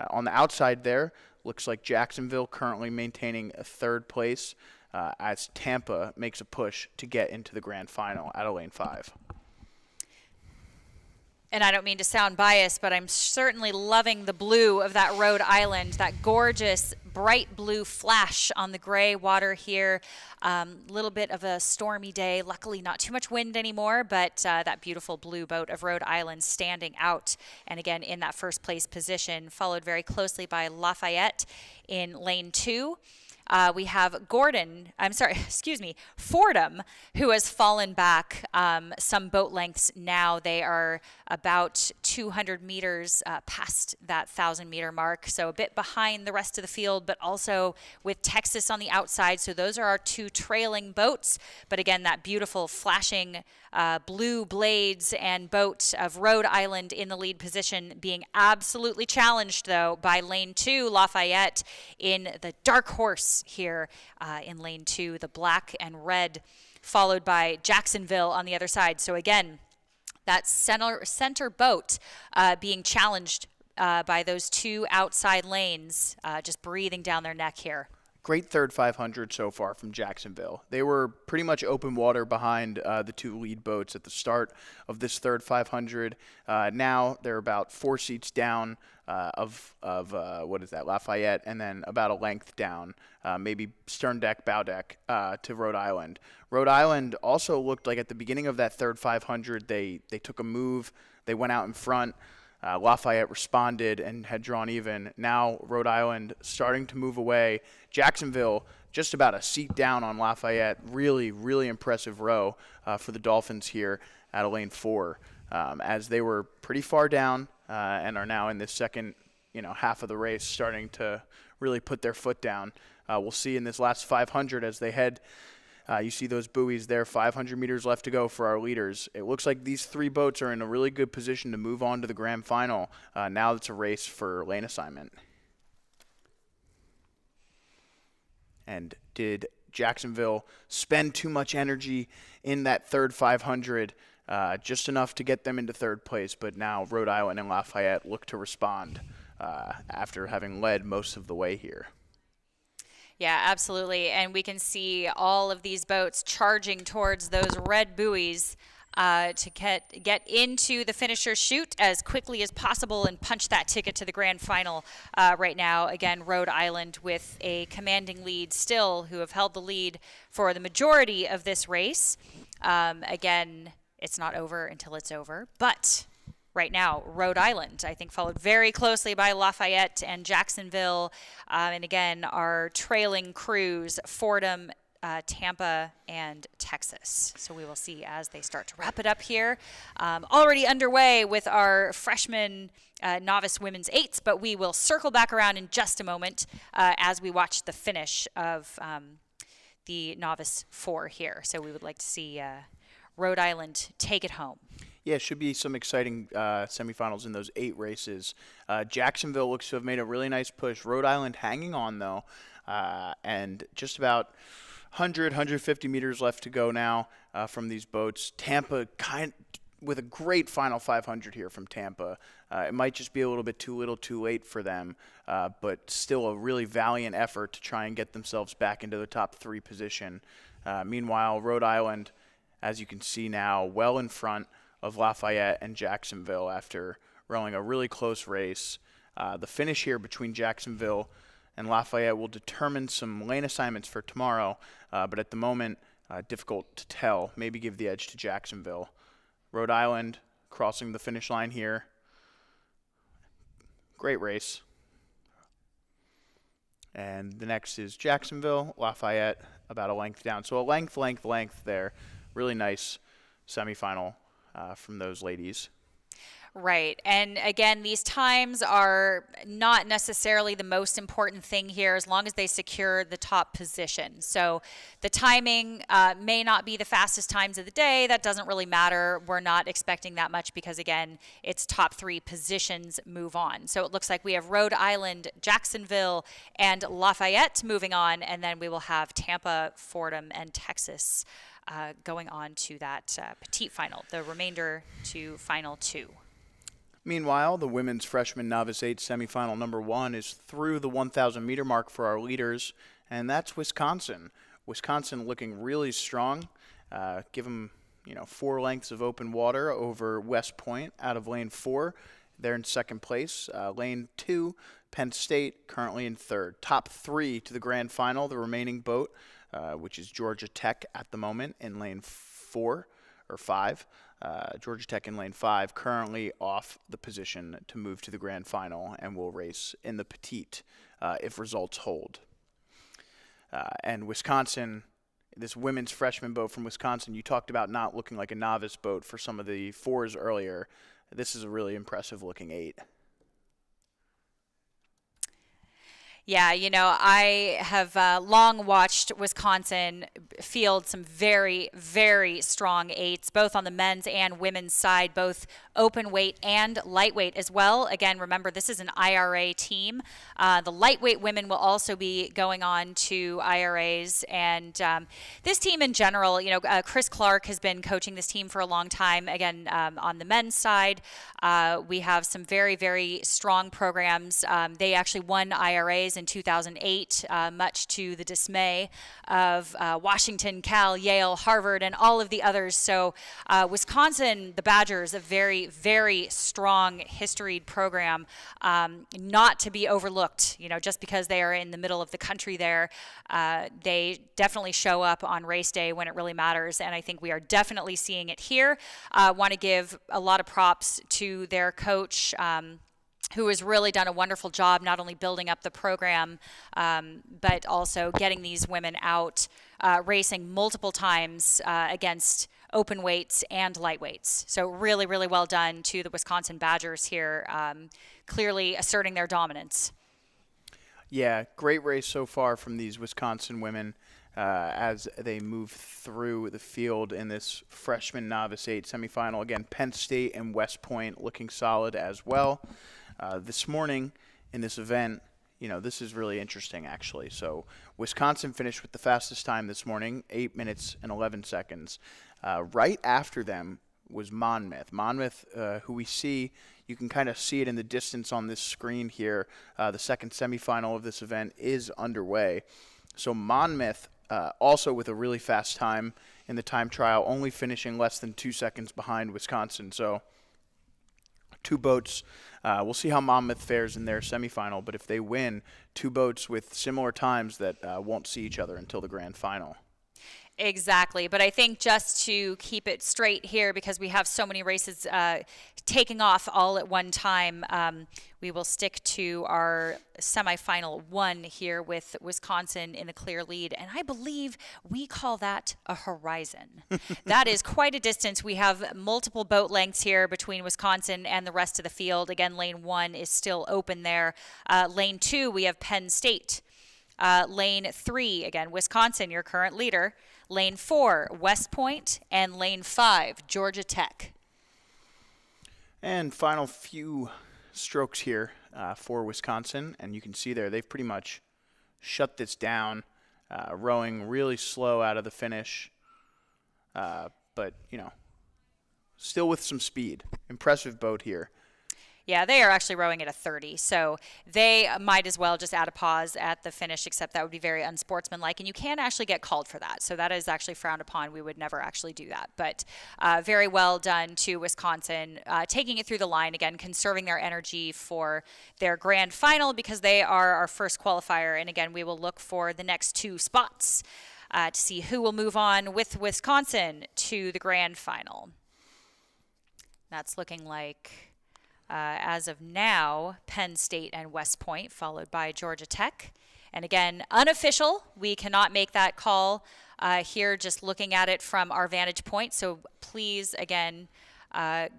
On the outside there, looks like Jacksonville currently maintaining a third place as Tampa makes a push to get into the grand final out of lane 5. And I don't mean to sound biased, but I'm certainly loving the blue of that Rhode Island, that gorgeous bright blue flash on the gray water here. Little bit of a stormy day. Luckily, not too much wind anymore, but that beautiful blue boat of Rhode Island standing out. And again, in that first place position, followed very closely by Lafayette in lane 2. We have Fordham, who has fallen back some boat lengths now. They are about 200 meters past that 1,000-meter mark, so a bit behind the rest of the field, but also with Texas on the outside. So those are our two trailing boats. But again, that beautiful flashing blue blades and boat of Rhode Island in the lead position, being absolutely challenged, though, by lane 2, Lafayette, in the dark horse here in lane 2, the black and red, followed by Jacksonville on the other side. So again, that center boat being challenged by those two outside lanes, just breathing down their neck here. Great third 500 so far from Jacksonville. They were pretty much open water behind the two lead boats at the start of this third 500. Now they're about 4 seats down of Lafayette, and then about a length down, maybe stern deck, bow deck to Rhode Island. Rhode Island also looked like at the beginning of that third 500, they took a move. They went out in front. Lafayette responded and had drawn even. Now Rhode Island starting to move away. Jacksonville just about a seat down on Lafayette. Really, really impressive row for the Dolphins here out of lane 4 as they were pretty far down and are now in this second half of the race starting to really put their foot down. We'll see in this last 500 as they head. You see those buoys there, 500 meters left to go for our leaders. It looks like these 3 boats are in a really good position to move on to the grand final. Now it's a race for lane assignment. And did Jacksonville spend too much energy in that third 500? Just enough to get them into third place, but now Rhode Island and Lafayette look to respond after having led most of the way here. Yeah, absolutely. And we can see all of these boats charging towards those red buoys to get into the finisher chute as quickly as possible and punch that ticket to the grand final right now. Again, Rhode Island with a commanding lead still, who have held the lead for the majority of this race. Again, it's not over until it's over, but right now, Rhode Island, I think, followed very closely by Lafayette and Jacksonville. And again, our trailing crews, Fordham, Tampa and Texas. So we will see as they start to wrap it up here. Already underway with our freshman novice women's eights, but we will circle back around in just a moment as we watch the finish of the novice four here. So we would like to see Rhode Island take it home. Yeah, it should be some exciting semifinals in those 8 races. Jacksonville looks to have made a really nice push. Rhode Island hanging on, though, and just about 150 meters left to go now from these boats. Tampa with a great final 500 here from Tampa. It might just be a little bit too little too late for them, but still a really valiant effort to try and get themselves back into the top 3 position. Meanwhile, Rhode Island, as you can see now, well in front of Lafayette and Jacksonville after rowing a really close race. The finish here between Jacksonville and Lafayette will determine some lane assignments for tomorrow, but at the moment, difficult to tell. Maybe give the edge to Jacksonville. Rhode Island crossing the finish line here. Great race. And the next is Jacksonville, Lafayette, about a length down. So a length there. Really nice semifinal from those ladies. Right. And again, these times are not necessarily the most important thing here as long as they secure the top position. So the timing may not be the fastest times of the day. That doesn't really matter. We're not expecting that much because, again, it's top 3 positions move on. So it looks like we have Rhode Island, Jacksonville, and Lafayette moving on, and then we will have Tampa, Fordham, and Texas going on to that petite final, the remainder to final 2. Meanwhile, the women's freshman novice 8 semifinal number 1 is through the 1,000 meter mark for our leaders, and that's Wisconsin. Wisconsin looking really strong. Give them 4 lengths of open water over West Point out of lane 4. They're in second place. Lane 2, Penn State currently in third. Top 3 to the grand final, the remaining boat, which is Georgia Tech at the moment in lane 4 or 5. Georgia Tech in lane 5 currently off the position to move to the grand final and will race in the petite if results hold. And Wisconsin, this women's freshman boat from Wisconsin, you talked about not looking like a novice boat for some of the 4s earlier. This is a really impressive looking 8. Yeah, I have long watched Wisconsin field some very, very strong 8s, both on the men's and women's side, both open weight and lightweight as well. Again, remember, this is an IRA team. The lightweight women will also be going on to IRAs. And this team in general, Chris Clark has been coaching this team for a long time. Again, on the men's side, we have some very, very strong programs. They actually won IRAs in 2008, much to the dismay of Washington, Cal, Yale, Harvard, and all of the others. So Wisconsin, the Badgers, a very, very strong historied program, not to be overlooked. Just because they are in the middle of the country there, they definitely show up on race day when it really matters, and I think we are definitely seeing it here. Want to give a lot of props to their coach, who has really done a wonderful job not only building up the program, but also getting these women out racing multiple times against open weights and lightweights. So really, really well done to the Wisconsin Badgers here, clearly asserting their dominance. Yeah, great race so far from these Wisconsin women as they move through the field in this freshman novice 8 semifinal. Again, Penn State and West Point looking solid as well. This morning in this event, this is really interesting actually. So Wisconsin finished with the fastest time this morning, 8 minutes and 11 seconds. Right after them was Monmouth. Monmouth, who we see, you can kind of see it in the distance on this screen here. The second semifinal of this event is underway. So Monmouth, also with a really fast time in the time trial, only finishing less than 2 seconds behind Wisconsin. So 2 boats. We'll see how Monmouth fares in their semifinal, but if they win, 2 boats with similar times that won't see each other until the grand final. Exactly, but I think just to keep it straight here, because we have so many races taking off all at one time, we will stick to our semifinal one here with Wisconsin in the clear lead, and I believe we call that a horizon. That is quite a distance. We have multiple boat lengths here between Wisconsin and the rest of the field. Again, lane 1 is still open there. Lane 2, we have Penn State. Lane 3, again, Wisconsin, your current leader. Lane 4, West Point, and Lane 5, Georgia Tech. And final few strokes here for Wisconsin, and you can see there they've pretty much shut this down, rowing really slow out of the finish, but, still with some speed. Impressive boat here. Yeah, they are actually rowing at a 30, so they might as well just add a pause at the finish, except that would be very unsportsmanlike, and you can actually get called for that, so that is actually frowned upon. We would never actually do that, but very well done to Wisconsin, taking it through the line, again, conserving their energy for their grand final, because they are our first qualifier, and again, we will look for the next 2 spots to see who will move on with Wisconsin to the grand final. That's looking like... as of now, Penn State and West Point, followed by Georgia Tech. And again, unofficial, we cannot make that call here, just looking at it from our vantage point. So please, again,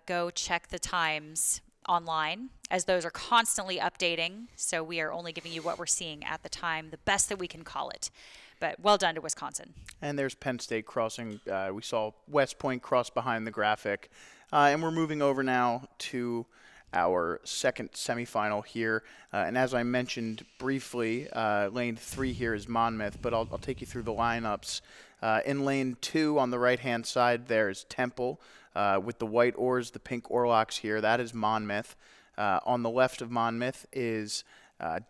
go check the times online, as those are constantly updating. So we are only giving you what we're seeing at the time, the best that we can call it. But well done to Wisconsin. And there's Penn State crossing. We saw West Point cross behind the graphic. And we're moving over now to our second semifinal here. And as I mentioned briefly, lane 3 here is Monmouth, but I'll take you through the lineups. In lane 2 on the right-hand side, there's Temple with the white oars, the pink oarlocks here. That is Monmouth. On the left of Monmouth is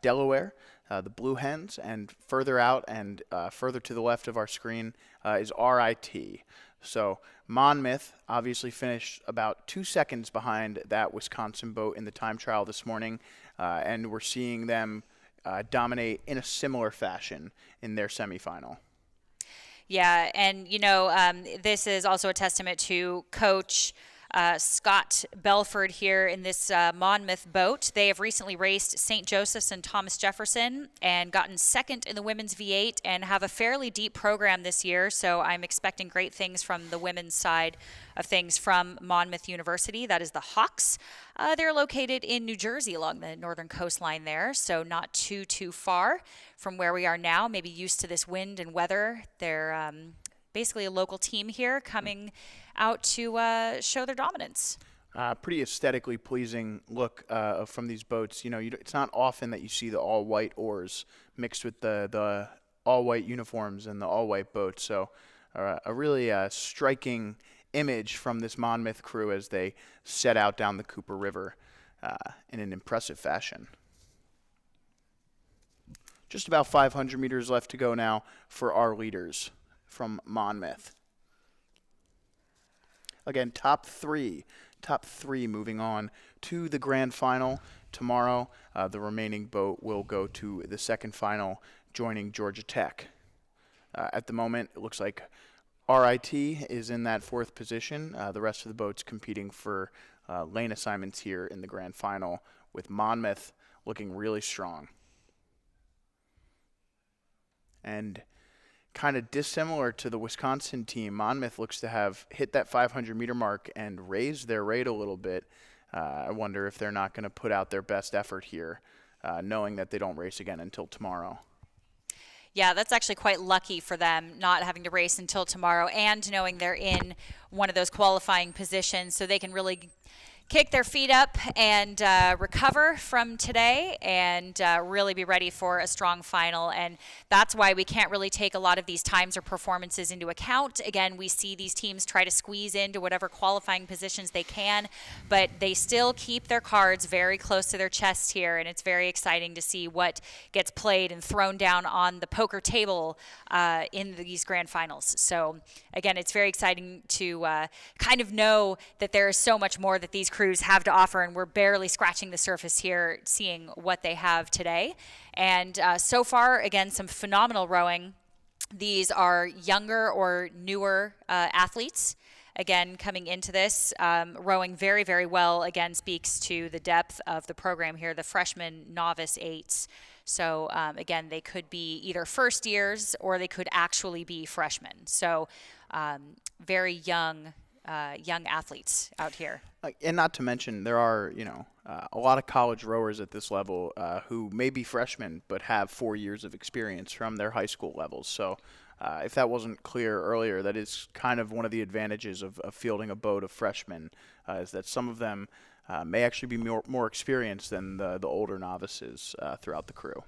Delaware, the Blue Hens, and further out and further to the left of our screen is RIT. So Monmouth obviously finished about 2 seconds behind that Wisconsin boat in the time trial this morning, and we're seeing them dominate in a similar fashion in their semifinal. Yeah, and this is also a testament to Coach Scott Belford here in this Monmouth boat. They have recently raced St. Joseph's and Thomas Jefferson and gotten second in the women's V8 and have a fairly deep program this year, so I'm expecting great things from the women's side of things from Monmouth University. That is the Hawks. They're located in New Jersey along the northern coastline there, so not too far from where we are now, maybe used to this wind and weather. They're basically a local team here coming out to show their dominance. Pretty aesthetically pleasing look from these boats. It's not often that you see the all-white oars mixed with the all-white uniforms and the all-white boats. So a really striking image from this Monmouth crew as they set out down the Cooper River in an impressive fashion. Just about 500 meters left to go now for our leaders from Monmouth. Again, top three moving on to the grand final tomorrow. The remaining boat will go to the second final, joining Georgia Tech. At the moment, it looks like RIT is in that 4th position. The rest of the boats competing for lane assignments here in the grand final, with Monmouth looking really strong. And kind of dissimilar to the Wisconsin team, Monmouth looks to have hit that 500-meter mark and raised their rate a little bit. I wonder if they're not going to put out their best effort here, knowing that they don't race again until tomorrow. Yeah, that's actually quite lucky for them, not having to race until tomorrow and knowing they're in one of those qualifying positions, so they can really kick their feet up and recover from today and really be ready for a strong final. And that's why we can't really take a lot of these times or performances into account. Again, we see these teams try to squeeze into whatever qualifying positions they can, but they still keep their cards very close to their chests here, and it's very exciting to see what gets played and thrown down on the poker table in these grand finals. So again, it's very exciting to kind of know that there is so much more that these crews have to offer, and we're barely scratching the surface here, seeing what they have today. And so far, again, some phenomenal rowing These are younger or newer athletes. Again, coming into this, rowing very, very well, again, speaks to the depth of the program here, the freshman novice eights. So, again, they could be either first years or they could actually be freshmen. So, very young athletes out here. And not to mention, there are, a lot of college rowers at this level who may be freshmen but have 4 years of experience from their high school levels. So if that wasn't clear earlier, that is kind of one of the advantages of fielding a boat of freshmen, is that some of them may actually be more experienced than the older novices throughout the crew.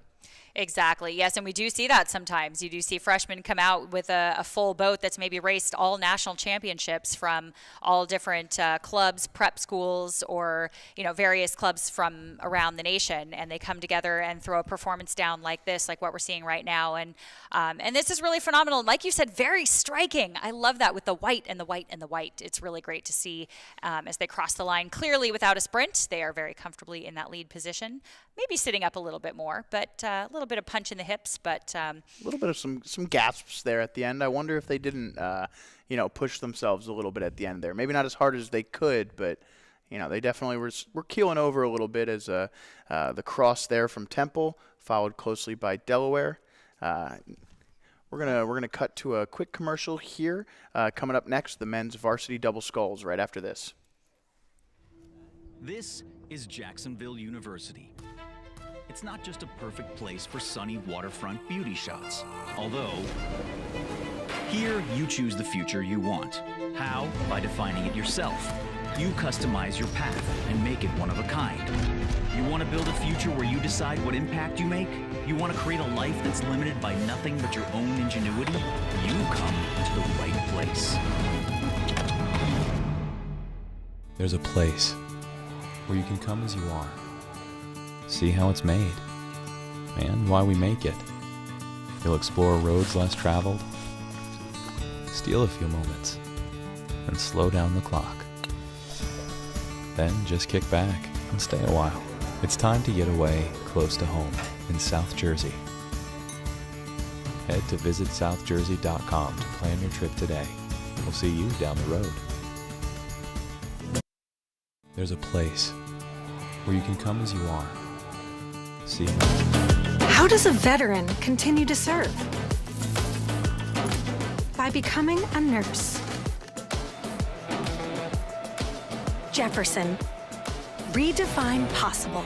Exactly. Yes, and we do see that sometimes. You do see freshmen come out with a full boat that's maybe raced all national championships from all different clubs, prep schools, or various clubs from around the nation, and they come together and throw a performance down like this, like what we're seeing right now. And this is really phenomenal. And like you said, very striking. I love that with the white and the white and the white. It's really great to see as they cross the line clearly without a sprint. They are very comfortably in that lead position, maybe sitting up a little bit more, but a little bit of punch in the hips, but a little bit of some gasps there at the end. I wonder if they didn't, push themselves a little bit at the end there. Maybe not as hard as they could, but they definitely were keeling over a little bit as the cross there from Temple, followed closely by Delaware. We're gonna cut to a quick commercial here. Coming up next, the men's varsity double sculls right after this. This is Jacksonville University. It's not just a perfect place for sunny waterfront beauty shots. Although, here you choose the future you want. How? By defining it yourself. You customize your path and make it one of a kind. You want to build a future where you decide what impact you make? You want to create a life that's limited by nothing but your own ingenuity? You come to the right place. There's a place where you can come as you are. See how it's made, and why we make it. You'll explore roads less traveled, steal a few moments, and slow down the clock. Then just kick back and stay a while. It's time to get away close to home in South Jersey. Head to visitsouthjersey.com to plan your trip today. We'll see you down the road. There's a place where you can come as you are. See? How does a veteran continue to serve? By becoming a nurse. Jefferson. Redefine possible.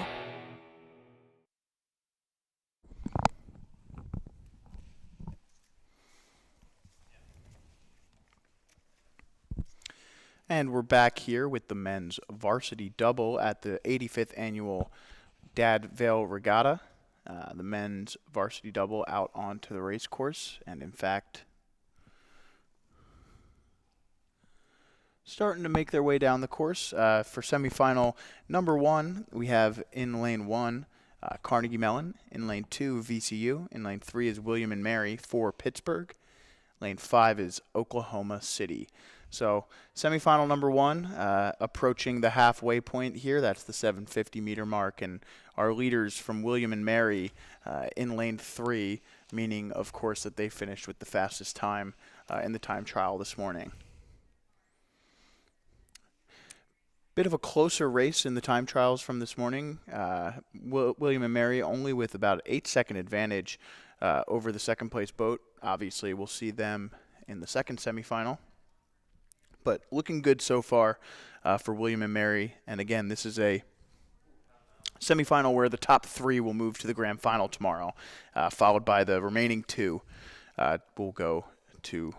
And we're back here with the men's varsity double at the 85th annual Dad Vail Regatta. The men's varsity double out onto the race course, and in fact, starting to make their way down the course. For semifinal number 1, we have in lane 1, Carnegie Mellon. In lane 2, VCU. In lane 3 is William and Mary for Pittsburgh. Lane 5 is Oklahoma City. So semifinal number 1, approaching the halfway point here. That's the 750-meter mark. And our leaders from William and Mary in lane 3, meaning, of course, that they finished with the fastest time in the time trial this morning. Bit of a closer race in the time trials from this morning. William and Mary only with about 8-second advantage over the second-place boat. Obviously, we'll see them in the second semifinal. But looking good so far for William and Mary. And again, this is a semifinal where the top 3 will move to the grand final tomorrow, followed by the remaining 2 will go to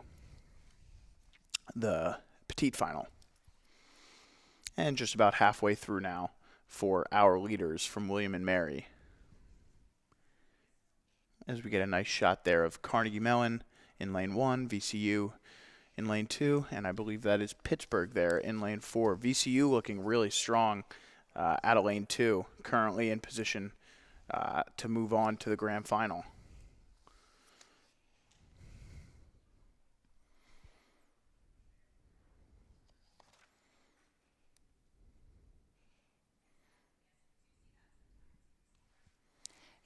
the petite final. And just about halfway through now for our leaders from William and Mary. As we get a nice shot there of Carnegie Mellon in lane 1, VCU in lane 2, and I believe that is Pittsburgh there in lane 4. VCU looking really strong out of lane 2, currently in position to move on to the grand final.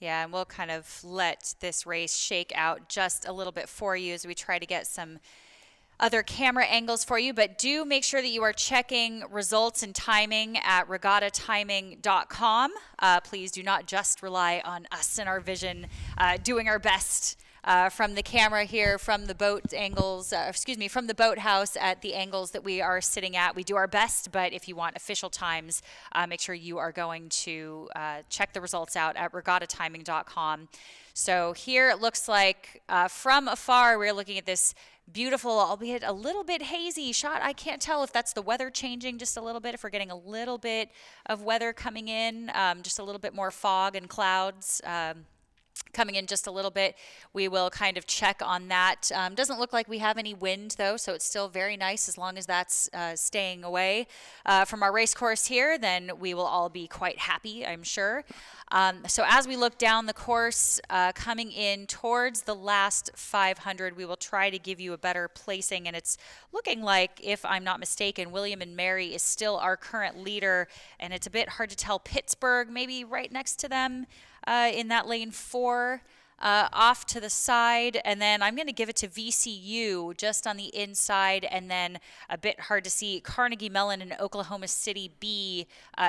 Yeah, and we'll kind of let this race shake out just a little bit for you as we try to get some other camera angles for you, but do make sure that you are checking results and timing at regattatiming.com. Please do not just rely on us and our vision doing our best from the camera here, from the boat angles, from the boathouse at the angles that we are sitting at. We do our best, but if you want official times, make sure you are going to check the results out at regattatiming.com. So here it looks like from afar, we're looking at this beautiful, albeit a little bit hazy shot. I can't tell if that's the weather changing just a little bit, if we're getting a little bit of weather coming in, just a little bit more fog and clouds coming in just a little bit. We will kind of check on that. Doesn't look like we have any wind though, so it's still very nice as long as that's staying away from our race course here, then we will all be quite happy, I'm sure. So as we look down the course, coming in towards the last 500, we will try to give you a better placing, and it's looking like, if I'm not mistaken, William and Mary is still our current leader, and it's a bit hard to tell. Pittsburgh maybe right next to them in that lane 4. Off to the side, and then I'm going to give it to VCU just on the inside, and then a bit hard to see Carnegie Mellon and Oklahoma City B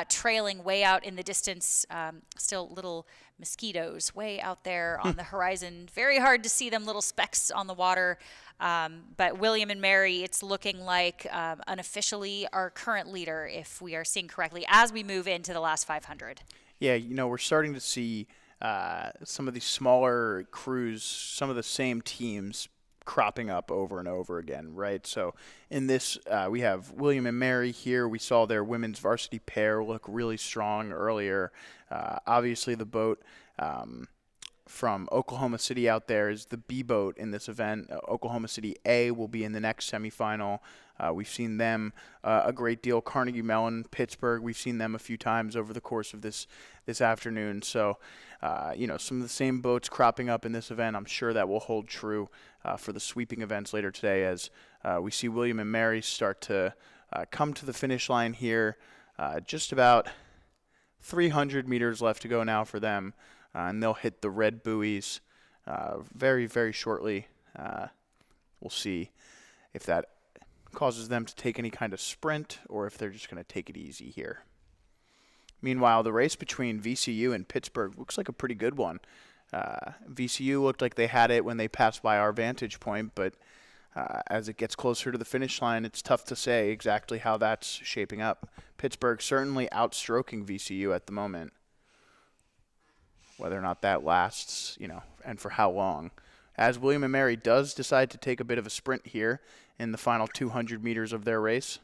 trailing way out in the distance. Still little mosquitoes way out there on the horizon. Very hard to see them, little specks on the water. But William and Mary, it's looking like unofficially our current leader, if we are seeing correctly, as we move into the last 500. Yeah, we're starting to see some of these smaller crews, some of the same teams cropping up over and over again, right? So in this, we have William and Mary here. We saw their women's varsity pair look really strong earlier. Obviously, the boat from Oklahoma City out there is the B boat in this event. Oklahoma City A will be in the next semifinal. We've seen them a great deal. Carnegie Mellon, Pittsburgh, we've seen them a few times over the course of this afternoon. So, some of the same boats cropping up in this event. I'm sure that will hold true for the sweeping events later today, as we see William and Mary start to come to the finish line here. Just about 300 meters left to go now for them, and they'll hit the red buoys very, very shortly. We'll see if that causes them to take any kind of sprint or if they're just going to take it easy here. Meanwhile, the race between VCU and Pittsburgh looks like a pretty good one. VCU looked like they had it when they passed by our vantage point, but as it gets closer to the finish line, it's tough to say exactly how that's shaping up. Pittsburgh certainly outstroking VCU at the moment. Whether or not that lasts, and for how long. As William and Mary does decide to take a bit of a sprint here in the final 200 meters of their race.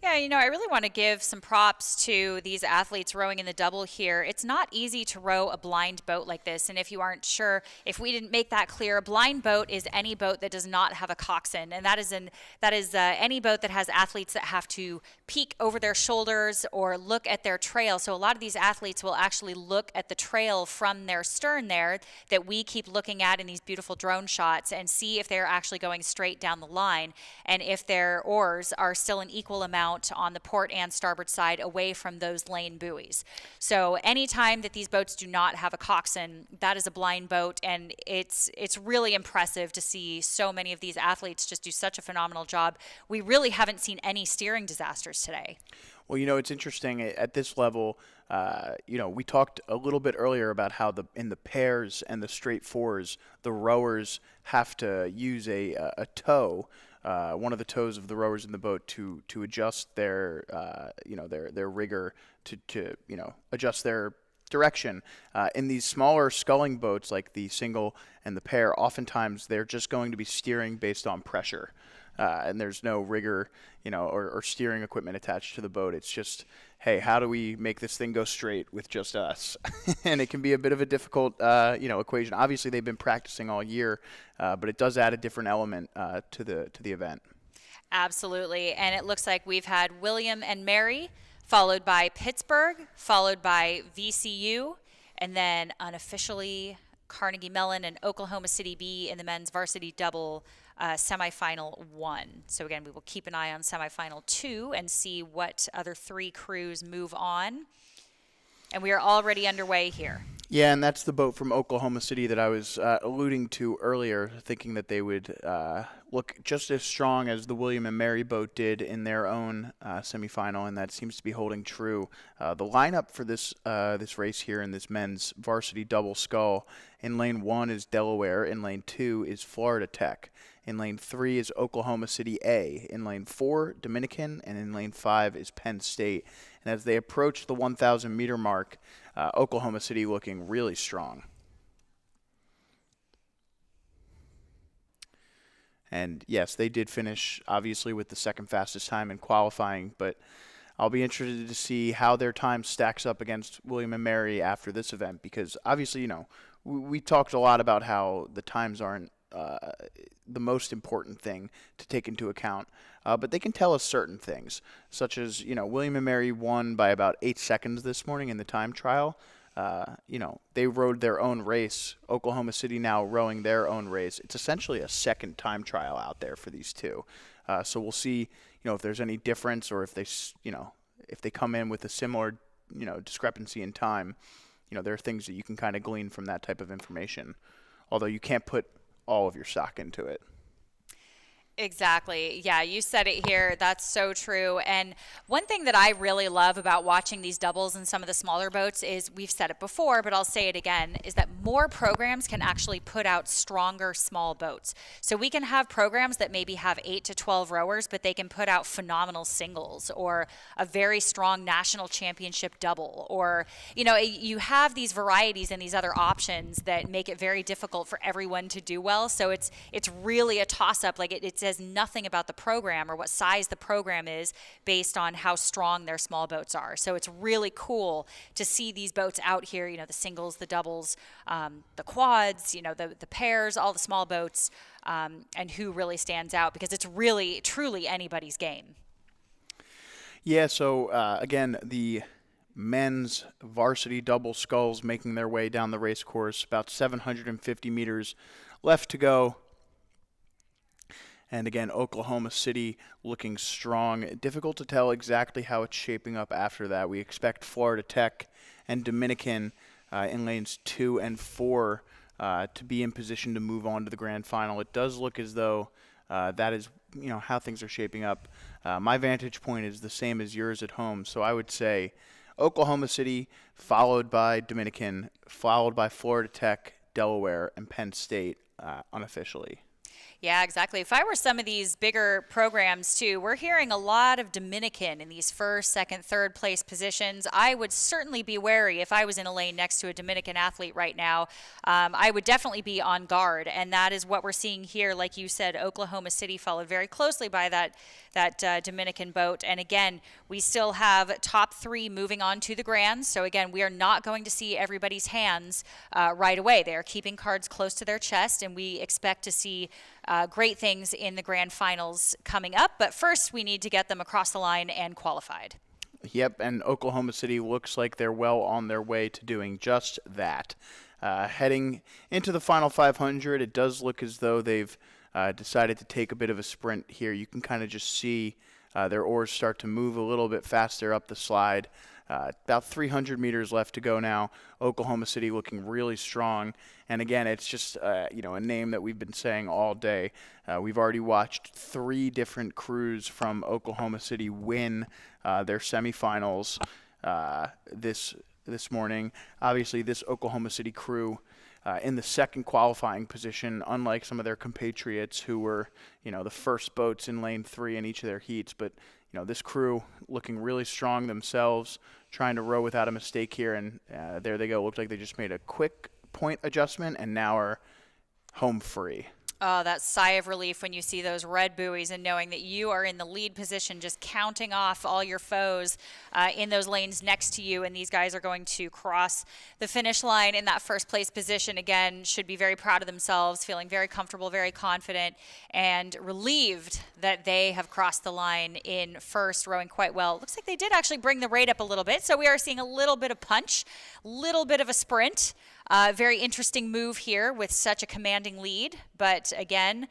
Yeah, I really want to give some props to these athletes rowing in the double here. It's not easy to row a blind boat like this, and if you aren't sure, if we didn't make that clear, a blind boat is any boat that does not have a coxswain, and that is any boat that has athletes that have to peek over their shoulders or look at their trail. So a lot of these athletes will actually look at the trail from their stern there that we keep looking at in these beautiful drone shots and see if they're actually going straight down the line, and if their oars are still an equal amount on the port and starboard side away from those lane buoys. So anytime that these boats do not have a coxswain, that is a blind boat, and it's really impressive to see so many of these athletes just do such a phenomenal job. We really haven't seen any steering disasters today. Well, it's interesting at this level. We talked a little bit earlier about how in the pairs and the straight fours, the rowers have to use a tow, one of the toes of the rowers in the boat to adjust their rigor to adjust their direction. In these smaller sculling boats like the single and the pair, oftentimes they're just going to be steering based on pressure. And there's no rigor, or steering equipment attached to the boat. It's just, hey, how do we make this thing go straight with just us? And it can be a bit of a difficult, equation. Obviously, they've been practicing all year, but it does add a different element to the event. Absolutely, and it looks like we've had William and Mary, followed by Pittsburgh, followed by VCU, and then unofficially Carnegie Mellon and Oklahoma City B in the men's varsity double semifinal 1. So again, we will keep an eye on semifinal 2 and see what other 3 crews move on. And we are already underway here. Yeah, and that's the boat from Oklahoma City that I was alluding to earlier, thinking that they would look just as strong as the William and Mary boat did in their own semifinal, and that seems to be holding true. The lineup for this race here in this men's varsity double scull, in lane 1 is Delaware, in lane 2 is Florida Tech, in lane 3 is Oklahoma City A, in lane 4 Dominican, and in lane 5 is Penn State. And as they approach the 1,000 meter mark, Oklahoma City looking really strong. And yes, they did finish obviously with the second fastest time in qualifying, but I'll be interested to see how their time stacks up against William and Mary after this event, because obviously, you know, we talked a lot about how the times aren't the most important thing to take into account, but they can tell us certain things, such as, you know, William and Mary won by about 8 seconds this morning in the time trial. You know, they rode their own race. Oklahoma City now rowing their own race. It's essentially a second time trial out there for these two. So we'll see, you know, if there's any difference, or if they, you know, if they come in with a similar, you know, discrepancy in time. You know, there are things that you can kind of glean from that type of information, although you can't put all of your stock into it. Exactly. Yeah, you said it here. That's so true. And one thing that I really love about watching these doubles in some of the smaller boats is, we've said it before, but I'll say it again, is that more programs can actually put out stronger small boats. So we can have programs that maybe have 8 to 12 rowers, but they can put out phenomenal singles, or a very strong national championship double, or, you know, you have these varieties and these other options that make it very difficult for everyone to do well. So it's really a toss-up. Like it says nothing about the program or what size the program is based on how strong their small boats are. So it's really cool to see these boats out here, you know, the singles, the doubles, the quads, you know, the pairs, all the small boats, and who really stands out, because it's really, truly anybody's game. Yeah, so again, the men's varsity double sculls making their way down the race course, about 750 meters left to go. And again, Oklahoma City looking strong. Difficult to tell exactly how it's shaping up after that. We expect Florida Tech and Dominican in lanes 2 and 4 to be in position to move on to the grand final. It does look as though that is, you know, how things are shaping up. My vantage point is the same as yours at home, so I would say Oklahoma City, followed by Dominican, followed by Florida Tech, Delaware, and Penn State unofficially. Yeah, exactly. If I were some of these bigger programs too, we're hearing a lot of Dominican in these first, second, third place positions. I would certainly be wary if I was in a lane next to a Dominican athlete right now. I would definitely be on guard, and that is what we're seeing here. Like you said, Oklahoma City followed very closely by that Dominican boat. And again, we still have top 3 moving on to the Grand. So again, we are not going to see everybody's hands right away. They are keeping cards close to their chest, and we expect to see great things in the grand finals coming up. But first, we need to get them across the line and qualified. Yep, and Oklahoma City looks like they're well on their way to doing just that. Heading into the final 500, it does look as though they've decided to take a bit of a sprint here. You can kind of just see their oars start to move a little bit faster up the slide. About 300 meters left to go now. Oklahoma City looking really strong. And again, it's just you know, a name that we've been saying all day. We've already watched 3 different crews from Oklahoma City win their semifinals this morning. Obviously, this Oklahoma City crew in the second qualifying position, unlike some of their compatriots who were, you know, the first boats in lane 3 in each of their heats. But you know, this crew looking really strong themselves, trying to row without a mistake here, and there they go. Looked like they just made a quick point adjustment and now are home free. Oh, that sigh of relief when you see those red buoys and knowing that you are in the lead position, just counting off all your foes in those lanes next to you, and these guys are going to cross the finish line in that first place position. Again, should be very proud of themselves, feeling very comfortable, very confident, and relieved that they have crossed the line in first, rowing quite well. Looks like they did actually bring the rate up a little bit, so we are seeing a little bit of punch, little bit of a sprint. Very interesting move here with such a commanding lead, but again,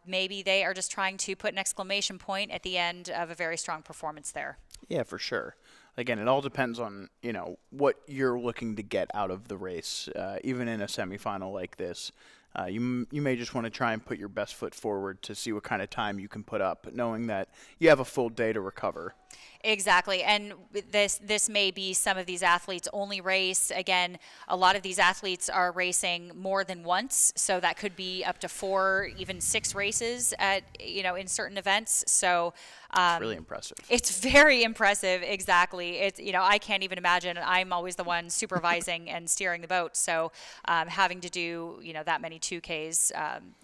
maybe they are just trying to put an exclamation point at the end of a very strong performance there. Yeah, for sure. Again, it all depends on, what you're looking to get out of the race. Even in a semifinal like this, you may just want to try and put your best foot forward to see what kind of time you can put up, knowing that you have a full day to recover. Exactly, and this may be some of these athletes' only race. Again, a lot of these athletes are racing more than once, so that could be up to 4, even 6 races at in certain events. So it's really impressive. It's very impressive. Exactly. It's I can't even imagine. I'm always the one supervising and steering the boat, so having to do that many 2Ks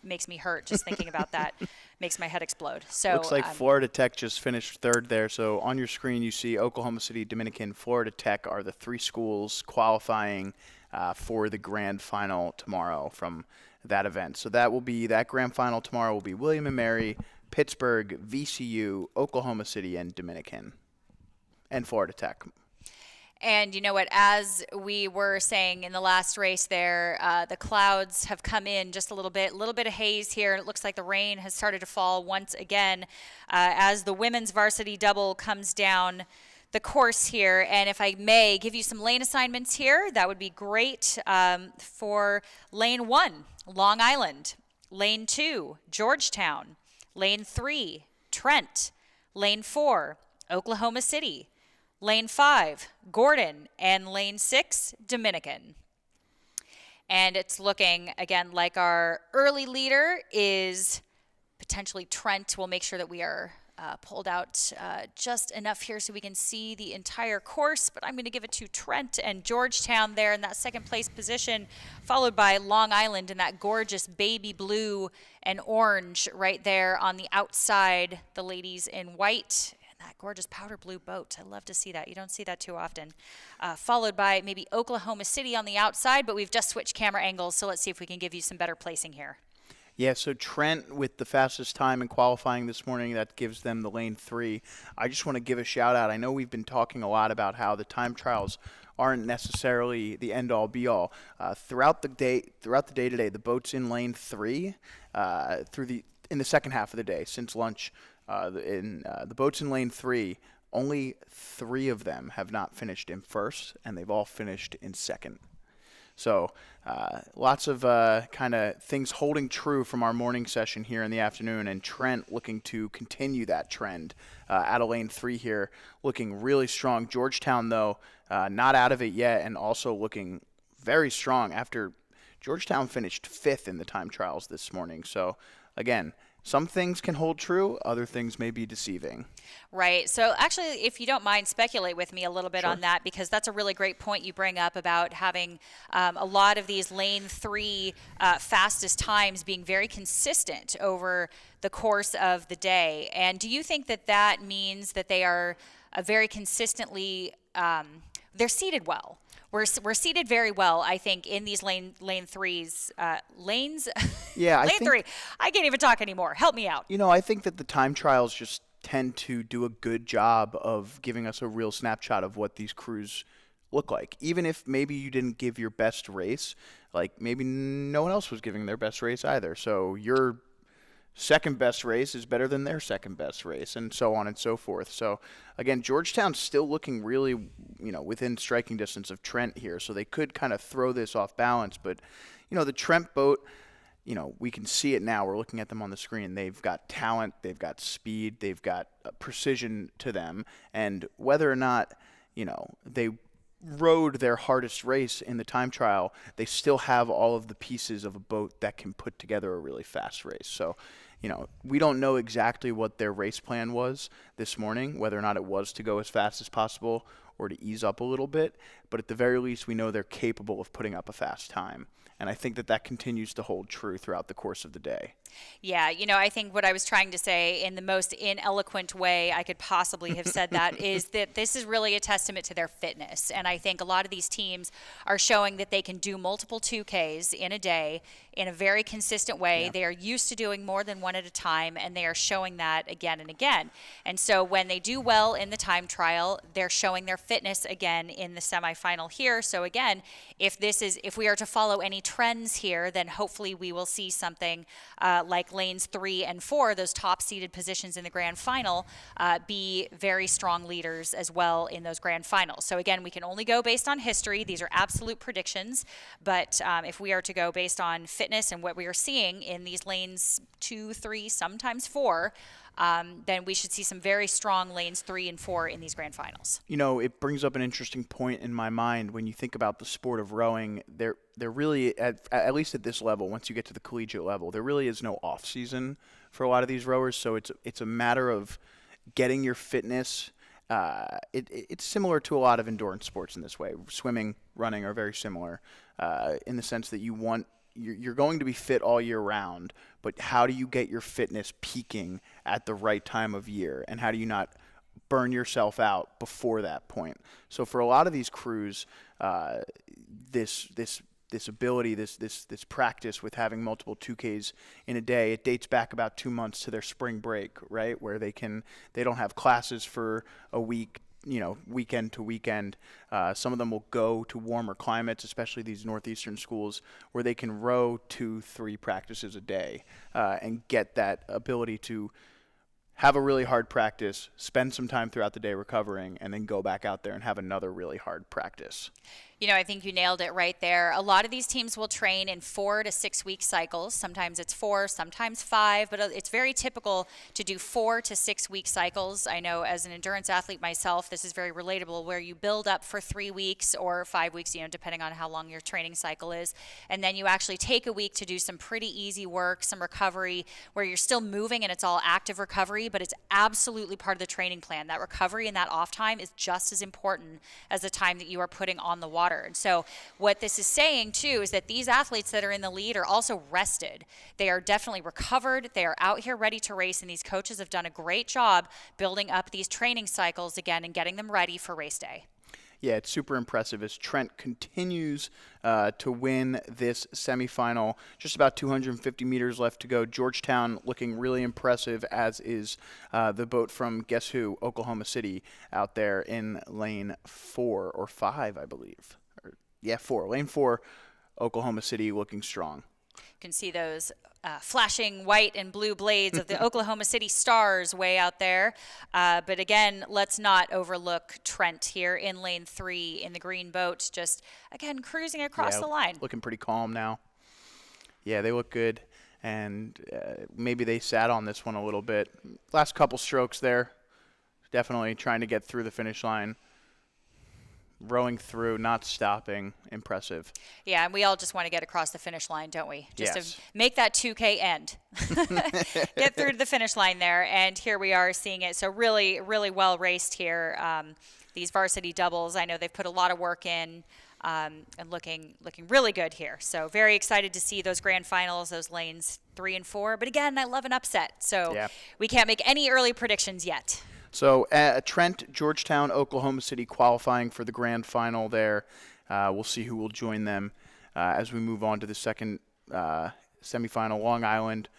makes me hurt just thinking about that. Makes my head explode. So looks like Florida Tech just finished 3rd there. So on your screen you see Oklahoma City, Dominican, Florida Tech are the 3 schools qualifying for the grand final tomorrow from that event. So that grand final tomorrow will be William and Mary, Pittsburgh, VCU, Oklahoma City, and Dominican, and Florida Tech. And you know what, as we were saying in the last race there, the clouds have come in just a little bit of haze here. It looks like the rain has started to fall once again as the women's varsity double comes down the course here. And if I may give you some lane assignments here, that would be great. For lane 1, Long Island. Lane 2, Georgetown. Lane 3, Trent. Lane 4, Oklahoma City. Lane 5, Gordon, and lane 6, Dominican. And it's looking, again, like our early leader is potentially Trent. We'll make sure that we are pulled out just enough here so we can see the entire course, but I'm going to give it to Trent and Georgetown there in that 2nd place position, followed by Long Island in that gorgeous baby blue and orange right there on the outside, the ladies in white. That gorgeous powder blue boat. I love to see that. You don't see that too often. Followed by maybe Oklahoma City on the outside, but we've just switched camera angles, so let's see if we can give you some better placing here. Yeah, so Trent with the fastest time in qualifying this morning, that gives them the lane 3. I just want to give a shout out. I know we've been talking a lot about how the time trials aren't necessarily the end-all be-all. Throughout the day today, the boats in lane 3 in the second half of the day since lunch. The boats in lane 3, only 3 of them have not finished in 1st, and they've all finished in 2nd. So lots of kind of things holding true from our morning session here in the afternoon, and Trent looking to continue that trend out of lane 3 here, looking really strong. Georgetown, though, not out of it yet, and also looking very strong after Georgetown finished 5th in the time trials this morning. So, again, some things can hold true, other things may be deceiving. Right. So actually, if you don't mind, speculate with me a little bit Sure. on that, because that's a really great point you bring up about having a lot of these lane 3 fastest times being very consistent over the course of the day. And do you think that means that they are very consistently, they're seated well? We're seated very well, I think, in these lane 3s. Lanes? Yeah, lane 3. I can't even talk anymore. Help me out. I think that the time trials just tend to do a good job of giving us a real snapshot of what these crews look like. Even if maybe you didn't give your best race, like maybe no one else was giving their best race either. So your second best race is better than their second best race, and so on and so forth. So again, Georgetown's still looking really, within striking distance of Trent here, so they could kind of throw this off balance. But the Trent boat, we can see it now. We're looking at them on the screen. They've got talent, they've got speed, they've got precision to them, and whether or not they rode their hardest race in the time trial, they still have all of the pieces of a boat that can put together a really fast race. So, we don't know exactly what their race plan was this morning, whether or not it was to go as fast as possible or to ease up a little bit, but at the very least, we know they're capable of putting up a fast time. And I think that continues to hold true throughout the course of the day. Yeah, I think what I was trying to say in the most ineloquent way I could possibly have said that is that this is really a testament to their fitness. And I think a lot of these teams are showing that they can do multiple 2Ks in a day in a very consistent way. Yeah. They are used to doing more than one at a time, and they are showing that again and again. And so when they do well in the time trial, they're showing their fitness again in the semifinal here. So again, if we are to follow any trends here, then hopefully we will see something like lanes 3 and 4, those top seeded positions in the grand final, be very strong leaders as well in those grand finals. So again, we can only go based on history. These are absolute predictions, but if we are to go based on fitness and what we are seeing in these lanes 2, 3, sometimes 4, then we should see some very strong lanes 3 and 4 in these grand finals. It brings up an interesting point in my mind when you think about the sport of rowing. There really, at least at this level, once you get to the collegiate level, there really is no off season for a lot of these rowers. So it's a matter of getting your fitness. It's similar to a lot of endurance sports in this way. Swimming, running are very similar in the sense that you're going to be fit all year round, but how do you get your fitness peaking at the right time of year, and how do you not burn yourself out before that point? So for a lot of these crews, this ability, this practice with having multiple 2Ks in a day, it dates back about 2 months to their spring break, right, where they don't have classes for a week, weekend to weekend. Some of them will go to warmer climates, especially these northeastern schools, where they can row 2-3 practices a day and get that ability to have a really hard practice, spend some time throughout the day recovering, and then go back out there and have another really hard practice. I think you nailed it right there. A lot of these teams will train in 4 to 6 week cycles. Sometimes it's 4, sometimes 5, but it's very typical to do 4 to 6 week cycles. I know as an endurance athlete myself, this is very relatable, where you build up for 3 weeks or 5 weeks, depending on how long your training cycle is. And then you actually take a week to do some pretty easy work, some recovery, where you're still moving and it's all active recovery, but it's absolutely part of the training plan. That recovery and that off time is just as important as the time that you are putting on the water. And so what this is saying too is that these athletes that are in the lead are also rested. They are definitely recovered. They are out here ready to race, and these coaches have done a great job building up these training cycles again and getting them ready for race day. Yeah, it's super impressive as Trent continues to win this semifinal. Just about 250 meters left to go. Georgetown looking really impressive, as is the boat from, guess who, Oklahoma City, out there in lane 4 or 5, I believe. 4. Lane 4, Oklahoma City looking strong. You can see those flashing white and blue blades of the Oklahoma City Stars way out there. But again, let's not overlook Trent here in lane 3 in the green boat, just, again, cruising across the line. Looking pretty calm now. Yeah, they look good. And maybe they sat on this one a little bit. Last couple strokes there, definitely trying to get through the finish line. Rowing through, not stopping, impressive. Yeah, and we all just want to get across the finish line, don't we? Just yes. to make that 2K end. Get through to the finish line there, and here we are seeing it. So really, really well raced here. These varsity doubles, I know they've put a lot of work in and looking really good here. So very excited to see those grand finals, those lanes 3 and 4. But again, I love an upset, so we can't make any early predictions yet. So Trent, Georgetown, Oklahoma City qualifying for the grand final there. We'll see who will join them as we move on to the second semifinal. Long Island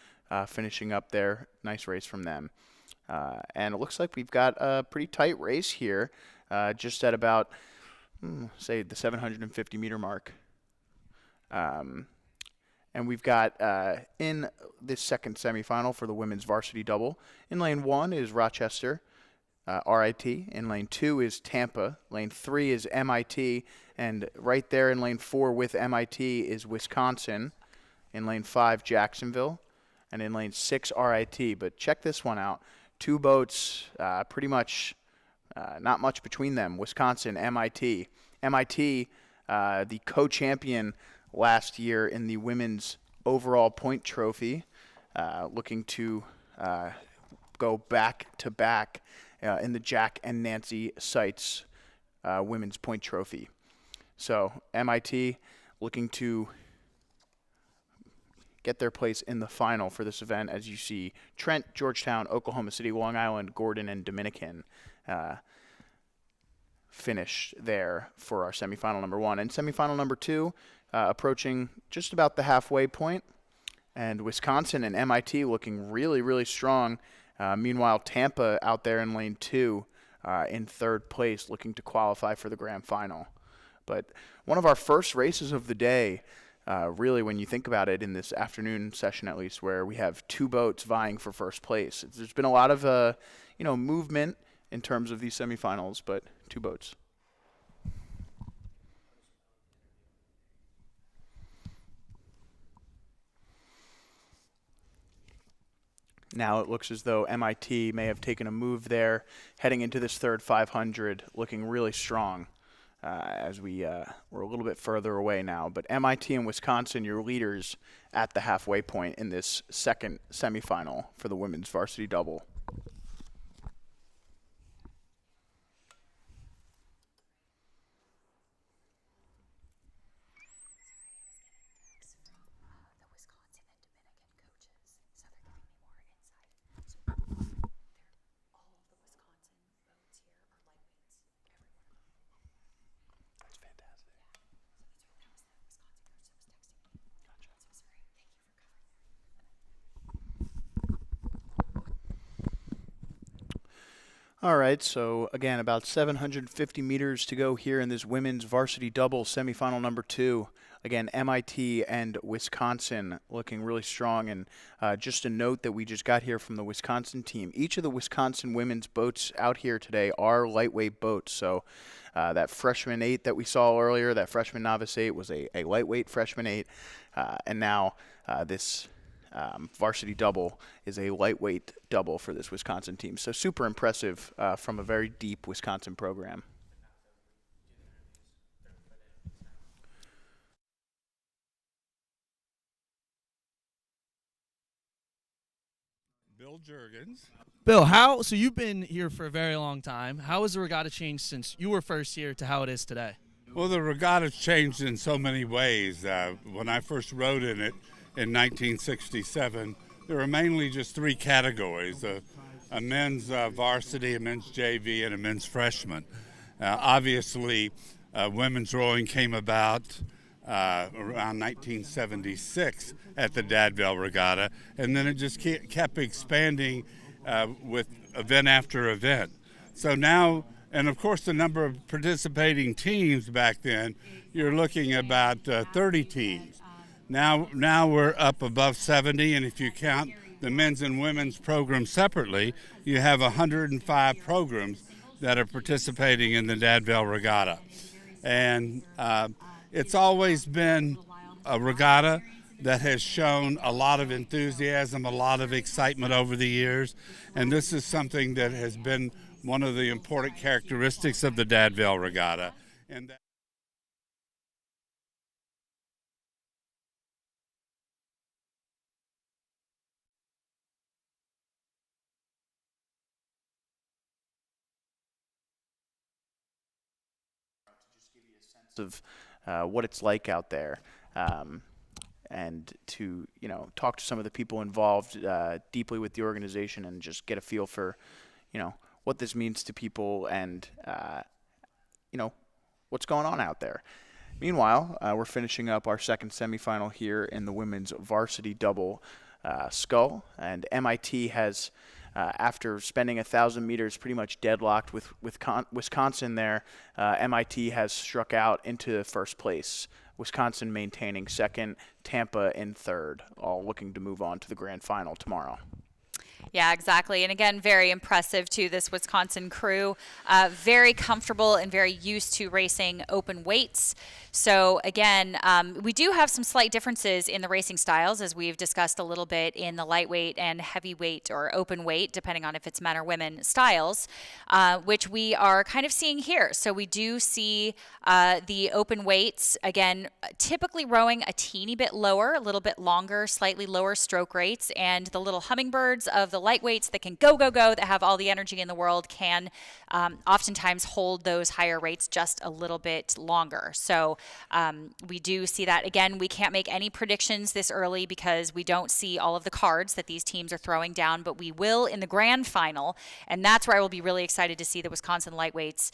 finishing up there. Nice race from them. And it looks like we've got a pretty tight race here, just at about, say, the 750-meter mark. And we've got in this second semifinal for the women's varsity double, in lane 1 is Rochester, RIT. In lane 2 is Tampa. Lane 3 is MIT. And right there in lane 4 with MIT is Wisconsin. In lane 5, Jacksonville. And in lane 6, RIT. But check this one out. 2 boats, pretty much not much between them. Wisconsin, MIT. MIT, the co-champion last year in the women's overall point trophy, looking to go back-to-back in the Jack and Nancy Seitz women's point trophy. So MIT looking to get their place in the final for this event, as you see Trent, Georgetown, Oklahoma City, Long Island, Gordon, and Dominican finish there for our semifinal number 1. And semifinal number 2, approaching just about the halfway point, and Wisconsin and MIT looking really, really strong. Meanwhile, Tampa out there in lane 2 in 3rd place, looking to qualify for the grand final. But one of our first races of the day, really, when you think about it, in this afternoon session at least, where we have 2 boats vying for first place. There's been a lot of movement in terms of these semifinals, but 2 boats. Now it looks as though MIT may have taken a move there, heading into this third 500, looking really strong as we're a little bit further away now. But MIT and Wisconsin, your leaders at the halfway point in this second semifinal for the women's varsity double. All right, so again, about 750 meters to go here in this women's varsity double semifinal number 2. Again, MIT and Wisconsin looking really strong. And just a note that we just got here from the Wisconsin team. Each of the Wisconsin women's boats out here today are lightweight boats. So that freshman 8 that we saw earlier, that freshman novice 8 was a lightweight freshman 8. And now this varsity double is a lightweight double for this Wisconsin team. So super impressive from a very deep Wisconsin program. Bill Juergens. Bill, so you've been here for a very long time. How has the regatta changed since you were first here to how it is today? Well, the regatta's changed in so many ways. When I first rode in it, in 1967, there were mainly just 3 categories, a men's varsity, a men's JV, and a men's freshman. Obviously, women's rowing came about around 1976 at the Dad Vail Regatta, and then it just kept expanding with event after event. So now, and of course the number of participating teams back then, you're looking at about 30 teams. Now we're up above 70, and if you count the men's and women's programs separately, you have 105 programs that are participating in the Dad Vail Regatta. And it's always been a regatta that has shown a lot of enthusiasm, a lot of excitement over the years, and this is something that has been one of the important characteristics of the Dad Vail Regatta. And of what it's like out there, and to talk to some of the people involved deeply with the organization and just get a feel for what this means to people and what's going on out there. Meanwhile, we're finishing up our second semifinal here in the women's varsity double scull, and MIT has after spending 1,000 meters pretty much deadlocked with Wisconsin there, MIT has struck out into first place. Wisconsin maintaining second, Tampa in third, all looking to move on to the grand final tomorrow. Yeah, exactly. And again, very impressive to this Wisconsin crew. Very comfortable and very used to racing open weights. So again, we do have some slight differences in the racing styles, as we've discussed a little bit in the lightweight and heavyweight or open weight, depending on if it's men or women styles, which we are kind of seeing here. So we do see the open weights, again, typically rowing a teeny bit lower, a little bit longer, slightly lower stroke rates, and the little hummingbirds of the lightweights that can go, that have all the energy in the world, can oftentimes hold those higher rates just a little bit longer. So we do see that. Again, we can't make any predictions this early because we don't see all of the cards that these teams are throwing down, but we will in the grand final, and that's where I will be really excited to see the Wisconsin lightweights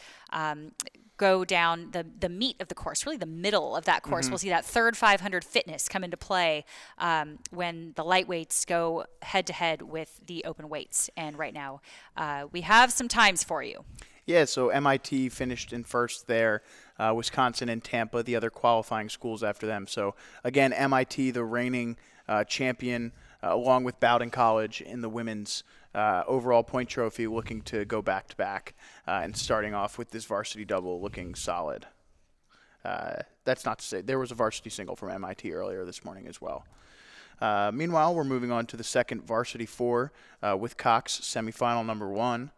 go down the meat of the course, really the middle of that course. We'll see that third 500 fitness come into play when the lightweights go head-to-head with the open weights. And right now, we have some times for you. Yeah, so MIT finished in first there. Wisconsin and Tampa, the other qualifying schools after them. So, again, MIT, the reigning champion, along with Bowdoin College in the women's overall point trophy, looking to go back-to-back and starting off with this varsity double looking solid. That's not to say there was a varsity single from MIT earlier this morning as well. Meanwhile, we're moving on to the second varsity four with Cox, semifinal number 1.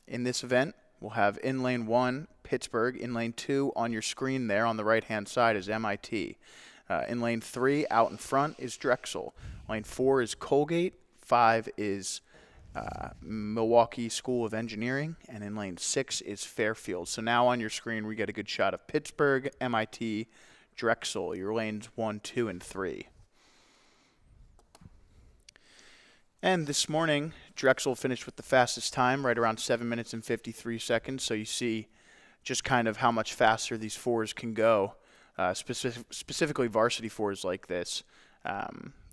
In this event, we'll have in lane 1, Pittsburgh. In lane 2, on your screen there on the right-hand side, is MIT. In lane 3, out in front, is Drexel. Lane 4 is Colgate. 5 is Milwaukee School of Engineering. And in lane 6 is Fairfield. So now on your screen, we get a good shot of Pittsburgh, MIT, Drexel, your lanes 1, 2, and 3. And this morning, Drexel finished with the fastest time, right around 7 minutes and 53 seconds. So you see just kind of how much faster these fours can go, specifically varsity fours like this,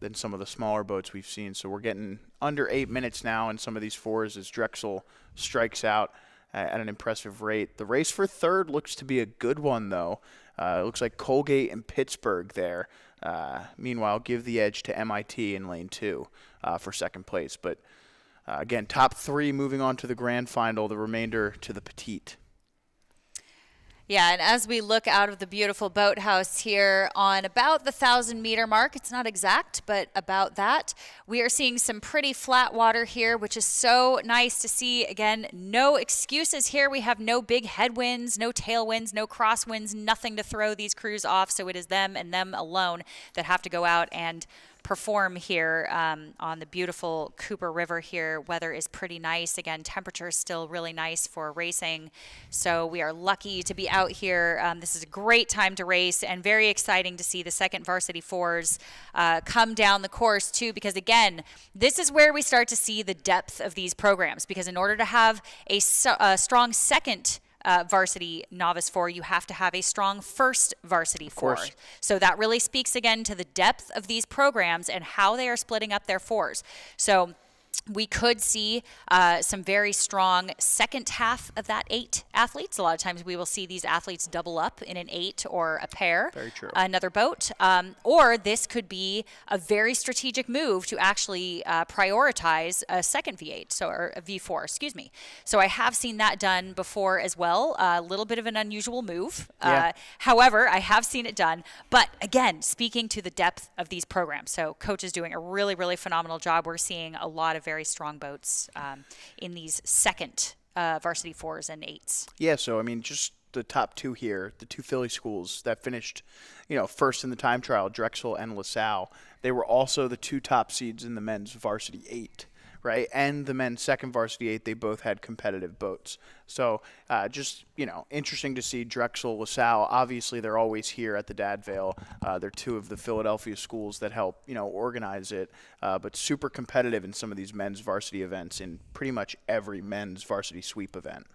than some of the smaller boats we've seen. So we're getting under 8 minutes now in some of these fours as Drexel strikes out at an impressive rate. The race for third looks to be a good one, though. It looks like Colgate and Pittsburgh there. Meanwhile, give the edge to MIT in lane 2 for second place. But again, top 3 moving on to the grand final, the remainder to the petite. Yeah, and as we look out of the beautiful boathouse here on about the 1,000-meter mark, it's not exact, but about that, we are seeing some pretty flat water here, which is so nice to see. Again, no excuses here. We have no big headwinds, no tailwinds, no crosswinds, nothing to throw these crews off, so it is them and them alone that have to go out and perform here on the beautiful Cooper River here. Weather is pretty nice. Again, temperature is still really nice for racing. So we are lucky to be out here. This is a great time to race and very exciting to see the second varsity fours come down the course too, because again, this is where we start to see the depth of these programs, because in order to have a strong second varsity novice four, you have to have a strong first varsity four. So that really speaks again to the depth of these programs and how they are splitting up their fours. So we could see some very strong second half of that 8 athletes. A lot of times we will see these athletes double up in an 8 or a pair, Very true. Another boat. Or this could be a very strategic move to actually prioritize a second V8, or a V4, excuse me. So I have seen that done before as well. A little bit of an unusual move. Yeah. However, I have seen it done. But again, speaking to the depth of these programs. So coach is doing a really, really phenomenal job. We're seeing a lot of very strong boats in these second varsity 4s and 8s. Yeah, so I mean, just the top 2 here, the 2 Philly schools that finished, first in the time trial, Drexel and LaSalle. They were also the 2 top seeds in the men's varsity 8, right? And the men's second varsity 8, they both had competitive boats. So just, interesting to see Drexel, LaSalle. Obviously, they're always here at the Dad Vail. They're 2 of the Philadelphia schools that help, organize it. But super competitive in some of these men's varsity events, in pretty much every men's varsity sweep event.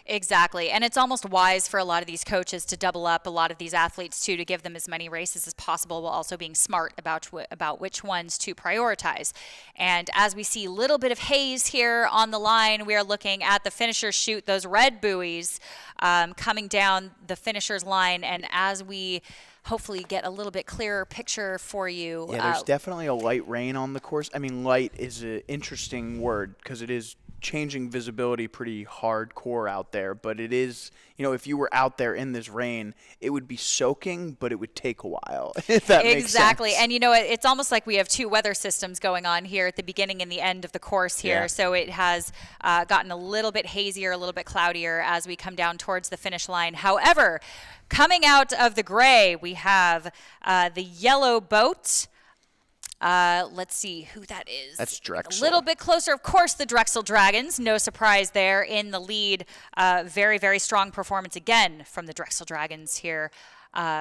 Exactly. And it's almost wise for a lot of these coaches to double up a lot of these athletes too, to give them as many races as possible, while also being smart about which ones to prioritize. And as we see a little bit of haze here on the line, we are looking at the finishers chute, those red buoys coming down the finishers line. And as we hopefully get a little bit clearer picture for you. Yeah, there's definitely a light rain on the course. I mean, light is an interesting word because it is changing visibility pretty hardcore out there, but it is, if you were out there in this rain, it would be soaking, but it would take a while, if that makes sense. Exactly. And it's almost like we have 2 weather systems going on here at the beginning and the end of the course here. Yeah. So it has gotten a little bit hazier, a little bit cloudier as we come down towards the finish line. However, coming out of the gray, we have the yellow boat Let's see who that is. That's Drexel. A little bit closer, of course, the Drexel Dragons. No surprise there in the lead. Very, very strong performance again from the Drexel Dragons here.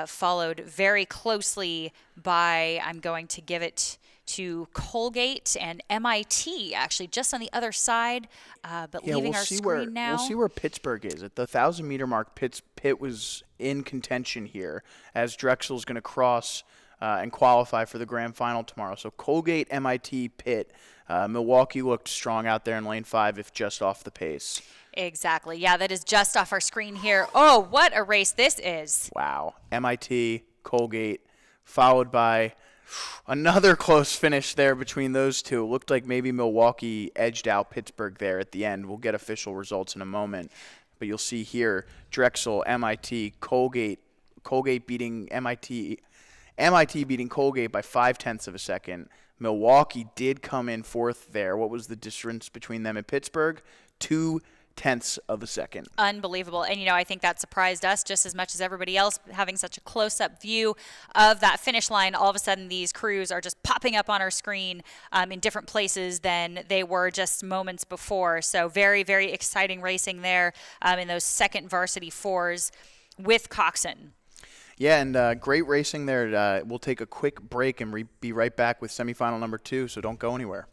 Followed very closely by, I'm going to give it to Colgate and MIT, actually, just on the other side, but leaving our screen now. We'll see where Pittsburgh is. At the 1,000-meter mark, Pitt was in contention here, as Drexel's going to cross and qualify for the grand final tomorrow. So Colgate, MIT, Pitt. Milwaukee looked strong out there in lane 5, if just off the pace. Exactly. Yeah, that is just off our screen here. Oh, what a race this is. Wow. MIT, Colgate, followed by another close finish there between those two. It looked like maybe Milwaukee edged out Pittsburgh there at the end. We'll get official results in a moment. But you'll see here, Drexel, MIT, Colgate beating MIT beating Colgate by 0.5 of a second. Milwaukee did come in fourth there. What was the difference between them and Pittsburgh? 0.2 of a second. Unbelievable. And, I think that surprised us just as much as everybody else, having such a close-up view of that finish line. All of a sudden, these crews are just popping up on our screen in different places than they were just moments before. So very, very exciting racing there in those second varsity fours with Coxswain. Yeah, and great racing there. We'll take a quick break and be right back with semifinal number 2, so don't go anywhere.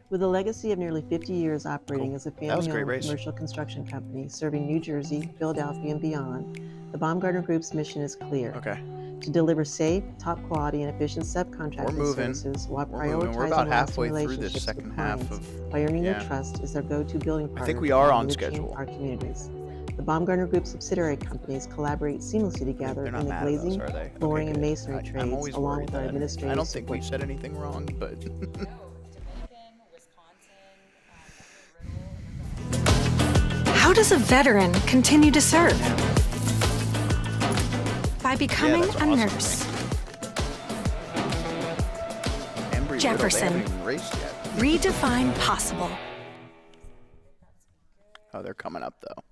With a legacy of nearly 50 years operating as a family-owned commercial construction company serving New Jersey, Philadelphia, and beyond, the Baumgartner Group's mission is clear. Okay. To deliver safe, top-quality, and efficient subcontracting services while prioritizing We're about lasting halfway through this relationships second with half clients of. by earning their trust as their go-to building partner. I think we are on enriching schedule. our communities. The Baumgartner Group subsidiary companies collaborate seamlessly together in the glazing, flooring, and masonry trades, along with our administrative I don't think support. we said anything wrong, but. How does a veteran continue to serve? By becoming a nurse. Jefferson. Redefine possible. Oh, they're coming up, though.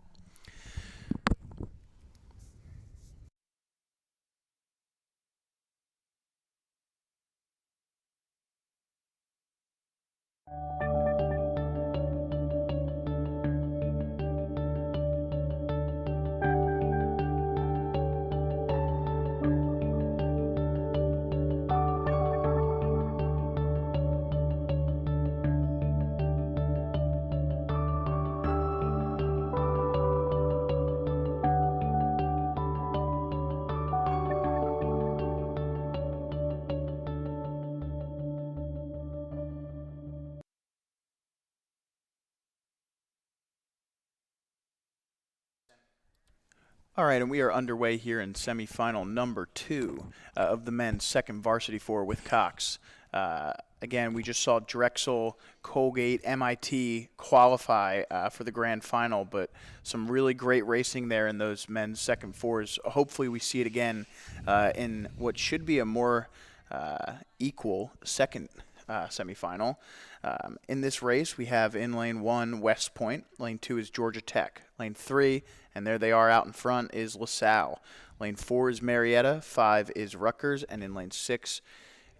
All right, and we are underway here in semifinal number 2 of the men's second varsity four with Cox. Again, we just saw Drexel, Colgate, MIT qualify for the grand final, but some really great racing there in those men's second fours. Hopefully we see it again in what should be a more equal second semifinal. In this race, we have in lane 1, West Point. Lane 2 is Georgia Tech. Lane 3, and there they are out in front, is LaSalle. Lane 4 is Marietta. 5 is Rutgers. And in lane 6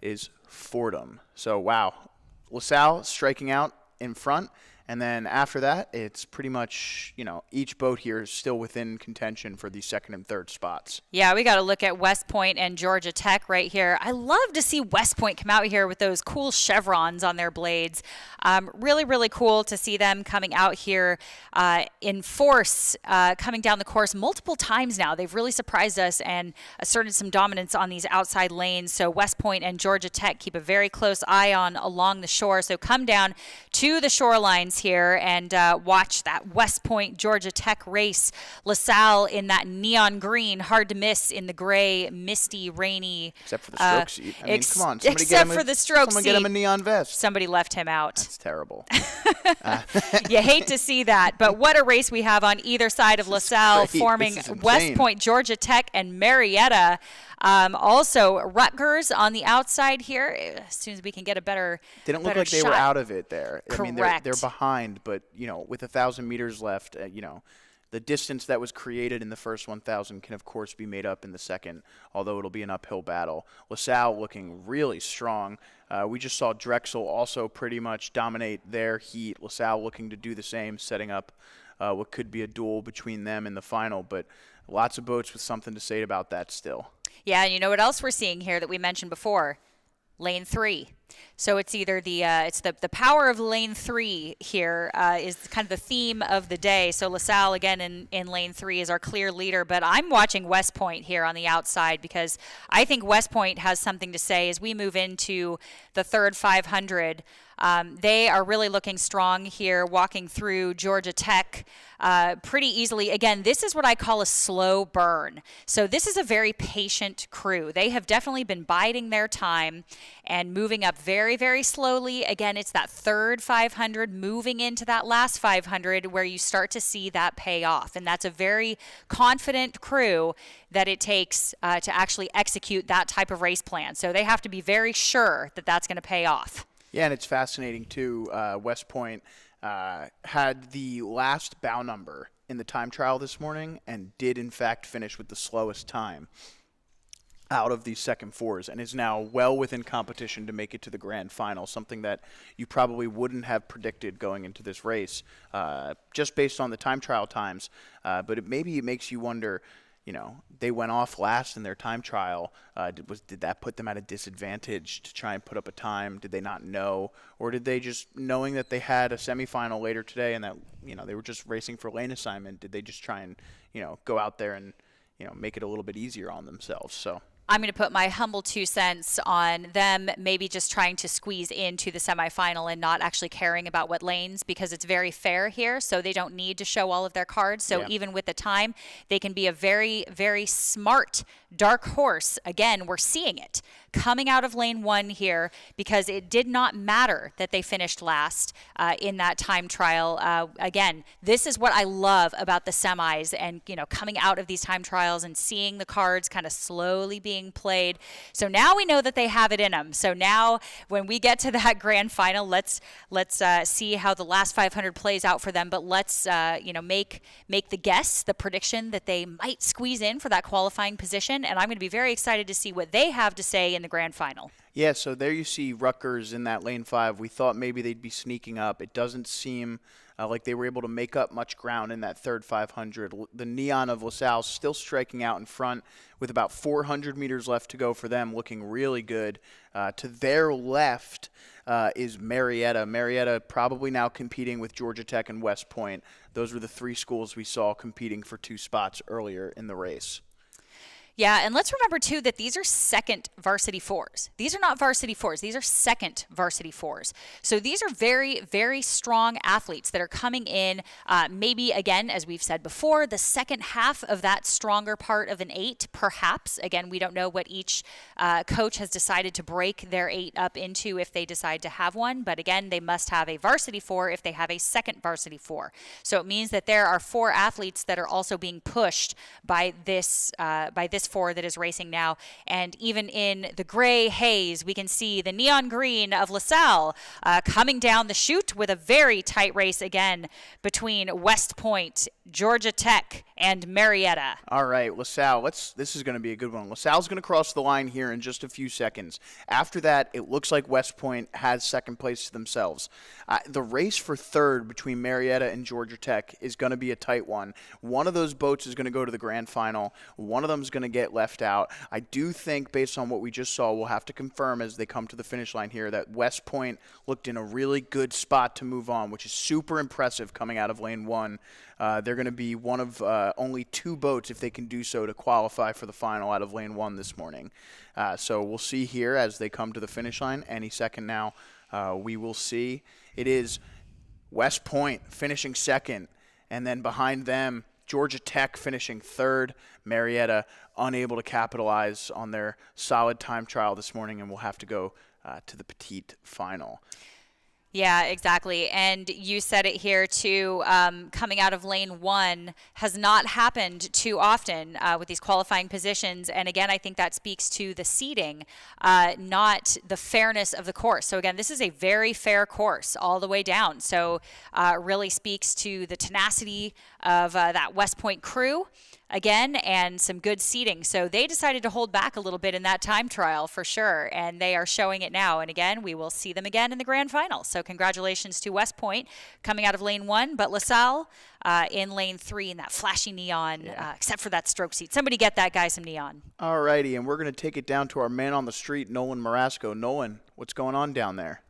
is Fordham. So, wow. LaSalle striking out in front. And then after that, it's pretty much, each boat here is still within contention for the second and third spots. Yeah, we got to look at West Point and Georgia Tech right here. I love to see West Point come out here with those cool chevrons on their blades. Really, really cool to see them coming out here in force, coming down the course multiple times now. They've really surprised us and asserted some dominance on these outside lanes. So West Point and Georgia Tech keep a very close eye on along the shore. So come down to the shorelines here and watch that West Point Georgia Tech race. LaSalle in that neon green, hard to miss in the gray, misty, rainy. Except for the stroke seat. I mean, come on. Except for the stroke seat. Someone get him a neon vest. Somebody left him out. That's terrible. You hate to see that, but what a race we have on either side of LaSalle, forming West Point, Georgia Tech, and Marietta. Also, Rutgers on the outside here. As soon as we can get a better Didn't look like they were out of it there. Correct. I mean, they're behind, but with 1,000 meters left, the distance that was created in the first 1,000 can, of course, be made up in the second, although it'll be an uphill battle. LaSalle looking really strong. We just saw Drexel also pretty much dominate their heat. LaSalle looking to do the same, setting up what could be a duel between them in the final, but lots of boats with something to say about that still. Yeah, and you know what else we're seeing here that we mentioned before? Lane 3. So it's either the power of lane 3 here is kind of the theme of the day. So LaSalle again in lane 3 is our clear leader, but I'm watching West Point here on the outside because I think West Point has something to say as we move into the third 500. They are really looking strong here, walking through Georgia Tech pretty easily. Again, this is what I call a slow burn. So this is a very patient crew. They have definitely been biding their time and moving up very, very slowly. Again, it's that third 500 moving into that last 500 where you start to see that pay off. And that's a very confident crew that it takes to actually execute that type of race plan. So they have to be very sure that that's going to pay off. Yeah, and it's fascinating, too. West Point had the last bow number in the time trial this morning and did, in fact, finish with the slowest time out of these second fours and is now well within competition to make it to the grand final, something that you probably wouldn't have predicted going into this race just based on the time trial times. But maybe it makes you wonder, you know, they went off last in their time trial. Did that put them at a disadvantage to try and put up a time? Did they not know? Or did they just, knowing that they had a semifinal later today and that, you know, they were just racing for lane assignment, did they just try and, you know, go out there and, you know, make it a little bit easier on themselves? So I'm going to put my humble 2 cents on them maybe just trying to squeeze into the semifinal and not actually caring about what lanes, because it's very fair here, so they don't need to show all of their cards. So even with the time, they can be a very, very smart dark horse. Again, we're seeing it coming out of lane 1 here because it did not matter that they finished last in that time trial. Again, this is what I love about the semis and, you know, coming out of these time trials and seeing the cards kind of slowly being played. So now we know that they have it in them. So now when we get to that grand final, let's see how the last 500 plays out for them. But let's you know, make the guess, the prediction that they might squeeze in for that qualifying position. And I'm going to be very excited to see what they have to say in the grand final. Yeah, so there you see Rutgers in that lane 5. We thought maybe they'd be sneaking up. It doesn't seem like they were able to make up much ground in that third 500. The Neon of LaSalle still striking out in front with about 400 meters left to go for them, looking really good. To their left is Marietta. Marietta probably now competing with Georgia Tech and West Point. Those were the 3 schools we saw competing for 2 spots earlier in the race. Yeah, and let's remember, too, that these are second varsity 4s. These are not varsity 4s. These are second varsity 4s. So these are very, very strong athletes that are coming in, maybe, again, as we've said before, the second half of that stronger part of an 8, perhaps. Again, we don't know what each coach has decided to break their 8 up into if they decide to have one. But, again, they must have a varsity 4 if they have a second varsity 4. So it means that there are 4 athletes that are also being pushed by this 4 that is racing now. And even in the gray haze, we can see the neon green of LaSalle coming down the chute with a very tight race again between West Point, Georgia Tech, and Marietta. All right, LaSalle, this is going to be a good one. LaSalle's going to cross the line here in just a few seconds. After that, it looks like West Point has second place to themselves. The race for third between Marietta and Georgia Tech is going to be a tight one. One of those boats is going to go to the grand final. One of them is going to get left out. I do think, based on what we just saw, we'll have to confirm as they come to the finish line here that West Point looked in a really good spot to move on, which is super impressive coming out of lane 1. They're going to be one of only 2 boats, if they can do so, to qualify for the final out of lane 1 this morning. So we'll see here as they come to the finish line. Any second now, we will see. It is West Point finishing second, and then behind them, Georgia Tech finishing third. Marietta unable to capitalize on their solid time trial this morning, and will have to go to the petite final. Yeah, exactly. And you said it here too. Coming out of lane 1 has not happened too often with these qualifying positions. And again, I think that speaks to the seating, not the fairness of the course. So again, this is a very fair course all the way down. So really speaks to the tenacity of that West Point crew again, and some good seating. So they decided to hold back a little bit in that time trial for sure, and they are showing it now. And again, we will see them again in the grand final. So congratulations to West Point coming out of lane 1, but LaSalle in lane 3 in that flashy neon, except for that stroke seat. Somebody get that guy some neon. All righty, and we're going to take it down to our man on the street, Nolan Marasco. Nolan, what's going on down there?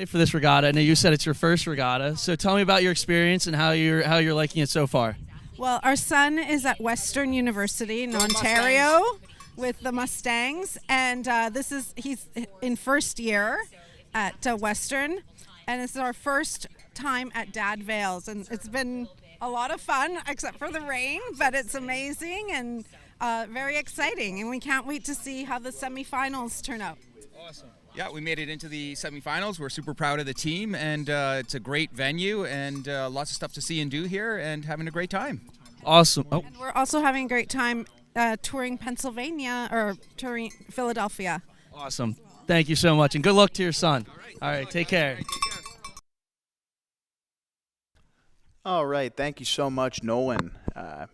For this regatta. I know you said it's your first regatta, so tell me about your experience and how you're liking it so far. Well, our son is at Western University in Ontario with the Mustangs, and he's in first year at Western, and this is our first time at Dad Vail's, and it's been a lot of fun, except for the rain, but it's amazing and very exciting, and we can't wait to see how the semifinals turn out. Awesome. Yeah, we made it into the semifinals. We're super proud of the team, and it's a great venue, and lots of stuff to see and do here, and having a great time. Awesome. Oh. And we're also having a great time touring Pennsylvania, or touring Philadelphia. Awesome. Thank you so much, and good luck to your son. All right, take care. All right, thank you so much, Nolan.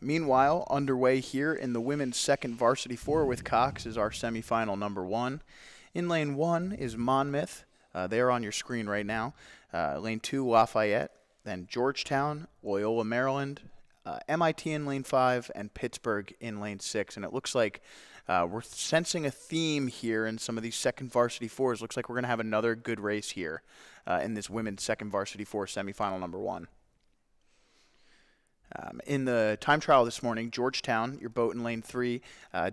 Meanwhile, underway here in the women's second varsity 4 with Cox is our semifinal number 1. In lane 1 is Monmouth. They are on your screen right now. Lane 2, Lafayette. Then Georgetown, Loyola, Maryland, MIT in lane 5, and Pittsburgh in lane 6. And it looks like we're sensing a theme here in some of these second varsity 4s. Looks like we're going to have another good race here in this women's second varsity 4 semifinal number 1. In the time trial this morning, Georgetown, your boat in lane 3,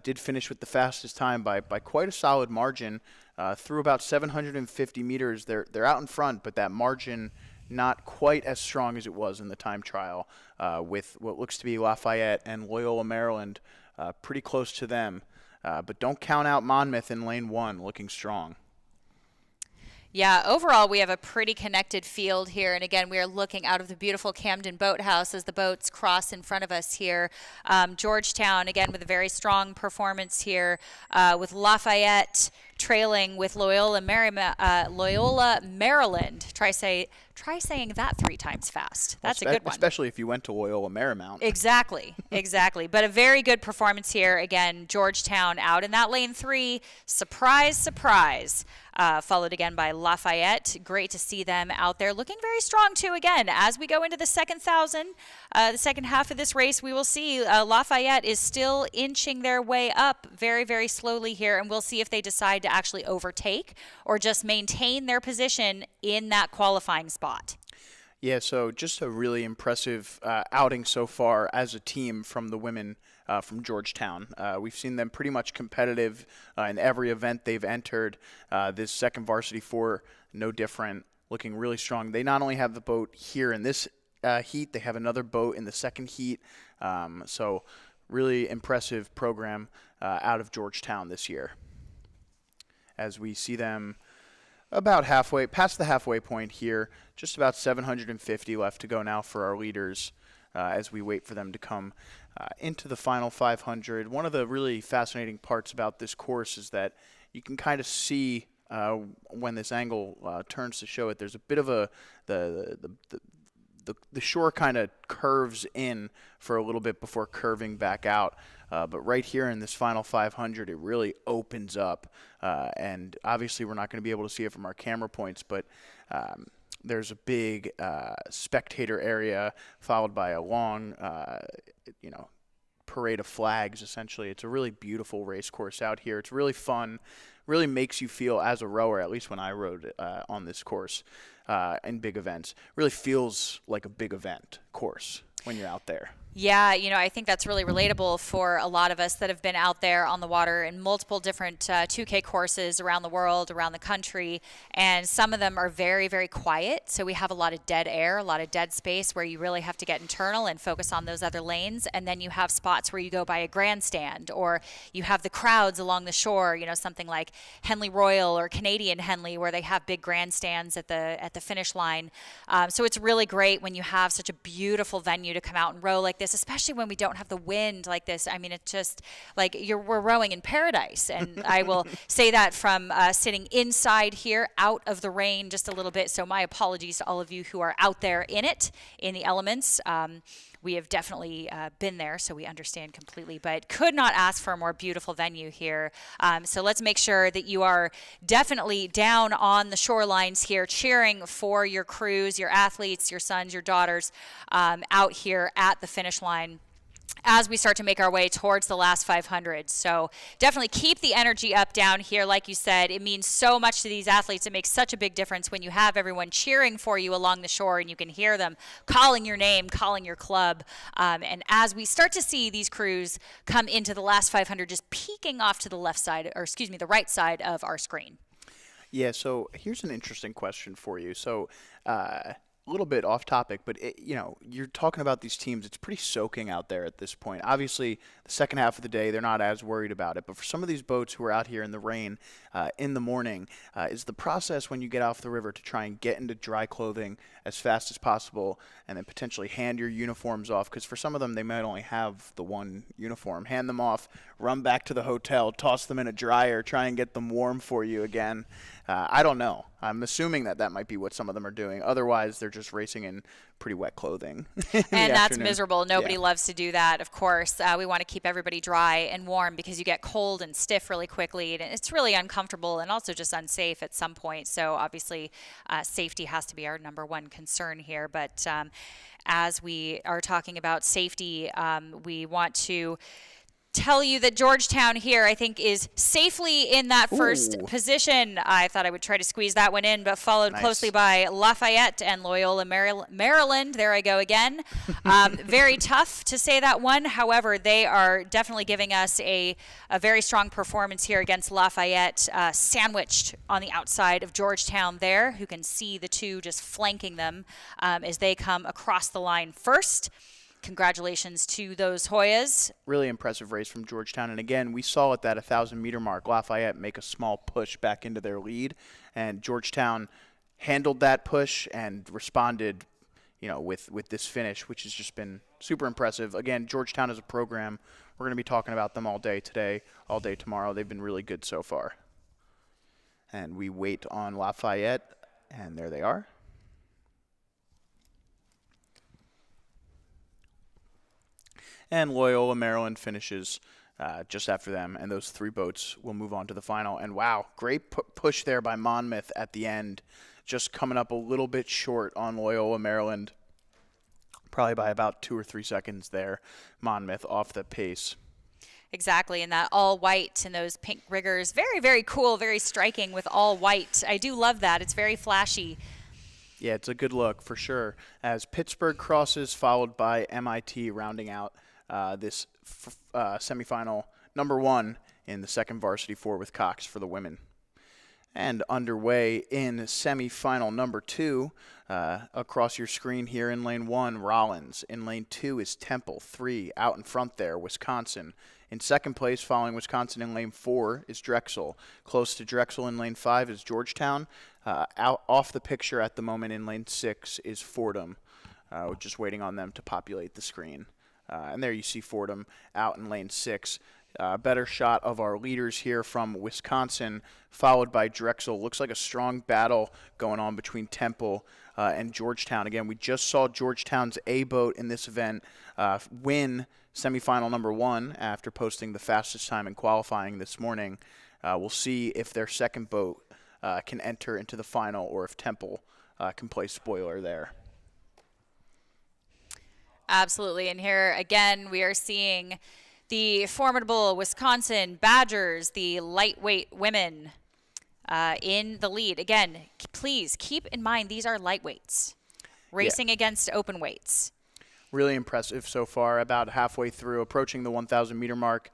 did finish with the fastest time by quite a solid margin. Through about 750 meters, they're out in front, but that margin not quite as strong as it was in the time trial, with what looks to be Lafayette and Loyola, Maryland pretty close to them. But don't count out Monmouth in lane 1, looking strong. Yeah, overall, we have a pretty connected field here. And again, we are looking out of the beautiful Camden Boathouse as the boats cross in front of us here. Georgetown, again, with a very strong performance here, with Lafayette trailing with Loyola, Maryland. Try saying that 3 times fast. That's a good one. Especially if you went to Loyola Marymount. Exactly, exactly. But a very good performance here. Again, Georgetown out in that lane 3. Surprise, surprise. Followed again by Lafayette. Great to see them out there looking very strong too. Again, as we go into the second half of this race, we will see Lafayette is still inching their way up very, very slowly here, and we'll see if they decide to actually overtake or just maintain their position in that qualifying spot. Yeah, so just a really impressive outing so far as a team from the women from Georgetown. We've seen them pretty much competitive in every event they've entered. This second varsity 4, no different, looking really strong. They not only have the boat here in this heat, they have another boat in the second heat. So really impressive program out of Georgetown this year. As we see them about halfway, past the halfway point here, just about 750 left to go now for our leaders as we wait for them to come into the final 500. One of the really fascinating parts about this course is that you can kind of see when this angle turns to show it, there's a bit of the shore kind of curves in for a little bit before curving back out. But right here in this final 500, it really opens up. And obviously we're not going to be able to see it from our camera points, but there's a big spectator area followed by a long, parade of flags, essentially. It's a really beautiful race course out here. It's really fun, really makes you feel as a rower, at least when I rode on this course in big events, really feels like a big event course when you're out there. Yeah, I think that's really relatable for a lot of us that have been out there on the water in multiple different 2K courses around the world, around the country, and some of them are very, very quiet. So we have a lot of dead air, a lot of dead space where you really have to get internal and focus on those other lanes. And then you have spots where you go by a grandstand, or you have the crowds along the shore, something like Henley Royal or Canadian Henley, where they have big grandstands at the finish line. So it's really great when you have such a beautiful venue to come out and row like this, especially when we don't have the wind like this. I mean, it's just like we're rowing in paradise. And I will say that from sitting inside here out of the rain just a little bit. So my apologies to all of you who are out there in it, in the elements. We have definitely been there, so we understand completely, but could not ask for a more beautiful venue here. So let's make sure that you are definitely down on the shorelines here, cheering for your crews, your athletes, your sons, your daughters out here at the finish line as we start to make our way towards the last 500. So definitely keep the energy up down here. Like you said, it means so much to these athletes. It makes such a big difference when you have everyone cheering for you along the shore and you can hear them calling your name, calling your club. And as we start to see these crews come into the last 500, just peeking off to the left side, or excuse me, the right side of our screen. Yeah, so here's an interesting question for you. So a little bit off topic, but you're talking about these teams. It's pretty soaking out there at this point. Obviously, the second half of the day, they're not as worried about it. But for some of these boats who are out here in the rain in the morning, is the process when you get off the river to try and get into dry clothing as fast as possible and then potentially hand your uniforms off? Because for some of them, they might only have the one uniform. Hand them off, run back to the hotel, toss them in a dryer, try and get them warm for you again. I don't know. I'm assuming that might be what some of them are doing. Otherwise, they're just racing in pretty wet clothing. And that's miserable. Nobody loves to do that, of course. We want to keep everybody dry and warm because you get cold and stiff really quickly. And it's really uncomfortable and also just unsafe at some point. So obviously, safety has to be our number one concern here. But as we are talking about safety, we want to tell you that Georgetown here, I think, is safely in that first position. I thought I would try to squeeze that one in, but followed closely by Lafayette and Loyola, Maryland. There I go again. Very tough to say that one. However, they are definitely giving us a very strong performance here against Lafayette, sandwiched on the outside of Georgetown there, who can see the two just flanking them as they come across the line first. Congratulations to those Hoyas. Really impressive race from Georgetown. And again, we saw at that 1,000-meter mark, Lafayette make a small push back into their lead. And Georgetown handled that push and responded, with this finish, which has just been super impressive. Again, Georgetown is a program. We're going to be talking about them all day today, all day tomorrow. They've been really good so far. And we wait on Lafayette, and there they are. And Loyola, Maryland finishes just after them, and those three boats will move on to the final. And wow, great push there by Monmouth at the end, just coming up a little bit short on Loyola, Maryland, probably by about 2 or 3 seconds there. Monmouth off the pace. Exactly, and that all white and those pink riggers, very, very cool, very striking with all white. I do love that. It's very flashy. Yeah, it's a good look for sure. As Pittsburgh crosses, followed by MIT rounding out this semifinal number 1 in the second varsity 4 with Cox for the women. And underway in semifinal number 2, across your screen here in lane 1, Rollins. In lane 2 is Temple. 3 out in front there, Wisconsin. In second place, following Wisconsin in lane 4, is Drexel. Close to Drexel in lane 5 is Georgetown. Out off the picture at the moment in lane 6 is Fordham. We're just waiting on them to populate the screen. And there you see Fordham out in lane 6. Better shot of our leaders here from Wisconsin, followed by Drexel. Looks like a strong battle going on between Temple and Georgetown. Again, we just saw Georgetown's A boat in this event win semifinal number 1 after posting the fastest time in qualifying this morning. We'll see if their second boat can enter into the final or if Temple can play spoiler there. Absolutely. And here again, we are seeing the formidable Wisconsin Badgers, the lightweight women, in the lead. Again, please keep in mind these are lightweights racing against open weights. really impressive so far, about halfway through, approaching the 1,000 meter mark.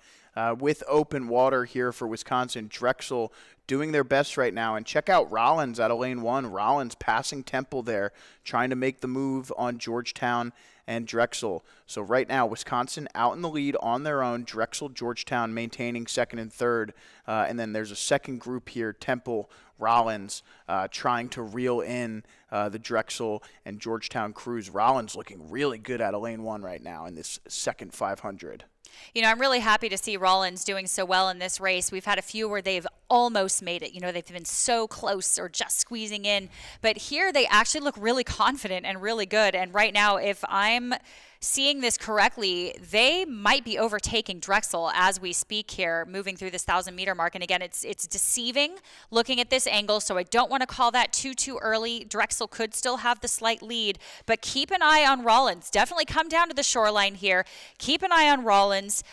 With open water here for Wisconsin, Drexel doing their best right now. And check out Rollins out of lane 1. Rollins passing Temple there, trying to make the move on Georgetown and Drexel. So right now, Wisconsin out in the lead on their own. Drexel, Georgetown maintaining second and third. And then there's a second group here, Temple, Rollins, trying to reel in the Drexel and Georgetown crews. Rollins looking really good out of lane 1 right now in this second 500. You know, I'm really happy to see Rollins doing so well in this race. We've had a few where they've almost made it. You know, they've been so close or just squeezing in. But here they actually look really confident and really good. And right now, if I'm seeing this correctly, they might be overtaking Drexel as we speak here, moving through this 1,000-meter mark. And again, it's deceiving looking at this angle, so I don't want to call that too early. Drexel could still have the slight lead, but keep an eye on Rollins. Definitely come down to the shoreline here. Keep an eye on Rollins.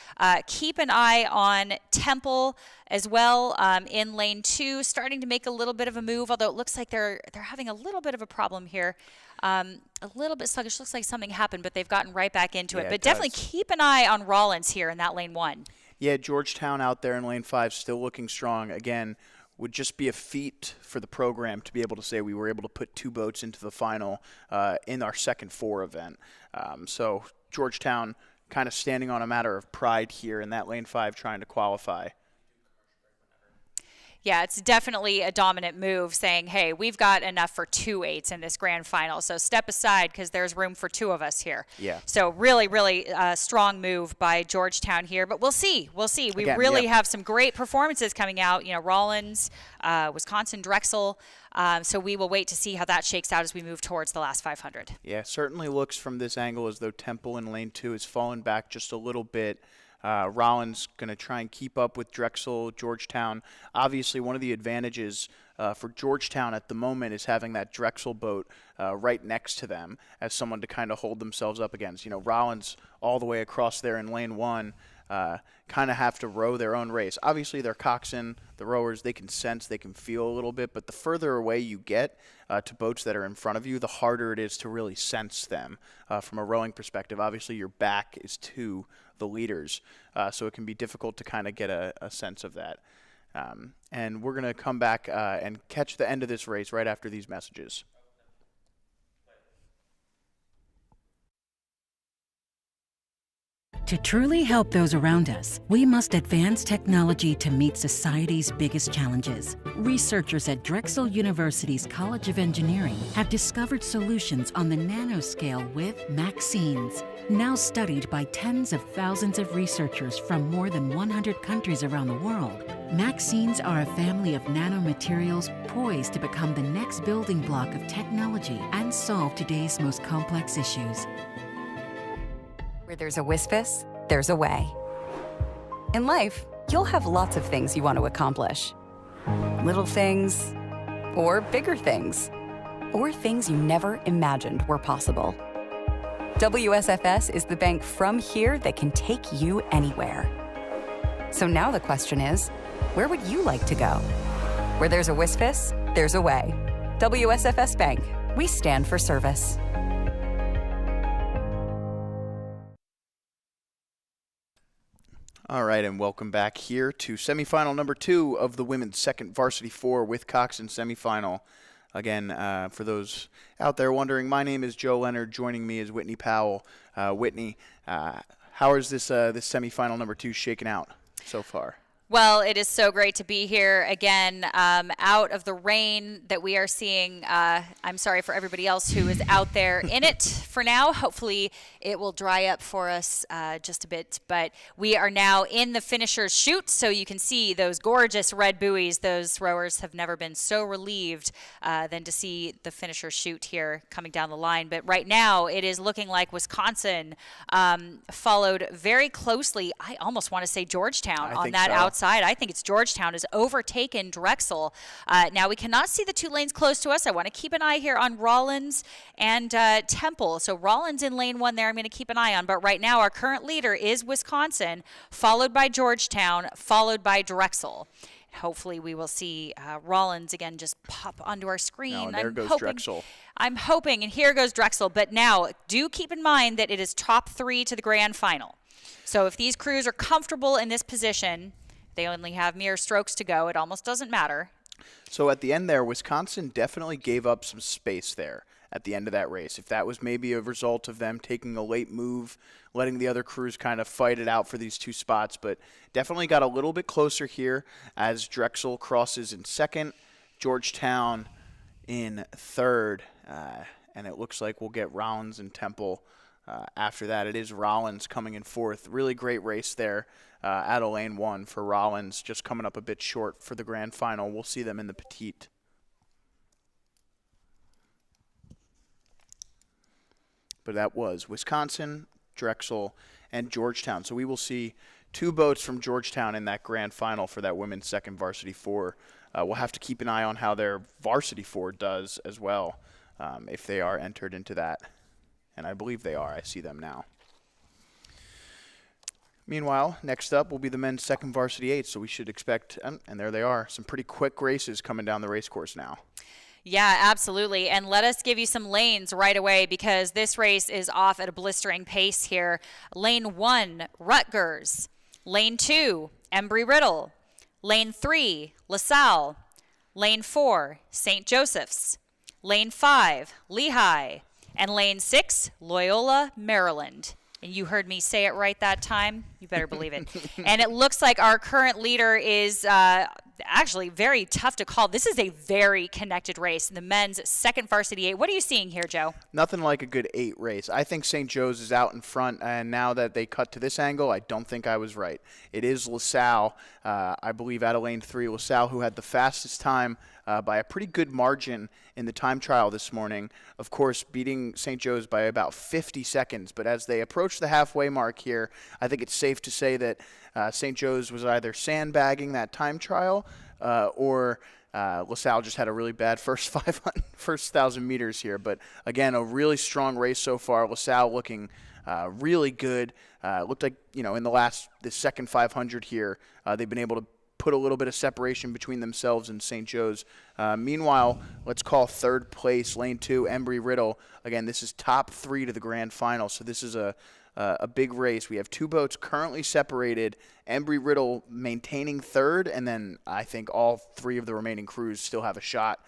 Keep an eye on Temple as well in lane 2, starting to make a little bit of a move, although it looks like they're having a little bit of a problem here. A little bit sluggish. Looks like something happened, but they've gotten right back into it. But definitely keep an eye on Rollins here in that lane 1. Yeah, Georgetown out there in lane 5 still looking strong. Again, would just be a feat for the program to be able to say we were able to put 2 boats into the final in our second 4 event. So Georgetown kind of standing on a matter of pride here in that lane 5 trying to qualify. Yeah, it's definitely a dominant move saying, hey, we've got enough for 2 8s in this grand final. So step aside because there's room for 2 of us here. Yeah. So really strong move by Georgetown here. But we'll see. We'll see. We really have some great performances coming out. You know, Rollins, Wisconsin, Drexel. So we will wait to see how that shakes out as we move towards the last 500. Yeah, certainly looks from this angle as though Temple in lane 2 has fallen back just a little bit. Rollins going to try and keep up with Drexel, Georgetown. Obviously, one of the advantages for Georgetown at the moment is having that Drexel boat right next to them as someone to kind of hold themselves up against. You know, Rollins all the way across there in lane 1 kind of have to row their own race. Obviously, they're Coxswain, the rowers, they can sense, they can feel a little bit, but the further away you get to boats that are in front of you, the harder it is to really sense them from a rowing perspective. Obviously, your back is to the leaders, so it can be difficult to kind of get a sense of that. And we're going to come back and catch the end of this race right after these messages. To truly help those around us, we must advance technology to meet society's biggest challenges. Researchers at Drexel University's College of Engineering have discovered solutions on the nanoscale with Maxines, now studied by tens of thousands of researchers from more than 100 countries around the world. Maxines are a family of nanomaterials poised to become the next building block of technology and solve today's most complex issues. Where there's a Wispus, there's a way. In life, you'll have lots of things you want to accomplish. Little things, or bigger things, or things you never imagined were possible. WSFS is the bank from here that can take you anywhere. So now the question is, where would you like to go? Where there's a Wispus, there's a way. WSFS Bank. We stand for service. All right, and welcome back here to semifinal number 2 of the women's second Varsity 4 with Coxswain semifinal. Again, for those out there wondering, my name is Joe Leonard. Joining me is Whitney Powell. Whitney, how is this semifinal number 2 shaken out so far? Well, it is so great to be here again, out of the rain that we are seeing. I'm sorry for everybody else who is out there in it for now. Hopefully it will dry up for us just a bit. But we are now in the finisher's chute, so you can see those gorgeous red buoys. Those rowers have never been so relieved than to see the finisher's chute here coming down the line. But right now it is looking like Wisconsin followed very closely. I almost want to say Georgetown on that outside. I think it's Georgetown has overtaken Drexel. Now we cannot see the 2 lanes close to us. I want to keep an eye here on Rollins and Temple. So Rollins in lane 1 there I'm going to keep an eye on. But right now our current leader is Wisconsin, followed by Georgetown, followed by Drexel. Hopefully we will see Rollins again just pop onto our screen. Oh, and there goes Drexel. I'm hoping, and here goes Drexel. But now, do keep in mind that it is top 3 to the grand final. So if these crews are comfortable in this position, they only have mere strokes to go. It almost doesn't matter. So at the end there, Wisconsin definitely gave up some space there at the end of that race. If that was maybe a result of them taking a late move, letting the other crews kind of fight it out for these 2 spots, but definitely got a little bit closer here as Drexel crosses in second, Georgetown in third, and it looks like we'll get Rollins and Temple after that. It is Rollins coming in fourth. Really great race there out of lane 1 for Rollins, just coming up a bit short for the grand final. We'll see them in the petite. But that was Wisconsin, Drexel, and Georgetown. So we will see 2 boats from Georgetown in that grand final for that women's second varsity 4. We'll have to keep an eye on how their varsity 4 does as well, if they are entered into that. And I believe they are. I see them now. Meanwhile, next up will be the men's second varsity 8. So we should expect, and there they are, some pretty quick races coming down the race course now. Yeah, absolutely. And let us give you some lanes right away because this race is off at a blistering pace here. Lane 1, Rutgers. Lane 2, Embry-Riddle. Lane 3, LaSalle. Lane 4, St. Joseph's. Lane 5, Lehigh. And lane 6, Loyola, Maryland. And you heard me say it right that time. You better believe it. And it looks like our current leader is actually very tough to call. This is a very connected race. The men's second varsity 8. What are you seeing here, Joe? Nothing like a good 8 race. I think St. Joe's is out in front, and now that they cut to this angle, I don't think I was right. It is LaSalle, I believe, out of lane 3. LaSalle, who had the fastest time by a pretty good margin in the time trial this morning. Of course, beating St. Joe's by about 50 seconds. But as they approach the halfway mark here, I think it's safe to say that St. Joe's was either sandbagging that time trial or LaSalle just had a really bad first 1,000 meters here. But again, a really strong race so far. LaSalle looking really good. Looked like, in the second 500 here, they've been able to put a little bit of separation between themselves and St. Joe's. Meanwhile, let's call third place, lane 2, Embry-Riddle. Again, this is top 3 to the grand final, so this is a big race. We have 2 boats currently separated, Embry-Riddle maintaining third, and then I think all 3 of the remaining crews still have a shot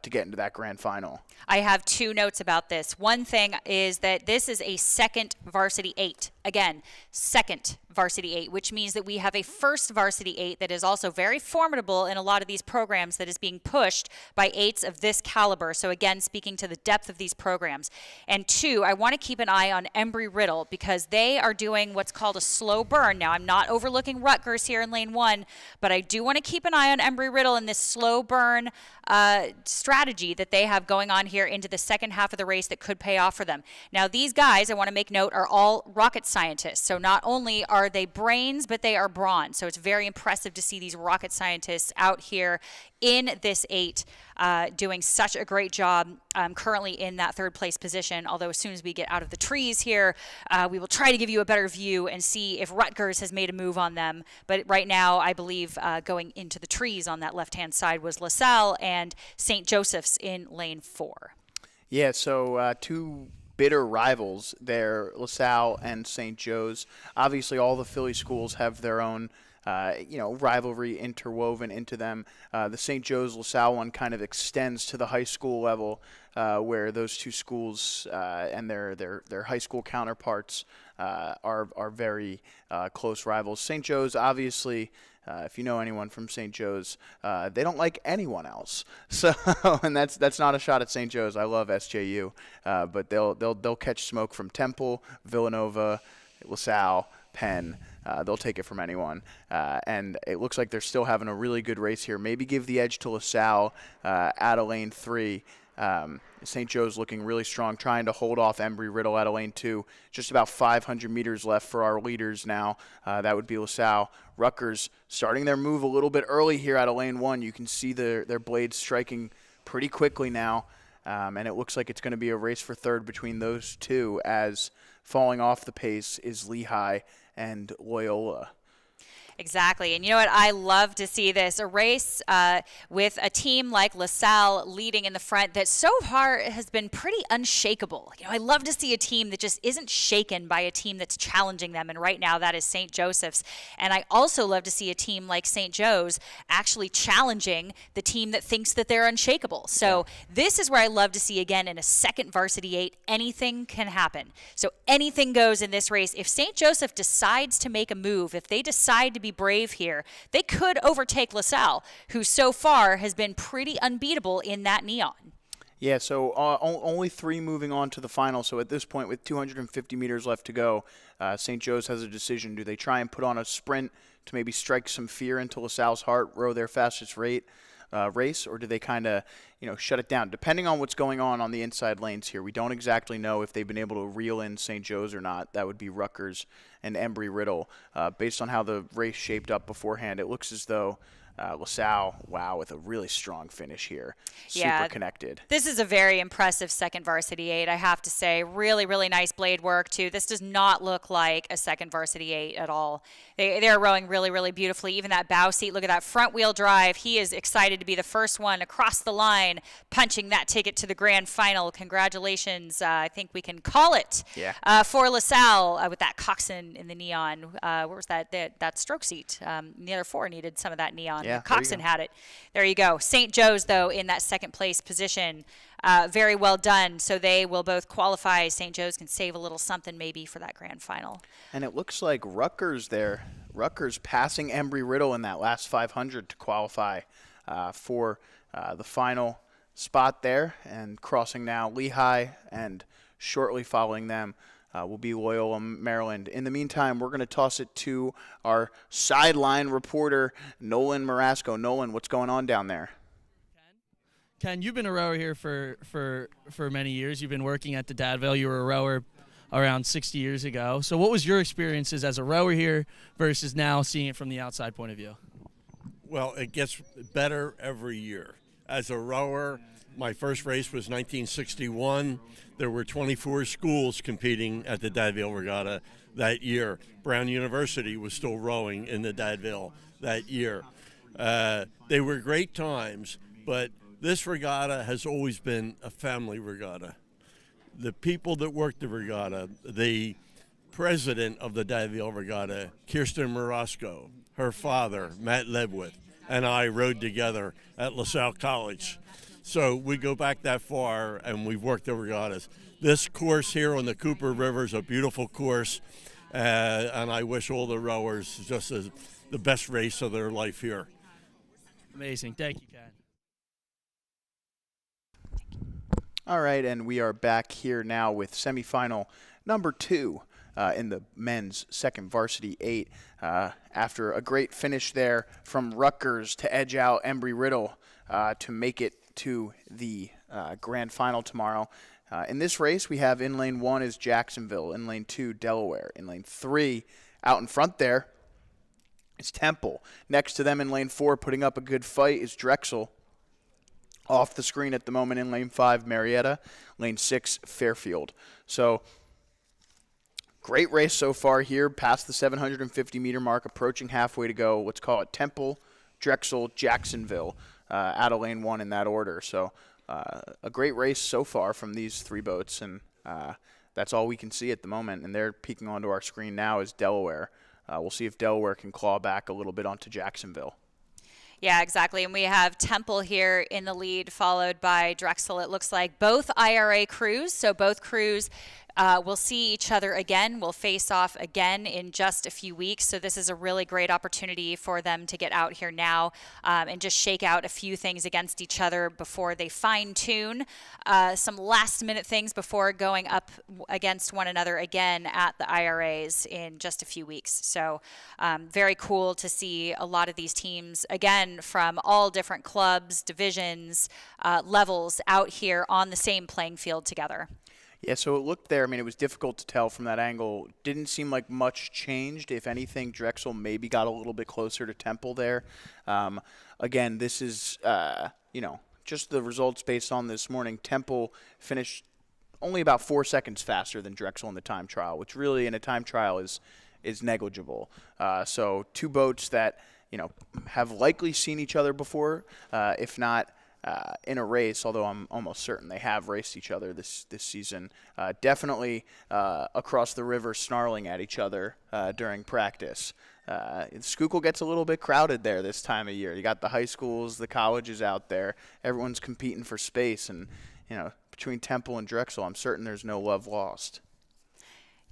to get into that grand final. I have 2 notes about this. One thing is that this is a second varsity 8. Again, second varsity 8, which means that we have a first varsity 8 that is also very formidable in a lot of these programs that is being pushed by 8s of this caliber. So again, speaking to the depth of these programs. And 2, I want to keep an eye on Embry-Riddle because they are doing what's called a slow burn. Now, I'm not overlooking Rutgers here in lane 1, but I do want to keep an eye on Embry-Riddle in this slow burn strategy that they have going on here into the second half of the race that could pay off for them. Now, these guys, I want to make note, are all rocket scientists. So not only are they brains, but they are brawn. So it's very impressive to see these rocket scientists out here in this 8 doing such a great job, currently in that third place position. Although as soon as we get out of the trees here, we will try to give you a better view and see if Rutgers has made a move on them. But right now, I believe going into the trees on that left-hand side was LaSalle and St. Joseph's in lane 4. Yeah, so 2 bitter rivals there, LaSalle and St. Joe's. Obviously, all the Philly schools have their own rivalry interwoven into them. The St. Joe's LaSalle one kind of extends to the high school level, where those 2 schools and their high school counterparts are very close rivals. St. Joe's, obviously, if you know anyone from St. Joe's, they don't like anyone else. So, and that's not a shot at St. Joe's. I love SJU, but they'll catch smoke from Temple, Villanova, LaSalle, Penn. They'll take it from anyone. And it looks like they're still having a really good race here. Maybe give the edge to LaSalle out of lane 3. St. Joe's looking really strong, trying to hold off Embry-Riddle out of lane 2. Just about 500 meters left for our leaders now. That would be LaSalle. Rutgers starting their move a little bit early here out of lane 1. You can see their blades striking pretty quickly now. And it looks like it's going to be a race for third between those 2, as falling off the pace is Lehigh and Loyola. Exactly. And you know what? I love to see this. A race with a team like LaSalle leading in the front that so far has been pretty unshakable. I love to see a team that just isn't shaken by a team that's challenging them. And right now that is St. Joseph's. And I also love to see a team like St. Joe's actually challenging the team that thinks that they're unshakable. So this is where I love to see, again, in a second Varsity 8, anything can happen. So anything goes in this race. If St. Joseph decides to make a move, if they decide to be brave here, they could overtake LaSalle, who so far has been pretty unbeatable in that neon. Yeah, so only 3 moving on to the final. So at this point, with 250 meters left to go, St. Joe's has a decision. Do they try and put on a sprint to maybe strike some fear into LaSalle's heart, row their fastest race, or do they kind of, shut it down? Depending on what's going on the inside lanes here, we don't exactly know if they've been able to reel in St. Joe's or not. That would be Rutgers and Embry-Riddle. Based on how the race shaped up beforehand, it looks as though LaSalle, with a really strong finish here. Super connected. This is a very impressive second Varsity 8, I have to say. Really, really nice blade work, too. This does not look like a second Varsity 8 at all. They're rowing really, really beautifully. Even that bow seat, look at that front wheel drive. He is excited to be the first one across the line, punching that ticket to the grand final. Congratulations. I think we can call it for LaSalle with that Coxswain in the neon. Where was that? That stroke seat. The other 4 needed some of that neon. Yeah, Coxswain had it. There you go. St. Joe's, though, in that second place position. Very well done. So they will both qualify. St. Joe's can save a little something maybe for that grand final. And it looks like Rutgers there. Rutgers passing Embry-Riddle in that last 500 to qualify for the final spot there. And crossing now Lehigh, and shortly following them will be Loyola, Maryland. In the meantime, we're going to toss it to our sideline reporter, Nolan Marasco. Nolan, what's going on down there? Ken, you've been a rower here for many years. You've been working at the Dad Vail. You were a rower around 60 years ago. So what was your experiences as a rower here versus now seeing it from the outside point of view? Well, it gets better every year. As a rower, my first race was 1961. There were 24 schools competing at the Dad Vail Regatta that year. Brown University was still rowing in the Dad Vail that year. They were great times, but this regatta has always been a family regatta. The people that work the regatta, the president of the Dad Vail Regatta, Kirsten Marasco, her father, Matt Ledwith, and I rowed together at LaSalle College. So we go back that far, and we've worked the regattas. This course here on the Cooper River is a beautiful course, and I wish all the rowers just the best race of their life here. Amazing. Thank you, Ken. All right, and we are back here now with semifinal number 2 in the men's second Varsity 8. After a great finish there from Rutgers to edge out Embry-Riddle to make it to the grand final tomorrow. In this race, we have in lane 1 is Jacksonville, in lane 2, Delaware, in lane 3, out in front there is Temple. Next to them in lane 4, putting up a good fight, is Drexel. Off the screen at the moment in lane 5, Marietta, lane 6, Fairfield. So great race so far here, past the 750-meter mark, approaching halfway to go. Let's call it Temple, Drexel, Jacksonville, out of lane 1 in that order. So a great race so far from these 3 boats, and that's all we can see at the moment. And they're peeking onto our screen now is Delaware. We'll see if Delaware can claw back a little bit onto Jacksonville. Yeah, exactly. And we have Temple here in the lead, followed by Drexel. It looks like both IRA crews, so both crews will see each other again. We'll face off again in just a few weeks. So this is a really great opportunity for them to get out here now and just shake out a few things against each other before they fine-tune some last-minute things before going up against one another again at the IRAs in just a few weeks. So very cool to see a lot of these teams, again, from all different clubs, divisions, levels out here on the same playing field together. Yeah, so it looked there. I mean, it was difficult to tell from that angle. Didn't seem like much changed. If anything, Drexel maybe got a little bit closer to Temple there. Again, this is, just the results based on this morning. Temple finished only about 4 seconds faster than Drexel in the time trial, which really in a time trial is is negligible. So two boats that, have likely seen each other before, if not in a race, although I'm almost certain they have raced each other this season. Definitely across the river snarling at each other during practice. Schuylkill gets a little bit crowded there this time of year. You got the high schools, the colleges out there. Everyone's competing for space, and between Temple and Drexel, I'm certain there's no love lost.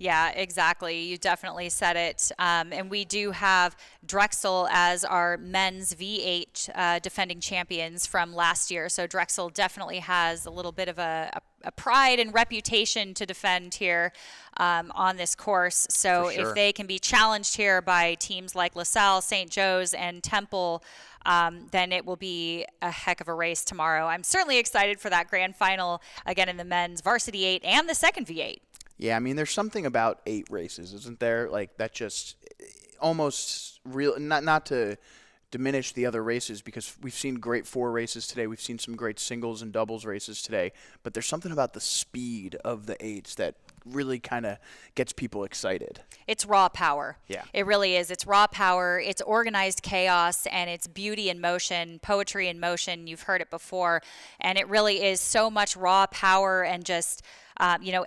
Yeah, exactly. You definitely said it. And we do have Drexel as our men's V8 defending champions from last year. So Drexel definitely has a little bit of a pride and reputation to defend here on this course. So For sure. if they can be challenged here by teams like LaSalle, St. Joe's, and Temple, then it will be a heck of a race tomorrow. I'm certainly excited for that grand final, again, in the men's Varsity 8 and the second V8. Yeah, I mean, there's something about 8 races, isn't there? Like, that just almost real. Not to diminish the other races, because we've seen great 4 races today. We've seen some great singles and doubles races today. But there's something about the speed of the 8s that really kind of gets people excited. It's raw power. Yeah. It really is. It's raw power. It's organized chaos, and it's beauty in motion, poetry in motion. You've heard it before. And it really is so much raw power and just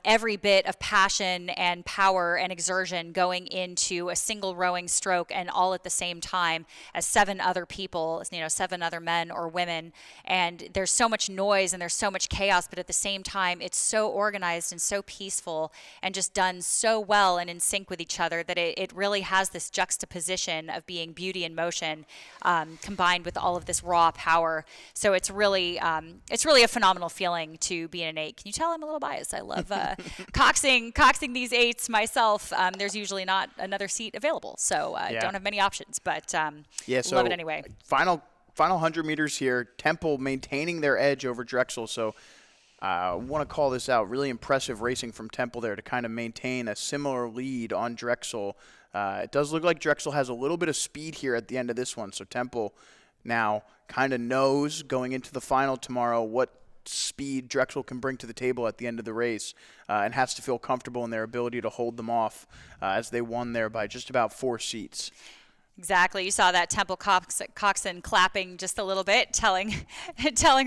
every bit of passion and power and exertion going into a single rowing stroke, and all at the same time as 7 other people, 7 other men or women. And there's so much noise and there's so much chaos, but at the same time, it's so organized and so peaceful and just done so well and in sync with each other that it really has this juxtaposition of being beauty in motion combined with all of this raw power. So it's really a phenomenal feeling to be in an 8. Can you tell I'm a little biased? I love coxing these 8s myself. There's usually not another seat available, so I don't have many options, but so love it anyway. Final 100 meters here. Temple maintaining their edge over Drexel, so I want to call this out. Really impressive racing from Temple there to kind of maintain a similar lead on Drexel. It does look like Drexel has a little bit of speed here at the end of this one, so Temple now kind of knows going into the final tomorrow what speed Drexel can bring to the table at the end of the race, and has to feel comfortable in their ability to hold them off as they won there by just about 4 seats. Exactly. You saw that Temple Coxswain clapping just a little bit, telling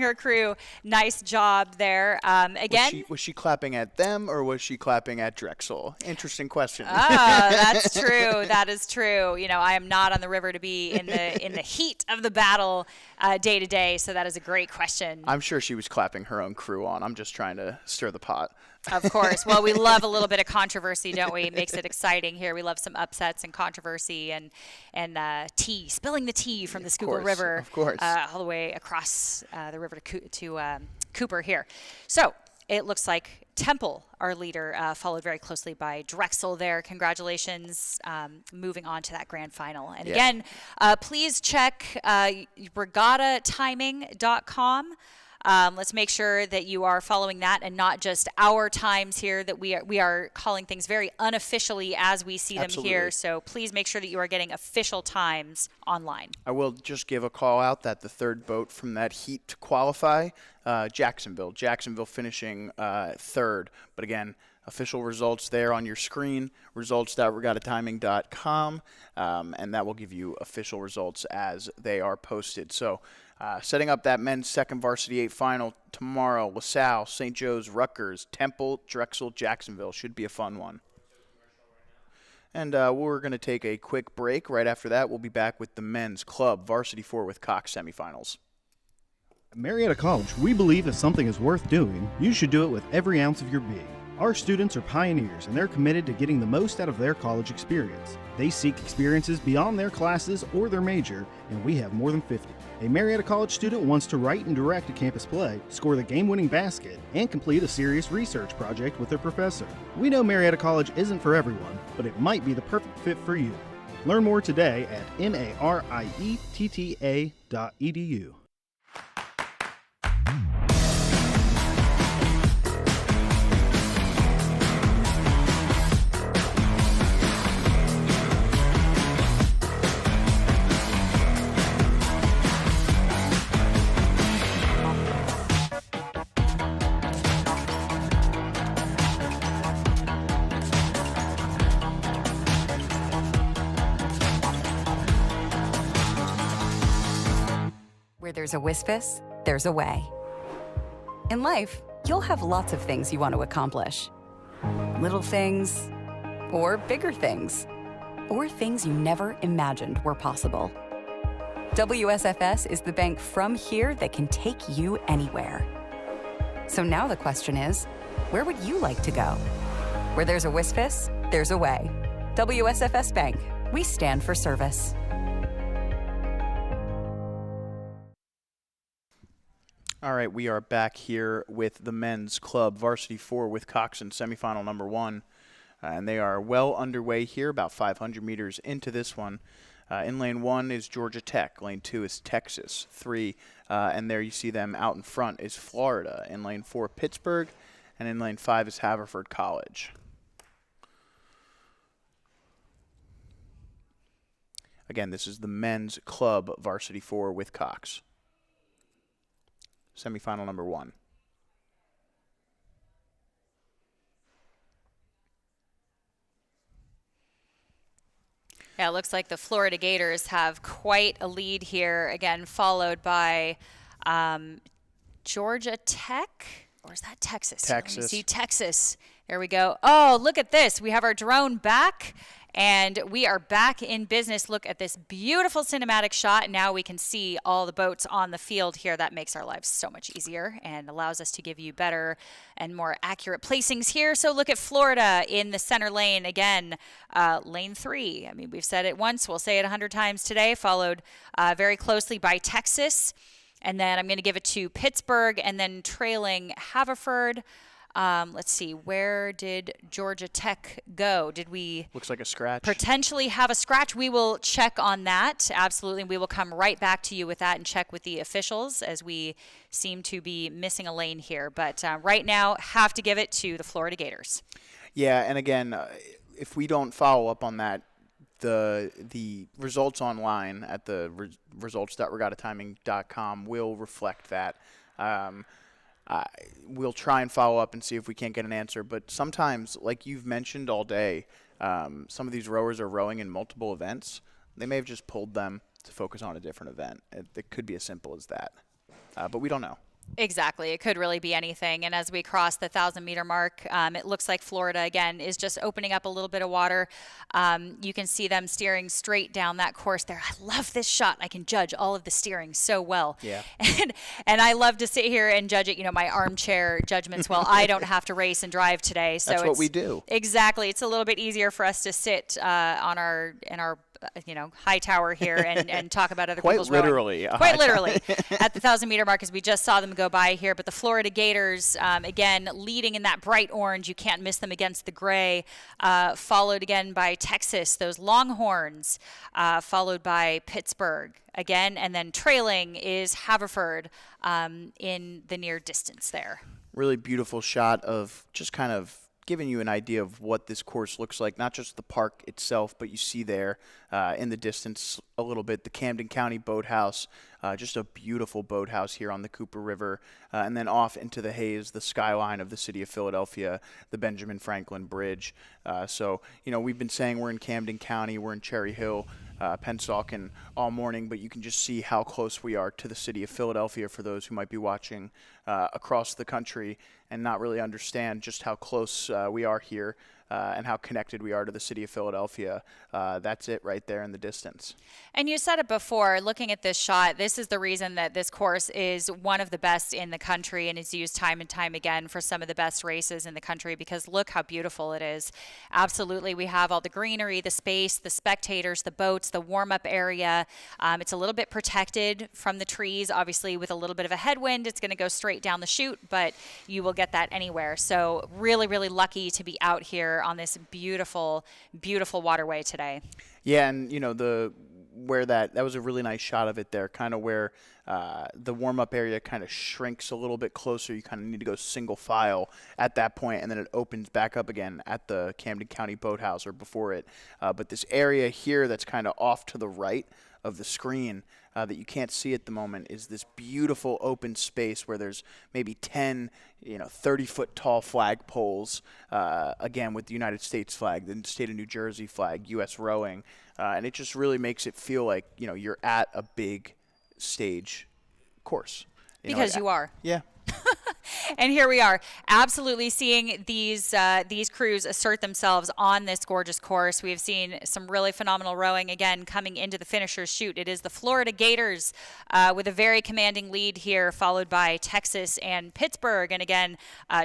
her crew, nice job there. Again, Was she clapping at them, or was she clapping at Drexel? Interesting question. That's true. That is true. I am not on the river to be in the heat of the battle day to day, so that is a great question. I'm sure she was clapping her own crew on. I'm just trying to stir the pot. Of course. Well, we love a little bit of controversy, don't we? It makes it exciting here. We love some upsets and controversy and tea, spilling the tea from the Schuylkill River, of course, all the way across the river to Cooper here. So it looks like Temple, our leader, followed very closely by Drexel there. Congratulations, moving on to that grand final. And again, please check regattatiming.com. Let's make sure that you are following that and not just our times here, that we are calling things very unofficially as we see them here. So please make sure that you are getting official times online. I will just give a call out that the third boat from that heat to qualify, Jacksonville finishing third. But again, official results there on your screen, results.regattatiming.com, and that will give you official results as they are posted. So setting up that men's second Varsity 8 final tomorrow, LaSalle, St. Joe's, Rutgers, Temple, Drexel, Jacksonville. Should be a fun one. And we're going to take a quick break. Right after that, we'll be back with the men's club Varsity 4 with Cox semifinals. At Marietta College, we believe if something is worth doing, you should do it with every ounce of your being. Our students are pioneers, and they're committed to getting the most out of their college experience. They seek experiences beyond their classes or their major, and we have more than 50. A Marietta College student wants to write and direct a campus play, score the game-winning basket, and complete a serious research project with their professor. We know Marietta College isn't for everyone, but it might be the perfect fit for you. Learn more today at marietta.edu. there's a Wispus, there's a way. In life, you'll have lots of things you want to accomplish. Little things, or bigger things, or things you never imagined were possible. WSFS is the bank from here that can take you anywhere. So now the question is, where would you like to go? Where there's a Wispus, there's a way. WSFS Bank. We stand for service. All right, we are back here with the men's club, Varsity 4 with Coxswain, semifinal number 1. And they are well underway here, about 500 meters into this one. In lane 1 is Georgia Tech. Lane 2 is Texas. 3, and there you see them out in front, is Florida. In lane 4, Pittsburgh. And in lane 5 is Haverford College. Again, this is the men's club, Varsity 4 with Cox. Semifinal number 1. Yeah, it looks like the Florida Gators have quite a lead here, again, followed by Georgia Tech. Or is that Texas? Texas. Let me see Texas. There we go. Oh, look at this. We have our drone back, and we are back in business. Look at this beautiful cinematic shot. Now we can see all the boats on the field here. That makes our lives so much easier and allows us to give you better and more accurate placings here. So look at Florida in the center lane again, lane 3. I mean, we've said it once. We'll say it 100 times today, followed very closely by Texas. And then I'm going to give it to Pittsburgh and then trailing Haverford. Let's see, where did Georgia Tech go? Did we looks like a scratch. Potentially have a scratch? We will check on that. Absolutely. We will come right back to you with that and check with the officials as we seem to be missing a lane here. But right now, have to give it to the Florida Gators. Yeah, and again, if we don't follow up on that, the results online at the results.regattatiming.com will reflect that. We'll try and follow up and see if we can't get an answer. But sometimes, like you've mentioned all day, some of these rowers are rowing in multiple events. They may have just pulled them to focus on a different event. It could be as simple as that. But we don't know. Exactly. It could really be anything. And as we cross the 1,000-meter mark, it looks like Florida, again, is just opening up a little bit of water. You can see them steering straight down that course there. I love this shot. I can judge all of the steering so well. Yeah. And I love to sit here and judge it, my armchair judgments. Well, I don't have to race and drive today. So that's what we do. Exactly. It's a little bit easier for us to sit in our high tower here and talk about other people's rowing. Quite literally at the 1,000-meter mark, as we just saw them go by here. But the Florida Gators, again, leading in that bright orange. You can't miss them against the gray. Followed again by Texas, those Longhorns, followed by Pittsburgh again. And then trailing is Haverford in the near distance there. Really beautiful shot of just kind of giving you an idea of what this course looks like, not just the park itself, but you see there in the distance a little bit the Camden County Boathouse, just a beautiful boathouse here on the Cooper River, and then off into the haze, the skyline of the city of Philadelphia, the Benjamin Franklin Bridge. So, we've been saying we're in Camden County, we're in Cherry Hill, Pennsauken all morning, but you can just see how close we are to the city of Philadelphia for those who might be watching across the country and not really understand just how close we are here and how connected we are to the city of Philadelphia. That's it right there in the distance. And you said it before, looking at this shot, this is the reason that this course is one of the best in the country and is used time and time again for some of the best races in the country, because look how beautiful it is. Absolutely. We have all the greenery, the space, the spectators, the boats, the warm-up area. It's a little bit protected from the trees. Obviously, with a little bit of a headwind, it's going to go straight down the chute, but you will get that anywhere. So really, really lucky to be out here on this beautiful, beautiful waterway today. Yeah, and where that was a really nice shot of it there, kind of where the warm-up area kind of shrinks a little bit closer. You kind of need to go single file at that point, and then it opens back up again at the Camden County Boathouse or before it. But this area here that's kind of off to the right of the screen that you can't see at the moment is this beautiful open space where there's maybe 10, 30-foot tall flag poles, again with the United States flag, the state of New Jersey flag, U.S. rowing, and it just really makes it feel like, you're at a big stage course. Because you are. Yeah. And here we are, absolutely seeing these crews assert themselves on this gorgeous course. We have seen some really phenomenal rowing, again, coming into the finishers chute. It is the Florida Gators with a very commanding lead here, followed by Texas and Pittsburgh. And again,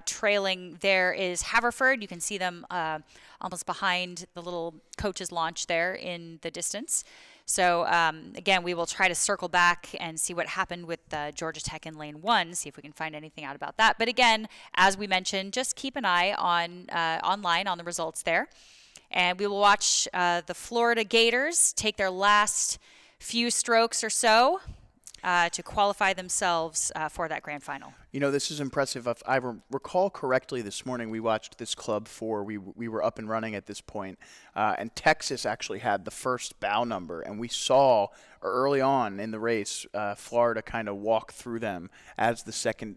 trailing there is Haverford. You can see them almost behind the little coach's launch there in the distance. So, again, we will try to circle back and see what happened with Georgia Tech in lane 1, see if we can find anything out about that. But again, as we mentioned, just keep an eye on online on the results there. And we will watch the Florida Gators take their last few strokes or so to qualify themselves for that grand final. This is impressive. If I recall correctly, this morning we watched this club we were up and running at this point, and Texas actually had the first bow number, and we saw early on in the race Florida kind of walk through them as the second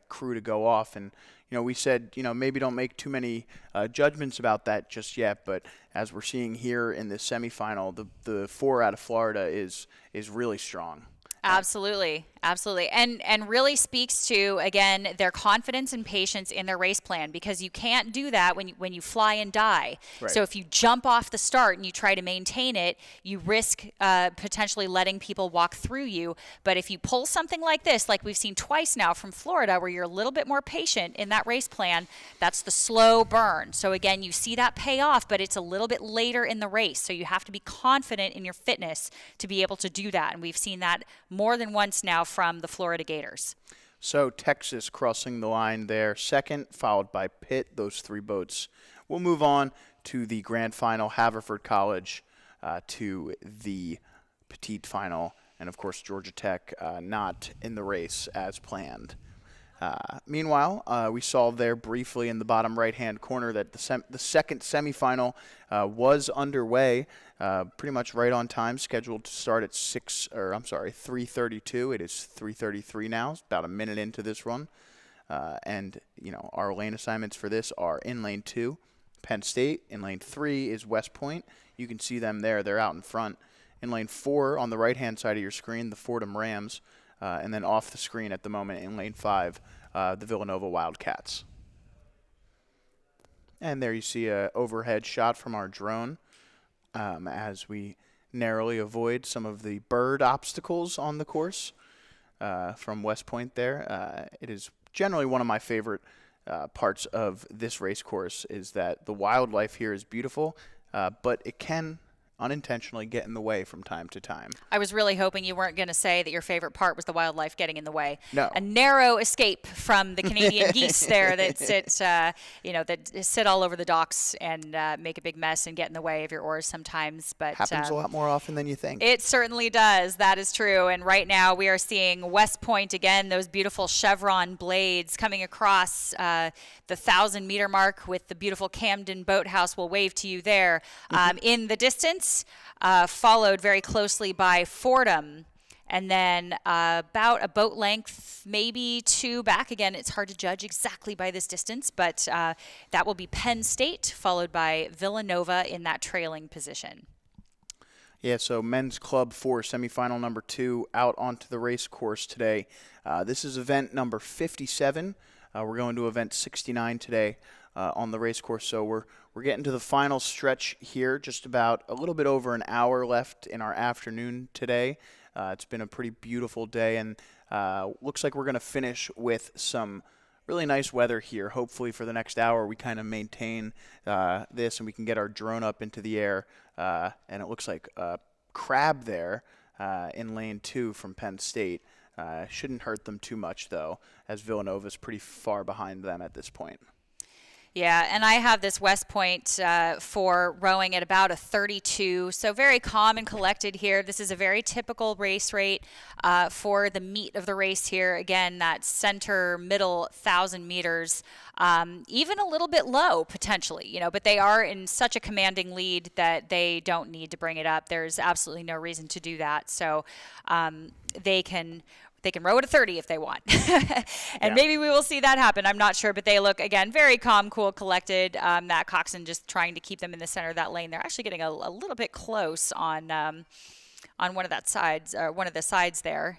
crew to go off, and we said maybe don't make too many judgments about that just yet, but as we're seeing here in this semifinal, the 4 out of Florida is really strong. Absolutely. And really speaks to, again, their confidence and patience in their race plan, because you can't do that when you fly and die. Right. So if you jump off the start and you try to maintain it, you risk potentially letting people walk through you. But if you pull something like this, like we've seen twice now from Florida, where you're a little bit more patient in that race plan, that's the slow burn. So again, you see that pay off, but it's a little bit later in the race. So you have to be confident in your fitness to be able to do that. And we've seen that more than once now from the Florida Gators. So Texas crossing the line there, second, followed by Pitt, those 3 boats. We'll move on to the grand final, Haverford College, to the petite final, and of course Georgia Tech not in the race as planned. Meanwhile, we saw there briefly in the bottom right-hand corner that the second semifinal was underway, pretty much right on time, scheduled to start at 3:32. It is 3:33 now, it's about a minute into this run. And our lane assignments for this are in lane 2, Penn State. In lane 3 is West Point. You can see them there. They're out in front. In lane 4, on the right-hand side of your screen, the Fordham Rams. And then off the screen at the moment in lane 5, the Villanova Wildcats. And there you see an overhead shot from our drone as we narrowly avoid some of the bird obstacles on the course from West Point there. It is generally one of my favorite parts of this race course, is that the wildlife here is beautiful, but it can unintentionally get in the way from time to time. I was really hoping you weren't going to say that your favorite part was the wildlife getting in the way. No. A narrow escape from the Canadian geese there that sit all over the docks and make a big mess and get in the way of your oars sometimes. But happens a lot more often than you think. It certainly does. That is true. And right now we are seeing West Point again, those beautiful chevron blades coming across the 1,000-meter mark with the beautiful Camden Boathouse. We'll wave to you there in the distance. Followed very closely by Fordham, and then about a boat length, maybe 2 back. Again, it's hard to judge exactly by this distance, but that will be Penn State, followed by Villanova in that trailing position. Yeah, so men's club 4 semifinal number 2 out onto the race course today. This is event number 57. We're going to event 69 today on the race course, so we're getting to the final stretch here, just about a little bit over an hour left in our afternoon today. It's been a pretty beautiful day, and looks like we're going to finish with some really nice weather here. Hopefully for the next hour we kind of maintain this and we can get our drone up into the air. And it looks like a crab there in lane 2 from Penn State. Shouldn't hurt them too much, though, as Villanova's pretty far behind them at this point. Yeah, and I have this West Point for rowing at about a 32, so very calm and collected here. This is a very typical race rate for the meat of the race here. Again, that center middle 1,000 meters, even a little bit low potentially, but they are in such a commanding lead that they don't need to bring it up. There's absolutely no reason to do that. So they can row at a 30 if they want. And maybe we will see that happen. I'm not sure, but they look, again, very calm, cool, collected. That Coxswain just trying to keep them in the center of that lane. They're actually getting a little bit close on one of the sides there.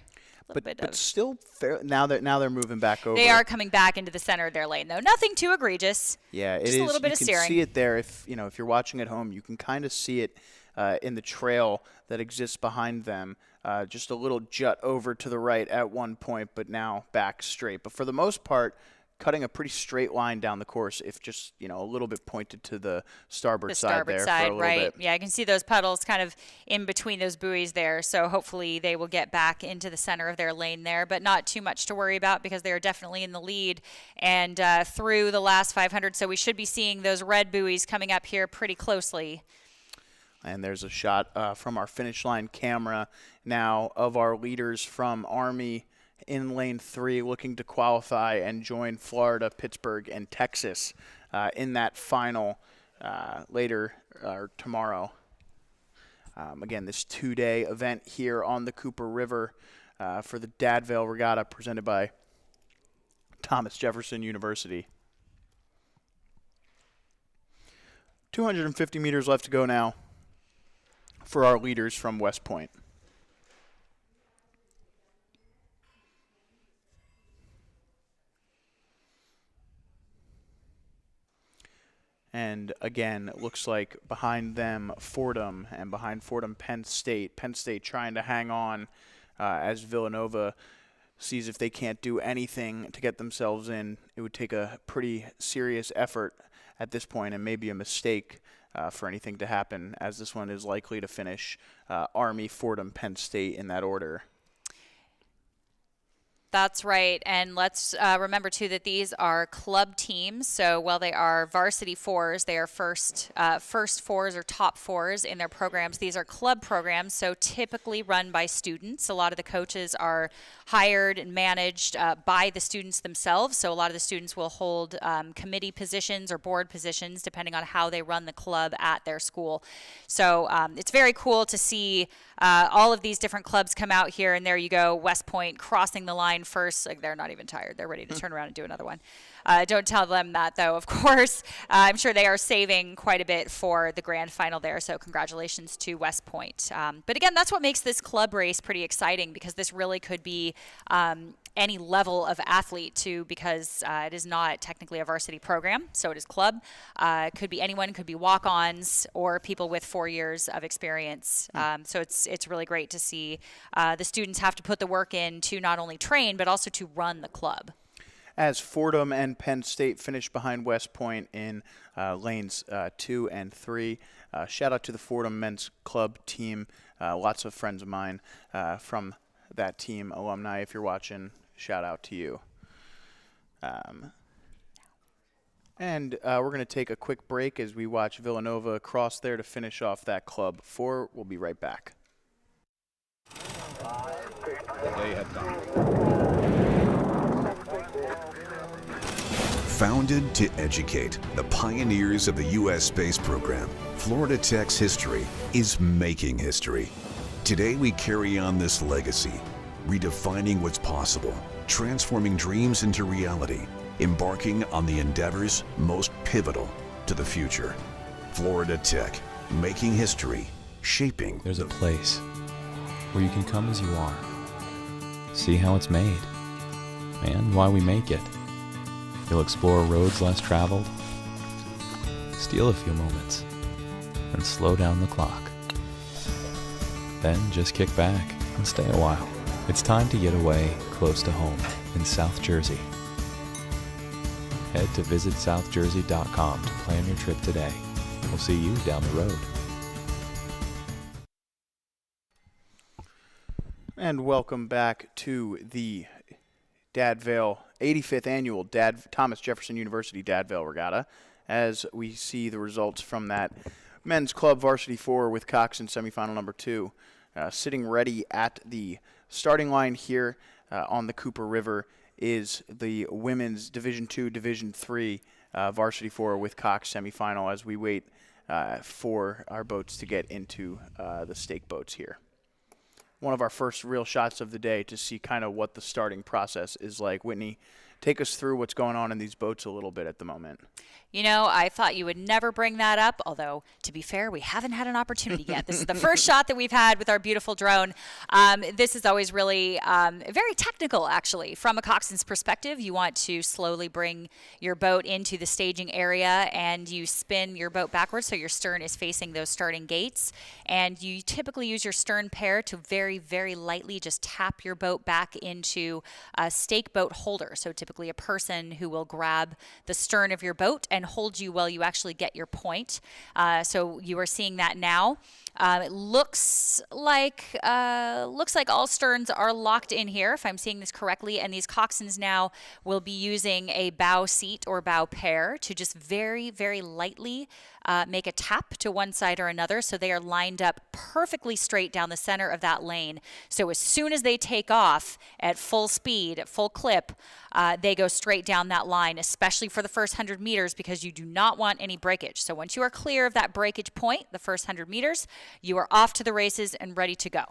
but still fair. Now they're moving back over. They are coming back into the center of their lane, though. Nothing too egregious. Yeah, it just is. a little bit you of can steering. see it there. If you're watching at home, you can kind of see it in the trail that exists behind them. Just a little jut over to the right at one point, but now back straight. But for the most part, cutting a pretty straight line down the course, if just a little bit pointed to the starboard side there for a little right. bit. Yeah, I can see those pedals kind of in between those buoys there. So hopefully they will get back into the center of their lane there, but not too much to worry about because they are definitely in the lead and through the last 500. So we should be seeing those red buoys coming up here pretty closely. And there's a shot from our finish line camera now of our leaders from Army in lane 3 looking to qualify and join Florida, Pittsburgh, and Texas in that final later or tomorrow. Again, this 2-day event here on the Cooper River for the Dad Vail Regatta presented by Thomas Jefferson University. 250 meters left to go now for our leaders from West Point. And again, it looks like behind them Fordham, and behind Fordham Penn State. Penn State trying to hang on as Villanova sees if they can't do anything to get themselves in. It would take a pretty serious effort at this point and maybe a mistake for anything to happen, as this one is likely to finish Army, Fordham, Penn State in that order. That's right. And let's remember, too, that these are club teams. So while they are varsity fours, they are first fours or top fours in their programs. These are club programs, so typically run by students. A lot of the coaches are hired and managed by the students themselves. So a lot of the students will hold committee positions or board positions, depending on how they run the club at their school. So it's very cool to see all of these different clubs come out here. And there you go, West Point crossing the line first. Like, they're not even tired. They're ready to turn around and do another one. Don't tell them that, though, of course. I'm sure they are saving quite a bit for the grand final there, so congratulations to West Point. But again, that's what makes this club race pretty exciting, because this really could be any level of athlete, too, because it is not technically a varsity program, so it is club. It could be anyone, could be walk-ons or people with 4 years of experience. So it's really great to see the students have to put the work in to not only train, but also to run the club. As Fordham and Penn State finish behind West Point in lanes 2 and 3. Shout out to the Fordham men's club team. Lots of friends of mine from that team, alumni. If you're watching, shout out to you. And we're going to take a quick break as we watch Villanova cross there to finish off that club 4. We'll be right back. They have done. Founded to educate the pioneers of the U.S. space program, Florida Tech's history is making history. Today we carry on this legacy, redefining what's possible, transforming dreams into reality, embarking on the endeavors most pivotal to the future. Florida Tech, making history, shaping. There's a place where you can come as you are, see how it's made, and why we make it. You'll explore roads less traveled, steal a few moments, and slow down the clock. Then just kick back and stay a while. It's time to get away close to home in South Jersey. Head to visitsouthjersey.com to plan your trip today. We'll see you down the road. And welcome back to the Dad Vail 85th annual Thomas Jefferson University Dad Vail Regatta, as we see the results from that men's club varsity 4 with Cox in semifinal number 2. Sitting ready at the starting line here on the Cooper River is the women's Division II, Division III varsity 4 with Cox semifinal, as we wait for our boats to get into the stake boats here. One of our first real shots of the day to see kind of what the starting process is like. Whitney, take us through what's going on in these boats a little bit at the moment. You know, I thought you would never bring that up, although, to be fair, we haven't had an opportunity yet. This is the first shot that we've had with our beautiful drone. This is always really very technical, actually. From a coxswain's perspective, you want to slowly bring your boat into the staging area, and you spin your boat backwards so your stern is facing those starting gates. And you typically use your stern pair to very, very lightly just tap your boat back into a stake boat holder. So typically a person who will grab the stern of your boat and hold you while you actually get your point. So you are seeing that now. It looks like all sterns are locked in here, if I'm seeing this correctly, and these coxswains now will be using a bow seat or bow pair to just very, very lightly make a tap to one side or another, so they are lined up perfectly straight down the center of that lane. So as soon as they take off at full speed, at full clip, they go straight down that line, especially for the first 100 meters, because you do not want any breakage. So once you are clear of that breakage point, the first 100 meters, you are off to the races and ready to go.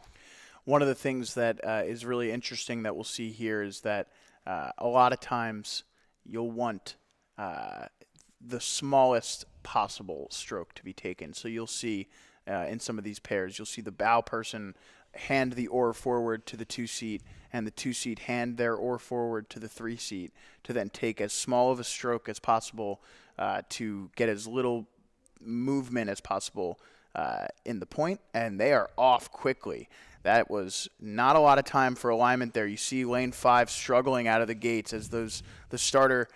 One of the things that is really interesting that we'll see here is that a lot of times you'll want the smallest possible stroke to be taken. So you'll see in some of these pairs, you'll see the bow person hand the oar forward to the 2-seat, and the 2-seat hand their oar forward to the 3-seat to then take as small of a stroke as possible to get as little movement as possible in the point, and they are off quickly. That was not a lot of time for alignment there. You see lane 5 struggling out of the gates as the starter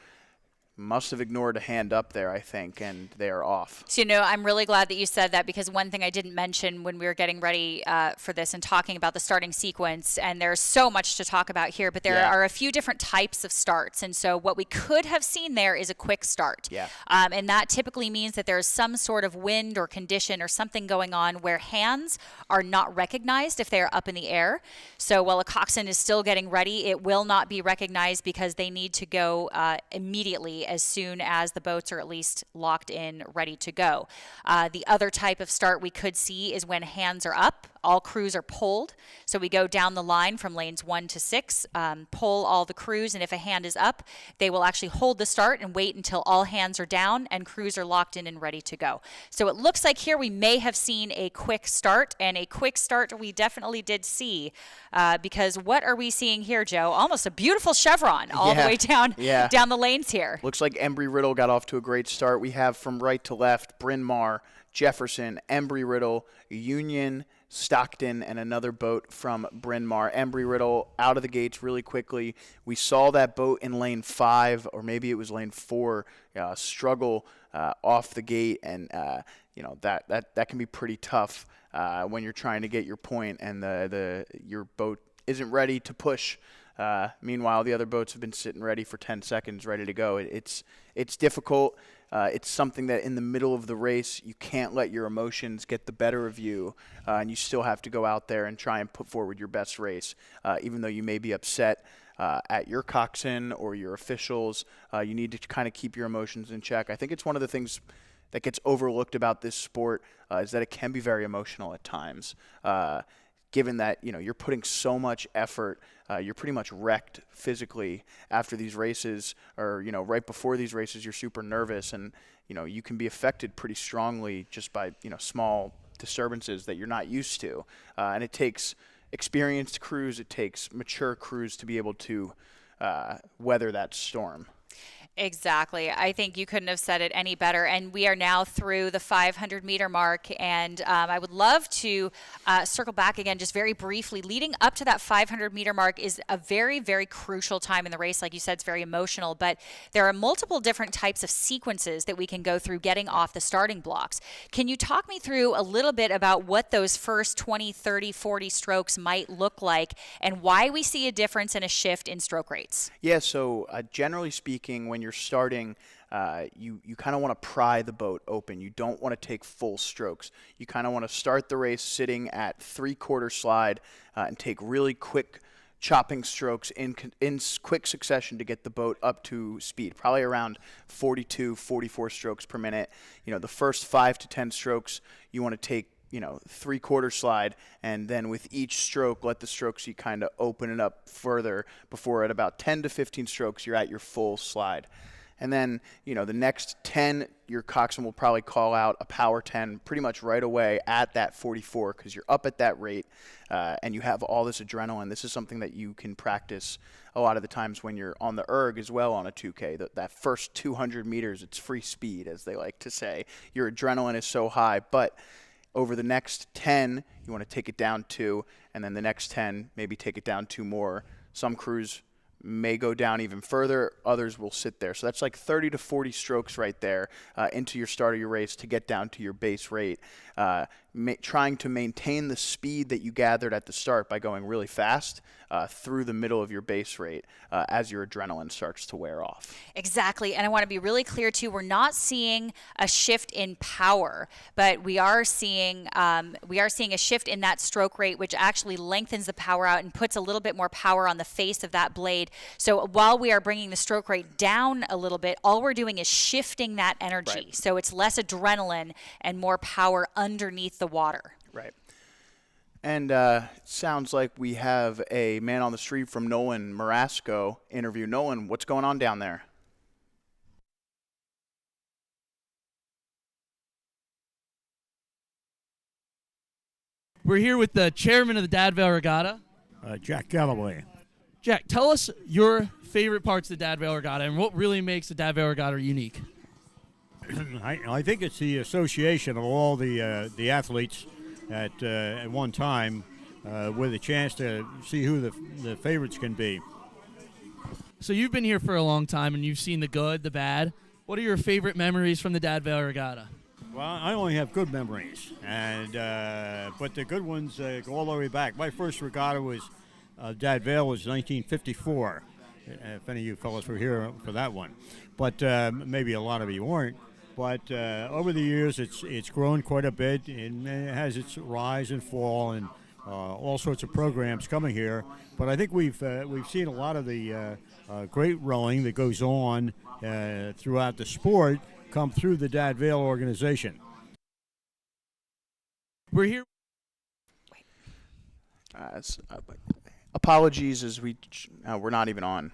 must have ignored a hand up there, I think, and they are off. So, I'm really glad that you said that, because one thing I didn't mention when we were getting ready for this and talking about the starting sequence, and there's so much to talk about here, but there are a few different types of starts. And so what we could have seen there is a quick start. Yeah. And that typically means that there's some sort of wind or condition or something going on where hands are not recognized if they are up in the air. So while a coxswain is still getting ready, it will not be recognized because they need to go immediately as soon as the boats are at least locked in, ready to go. The other type of start we could see is when hands are up, all crews are pulled. So we go down the line from lanes 1 to 6, pull all the crews, and if a hand is up, they will actually hold the start and wait until all hands are down and crews are locked in and ready to go. So it looks like here we may have seen a quick start, and a quick start we definitely did see, because what are we seeing here, Joe? Almost a beautiful chevron all the way down the lanes here. Looks like Embry-Riddle got off to a great start. We have from right to left Bryn Mawr, Jefferson, Embry-Riddle, Union, Stockton, and another boat from Bryn Mawr. Embry-Riddle out of the gates really quickly. We saw that boat in lane 5, or maybe it was lane 4, struggle off the gate, and that can be pretty tough when you're trying to get your point and your boat isn't ready to push. Meanwhile, the other boats have been sitting ready for 10 seconds, ready to go. It's difficult. It's something that in the middle of the race, you can't let your emotions get the better of you, and you still have to go out there and try and put forward your best race. Even though you may be upset at your coxswain or your officials, you need to kind of keep your emotions in check. I think it's one of the things that gets overlooked about this sport is that it can be very emotional at times. Given that you're putting so much effort, you're pretty much wrecked physically after these races, or right before these races, you're super nervous, and you can be affected pretty strongly just by small disturbances that you're not used to, and it takes experienced crews, it takes mature crews to be able to weather that storm. Exactly. I think you couldn't have said it any better. And we are now through the 500-meter mark. And I would love to circle back again just very briefly. Leading up to that 500-meter mark is a very, very crucial time in the race. Like you said, it's very emotional. But there are multiple different types of sequences that we can go through getting off the starting blocks. Can you talk me through a little bit about what those first 20, 30, 40 strokes might look like and why we see a difference and a shift in stroke rates? Yeah, so generally speaking, when you're starting, you kind of want to pry the boat open. You don't want to take full strokes. You kind of want to start the race sitting at 3/4 slide and take really quick chopping strokes in quick succession to get the boat up to speed, probably around 42, 44 strokes per minute. The first 5 to 10 strokes you want to take three-quarter slide, and then with each stroke, let the stroke sheet kind of open it up further before at about 10 to 15 strokes, you're at your full slide. And then, the next 10, your coxswain will probably call out a power 10 pretty much right away at that 44 because you're up at that rate and you have all this adrenaline. This is something that you can practice a lot of the times when you're on the erg as well on a 2K. That first 200 meters, it's free speed, as they like to say. Your adrenaline is so high, but over the next 10, you want to take it down 2, and then the next 10, maybe take it down 2 more. Some crews may go down even further. Others will sit there. So that's like 30 to 40 strokes right there into your start of your race to get down to your base rate. Trying to maintain the speed that you gathered at the start by going really fast through the middle of your base rate as your adrenaline starts to wear off. Exactly. And I want to be really clear too, we're not seeing a shift in power, but we are seeing a shift in that stroke rate, which actually lengthens the power out and puts a little bit more power on the face of that blade. So while we are bringing the stroke rate down a little bit, all we're doing is shifting that energy. Right. So it's less adrenaline and more power underneath the water. Right. And sounds like we have a man on the street from Nolan Marasco interview. Nolan, what's going on down there? We're here with the chairman of the Dad Vail Regatta, Jack Galloway. Jack, tell us your favorite parts of the Dad Vail Regatta and what really makes the Dad Vail Regatta unique. I think it's the association of all the athletes at one time with a chance to see who the favorites can be. So you've been here for a long time and you've seen the good, the bad. What are your favorite memories from the Dad Vail Regatta? Well, I only have good memories, and but the good ones go all the way back. My first regatta was Dad Vail was 1954. If any of you fellas were here for that one, but maybe a lot of you weren't. But over the years, it's grown quite a bit, and it has its rise and fall, and all sorts of programs coming here. But I think we've seen a lot of the great rowing that goes on throughout the sport come through the Dad Vail organization. We're here. Apologies as we're not even on.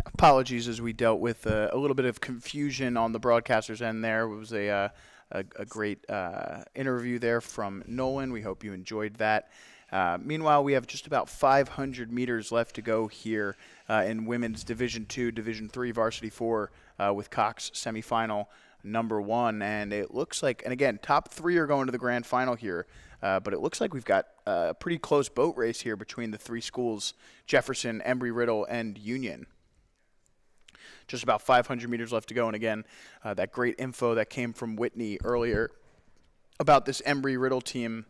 Apologies as we dealt with a little bit of confusion on the broadcaster's end there. It was a great interview there from Nolan. We hope you enjoyed that. Meanwhile, we have just about 500 meters left to go here in women's Division II, Division III, Varsity 4 with Cox semifinal number 1. And it looks like, and again, top 3 are going to the grand final here. But it looks like we've got a pretty close boat race here between the 3 schools, Jefferson, Embry-Riddle, and Union. Just about 500 meters left to go. And again, that great info that came from Whitney earlier about this Embry-Riddle team.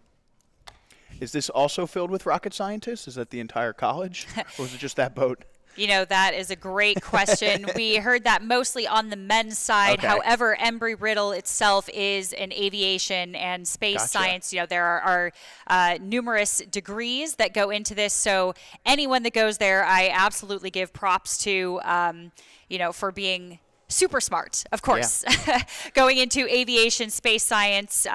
Is this also filled with rocket scientists? Is that the entire college? Or is it just that boat? You know, that is a great question. We heard that mostly on the men's side. Okay. However, Embry-Riddle itself is an aviation and space science. You know, there are numerous degrees that go into this. So anyone that goes there, I absolutely give props to, for being super smart, of course. Yeah. Going into aviation, space science,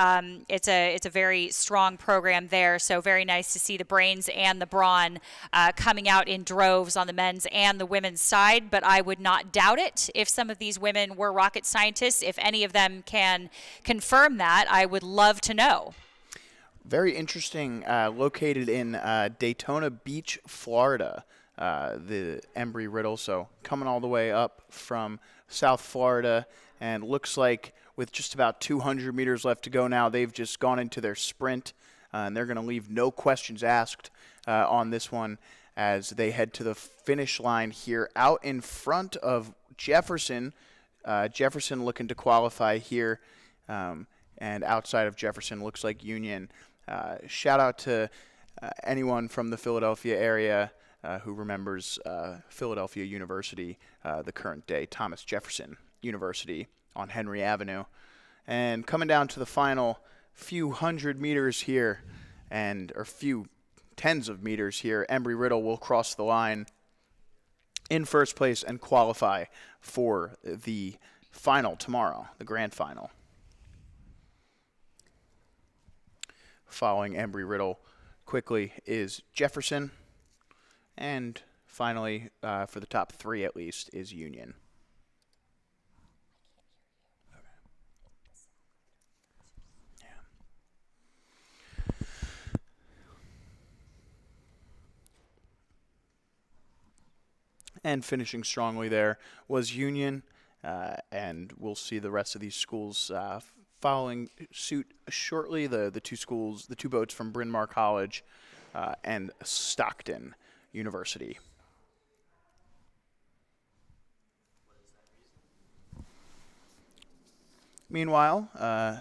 it's a very strong program there. So very nice to see the brains and the brawn coming out in droves on the men's and the women's side. But I would not doubt it if some of these women were rocket scientists. If any of them can confirm that, I would love to know. Very interesting. Located in Daytona Beach, Florida, the Embry-Riddle. So coming all the way up from South Florida, and looks like with just about 200 meters left to go now, they've just gone into their sprint, and they're going to leave no questions asked on this one as they head to the finish line here out in front of Jefferson. Jefferson looking to qualify here, and outside of Jefferson looks like Union. Shout out to anyone from the Philadelphia area who remembers Philadelphia University, the current day Thomas Jefferson University on Henry Avenue. And coming down to the final few hundred meters here, or few tens of meters here, Embry-Riddle will cross the line in first place and qualify for the final tomorrow, the grand final. Following Embry-Riddle quickly is Jefferson, and finally, for the top three at least, is Union. And finishing strongly there was Union, and we'll see the rest of these schools following suit shortly. The two boats from Bryn Mawr College and Stockton University. Meanwhile,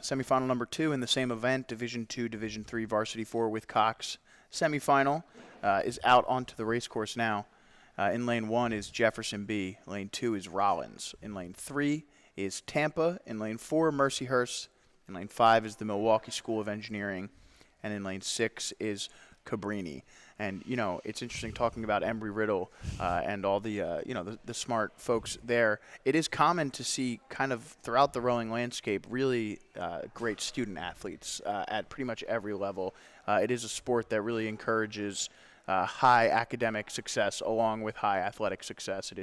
semifinal number 2 in the same event, Division II, Division III, Varsity 4 with Cox. Semifinal is out onto the race course now. In lane 1 is Jefferson B. Lane 2 is Rollins. In lane 3 is Tampa. In lane 4, Mercyhurst. In lane 5 is the Milwaukee School of Engineering. And in lane 6 is Cabrini. And, you know, it's interesting talking about Embry-Riddle and all the, the smart folks there. It is common to see kind of throughout the rowing landscape really great student athletes at pretty much every level. It is a sport that really encourages high academic success along with high athletic success.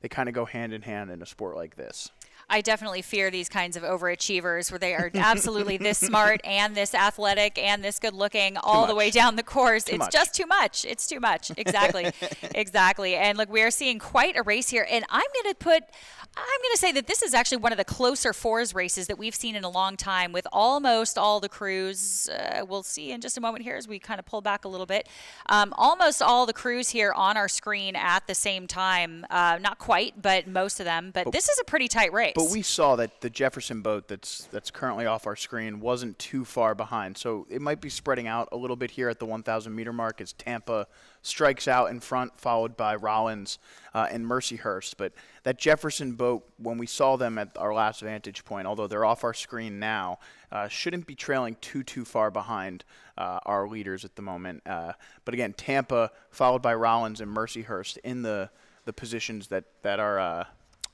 They kind of go hand in hand in a sport like this. I definitely fear these kinds of overachievers where they are absolutely this smart and this athletic and this good looking all the way down the course. It's just too much. It's too much. Exactly. Exactly. And look, we are seeing quite a race here. And I'm going to say that this is actually one of the closer fours races that we've seen in a long time, with almost all the crews. We'll see in just a moment here as we kind of pull back a little bit. Almost all the crews here on our screen at the same time. Not quite, but most of them. But this is a pretty tight race. But we saw that the Jefferson boat that's currently off our screen wasn't too far behind. So it might be spreading out a little bit here at the 1,000 meter mark as Tampa strikes out in front, followed by Rollins and Mercyhurst. But that Jefferson boat, when we saw them at our last vantage point, although they're off our screen now, shouldn't be trailing too far behind our leaders at the moment. But again, Tampa, followed by Rollins and Mercyhurst in the positions that are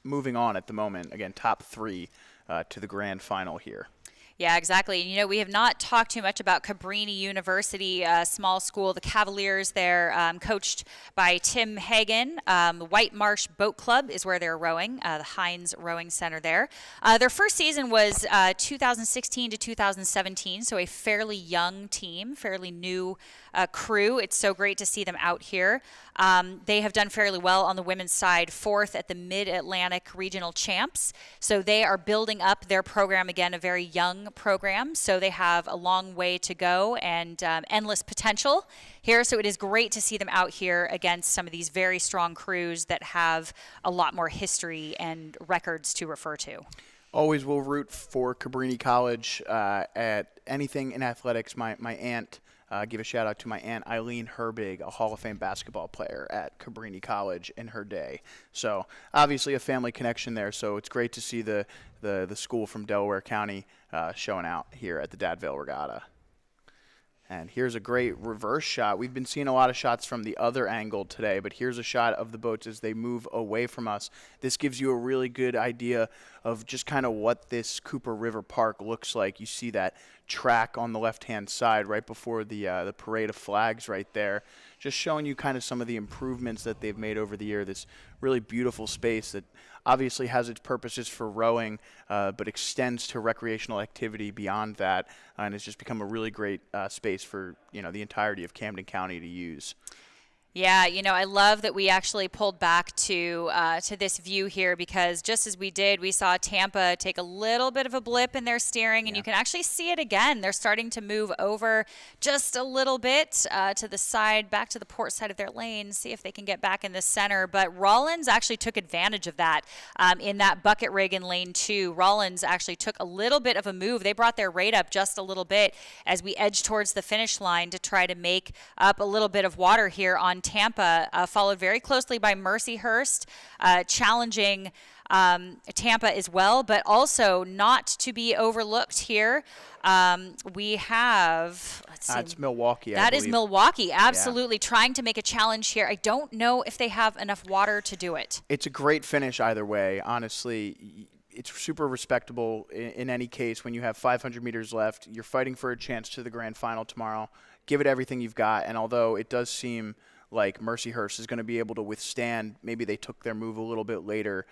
moving on at the moment. Again, top 3 to the grand final here. Yeah, exactly. You know, we have not talked too much about Cabrini University, small school. The Cavaliers there, coached by Tim Hagan. White Marsh Boat Club is where they're rowing, the Hines Rowing Center there. Their first season was 2016 to 2017, so a fairly young team, fairly new crew. It's so great to see them out here. They have done fairly well on the women's side, 4th at the Mid-Atlantic Regional Champs. So they are building up their program again, a very young program. So they have a long way to go and endless potential here. So it is great to see them out here against some of these very strong crews that have a lot more history and records to refer to. Always will root for Cabrini College at anything in athletics. My aunt, give a shout out to my aunt Eileen Herbig, a Hall of Fame basketball player at Cabrini College in her day. So obviously a family connection there. So it's great to see the school from Delaware County showing out here at the Dad Vail Regatta. And here's a great reverse shot. We've been seeing a lot of shots from the other angle today, but here's a shot of the boats as they move away from us. This gives you a really good idea of just kind of what this Cooper River Park looks like. You see that track on the left-hand side right before the parade of flags right there, just showing you kind of some of the improvements that they've made over the year. This really beautiful space that obviously has its purposes for rowing, but extends to recreational activity beyond that, and has just become a really great space for the entirety of Camden County to use. Yeah, you know, I love that we actually pulled back to this view here, because just as we did, we saw Tampa take a little bit of a blip in their steering, and you can actually see it again. They're starting to move over just a little bit to the side, back to the port side of their lane, see if they can get back in the center. But Rollins actually took advantage of that in that bucket rig in lane 2. Rollins actually took a little bit of a move. They brought their rate up just a little bit as we edge towards the finish line to try to make up a little bit of water here on Tampa, followed very closely by Mercyhurst, challenging Tampa as well, but also not to be overlooked here. We have, let's see. It's Milwaukee, That is Milwaukee, absolutely, Yeah. Trying to make a challenge here. I don't know if they have enough water to do it. It's a great finish either way, honestly. It's super respectable in any case. When you have 500 meters left, you're fighting for a chance to the grand final tomorrow. Give it everything you've got, and although it does seem like Mercyhurst is going to be able to withstand, maybe they took their move a little bit later,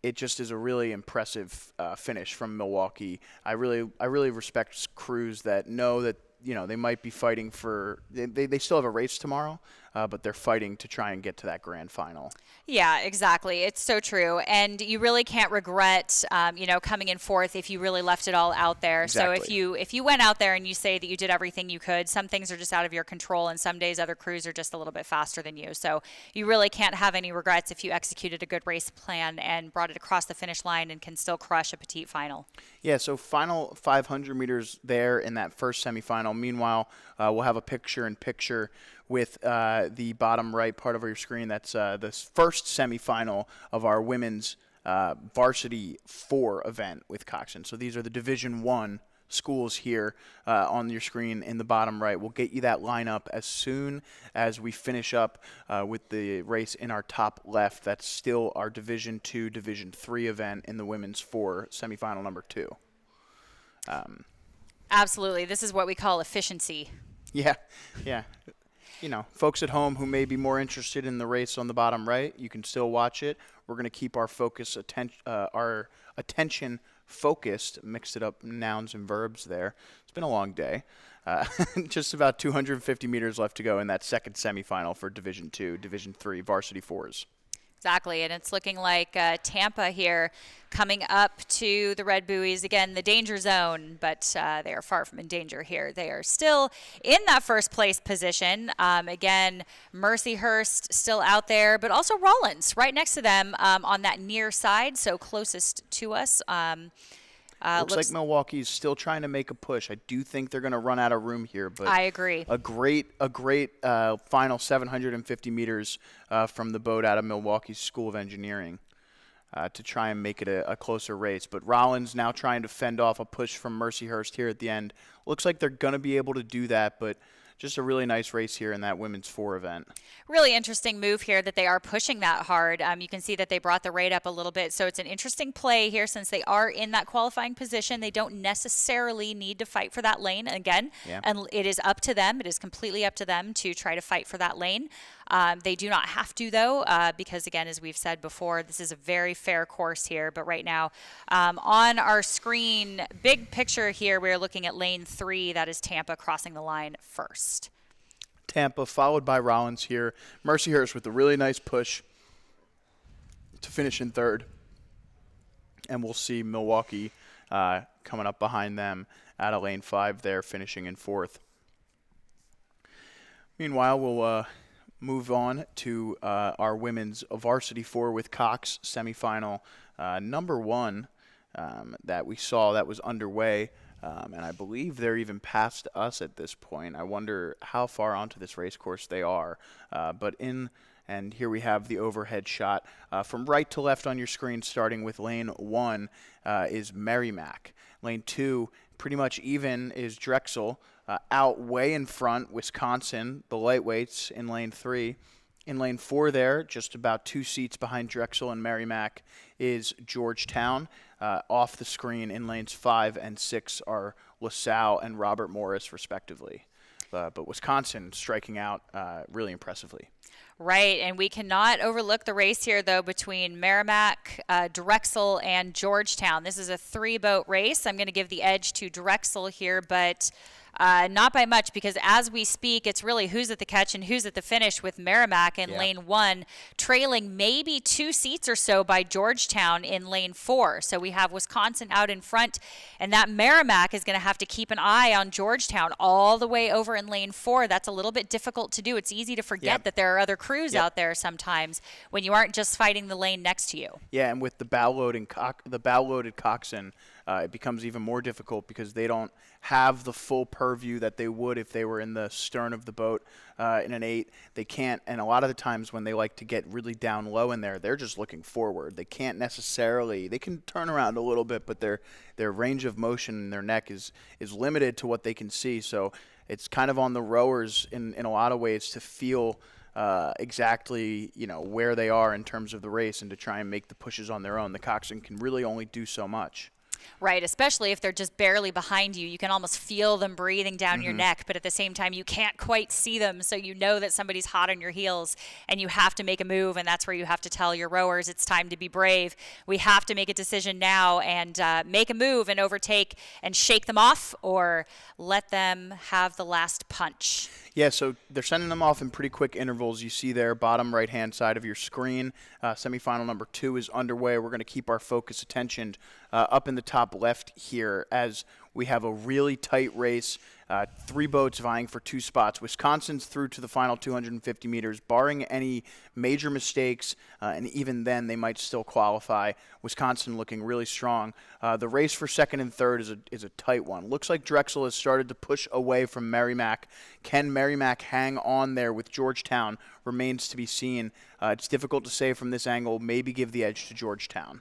it just is a really impressive finish from Milwaukee. I really respect crews that know that, you know, they might be fighting for, they still have a race tomorrow, but they're fighting to try and get to that grand final. Yeah, exactly. It's so true. And you really can't regret, you know, coming in fourth if you really left it all out there. Exactly. So if you went out there and you say that you did everything you could, some things are just out of your control, and some days other crews are just a little bit faster than you. So you really can't have any regrets if you executed a good race plan and brought it across the finish line and can still crush a petite final. Yeah, so final 500 meters there in that first semifinal. Meanwhile, we'll have a picture-in-picture with the bottom right part of your screen. That's the first semifinal of our women's Varsity 4 event with Coxswain. So these are the Division I schools here on your screen in the bottom right. We'll get you that lineup as soon as we finish up with the race in our top left. That's still our Division II, Division III event in the women's 4 semifinal number 2. Absolutely. This is what we call efficiency. Yeah. You know, folks at home who may be more interested in the race on the bottom right, you can still watch it. We're going to keep our attention focused, mixed it up nouns and verbs there. It's been a long day. Just about 250 meters left to go in that second semifinal for Division II, Division III, Varsity 4s. Exactly, and it's looking like Tampa here coming up to the red buoys. Again, the danger zone, but they are far from in danger here. They are still in that first place position. Again, Mercyhurst still out there, but also Rollins right next to them on that near side, so closest to us. Looks like Milwaukee's still trying to make a push. I do think they're going to run out of room here, but I agree. A great final 750 meters from the boat out of Milwaukee's School of Engineering to try and make it a closer race. But Rollins now trying to fend off a push from Mercyhurst here at the end. Looks like they're going to be able to do that, but just a really nice race here in that women's 4 event. Really interesting move here that they are pushing that hard. You can see that they brought the rate up a little bit. So it's an interesting play here since they are in that qualifying position. They don't necessarily need to fight for that lane again. Yeah. And it is up to them. It is completely up to them to try to fight for that lane. They do not have to, though, because, again, as we've said before, this is a very fair course here. But right now, on our screen, big picture here, we're looking at lane 3. That is Tampa crossing the line first. Tampa followed by Rollins here. Mercyhurst with a really nice push to finish in third. And we'll see Milwaukee coming up behind them out of lane 5 there, finishing in fourth. Meanwhile, we'll move on to our women's Varsity 4 with Cox semifinal number 1 that we saw that was underway. And I believe they're even past us at this point. I wonder how far onto this race course they are. And here we have the overhead shot. From right to left on your screen, starting with lane 1 is Merrimack. Lane 2, pretty much even, is Drexel. Out way in front, Wisconsin, the lightweights in lane 3. In lane 4 there, just about 2 seats behind Drexel and Merrimack, is Georgetown. Off the screen in lanes 5 and 6 are LaSalle and Robert Morris, respectively. But Wisconsin striking out really impressively. Right, and we cannot overlook the race here, though, between Merrimack, Drexel, and Georgetown. This is a 3-boat race. I'm going to give the edge to Drexel here, but not by much, because as we speak, it's really who's at the catch and who's at the finish, with Merrimack in lane 1 trailing maybe 2 seats or so by Georgetown in lane 4. So we have Wisconsin out in front, and that Merrimack is going to have to keep an eye on Georgetown all the way over in lane 4. That's a little bit difficult to do. It's easy to forget that there are other crews out there sometimes when you aren't just fighting the lane next to you. Yeah, and with the bow-loaded Coxswain, it becomes even more difficult because they don't have the full purview that they would if they were in the stern of the boat in an 8. They can't, and a lot of the times when they like to get really down low in there, they're just looking forward. They can't necessarily, they can turn around a little bit, but their range of motion in their neck is limited to what they can see. So it's kind of on the rowers in a lot of ways to feel exactly, where they are in terms of the race and to try and make the pushes on their own. The Coxswain can really only do so much. Right, especially if they're just barely behind you. You can almost feel them breathing down your neck, but at the same time, you can't quite see them, so you know that somebody's hot on your heels, and you have to make a move, and that's where you have to tell your rowers it's time to be brave. We have to make a decision now and make a move and overtake and shake them off, or let them have the last punch. Yeah, so they're sending them off in pretty quick intervals. You see there, bottom right-hand side of your screen, semifinal number 2 is underway. We're going to keep our focus attention up in the top left here as we have a really tight race. 3 boats vying for 2 spots. Wisconsin's through to the final 250 meters, barring any major mistakes, and even then they might still qualify. Wisconsin looking really strong. The race for second and third is a tight one. Looks like Drexel has started to push away from Merrimack. Can Merrimack hang on there with Georgetown? Remains to be seen. It's difficult to say from this angle. Maybe give the edge to Georgetown.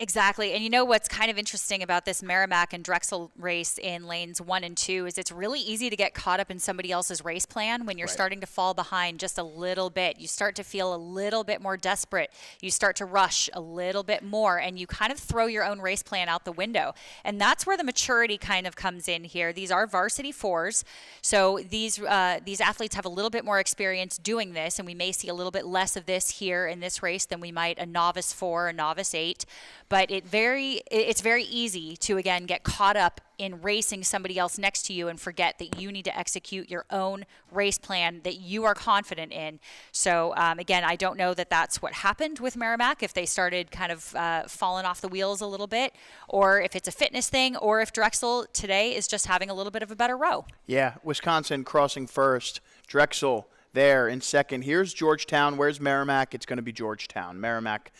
Exactly. And you know what's kind of interesting about this Merrimack and Drexel race in lanes 1 and 2 is it's really easy to get caught up in somebody else's race plan when you're starting to fall behind just a little bit. You start to feel a little bit more desperate. You start to rush a little bit more, and you kind of throw your own race plan out the window. And that's where the maturity kind of comes in here. These are varsity 4s, so these athletes have a little bit more experience doing this, and we may see a little bit less of this here in this race than we might a novice 4, a novice 8. But it's very easy to, again, get caught up in racing somebody else next to you and forget that you need to execute your own race plan that you are confident in. So, again, I don't know that that's what happened with Merrimack, if they started kind of falling off the wheels a little bit, or if it's a fitness thing, or if Drexel today is just having a little bit of a better row. Yeah, Wisconsin crossing first. Drexel there in second. Here's Georgetown. Where's Merrimack? It's going to be Georgetown. Merrimack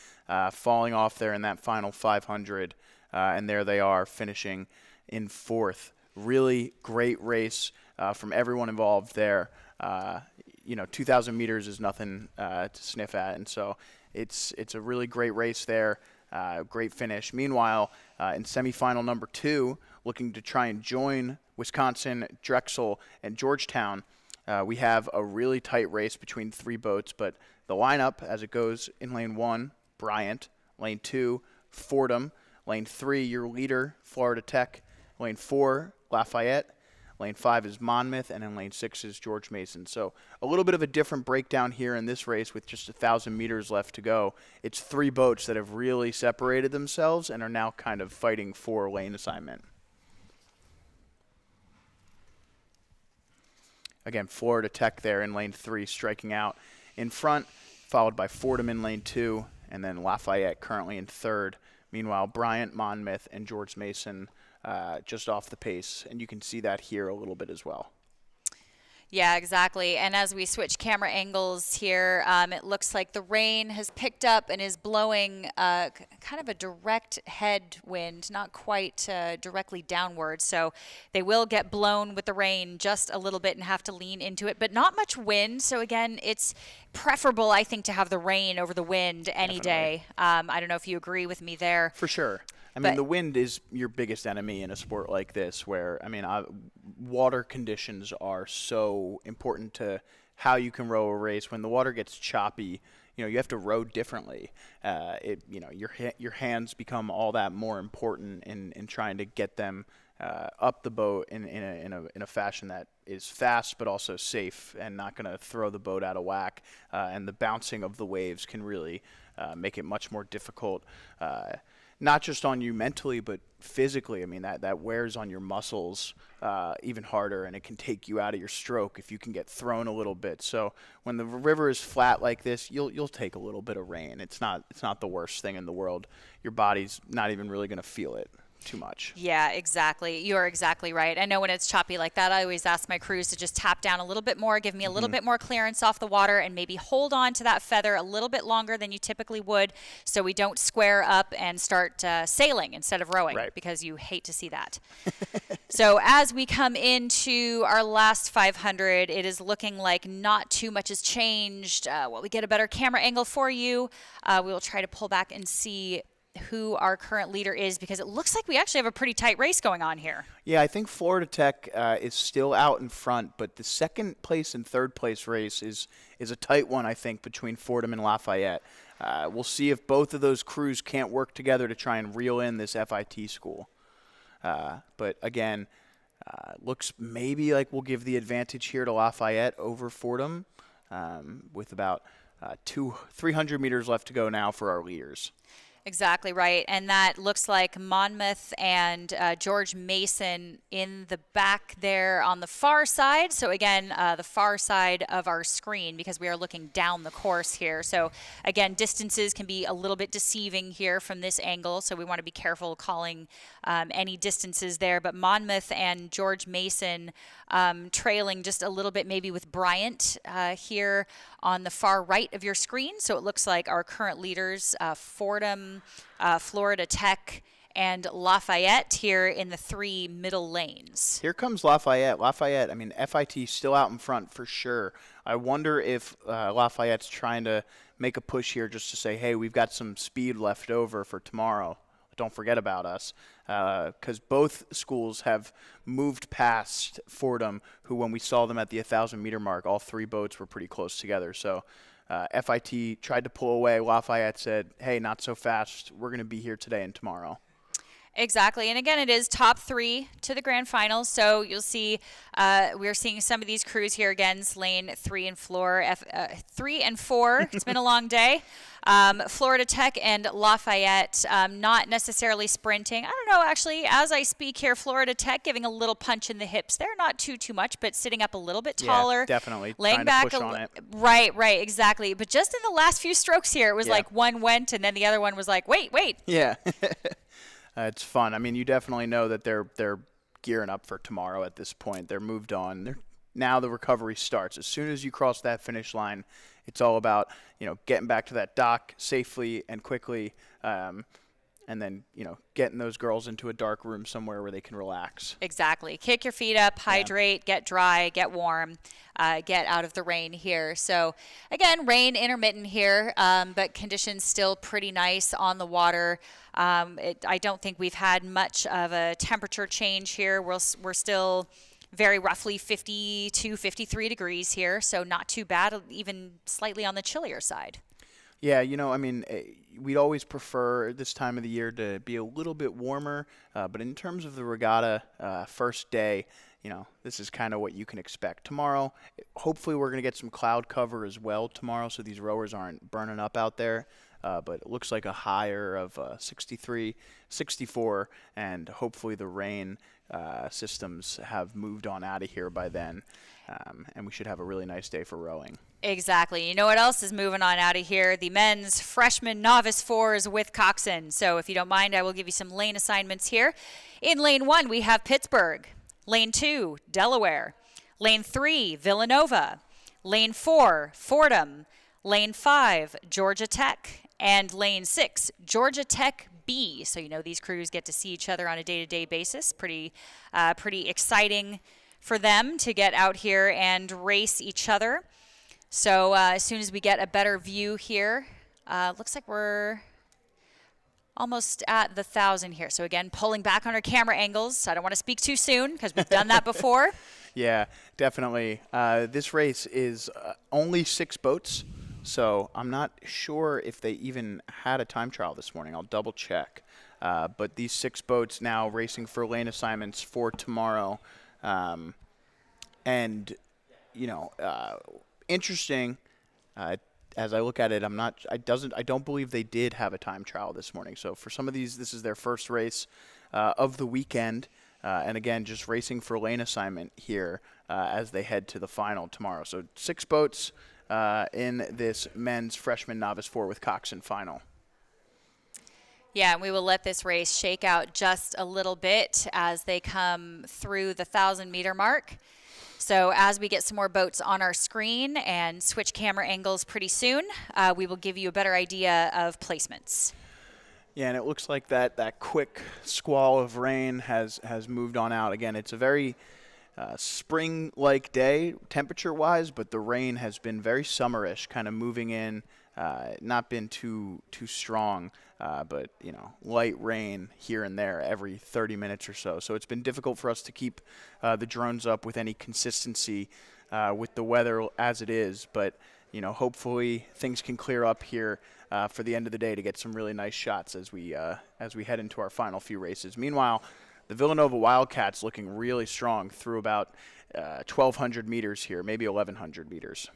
falling off there in that final 500, and there they are finishing in 4th. Really great race from everyone involved there. 2,000 meters is nothing to sniff at, and so it's a really great race there. Great finish. Meanwhile, in semifinal number 2, looking to try and join Wisconsin, Drexel, and Georgetown, we have a really tight race between 3 boats, but the lineup as it goes in lane 1, Bryant, lane 2, Fordham, lane 3, your leader, Florida Tech, lane 4, Lafayette, lane 5 is Monmouth, and in lane 6 is George Mason. So a little bit of a different breakdown here in this race with just 1,000 meters left to go. It's 3 boats that have really separated themselves and are now kind of fighting for lane assignment. Again, Florida Tech there in lane 3 striking out in front, followed by Fordham in lane 2, and then Lafayette currently in 3rd. Meanwhile, Bryant, Monmouth, and George Mason just off the pace, and you can see that here a little bit as well. Yeah, exactly. And as we switch camera angles here, it looks like the rain has picked up and is blowing kind of a direct headwind, not quite directly downward. So they will get blown with the rain just a little bit and have to lean into it, but not much wind. So again, it's preferable, I think, to have the rain over the wind any day. I don't know if you agree with me there. For sure. I mean, the wind is your biggest enemy in a sport like this where, water conditions are so important to how you can row a race. When the water gets choppy, you have to row differently. Your hands become all that more important in trying to get them up the boat in a fashion that is fast but also safe and not going to throw the boat out of whack. And the bouncing of the waves can really make it much more difficult, not just on you mentally but physically. I mean, that wears on your muscles even harder, and it can take you out of your stroke if you can get thrown a little bit. So when the river is flat like this, you'll take a little bit of rain. It's not the worst thing in the world. Your body's not even really going to feel it too much. Yeah, exactly. You're exactly right. I know when it's choppy like that, I always ask my crews to just tap down a little bit more, give me a little bit more clearance off the water, and maybe hold on to that feather a little bit longer than you typically would, so we don't square up and start sailing instead of rowing, because you hate to see that. So as we come into our last 500, it is looking like not too much has changed. While we get a better camera angle for you, we will try to pull back and see who our current leader is, because it looks like we actually have a pretty tight race going on here. Yeah, I think Florida Tech is still out in front, but the second place and third place race is a tight one, I think, between Fordham and Lafayette. We'll see if both of those crews can't work together to try and reel in this FIT school. But again, looks maybe like we'll give the advantage here to Lafayette over Fordham, with about 300 meters left to go now for our leaders. Exactly right. And that looks like Monmouth and George Mason in the back there on the far side. So again, the far side of our screen, because we are looking down the course here. So again, distances can be a little bit deceiving here from this angle. So we want to be careful calling any distances there. But Monmouth and George Mason trailing just a little bit, maybe with Bryant here on the far right of your screen. So it looks like our current leaders, Fordham, Florida Tech, and Lafayette here in the three middle lanes. Here comes Lafayette. Lafayette, I mean, FIT still out in front for sure. I wonder if Lafayette's trying to make a push here just to say, hey, we've got some speed left over for tomorrow. Don't forget about us, because both schools have moved past Fordham, who, when we saw them at the 1,000-meter mark, all three boats were pretty close together. So FIT tried to pull away. Lafayette said, hey, not so fast. We're going to be here today and tomorrow. Exactly. And again, it is top three to the grand finals. So you'll see we're seeing some of these crews here again, lane 3 and 4. 3 and 4. It's been a long day. Florida Tech and Lafayette not necessarily sprinting. I don't know, actually, as I speak here, Florida Tech giving a little punch in the hips. They're not too much, but sitting up a little bit taller. Yeah, definitely. Laying trying back to push on it. Right, exactly. But just in the last few strokes here, it was like one went and then the other one was like, wait. Yeah. It's fun. I mean, you definitely know that they're gearing up for tomorrow at this point. They're moved on. Now the recovery starts. As soon as you cross that finish line, it's all about, getting back to that dock safely and quickly, and then, getting those girls into a dark room somewhere where they can relax. Exactly. Kick your feet up, hydrate, get dry, get warm, get out of the rain here. So, again, rain intermittent here, but conditions still pretty nice on the water. I don't think we've had much of a temperature change here. We're still very roughly 52, 53 degrees here, so not too bad, even slightly on the chillier side. Yeah, we'd always prefer this time of the year to be a little bit warmer, but in terms of the regatta first day, this is kind of what you can expect. Tomorrow, hopefully we're going to get some cloud cover as well tomorrow, so these rowers aren't burning up out there. But it looks like a higher of 63, 64, and hopefully the rain systems have moved on out of here by then, and we should have a really nice day for rowing. Exactly. You know what else is moving on out of here? The men's freshman novice fours with Coxswain. So if you don't mind, I will give you some lane assignments here. In lane 1, we have Pittsburgh. Lane 2, Delaware. Lane 3, Villanova. Lane 4, Fordham. Lane 5, Georgia Tech. And lane 6, Georgia Tech B. So these crews get to see each other on a day-to-day basis. Pretty exciting for them to get out here and race each other. So as soon as we get a better view here, looks like we're almost at the 1,000 here. So again, pulling back on our camera angles. I don't want to speak too soon because we've done that before. Yeah, definitely. This race is only 6 boats. So I'm not sure if they even had a time trial this morning. I'll double check. But these 6 boats now racing for lane assignments for tomorrow. And, interesting. As I look at it, I don't believe they did have a time trial this morning. So for some of these, this is their first race of the weekend. And again, just racing for lane assignment here as they head to the final tomorrow. So 6 boats in this men's freshman novice 4 with Coxswain final. Yeah, and we will let this race shake out just a little bit as they come through the 1,000-meter mark. So as we get some more boats on our screen and switch camera angles pretty soon, we will give you a better idea of placements. Yeah, and it looks like that quick squall of rain has moved on out. Again, it's a very spring-like day temperature-wise, but the rain has been very summerish, kind of moving in, not been too strong, but light rain here and there every 30 minutes or so. So it's been difficult for us to keep the drones up with any consistency with the weather as it is, but hopefully things can clear up here for the end of the day to get some really nice shots as we head into our final few races. Meanwhile, the Villanova Wildcats looking really strong through about 1,200 meters here, maybe 1,100 meters.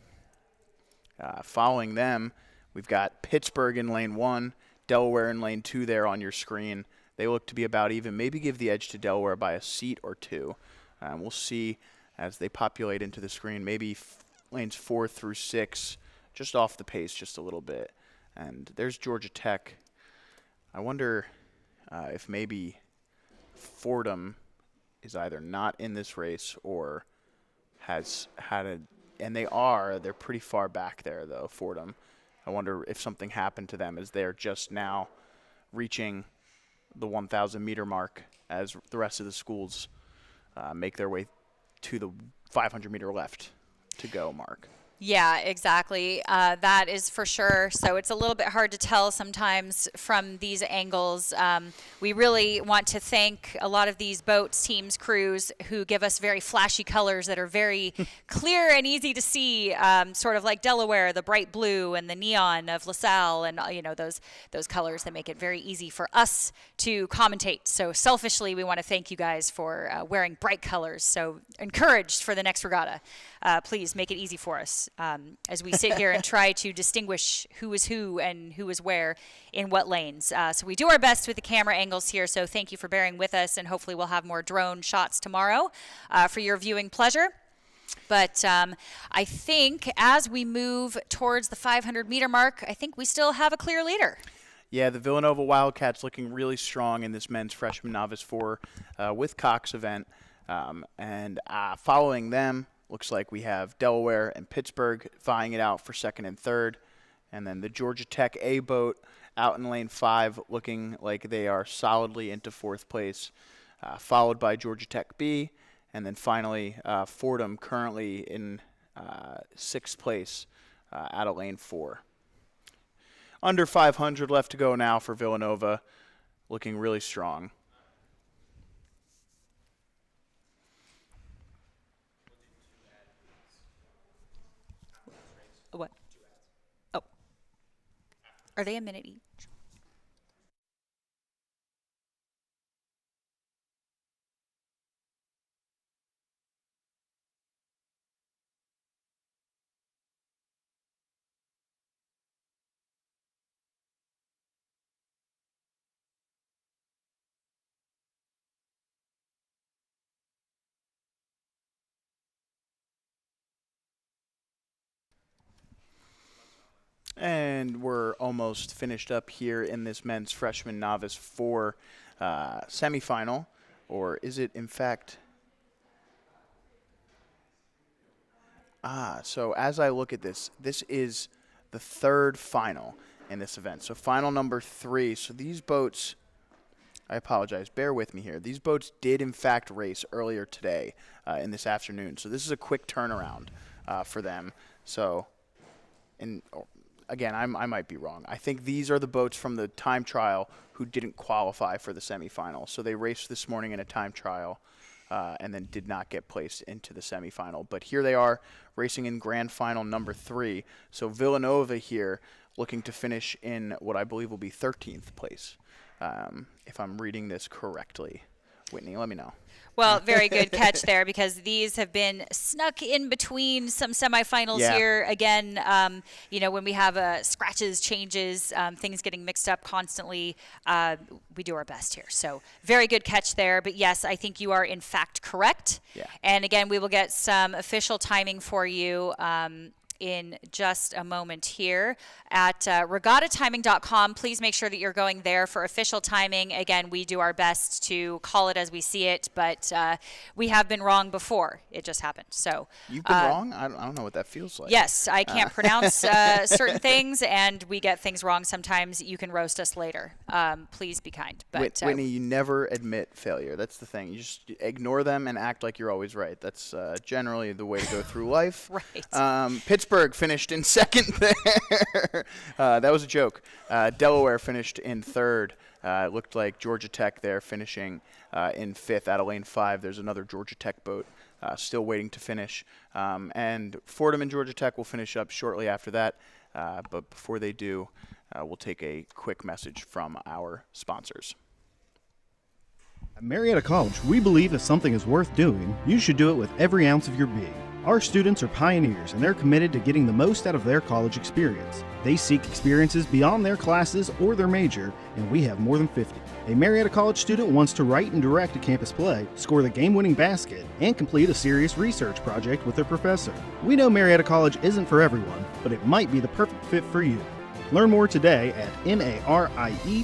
Following them, we've got Pittsburgh in lane 1, Delaware in lane 2 there on your screen. They look to be about even, maybe give the edge to Delaware by a seat or 2. We'll see as they populate into the screen, maybe lanes 4 through 6, just off the pace just a little bit. And there's Georgia Tech. I wonder if maybe Fordham is either not in this race or has had a, and they're pretty far back there though, Fordham. I wonder if something happened to them as they're just now reaching the 1,000 meter mark as the rest of the schools make their way to the 500 meter left to go mark. Yeah, exactly. That is for sure. So it's a little bit hard to tell sometimes from these angles. We really want to thank a lot of these boats, teams, crews who give us very flashy colors that are very clear and easy to see, sort of like Delaware, the bright blue and the neon of LaSalle, and those colors that make it very easy for us to commentate. So selfishly, we want to thank you guys for wearing bright colors. So encouraged for the next regatta. Please make it easy for us as we sit here and try to distinguish who is who and who is where in what lanes. So we do our best with the camera angles here, so thank you for bearing with us, and hopefully we'll have more drone shots tomorrow for your viewing pleasure. But I think as we move towards the 500 meter mark, I think we still have a clear leader. Yeah, the Villanova Wildcats looking really strong in this men's freshman novice 4 with Cox event. And following them, looks like we have Delaware and Pittsburgh vying it out for 2nd and 3rd. And then the Georgia Tech A boat out in lane 5 looking like they are solidly into 4th place, followed by Georgia Tech B. And then finally, Fordham currently in 6th place out of lane 4. Under 500 left to go now for Villanova, looking really strong. What? Oh. Are they a minute each? And we're almost finished up here in this men's freshman novice 4 semifinal. Or is it, in fact? So as I look at this, this is the 3rd final in this event. So final number 3. So these boats, I apologize, bear with me here. These boats did, in fact, race earlier today in this afternoon. So this is a quick turnaround for them. So, again, I might be wrong. I think these are the boats from the time trial who didn't qualify for the semifinal. So they raced this morning in a time trial and then did not get placed into the semifinal. But here they are racing in grand final number 3. So Villanova here looking to finish in what I believe will be 13th place if I'm reading this correctly. Whitney, let me know. Well, very good catch there, because these have been snuck in between some semifinals here. Again, when we have scratches, changes, things getting mixed up constantly, we do our best here. So very good catch there. But yes, I think you are in fact correct. Yeah. And again, we will get some official timing for you in just a moment here at regattatiming.com. Please make sure that you're going there for official timing. Again, we do our best to call it as we see it, but we have been wrong before. It just happened. So you've been wrong? I don't know what that feels like. Yes, I can't pronounce certain things, and we get things wrong sometimes. You can roast us later. Please be kind. But Whitney, you never admit failure. That's the thing. You just ignore them and act like you're always right. That's generally the way to go through life. Right. Pittsburgh finished in second there. That was a joke. Delaware finished in third. It looked like Georgia Tech there finishing in fifth out of lane 5. There's another Georgia Tech boat still waiting to finish. And Fordham and Georgia Tech will finish up shortly after that. But before they do, we'll take a quick message from our sponsors. At Marietta College, we believe if something is worth doing, you should do it with every ounce of your being. Our students are pioneers, and they're committed to getting the most out of their college experience. They seek experiences beyond their classes or their major, and we have more than 50. A Marietta College student wants to write and direct a campus play, score the game-winning basket, and complete a serious research project with their professor. We know Marietta College isn't for everyone, but it might be the perfect fit for you. Learn more today at marietta.edu.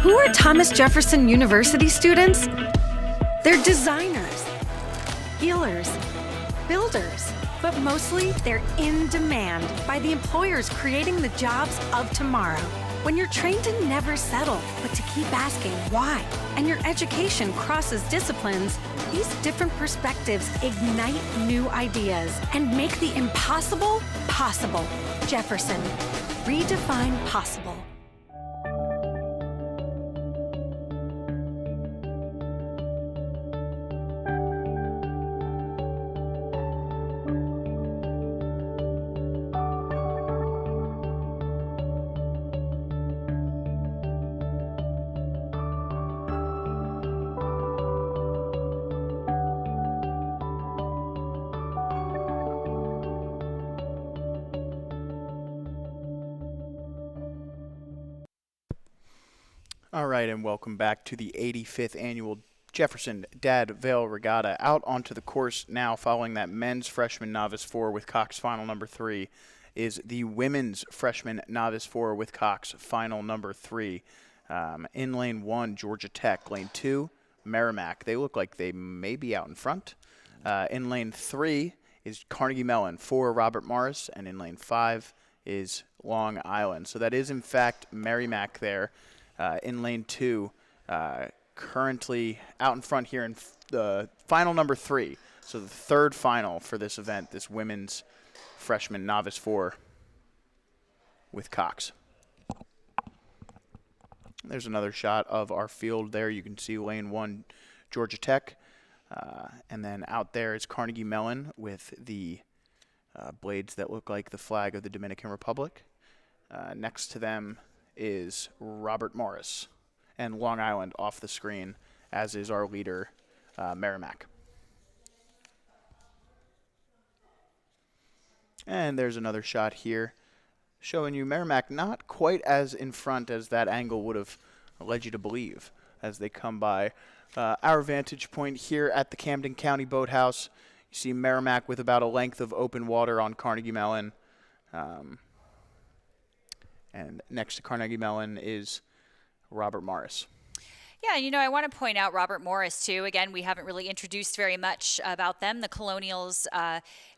Who are Thomas Jefferson University students? They're designers, healers, builders, but mostly they're in demand by the employers creating the jobs of tomorrow. When you're trained to never settle, but to keep asking why, and your education crosses disciplines, these different perspectives ignite new ideas and make the impossible possible. Jefferson, redefine possible. All right, and welcome back to the 85th annual Jefferson Dad Vail Regatta. Out onto the course now, following that men's freshman novice 4 with Cox final number 3, is the women's freshman novice 4 with Cox final number 3. In lane 1, Georgia Tech. Lane 2, Merrimack. They look like they may be out in front. In lane 3 is Carnegie Mellon, 4 Robert Morris, and in lane 5 is Long Island. So that is, in fact, Merrimack there. In lane 2, currently out in front here in the final number 3. So the third final for this event, this women's freshman novice 4 with Cox. There's another shot of our field there. You can see lane 1, Georgia Tech. And then out there is Carnegie Mellon with the blades that look like the flag of the Dominican Republic. Next to them is Robert Morris, and Long Island off the screen, as is our leader, Merrimack. And there's another shot here showing you Merrimack not quite as in front as that angle would have led you to believe as they come by. Our vantage point here at the Camden County Boathouse, you see Merrimack with about a length of open water on Carnegie Mellon. And next to Carnegie Mellon is Robert Morris. Yeah, I want to point out Robert Morris, too. Again, we haven't really introduced very much about them. The Colonials,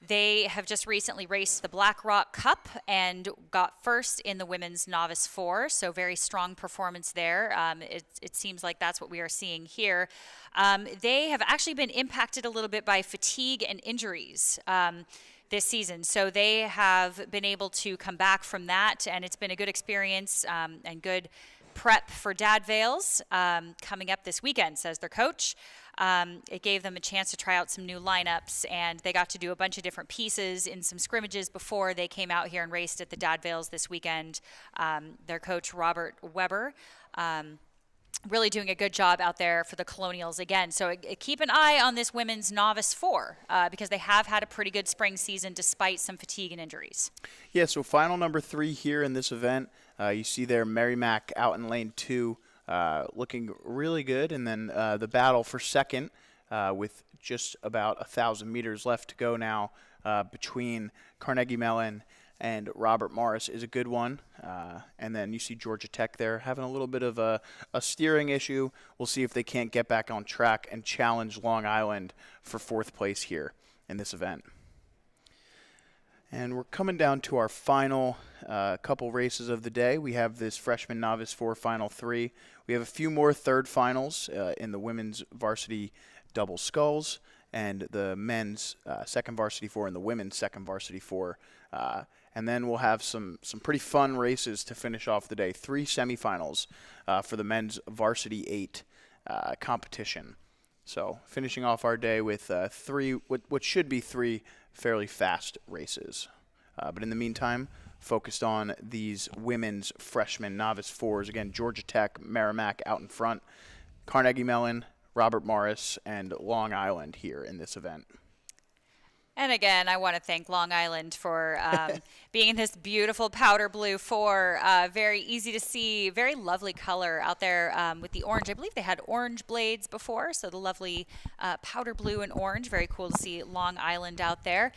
they have just recently raced the Black Rock Cup and got first in the women's Novice 4, so very strong performance there. It seems like that's what we are seeing here. They have actually been impacted a little bit by fatigue and injuries this season. So they have been able to come back from that, and it's been a good experience and good prep for Dad Vails coming up this weekend, says their coach. It gave them a chance to try out some new lineups, and they got to do a bunch of different pieces in some scrimmages before they came out here and raced at the Dad Vails this weekend. Their coach, Robert Weber, really doing a good job out there for the Colonials again. So keep an eye on this women's novice 4 because they have had a pretty good spring season despite some fatigue and injuries. Yeah, so final number 3 here in this event. You see there Mary Mac out in lane 2 looking really good. And then the battle for second with just about 1,000 meters left to go now between Carnegie Mellon and Robert Morris is a good one. And then you see Georgia Tech there having a little bit of a steering issue. We'll see if they can't get back on track and challenge Long Island for 4th place here in this event. And we're coming down to our final couple races of the day. We have this freshman novice 4 final 3. We have a few more third finals in the women's varsity double sculls and the men's second varsity 4 and the women's second varsity 4. And then we'll have some pretty fun races to finish off the day. 3 semifinals for the men's varsity 8 competition. So finishing off our day with what should be 3 fairly fast races. But in the meantime, focused on these women's freshman novice 4s. Again, Georgia Tech, Merrimack out in front, Carnegie Mellon, Robert Morris, and Long Island here in this event. And again, I want to thank Long Island for being in this beautiful powder blue 4. Very easy to see, very lovely color out there with the orange. I believe they had orange blades before, so the lovely powder blue and orange. Very cool to see Long Island out there.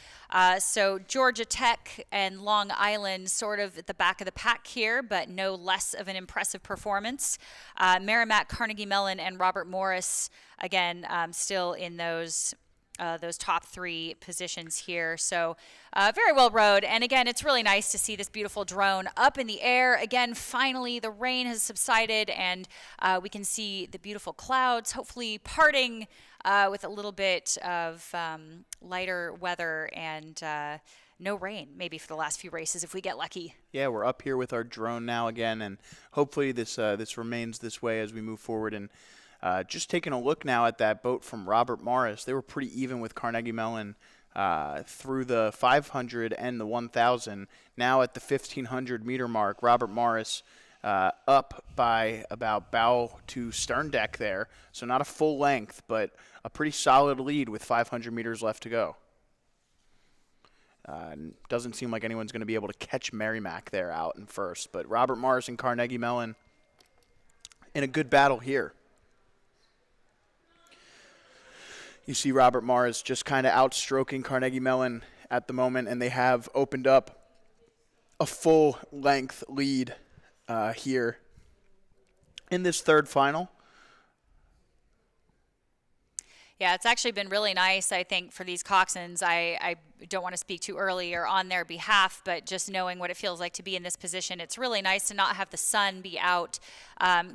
So Georgia Tech and Long Island sort of at the back of the pack here, but no less of an impressive performance. Merrimack, Carnegie Mellon, and Robert Morris, again, still in those top 3 positions here. So very well rowed. And again, it's really nice to see this beautiful drone up in the air. Again, finally, the rain has subsided and we can see the beautiful clouds hopefully parting with a little bit of lighter weather and no rain maybe for the last few races if we get lucky. Yeah, we're up here with our drone now again, and hopefully this remains this way as we move forward. And just taking a look now at that boat from Robert Morris, they were pretty even with Carnegie Mellon through the 500 and the 1,000. Now at the 1,500 meter mark, Robert Morris up by about bow to stern deck there. So not a full length, but a pretty solid lead with 500 meters left to go. Doesn't seem like anyone's going to be able to catch Merrimack there out in first, but Robert Morris and Carnegie Mellon in a good battle here. You see Robert Morris just kind of outstroking Carnegie Mellon at the moment, and they have opened up a full-length lead here in this third final. Yeah, it's actually been really nice, I think, for these Coxswains. I don't want to speak too early or on their behalf, but just knowing what it feels like to be in this position, it's really nice to not have the sun be out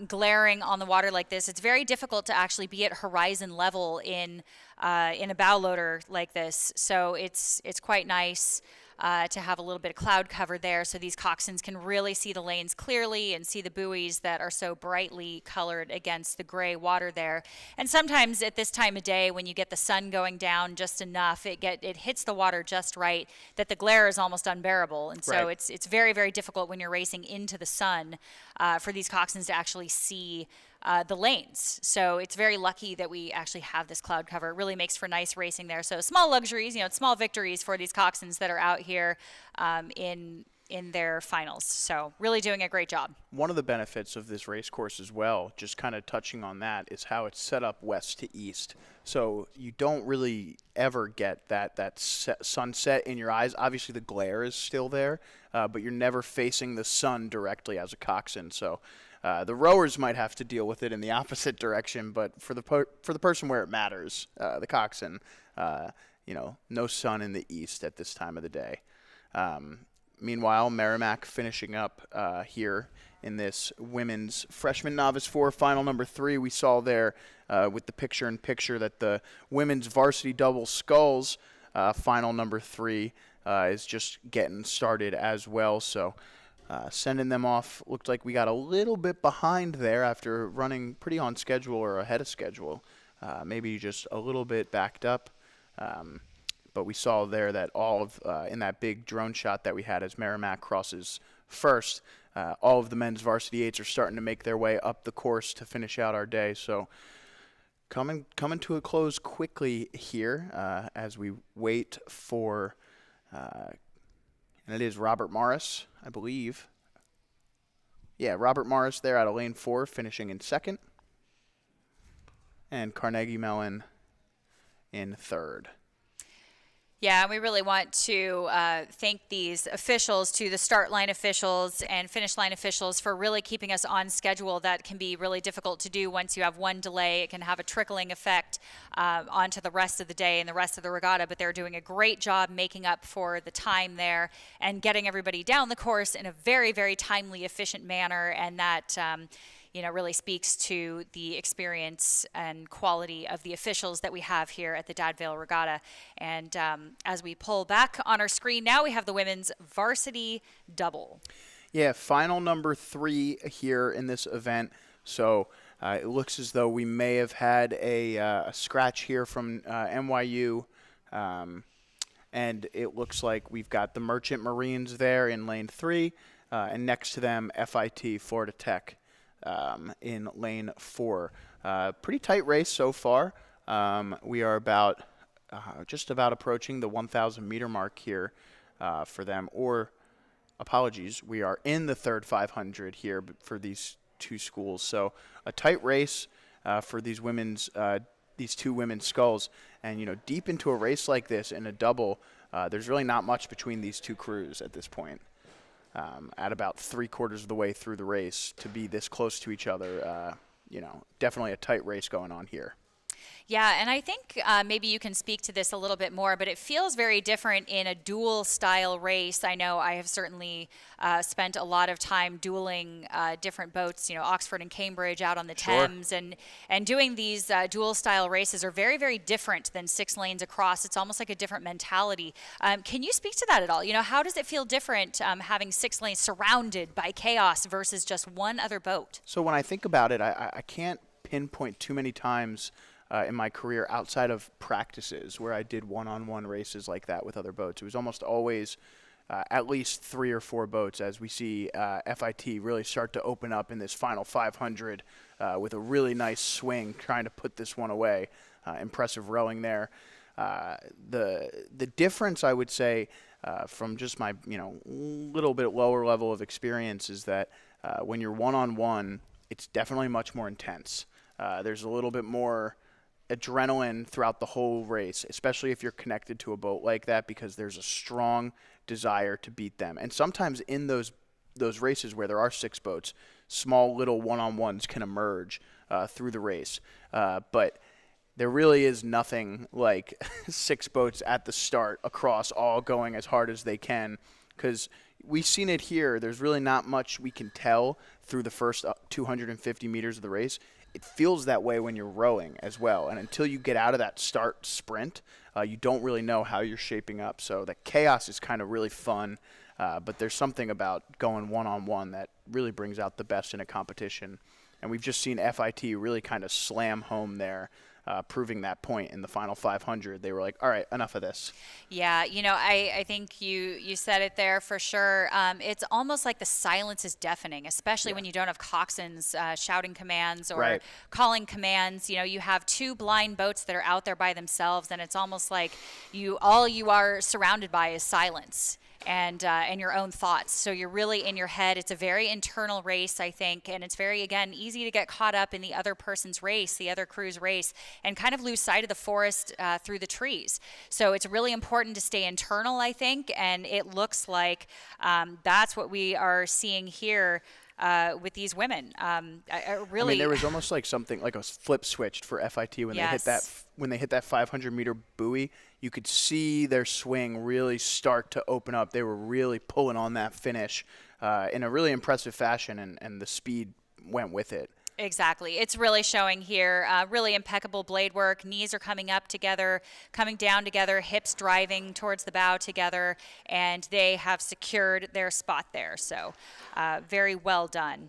glaring on the water like this. It's very difficult to actually be at horizon level in a bow loader like this, so it's quite nice to have a little bit of cloud cover there so these Coxswains can really see the lanes clearly and see the buoys that are so brightly colored against the gray water there. And sometimes at this time of day when you get the sun going down just enough, it hits the water just right that the glare is almost unbearable. And so Right. it's very, very difficult when you're racing into the sun for these Coxswains to actually see the lanes. So it's very lucky that we actually have this cloud cover. It really makes for nice racing there. So small luxuries, small victories for these Coxswains that are out here in their finals. So really doing a great job. One of the benefits of this race course as well, just kind of touching on that, is how it's set up west to east. So you don't really ever get that sunset in your eyes. Obviously the glare is still there, but you're never facing the sun directly as a coxswain. So the rowers might have to deal with it in the opposite direction, but for the person where it matters, the coxswain, no sun in the east at this time of the day. Meanwhile, Merrimack finishing up here in this women's freshman novice 4 final number 3. We saw there with the picture-in-picture that the women's varsity double sculls final number 3 is just getting started as well. So sending them off, looked like we got a little bit behind there after running pretty on schedule or ahead of schedule. maybe just a little bit backed up. But we saw there that all of, in that big drone shot that we had as Merrimack crosses first, all of the men's varsity 8s are starting to make their way up the course to finish out our day. So coming to a close quickly here as we wait for, and it is Robert Morris, I believe. Yeah, Robert Morris there out of lane 4, finishing in second. And Carnegie Mellon in third. Yeah, we really want to thank these officials, to the start line officials and finish line officials, for really keeping us on schedule. That can be really difficult to do once you have one delay. It can have a trickling effect onto the rest of the day and the rest of the regatta, but they're doing a great job making up for the time there and getting everybody down the course in a very, very timely, efficient manner, and that really speaks to the experience and quality of the officials that we have here at the Dad Vail Regatta. And as we pull back on our screen now, we have the women's varsity double. Yeah, final number 3 here in this event. So it looks as though we may have had a scratch here from NYU. And it looks like we've got the Merchant Marines there in lane 3. And next to them, FIT, Florida Tech. In lane 4. Pretty tight race so far. We are about just about approaching the 1,000 meter mark here for them. Or, apologies, we are in the third 500 here for these two schools. So a tight race for these two women's skulls. And deep into a race like this in a double, there's really not much between these two crews at this point. At about 3/4 of the way through the race, to be this close to each other, definitely a tight race going on here. Yeah, and I think maybe you can speak to this a little bit more, but it feels very different in a dual style race. I know I have certainly spent a lot of time dueling different boats, Oxford and Cambridge out on the Thames, and doing these dual style races are very, very different than 6 lanes across. It's almost like a different mentality. Can you speak to that at all? How does it feel different having 6 lanes surrounded by chaos versus just one other boat? So when I think about it, I can't pinpoint too many times in my career outside of practices where I did one-on-one races like that with other boats. It was almost always at least 3 or 4 boats as we see FIT really start to open up in this final 500 with a really nice swing trying to put this one away. Impressive rowing there. The difference, I would say, from just my little bit lower level of experience is that when you're one-on-one, it's definitely much more intense. There's a little bit more adrenaline throughout the whole race, especially if you're connected to a boat like that, because there's a strong desire to beat them. And sometimes in those races where there are 6 boats, small little one-on-ones can emerge through the race. But there really is nothing like 6 boats at the start across, all going as hard as they can, because we've seen it here. There's really not much we can tell through the first 250 meters of the race. It feels that way when you're rowing as well. And until you get out of that start sprint, you don't really know how you're shaping up. So the chaos is kind of really fun, but there's something about going one-on-one that really brings out the best in a competition. And we've just seen FIT really kind of slam home there, proving that point in the final 500. They were like, all right, enough of this. Yeah, I think you said it there for sure. It's almost like the silence is deafening, especially when you don't have coxswains shouting commands or calling commands. You have 2 blind boats that are out there by themselves, and it's almost like all you are surrounded by is silence. And your own thoughts. So you're really in your head. It's a very internal race, I think, and it's very, again, easy to get caught up in the other person's race, the other crew's race, and kind of lose sight of the forest through the trees. So it's really important to stay internal, I think, and it looks like that's what we are seeing here with these women. There was almost like something like a flip switched for FIT when they hit that 500 meter buoy. You could see their swing really start to open up. They were really pulling on that finish in a really impressive fashion, and the speed went with it. Exactly. It's really showing here. Really impeccable blade work. Knees are coming up together, coming down together, hips driving towards the bow together, and they have secured their spot there. So very well done.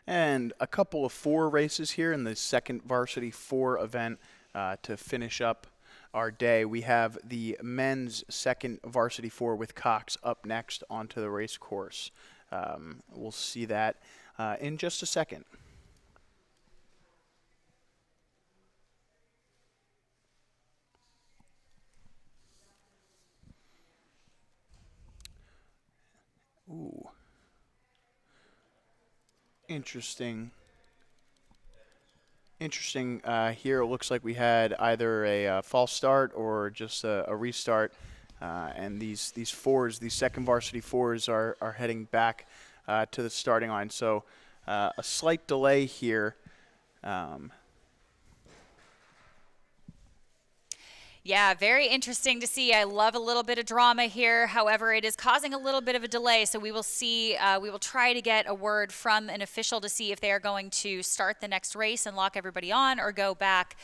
And a couple of 4 races here in the second Varsity 4 event to finish up our day. We have the men's second Varsity 4 with Cox up next onto the race course. We'll see that in just a second. Ooh. Interesting. Here it looks like we had either a false start or just a restart. And these 4s, these second Varsity 4s are heading back to the starting line. So a slight delay here. Yeah, very interesting to see. I love a little bit of drama here. However, it is causing a little bit of a delay. So we will see, we will try to get a word from an official to see if they are going to start the next race and lock everybody on or go back.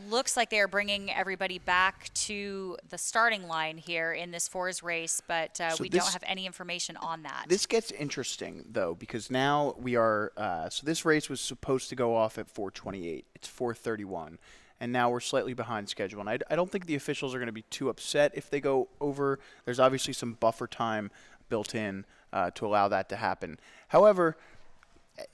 Looks like they are bringing everybody back to the starting line here in this 4s race, but So we don't have any information on that. This gets interesting, though, because now we are so this race was supposed to go off at 4:28. It's 4:31. And now we're slightly behind schedule. And I don't think the officials are going to be too upset if they go over. There's obviously some buffer time built in to allow that to happen. However,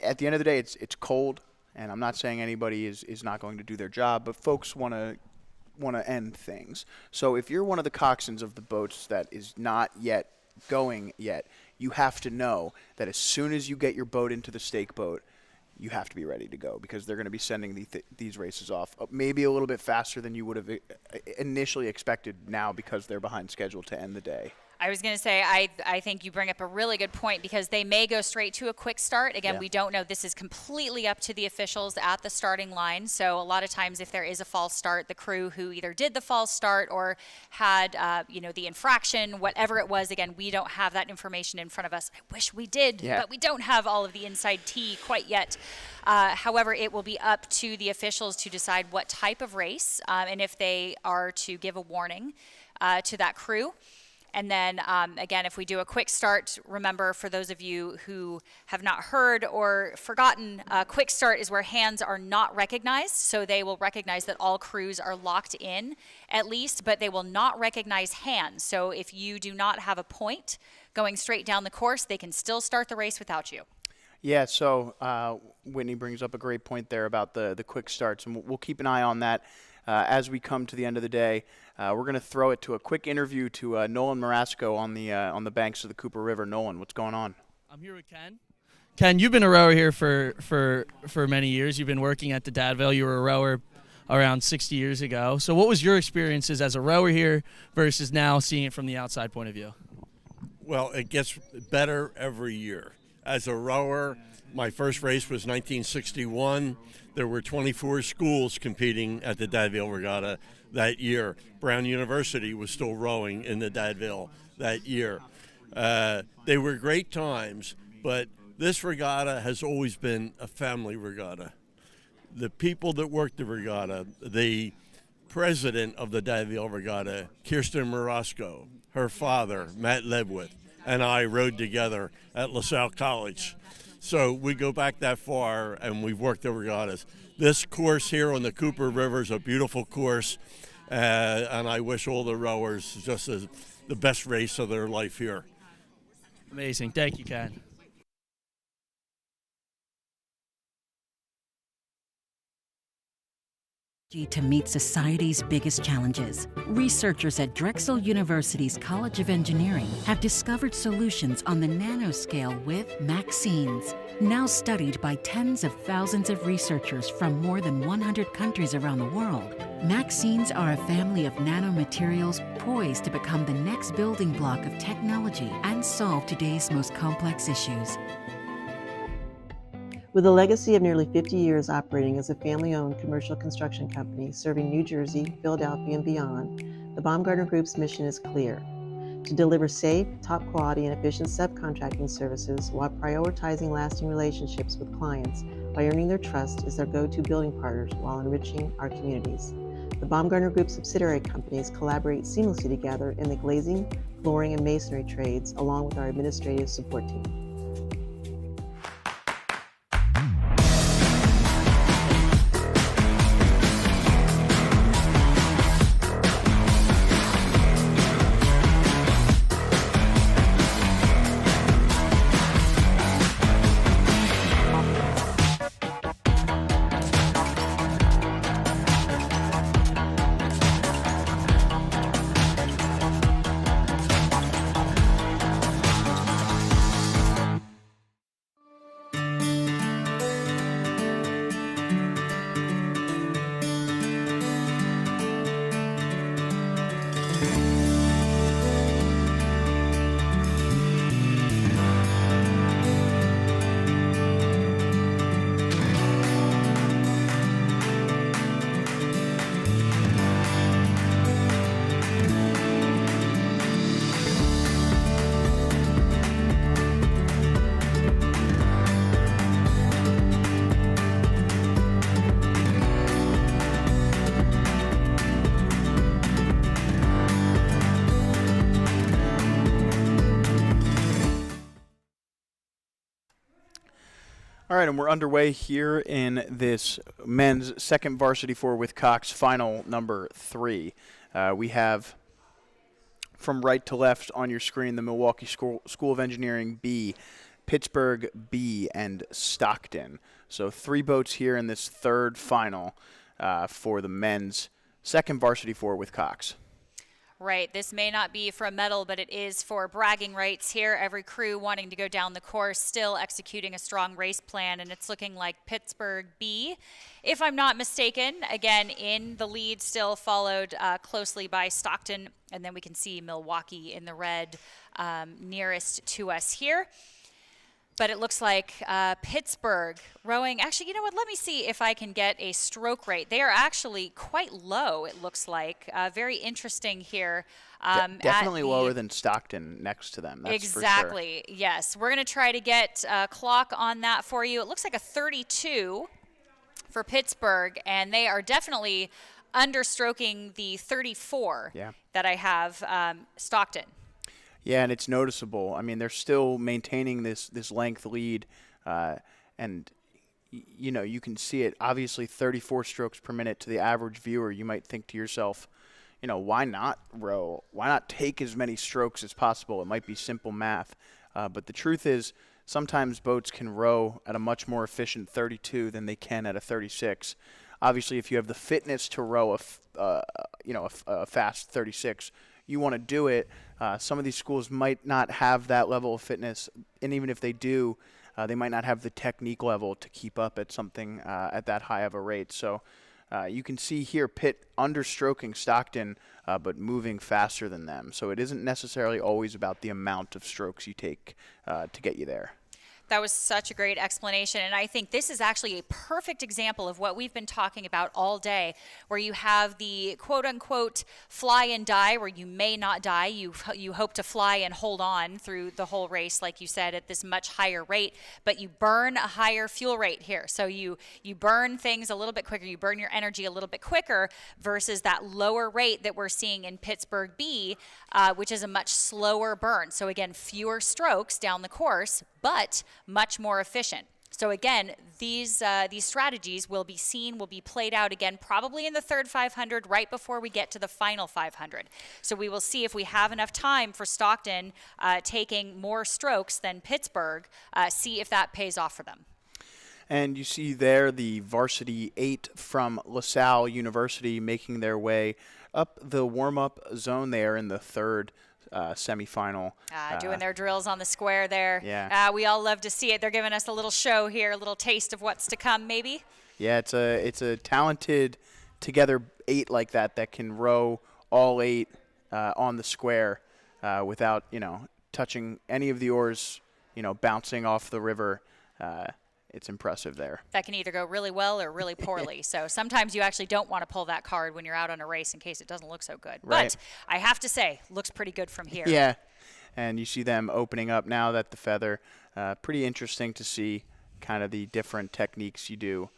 at the end of the day, it's cold, and I'm not saying anybody is not going to do their job, but folks want to end things. So if you're one of the coxswains of the boats that is not yet going yet, you have to know that as soon as you get your boat into the stake boat, you have to be ready to go, because they're going to be sending these races off maybe a little bit faster than you would have initially expected now, because they're behind schedule to end the day. I was going to say, I think you bring up a really good point, because they may go straight to a quick start. Again, we don't know. This is completely up to the officials at the starting line. So a lot of times if there is a false start, the crew who either did the false start or had, the infraction, whatever it was, again, we don't have that information in front of us. I wish we did, but we don't have all of the inside tea quite yet. However, it will be up to the officials to decide what type of race and if they are to give a warning to that crew. And then, again, if we do a quick start, remember, for those of you who have not heard or forgotten, quick start is where hands are not recognized. So they will recognize that all crews are locked in, at least, but they will not recognize hands. So if you do not have a point going straight down the course, they can still start the race without you. Yeah, so Whitney brings up a great point there about the quick starts, and we'll keep an eye on that as we come to the end of the day. We're going to throw it to a quick interview to Nolan Marasco on the banks of the Cooper River. Nolan, what's going on? I'm here with Ken. Ken, you've been a rower here for many years. You've been working at the Dad Vail. You were a rower around 60 years ago. So what was your experiences as a rower here versus now seeing it from the outside point of view? Well, it gets better every year. As a rower, my first race was 1961. There were 24 schools competing at the Dad Vail Regatta that year. Brown University was still rowing in the Dad Vail that year. They were great times, but this regatta has always been a family regatta. The people that work the regatta, the president of the Dad Vail Regatta, Kirsten Marasco, her father, Matt Ledwith, and I rowed together at LaSalle College. So we go back that far, and we've worked the regattas. This course here on the Cooper River is a beautiful course, and I wish all the rowers just the best race of their life here. Amazing. Thank you, Ken. To meet society's biggest challenges. Researchers at Drexel University's College of Engineering have discovered solutions on the nanoscale with vaccines, now studied by tens of thousands of researchers from more than 100 countries around the world. Vaccines are a family of nanomaterials poised to become the next building block of technology and solve today's most complex issues. With a legacy of nearly 50 years operating as a family-owned commercial construction company serving New Jersey, Philadelphia, and beyond, the Baumgartner Group's mission is clear: to deliver safe, top-quality, and efficient subcontracting services while prioritizing lasting relationships with clients by earning their trust as their go-to building partners while enriching our communities. The Baumgartner Group subsidiary companies collaborate seamlessly together in the glazing, flooring, and masonry trades, along with our administrative support team. All right, and we're underway here in this men's second varsity 4 with Cox final number 3. We have from right to left on your screen the Milwaukee School of Engineering B, Pittsburgh B, and Stockton. So 3 boats here in this third final for the men's second varsity 4 with Cox. Right. This may not be for a medal, but it is for bragging rights here. Every crew wanting to go down the course, still executing a strong race plan, and it's looking like Pittsburgh B, if I'm not mistaken, again in the lead, still followed closely by Stockton, and then we can see Milwaukee in the red nearest to us here. But it looks like Pittsburgh rowing. Actually, you know what? Let me see if I can get a stroke rate. They are actually quite low, it looks like. Very interesting here. Definitely lower than Stockton next to them. That's exactly. For sure. Yes. We're going to try to get a clock on that for you. It looks like a 32 for Pittsburgh, and they are definitely understroking the 34 that I have Stockton. Yeah, and it's noticeable. I mean, they're still maintaining this length lead, and you know, you can see it. Obviously, 34 strokes per minute to the average viewer. You might think to yourself, you know, why not row? Why not take as many strokes as possible? It might be simple math, but the truth is, sometimes boats can row at a much more efficient 32 than they can at a 36. Obviously, if you have the fitness to row a fast 36. You want to do it. Some of these schools might not have that level of fitness, and even if they do, they might not have the technique level to keep up at something at that high of a rate. So you can see here Pitt understroking Stockton, but moving faster than them. So it isn't necessarily always about the amount of strokes you take to get you there. That was such a great explanation, and I think this is actually a perfect example of what we've been talking about all day, where you have the quote-unquote fly and die, where you may not die. You hope to fly and hold on through the whole race, like you said, at this much higher rate, but you burn a higher fuel rate here. So you burn things a little bit quicker. You burn your energy a little bit quicker versus that lower rate that we're seeing in Pittsburgh B, which is a much slower burn. So again, fewer strokes down the course, but much more efficient. So again, these strategies will be played out again probably in the third 500 right before we get to the final 500. So we will see if we have enough time for Stockton taking more strokes than Pittsburgh, see if that pays off for them. And you see there the Varsity 8 from LaSalle University making their way up the warm-up zone there in the third semifinal. Doing their drills on the square there. Yeah. We all love to see it. They're giving us a little show here, a little taste of what's to come, maybe. Yeah, it's a talented together 8 like that can row all 8 on the square without touching any of the oars, bouncing off the river. It's impressive there. That can either go really well or really poorly. So sometimes you actually don't want to pull that card when you're out on a race in case it doesn't look so good. Right. But I have to say, looks pretty good from here. Yeah, and you see them opening up now that the feather. Pretty interesting to see kind of the different techniques you do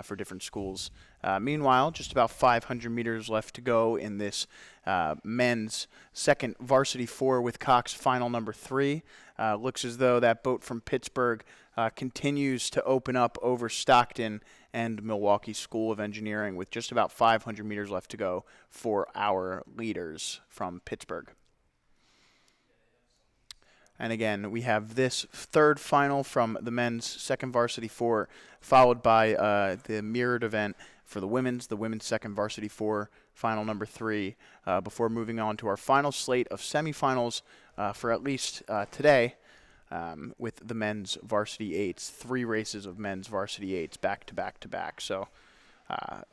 for different schools. Meanwhile, just about 500 meters left to go in this men's second varsity 4 with Cox final number 3. Looks as though that boat from Pittsburgh continues to open up over Stockton and Milwaukee School of Engineering with just about 500 meters left to go for our leaders from Pittsburgh. And again, we have this third final from the men's second varsity 4, followed by the mirrored event for the women's second varsity 4, final number 3, before moving on to our final slate of semifinals for at least today with the men's varsity 8s, 3 races of men's varsity 8s back to back to back. So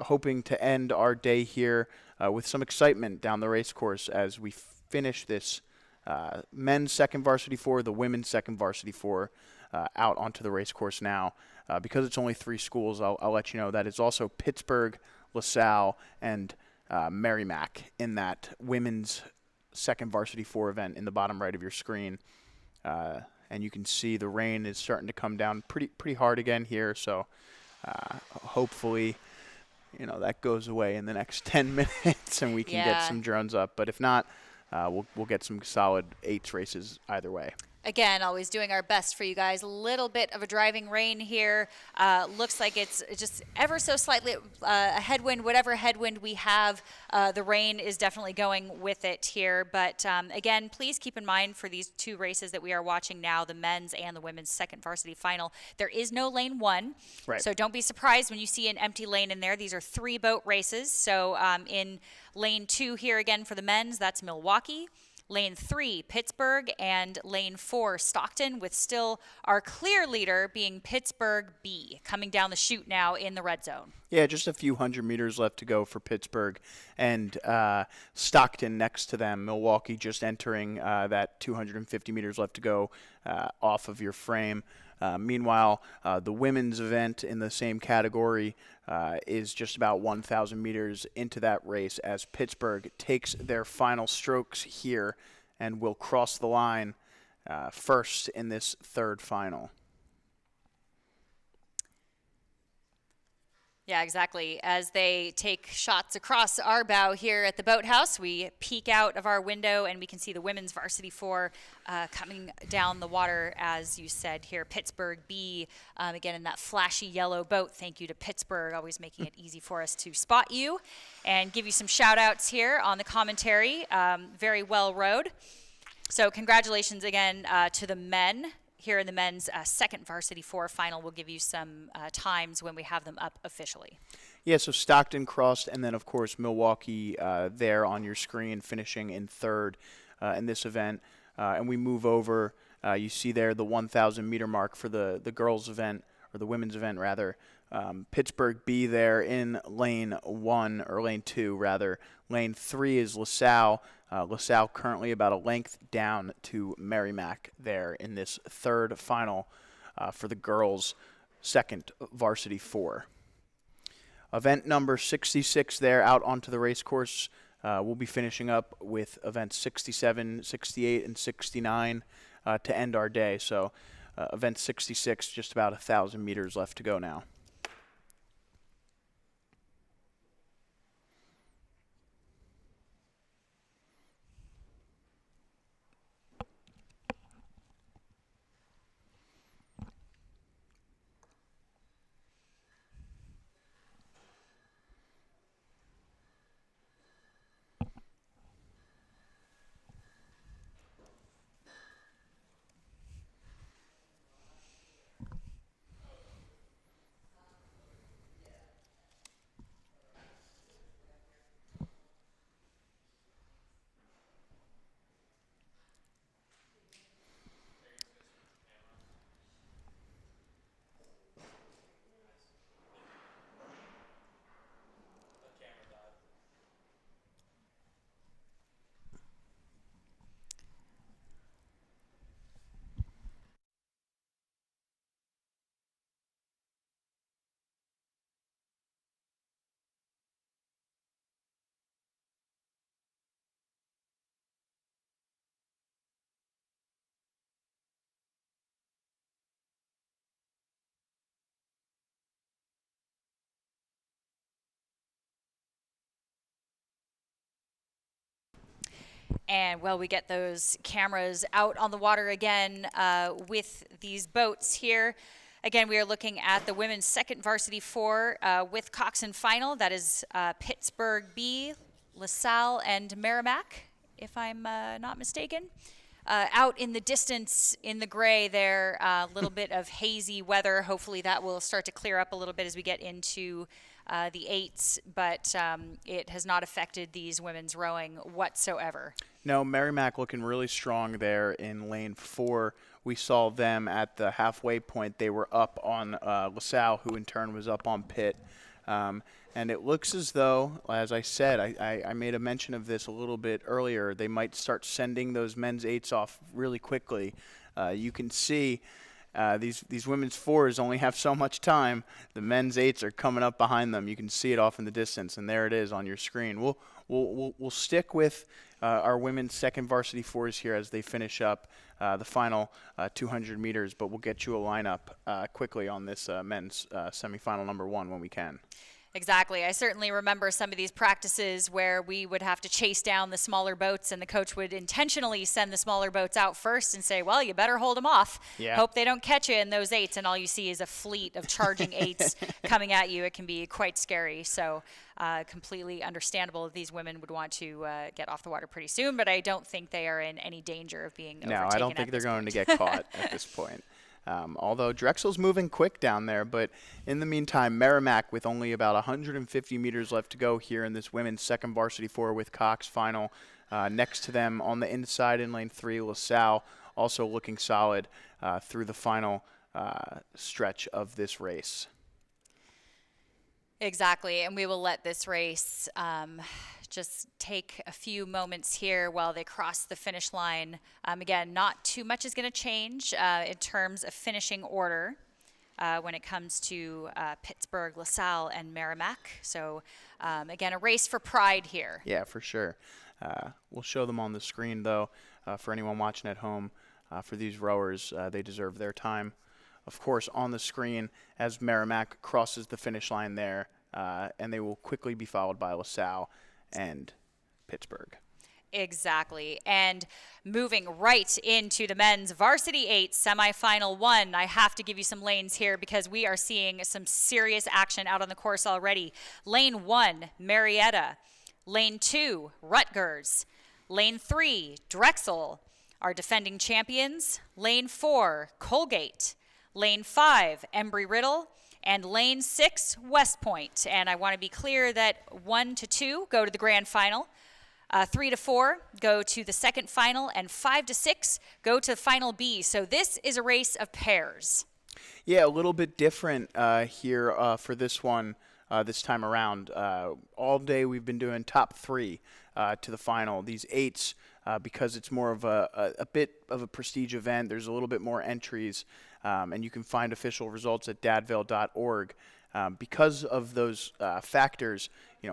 hoping to end our day here with some excitement down the race course as we finish this men's second varsity 4, the women's second varsity 4 out onto the race course now. Because it's only 3 schools, I'll let you know that it's also Pittsburgh, LaSalle, and Merrimack in that women's second varsity 4 event in the bottom right of your screen. And you can see the rain is starting to come down pretty hard again here, so hopefully that goes away in the next 10 minutes and we can get some drones up. But if not, we'll get some solid 8s races either way. Again, always doing our best for you guys. A little bit of a driving rain here. Looks like it's just ever so slightly a headwind. Whatever headwind we have, the rain is definitely going with it here. But again, please keep in mind for these 2 races that we are watching now, the men's and the women's second varsity final, there is no lane 1. Right. So don't be surprised when you see an empty lane in there. These are 3 boat races. So in lane 2 here again for the men's, that's Milwaukee. Lane 3, Pittsburgh, and lane 4, Stockton, with still our clear leader being Pittsburgh B, coming down the chute now in the red zone. Yeah, just a few hundred meters left to go for Pittsburgh, and Stockton next to them. Milwaukee just entering that 250 meters left to go off of your frame. Meanwhile, the women's event in the same category is just about 1,000 meters into that race as Pittsburgh takes their final strokes here and will cross the line first in this 3rd final. Yeah, exactly. As they take shots across our bow here at the boathouse, we peek out of our window and we can see the women's varsity 4 coming down the water, as you said here. Pittsburgh B, again in that flashy yellow boat. Thank you to Pittsburgh, always making it easy for us to spot you and give you some shout outs here on the commentary. Very well rowed. So congratulations again to the men. Here in the men's second varsity 4 final, we'll give you some times when we have them up officially. Yeah, so Stockton crossed, and then, of course, Milwaukee there on your screen finishing in 3rd in this event. And we move over. You see there the 1,000-meter mark for the girls' event, or the women's event, rather. Pittsburgh B there in lane 1, or lane 2, rather. Lane 3 is LaSalle. LaSalle currently about a length down to Merrimack there in this 3rd final for the girls' second varsity 4. Event number 66 there out onto the race course. We'll be finishing up with events 67, 68, and 69 to end our day. So event 66, just about 1,000 meters left to go now. And well, we get those cameras out on the water again with these boats here. Again, we are looking at the women's second varsity 4 with Coxswain final. That is Pittsburgh B, LaSalle, and Merrimack, if I'm not mistaken. Out in the distance in the gray there, a little bit of hazy weather. Hopefully that will start to clear up a little bit as we get into the 8s, but it has not affected these women's rowing whatsoever. No, Merrimack looking really strong there in lane 4. We saw them at the halfway point. They were up on LaSalle, who in turn was up on Pitt. And it looks as though, as I said, I made a mention of this a little bit earlier, they might start sending those men's 8s off really quickly. You can see these women's 4s only have so much time. The men's 8s are coming up behind them. You can see it off in the distance, and there it is on your screen. We'll stick with our women's second varsity 4s here as they finish up the final 200 meters, but we'll get you a lineup quickly on this men's semifinal number 1 when we can. Exactly. I certainly remember some of these practices where we would have to chase down the smaller boats, and the coach would intentionally send the smaller boats out first and say, well, you better hold them off. Yeah. Hope they don't catch you in those 8s, and all you see is a fleet of charging 8s coming at you. It can be quite scary. So completely understandable that these women would want to get off the water pretty soon, but I don't think they are in any danger of being overtaken. No, I don't think they're going to get caught at this point. Although Drexel's moving quick down there, but in the meantime, Merrimack with only about 150 meters left to go here in this women's second varsity 4 with Cox final. Next to them on the inside in lane 3, LaSalle also looking solid through the final stretch of this race. Exactly, and we will let this race just take a few moments here while they cross the finish line. Again, not too much is going to change in terms of finishing order when it comes to Pittsburgh, LaSalle, and Merrimack. So, again, a race for pride here. Yeah, for sure. We'll show them on the screen, though, for anyone watching at home. For these rowers, they deserve their time. Of course, on the screen as Merrimack crosses the finish line there, and they will quickly be followed by LaSalle and Pittsburgh. Exactly. And moving right into the men's varsity 8 semifinal 1, I have to give you some lanes here because we are seeing some serious action out on the course already. Lane 1, Marietta. Lane 2, Rutgers. Lane 3, Drexel, our defending champions. Lane 4, Colgate. Lane 5, Embry-Riddle. And lane 6, West Point. And I want to be clear that 1 to 2 go to the grand final. 3 to 4 go to the second final, and 5 to 6 go to final B. So this is a race of pairs. Yeah, a little bit different here for this one this time around. All day we've been doing top 3 to the final. These 8s, because it's more of a bit of a prestige event, there's a little bit more entries, and you can find official results at dadvail.org. Because of those factors,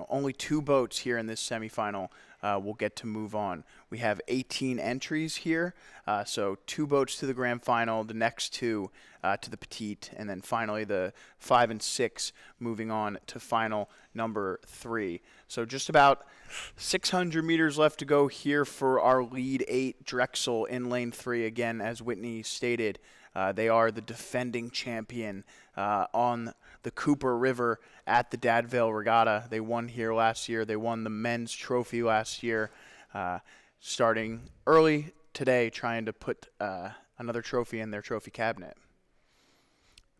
only 2 boats here in this semifinal will get to move on. We have 18 entries here, so 2 boats to the grand final, the next 2 to the petite, and then finally the 5 and 6 moving on to final number 3. So just about 600 meters left to go here for our lead 8, Drexel in lane 3. Again, as Whitney stated, they are the defending champion on the Cooper River at the Dad Vail Regatta. They won here last year. They won the men's trophy last year. Starting early today, trying to put another trophy in their trophy cabinet.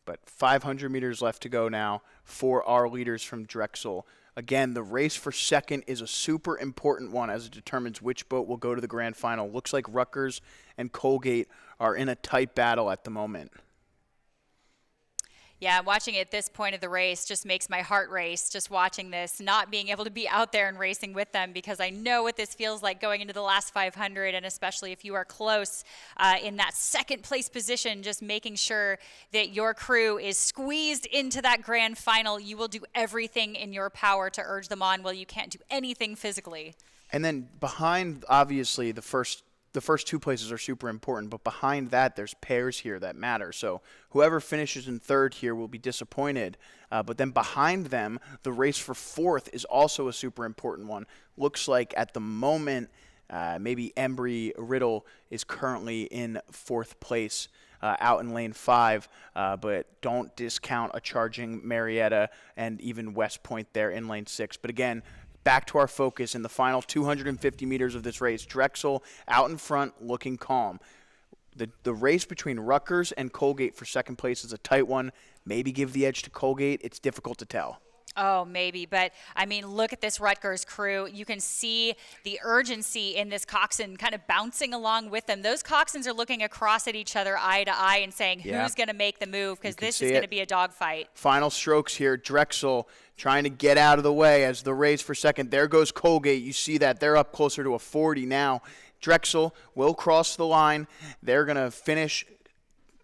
But 500 meters left to go now for our leaders from Drexel. Again, the race for second is a super important one as it determines which boat will go to the grand final. Looks like Rutgers and Colgate are in a tight battle at the moment. Yeah, watching it at this point of the race just makes my heart race, just watching this, not being able to be out there and racing with them, because I know what this feels like going into the last 500, and especially if you are close in that second place position, just making sure that your crew is squeezed into that grand final. You will do everything in your power to urge them on while you can't do anything physically. And then behind, obviously, the first 2 places are super important, but behind that, there's pairs here that matter. So whoever finishes in third here will be disappointed. But then behind them, the race for fourth is also a super important one. Looks like at the moment, maybe Embry-Riddle is currently in 4th place out in lane 5, but don't discount a charging Marietta and even West Point there in lane 6. But again, back to our focus in the final 250 meters of this race. Drexel out in front, looking calm. The race between Rutgers and Colgate for second place is a tight one. Maybe give the edge to Colgate. It's difficult to tell. Oh, maybe. But, I mean, look at this Rutgers crew. You can see the urgency in this coxswain kind of bouncing along with them. Those coxswains are looking across at each other eye to eye and saying, who's going to make the move? Because this is going to be a dogfight. Final strokes here. Drexel trying to get out of the way as the race for second. There goes Colgate. You see that. They're up closer to a 40 now. Drexel will cross the line. They're going to finish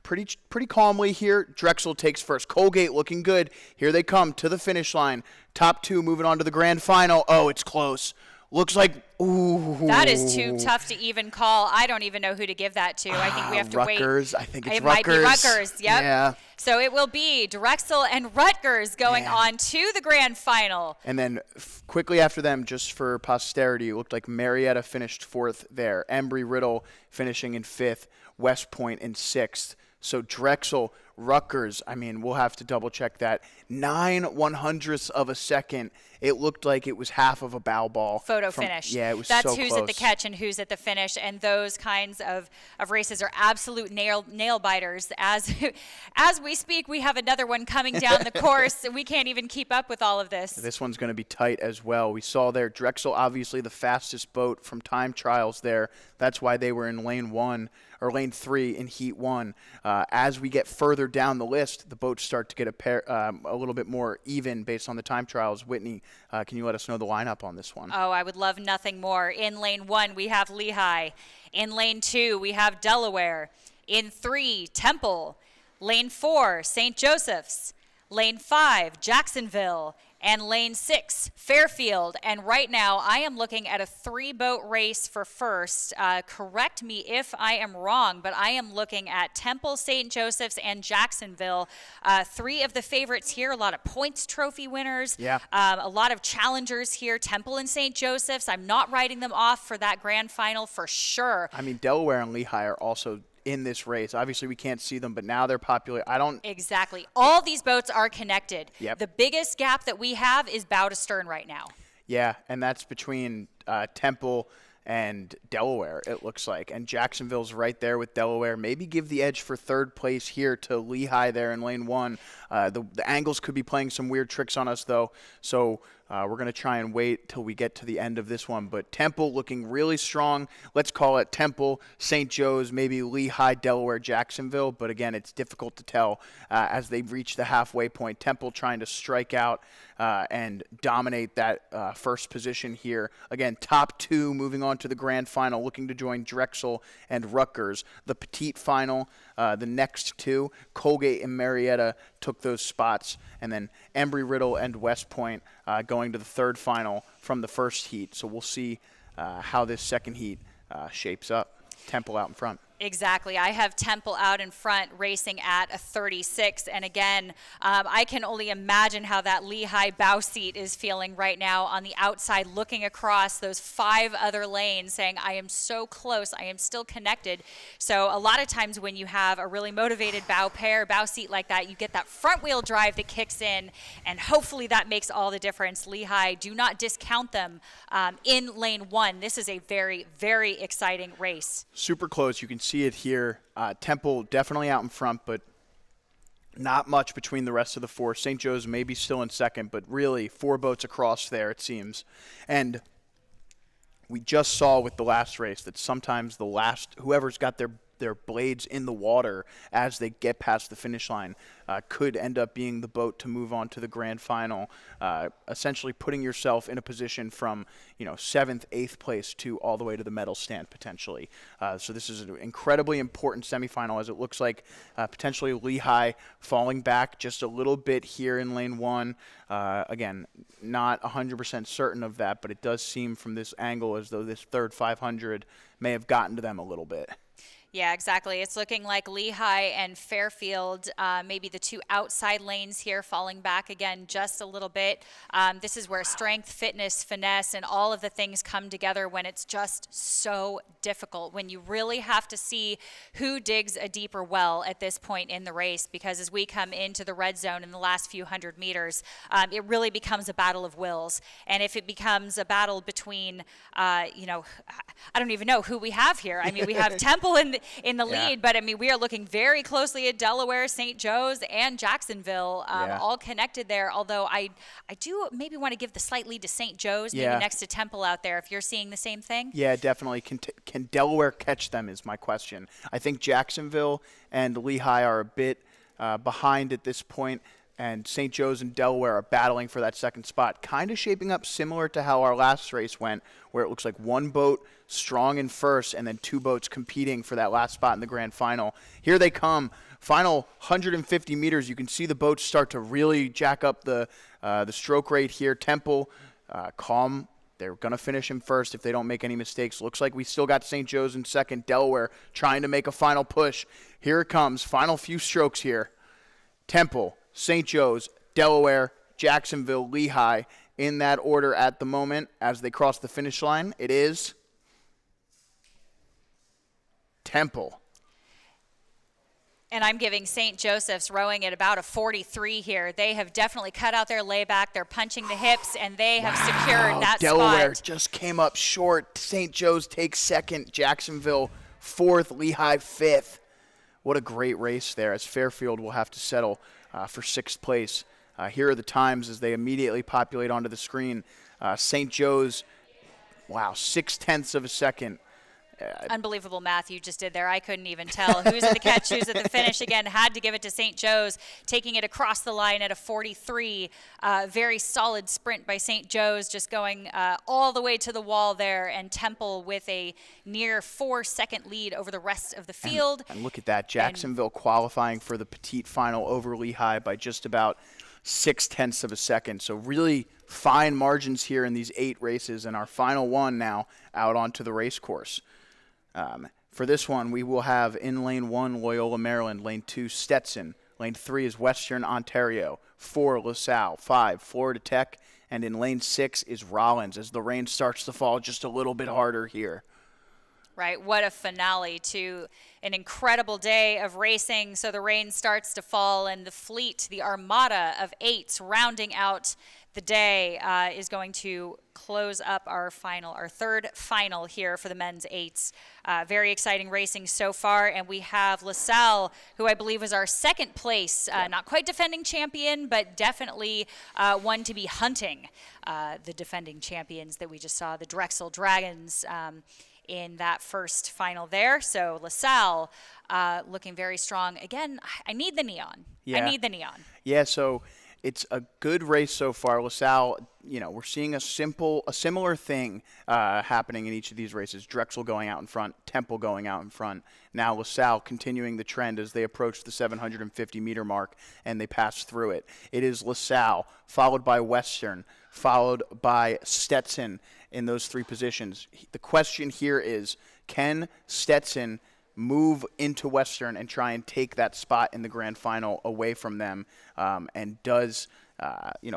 pretty calmly here. Drexel takes first. Colgate looking good. Here they come to the finish line. Top two moving on to the grand final. Oh, it's close. Looks like, ooh. That is too tough to even call. I don't even know who to give that to. I think we have to wait. Rutgers. I think it's it Rutgers. It might be Rutgers, yep. Yeah. So it will be Drexel and Rutgers going on to the grand final. And then quickly after them, just for posterity, it looked like Marietta finished fourth there. Embry-Riddle finishing in fifth. West Point in sixth. So Drexel, Rutgers, I mean, we'll have to double check that. 9/100ths of a second. It looked like it was half of a bow ball. Photo finish. Yeah, it was That's so who's close. at the catch and who's at the finish. And those kinds of races are absolute nail biters. As we speak, we have another one coming down the course. We can't even keep up with all of this. This one's going to be tight as well. We saw there Drexel, obviously the fastest boat from time trials there. That's why they were in lane 1 or lane 3 in heat 1. As we get further down the list, the boats start to get a little bit more even based on the time trials. Whitney, can you let us know the lineup on this one? Oh, I would love nothing more. In lane 1, we have Lehigh. In lane 2, we have Delaware. In 3, Temple. Lane 4, St. Joseph's. Lane 5, Jacksonville. And lane 6, Fairfield. And right now, I am looking at a 3-boat race for first. Correct me if I am wrong, but I am looking at Temple, St. Joseph's, and Jacksonville. 3 of the favorites here, a lot of points trophy winners. Yeah. A lot of challengers here, Temple and St. Joseph's. I'm not writing them off for that grand final for sure. I mean, Delaware and Lehigh are also in this race. Obviously, we can't see them, but now they're popular. Exactly. All these boats are connected. Yep. The biggest gap that we have is bow to stern right now. Yeah, and that's between Temple and Delaware, it looks like. And Jacksonville's right there with Delaware. Maybe give the edge for third place here to Lehigh there in lane 1. The angles could be playing some weird tricks on us, though. So we're going to try and wait till we get to the end of this one. But Temple looking really strong. Let's call it Temple, St. Joe's, maybe Lehigh, Delaware, Jacksonville. But again, it's difficult to tell as they reach the halfway point. Temple trying to strike out and dominate that first position here. Again, top 2 moving on to the grand final, looking to join Drexel and Rutgers. The petite final, the next 2, Colgate and Marietta took those spots. And then Embry-Riddle and West Point going to the third final from the first heat. So we'll see how this second heat shapes up. Temple out in front. Exactly. I have Temple out in front racing at a 36. And again, I can only imagine how that Lehigh bow seat is feeling right now on the outside, looking across those 5 other lanes saying, I am so close. I am still connected. So a lot of times when you have a really motivated bow seat like that, you get that front wheel drive that kicks in, and hopefully that makes all the difference. Lehigh, do not discount them in lane 1. This is a very, very exciting race. Super close. You can see it here. Temple definitely out in front, but not much between the rest of the 4. St. Joe's maybe still in second, but really 4 boats across there, it seems. And we just saw with the last race that sometimes whoever's got their blades in the water as they get past the finish line could end up being the boat to move on to the grand final, essentially putting yourself in a position from 7th, 8th place to all the way to the medal stand potentially. So this is an incredibly important semifinal, as it looks like potentially Lehigh falling back just a little bit here in lane 1. Again, not 100% certain of that, but it does seem from this angle as though this third 500 may have gotten to them a little bit. Yeah, exactly. It's looking like Lehigh and Fairfield, maybe the 2 outside lanes here, falling back again just a little bit. This is where strength, fitness, finesse, and all of the things come together when it's just so difficult, when you really have to see who digs a deeper well at this point in the race, because as we come into the red zone in the last few hundred meters, it really becomes a battle of wills. And if it becomes a battle between, I don't even know who we have here. I mean, we have Temple in the lead, but I mean, we are looking very closely at Delaware, St. Joe's, and Jacksonville, all connected there. Although I do maybe want to give the slight lead to St. Joe's, maybe next to Temple out there, if you're seeing the same thing. Yeah, definitely. Can Delaware catch them is my question. I think Jacksonville and Lehigh are a bit behind at this point. and St. Joe's and Delaware are battling for that second spot, kind of shaping up similar to how our last race went, where it looks like one boat strong in first and then two boats competing for that last spot in the grand final. Here they come. Final 150 meters. You can see the boats start to really jack up the stroke rate here. Temple, calm. They're going to finish him first if they don't make any mistakes. Looks like we still got St. Joe's in second. Delaware trying to make a final push. Here it comes. Final few strokes here. Temple, St. Joe's, Delaware, Jacksonville, Lehigh in that order at the moment as they cross the finish line. It is Temple. And I'm giving St. Joseph's rowing at about a 43 here. They have definitely cut out their layback. They're punching the hips, and they have secured that Delaware spot. just came up short. St. Joe's takes second. Jacksonville fourth. Lehigh fifth. What a great race there, as Fairfield will have to settle for sixth place. Here are the times as they immediately populate onto the screen. St. Joe's, wow, 0.6 of a second. Unbelievable math you just did there. I couldn't even tell who's at the catch, who's at the finish. Again, had to give it to St. Joe's, taking it across the line at a 43. Very solid sprint by St. Joe's, just going all the way to the wall there, and Temple with a near 4-second lead over the rest of the field. And look at that, Jacksonville qualifying for the petite final over Lehigh by just about 0.6 of a second. So really fine margins here in these 8 races, and our final one now out onto the race course. For this one, we will have in lane 1, Loyola, Maryland. Lane 2, Stetson. Lane 3 is Western Ontario. 4, LaSalle. 5, Florida Tech. And in lane 6 is Rollins as the rain starts to fall just a little bit harder here. Right, what a finale to an incredible day of racing. So the rain starts to fall, and the fleet, the armada of 8 rounding out the day, is going to close up our third final here for the men's 8s. Very exciting racing so far, and we have LaSalle, who I believe was our second place, not quite defending champion, but definitely one to be hunting the defending champions that we just saw, the Drexel Dragons, in that first final there. So LaSalle looking very strong. Again, I need the neon. Yeah. I need the neon. Yeah, so it's a good race so far. LaSalle, we're seeing a similar thing happening in each of these races. Drexel going out in front, Temple going out in front. Now LaSalle continuing the trend as they approach the 750-meter mark and they pass through it. It is LaSalle, followed by Western, followed by Stetson in those 3 positions. The question here is, can Stetson move into Western and try and take that spot in the grand final away from them? And does,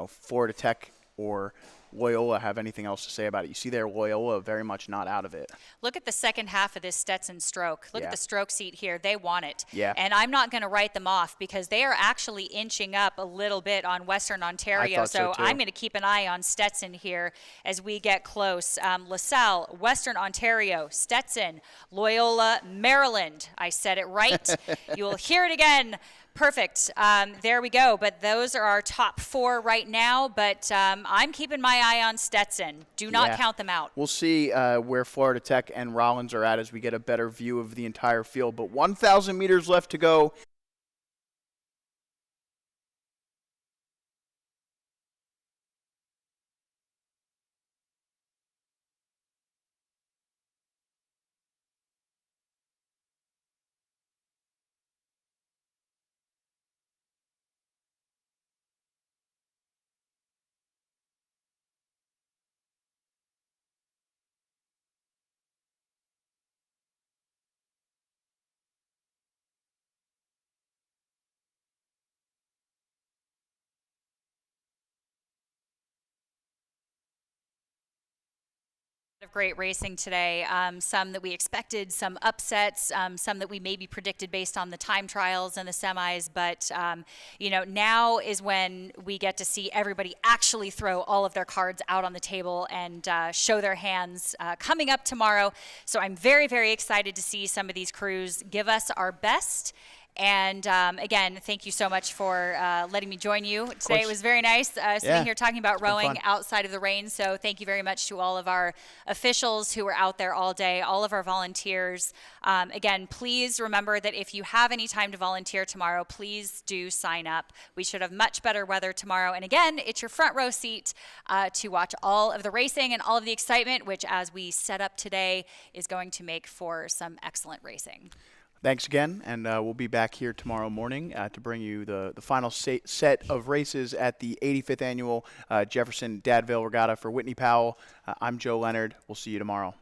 Florida Tech or Loyola have anything else to say about it? You see there, Loyola very much not out of it. Look at the second half of this Stetson stroke. Look at the stroke seat here. They want it. Yeah. And I'm not going to write them off because they are actually inching up a little bit on Western Ontario. So I'm going to keep an eye on Stetson here as we get close. LaSalle, Western Ontario, Stetson, Loyola, Maryland. I said it right. You will hear it again. Perfect. There we go. But those are our top 4 right now. But I'm keeping my eye on Stetson. Do not count them out. We'll see where Florida Tech and Rollins are at as we get a better view of the entire field. But 1,000 meters left to go. Of great racing today. Some that we expected, some upsets, some that we maybe predicted based on the time trials and the semis. But now is when we get to see everybody actually throw all of their cards out on the table and show their hands coming up tomorrow. So I'm very, very excited to see some of these crews give us our best And again, thank you so much for letting me join you today. course. It was very nice sitting here talking about It's been rowing fun. outside of the rain. So thank you very much to all of our officials who were out there all day, all of our volunteers. Again, please remember that if you have any time to volunteer tomorrow, please do sign up. We should have much better weather tomorrow. And again, it's your front row seat to watch all of the racing and all of the excitement, which as we set up today is going to make for some excellent racing. Thanks again, and we'll be back here tomorrow morning to bring you the final set of races at the 85th Annual Jefferson Dad Vail Regatta for Whitney Powell. I'm Joe Leonard. We'll see you tomorrow.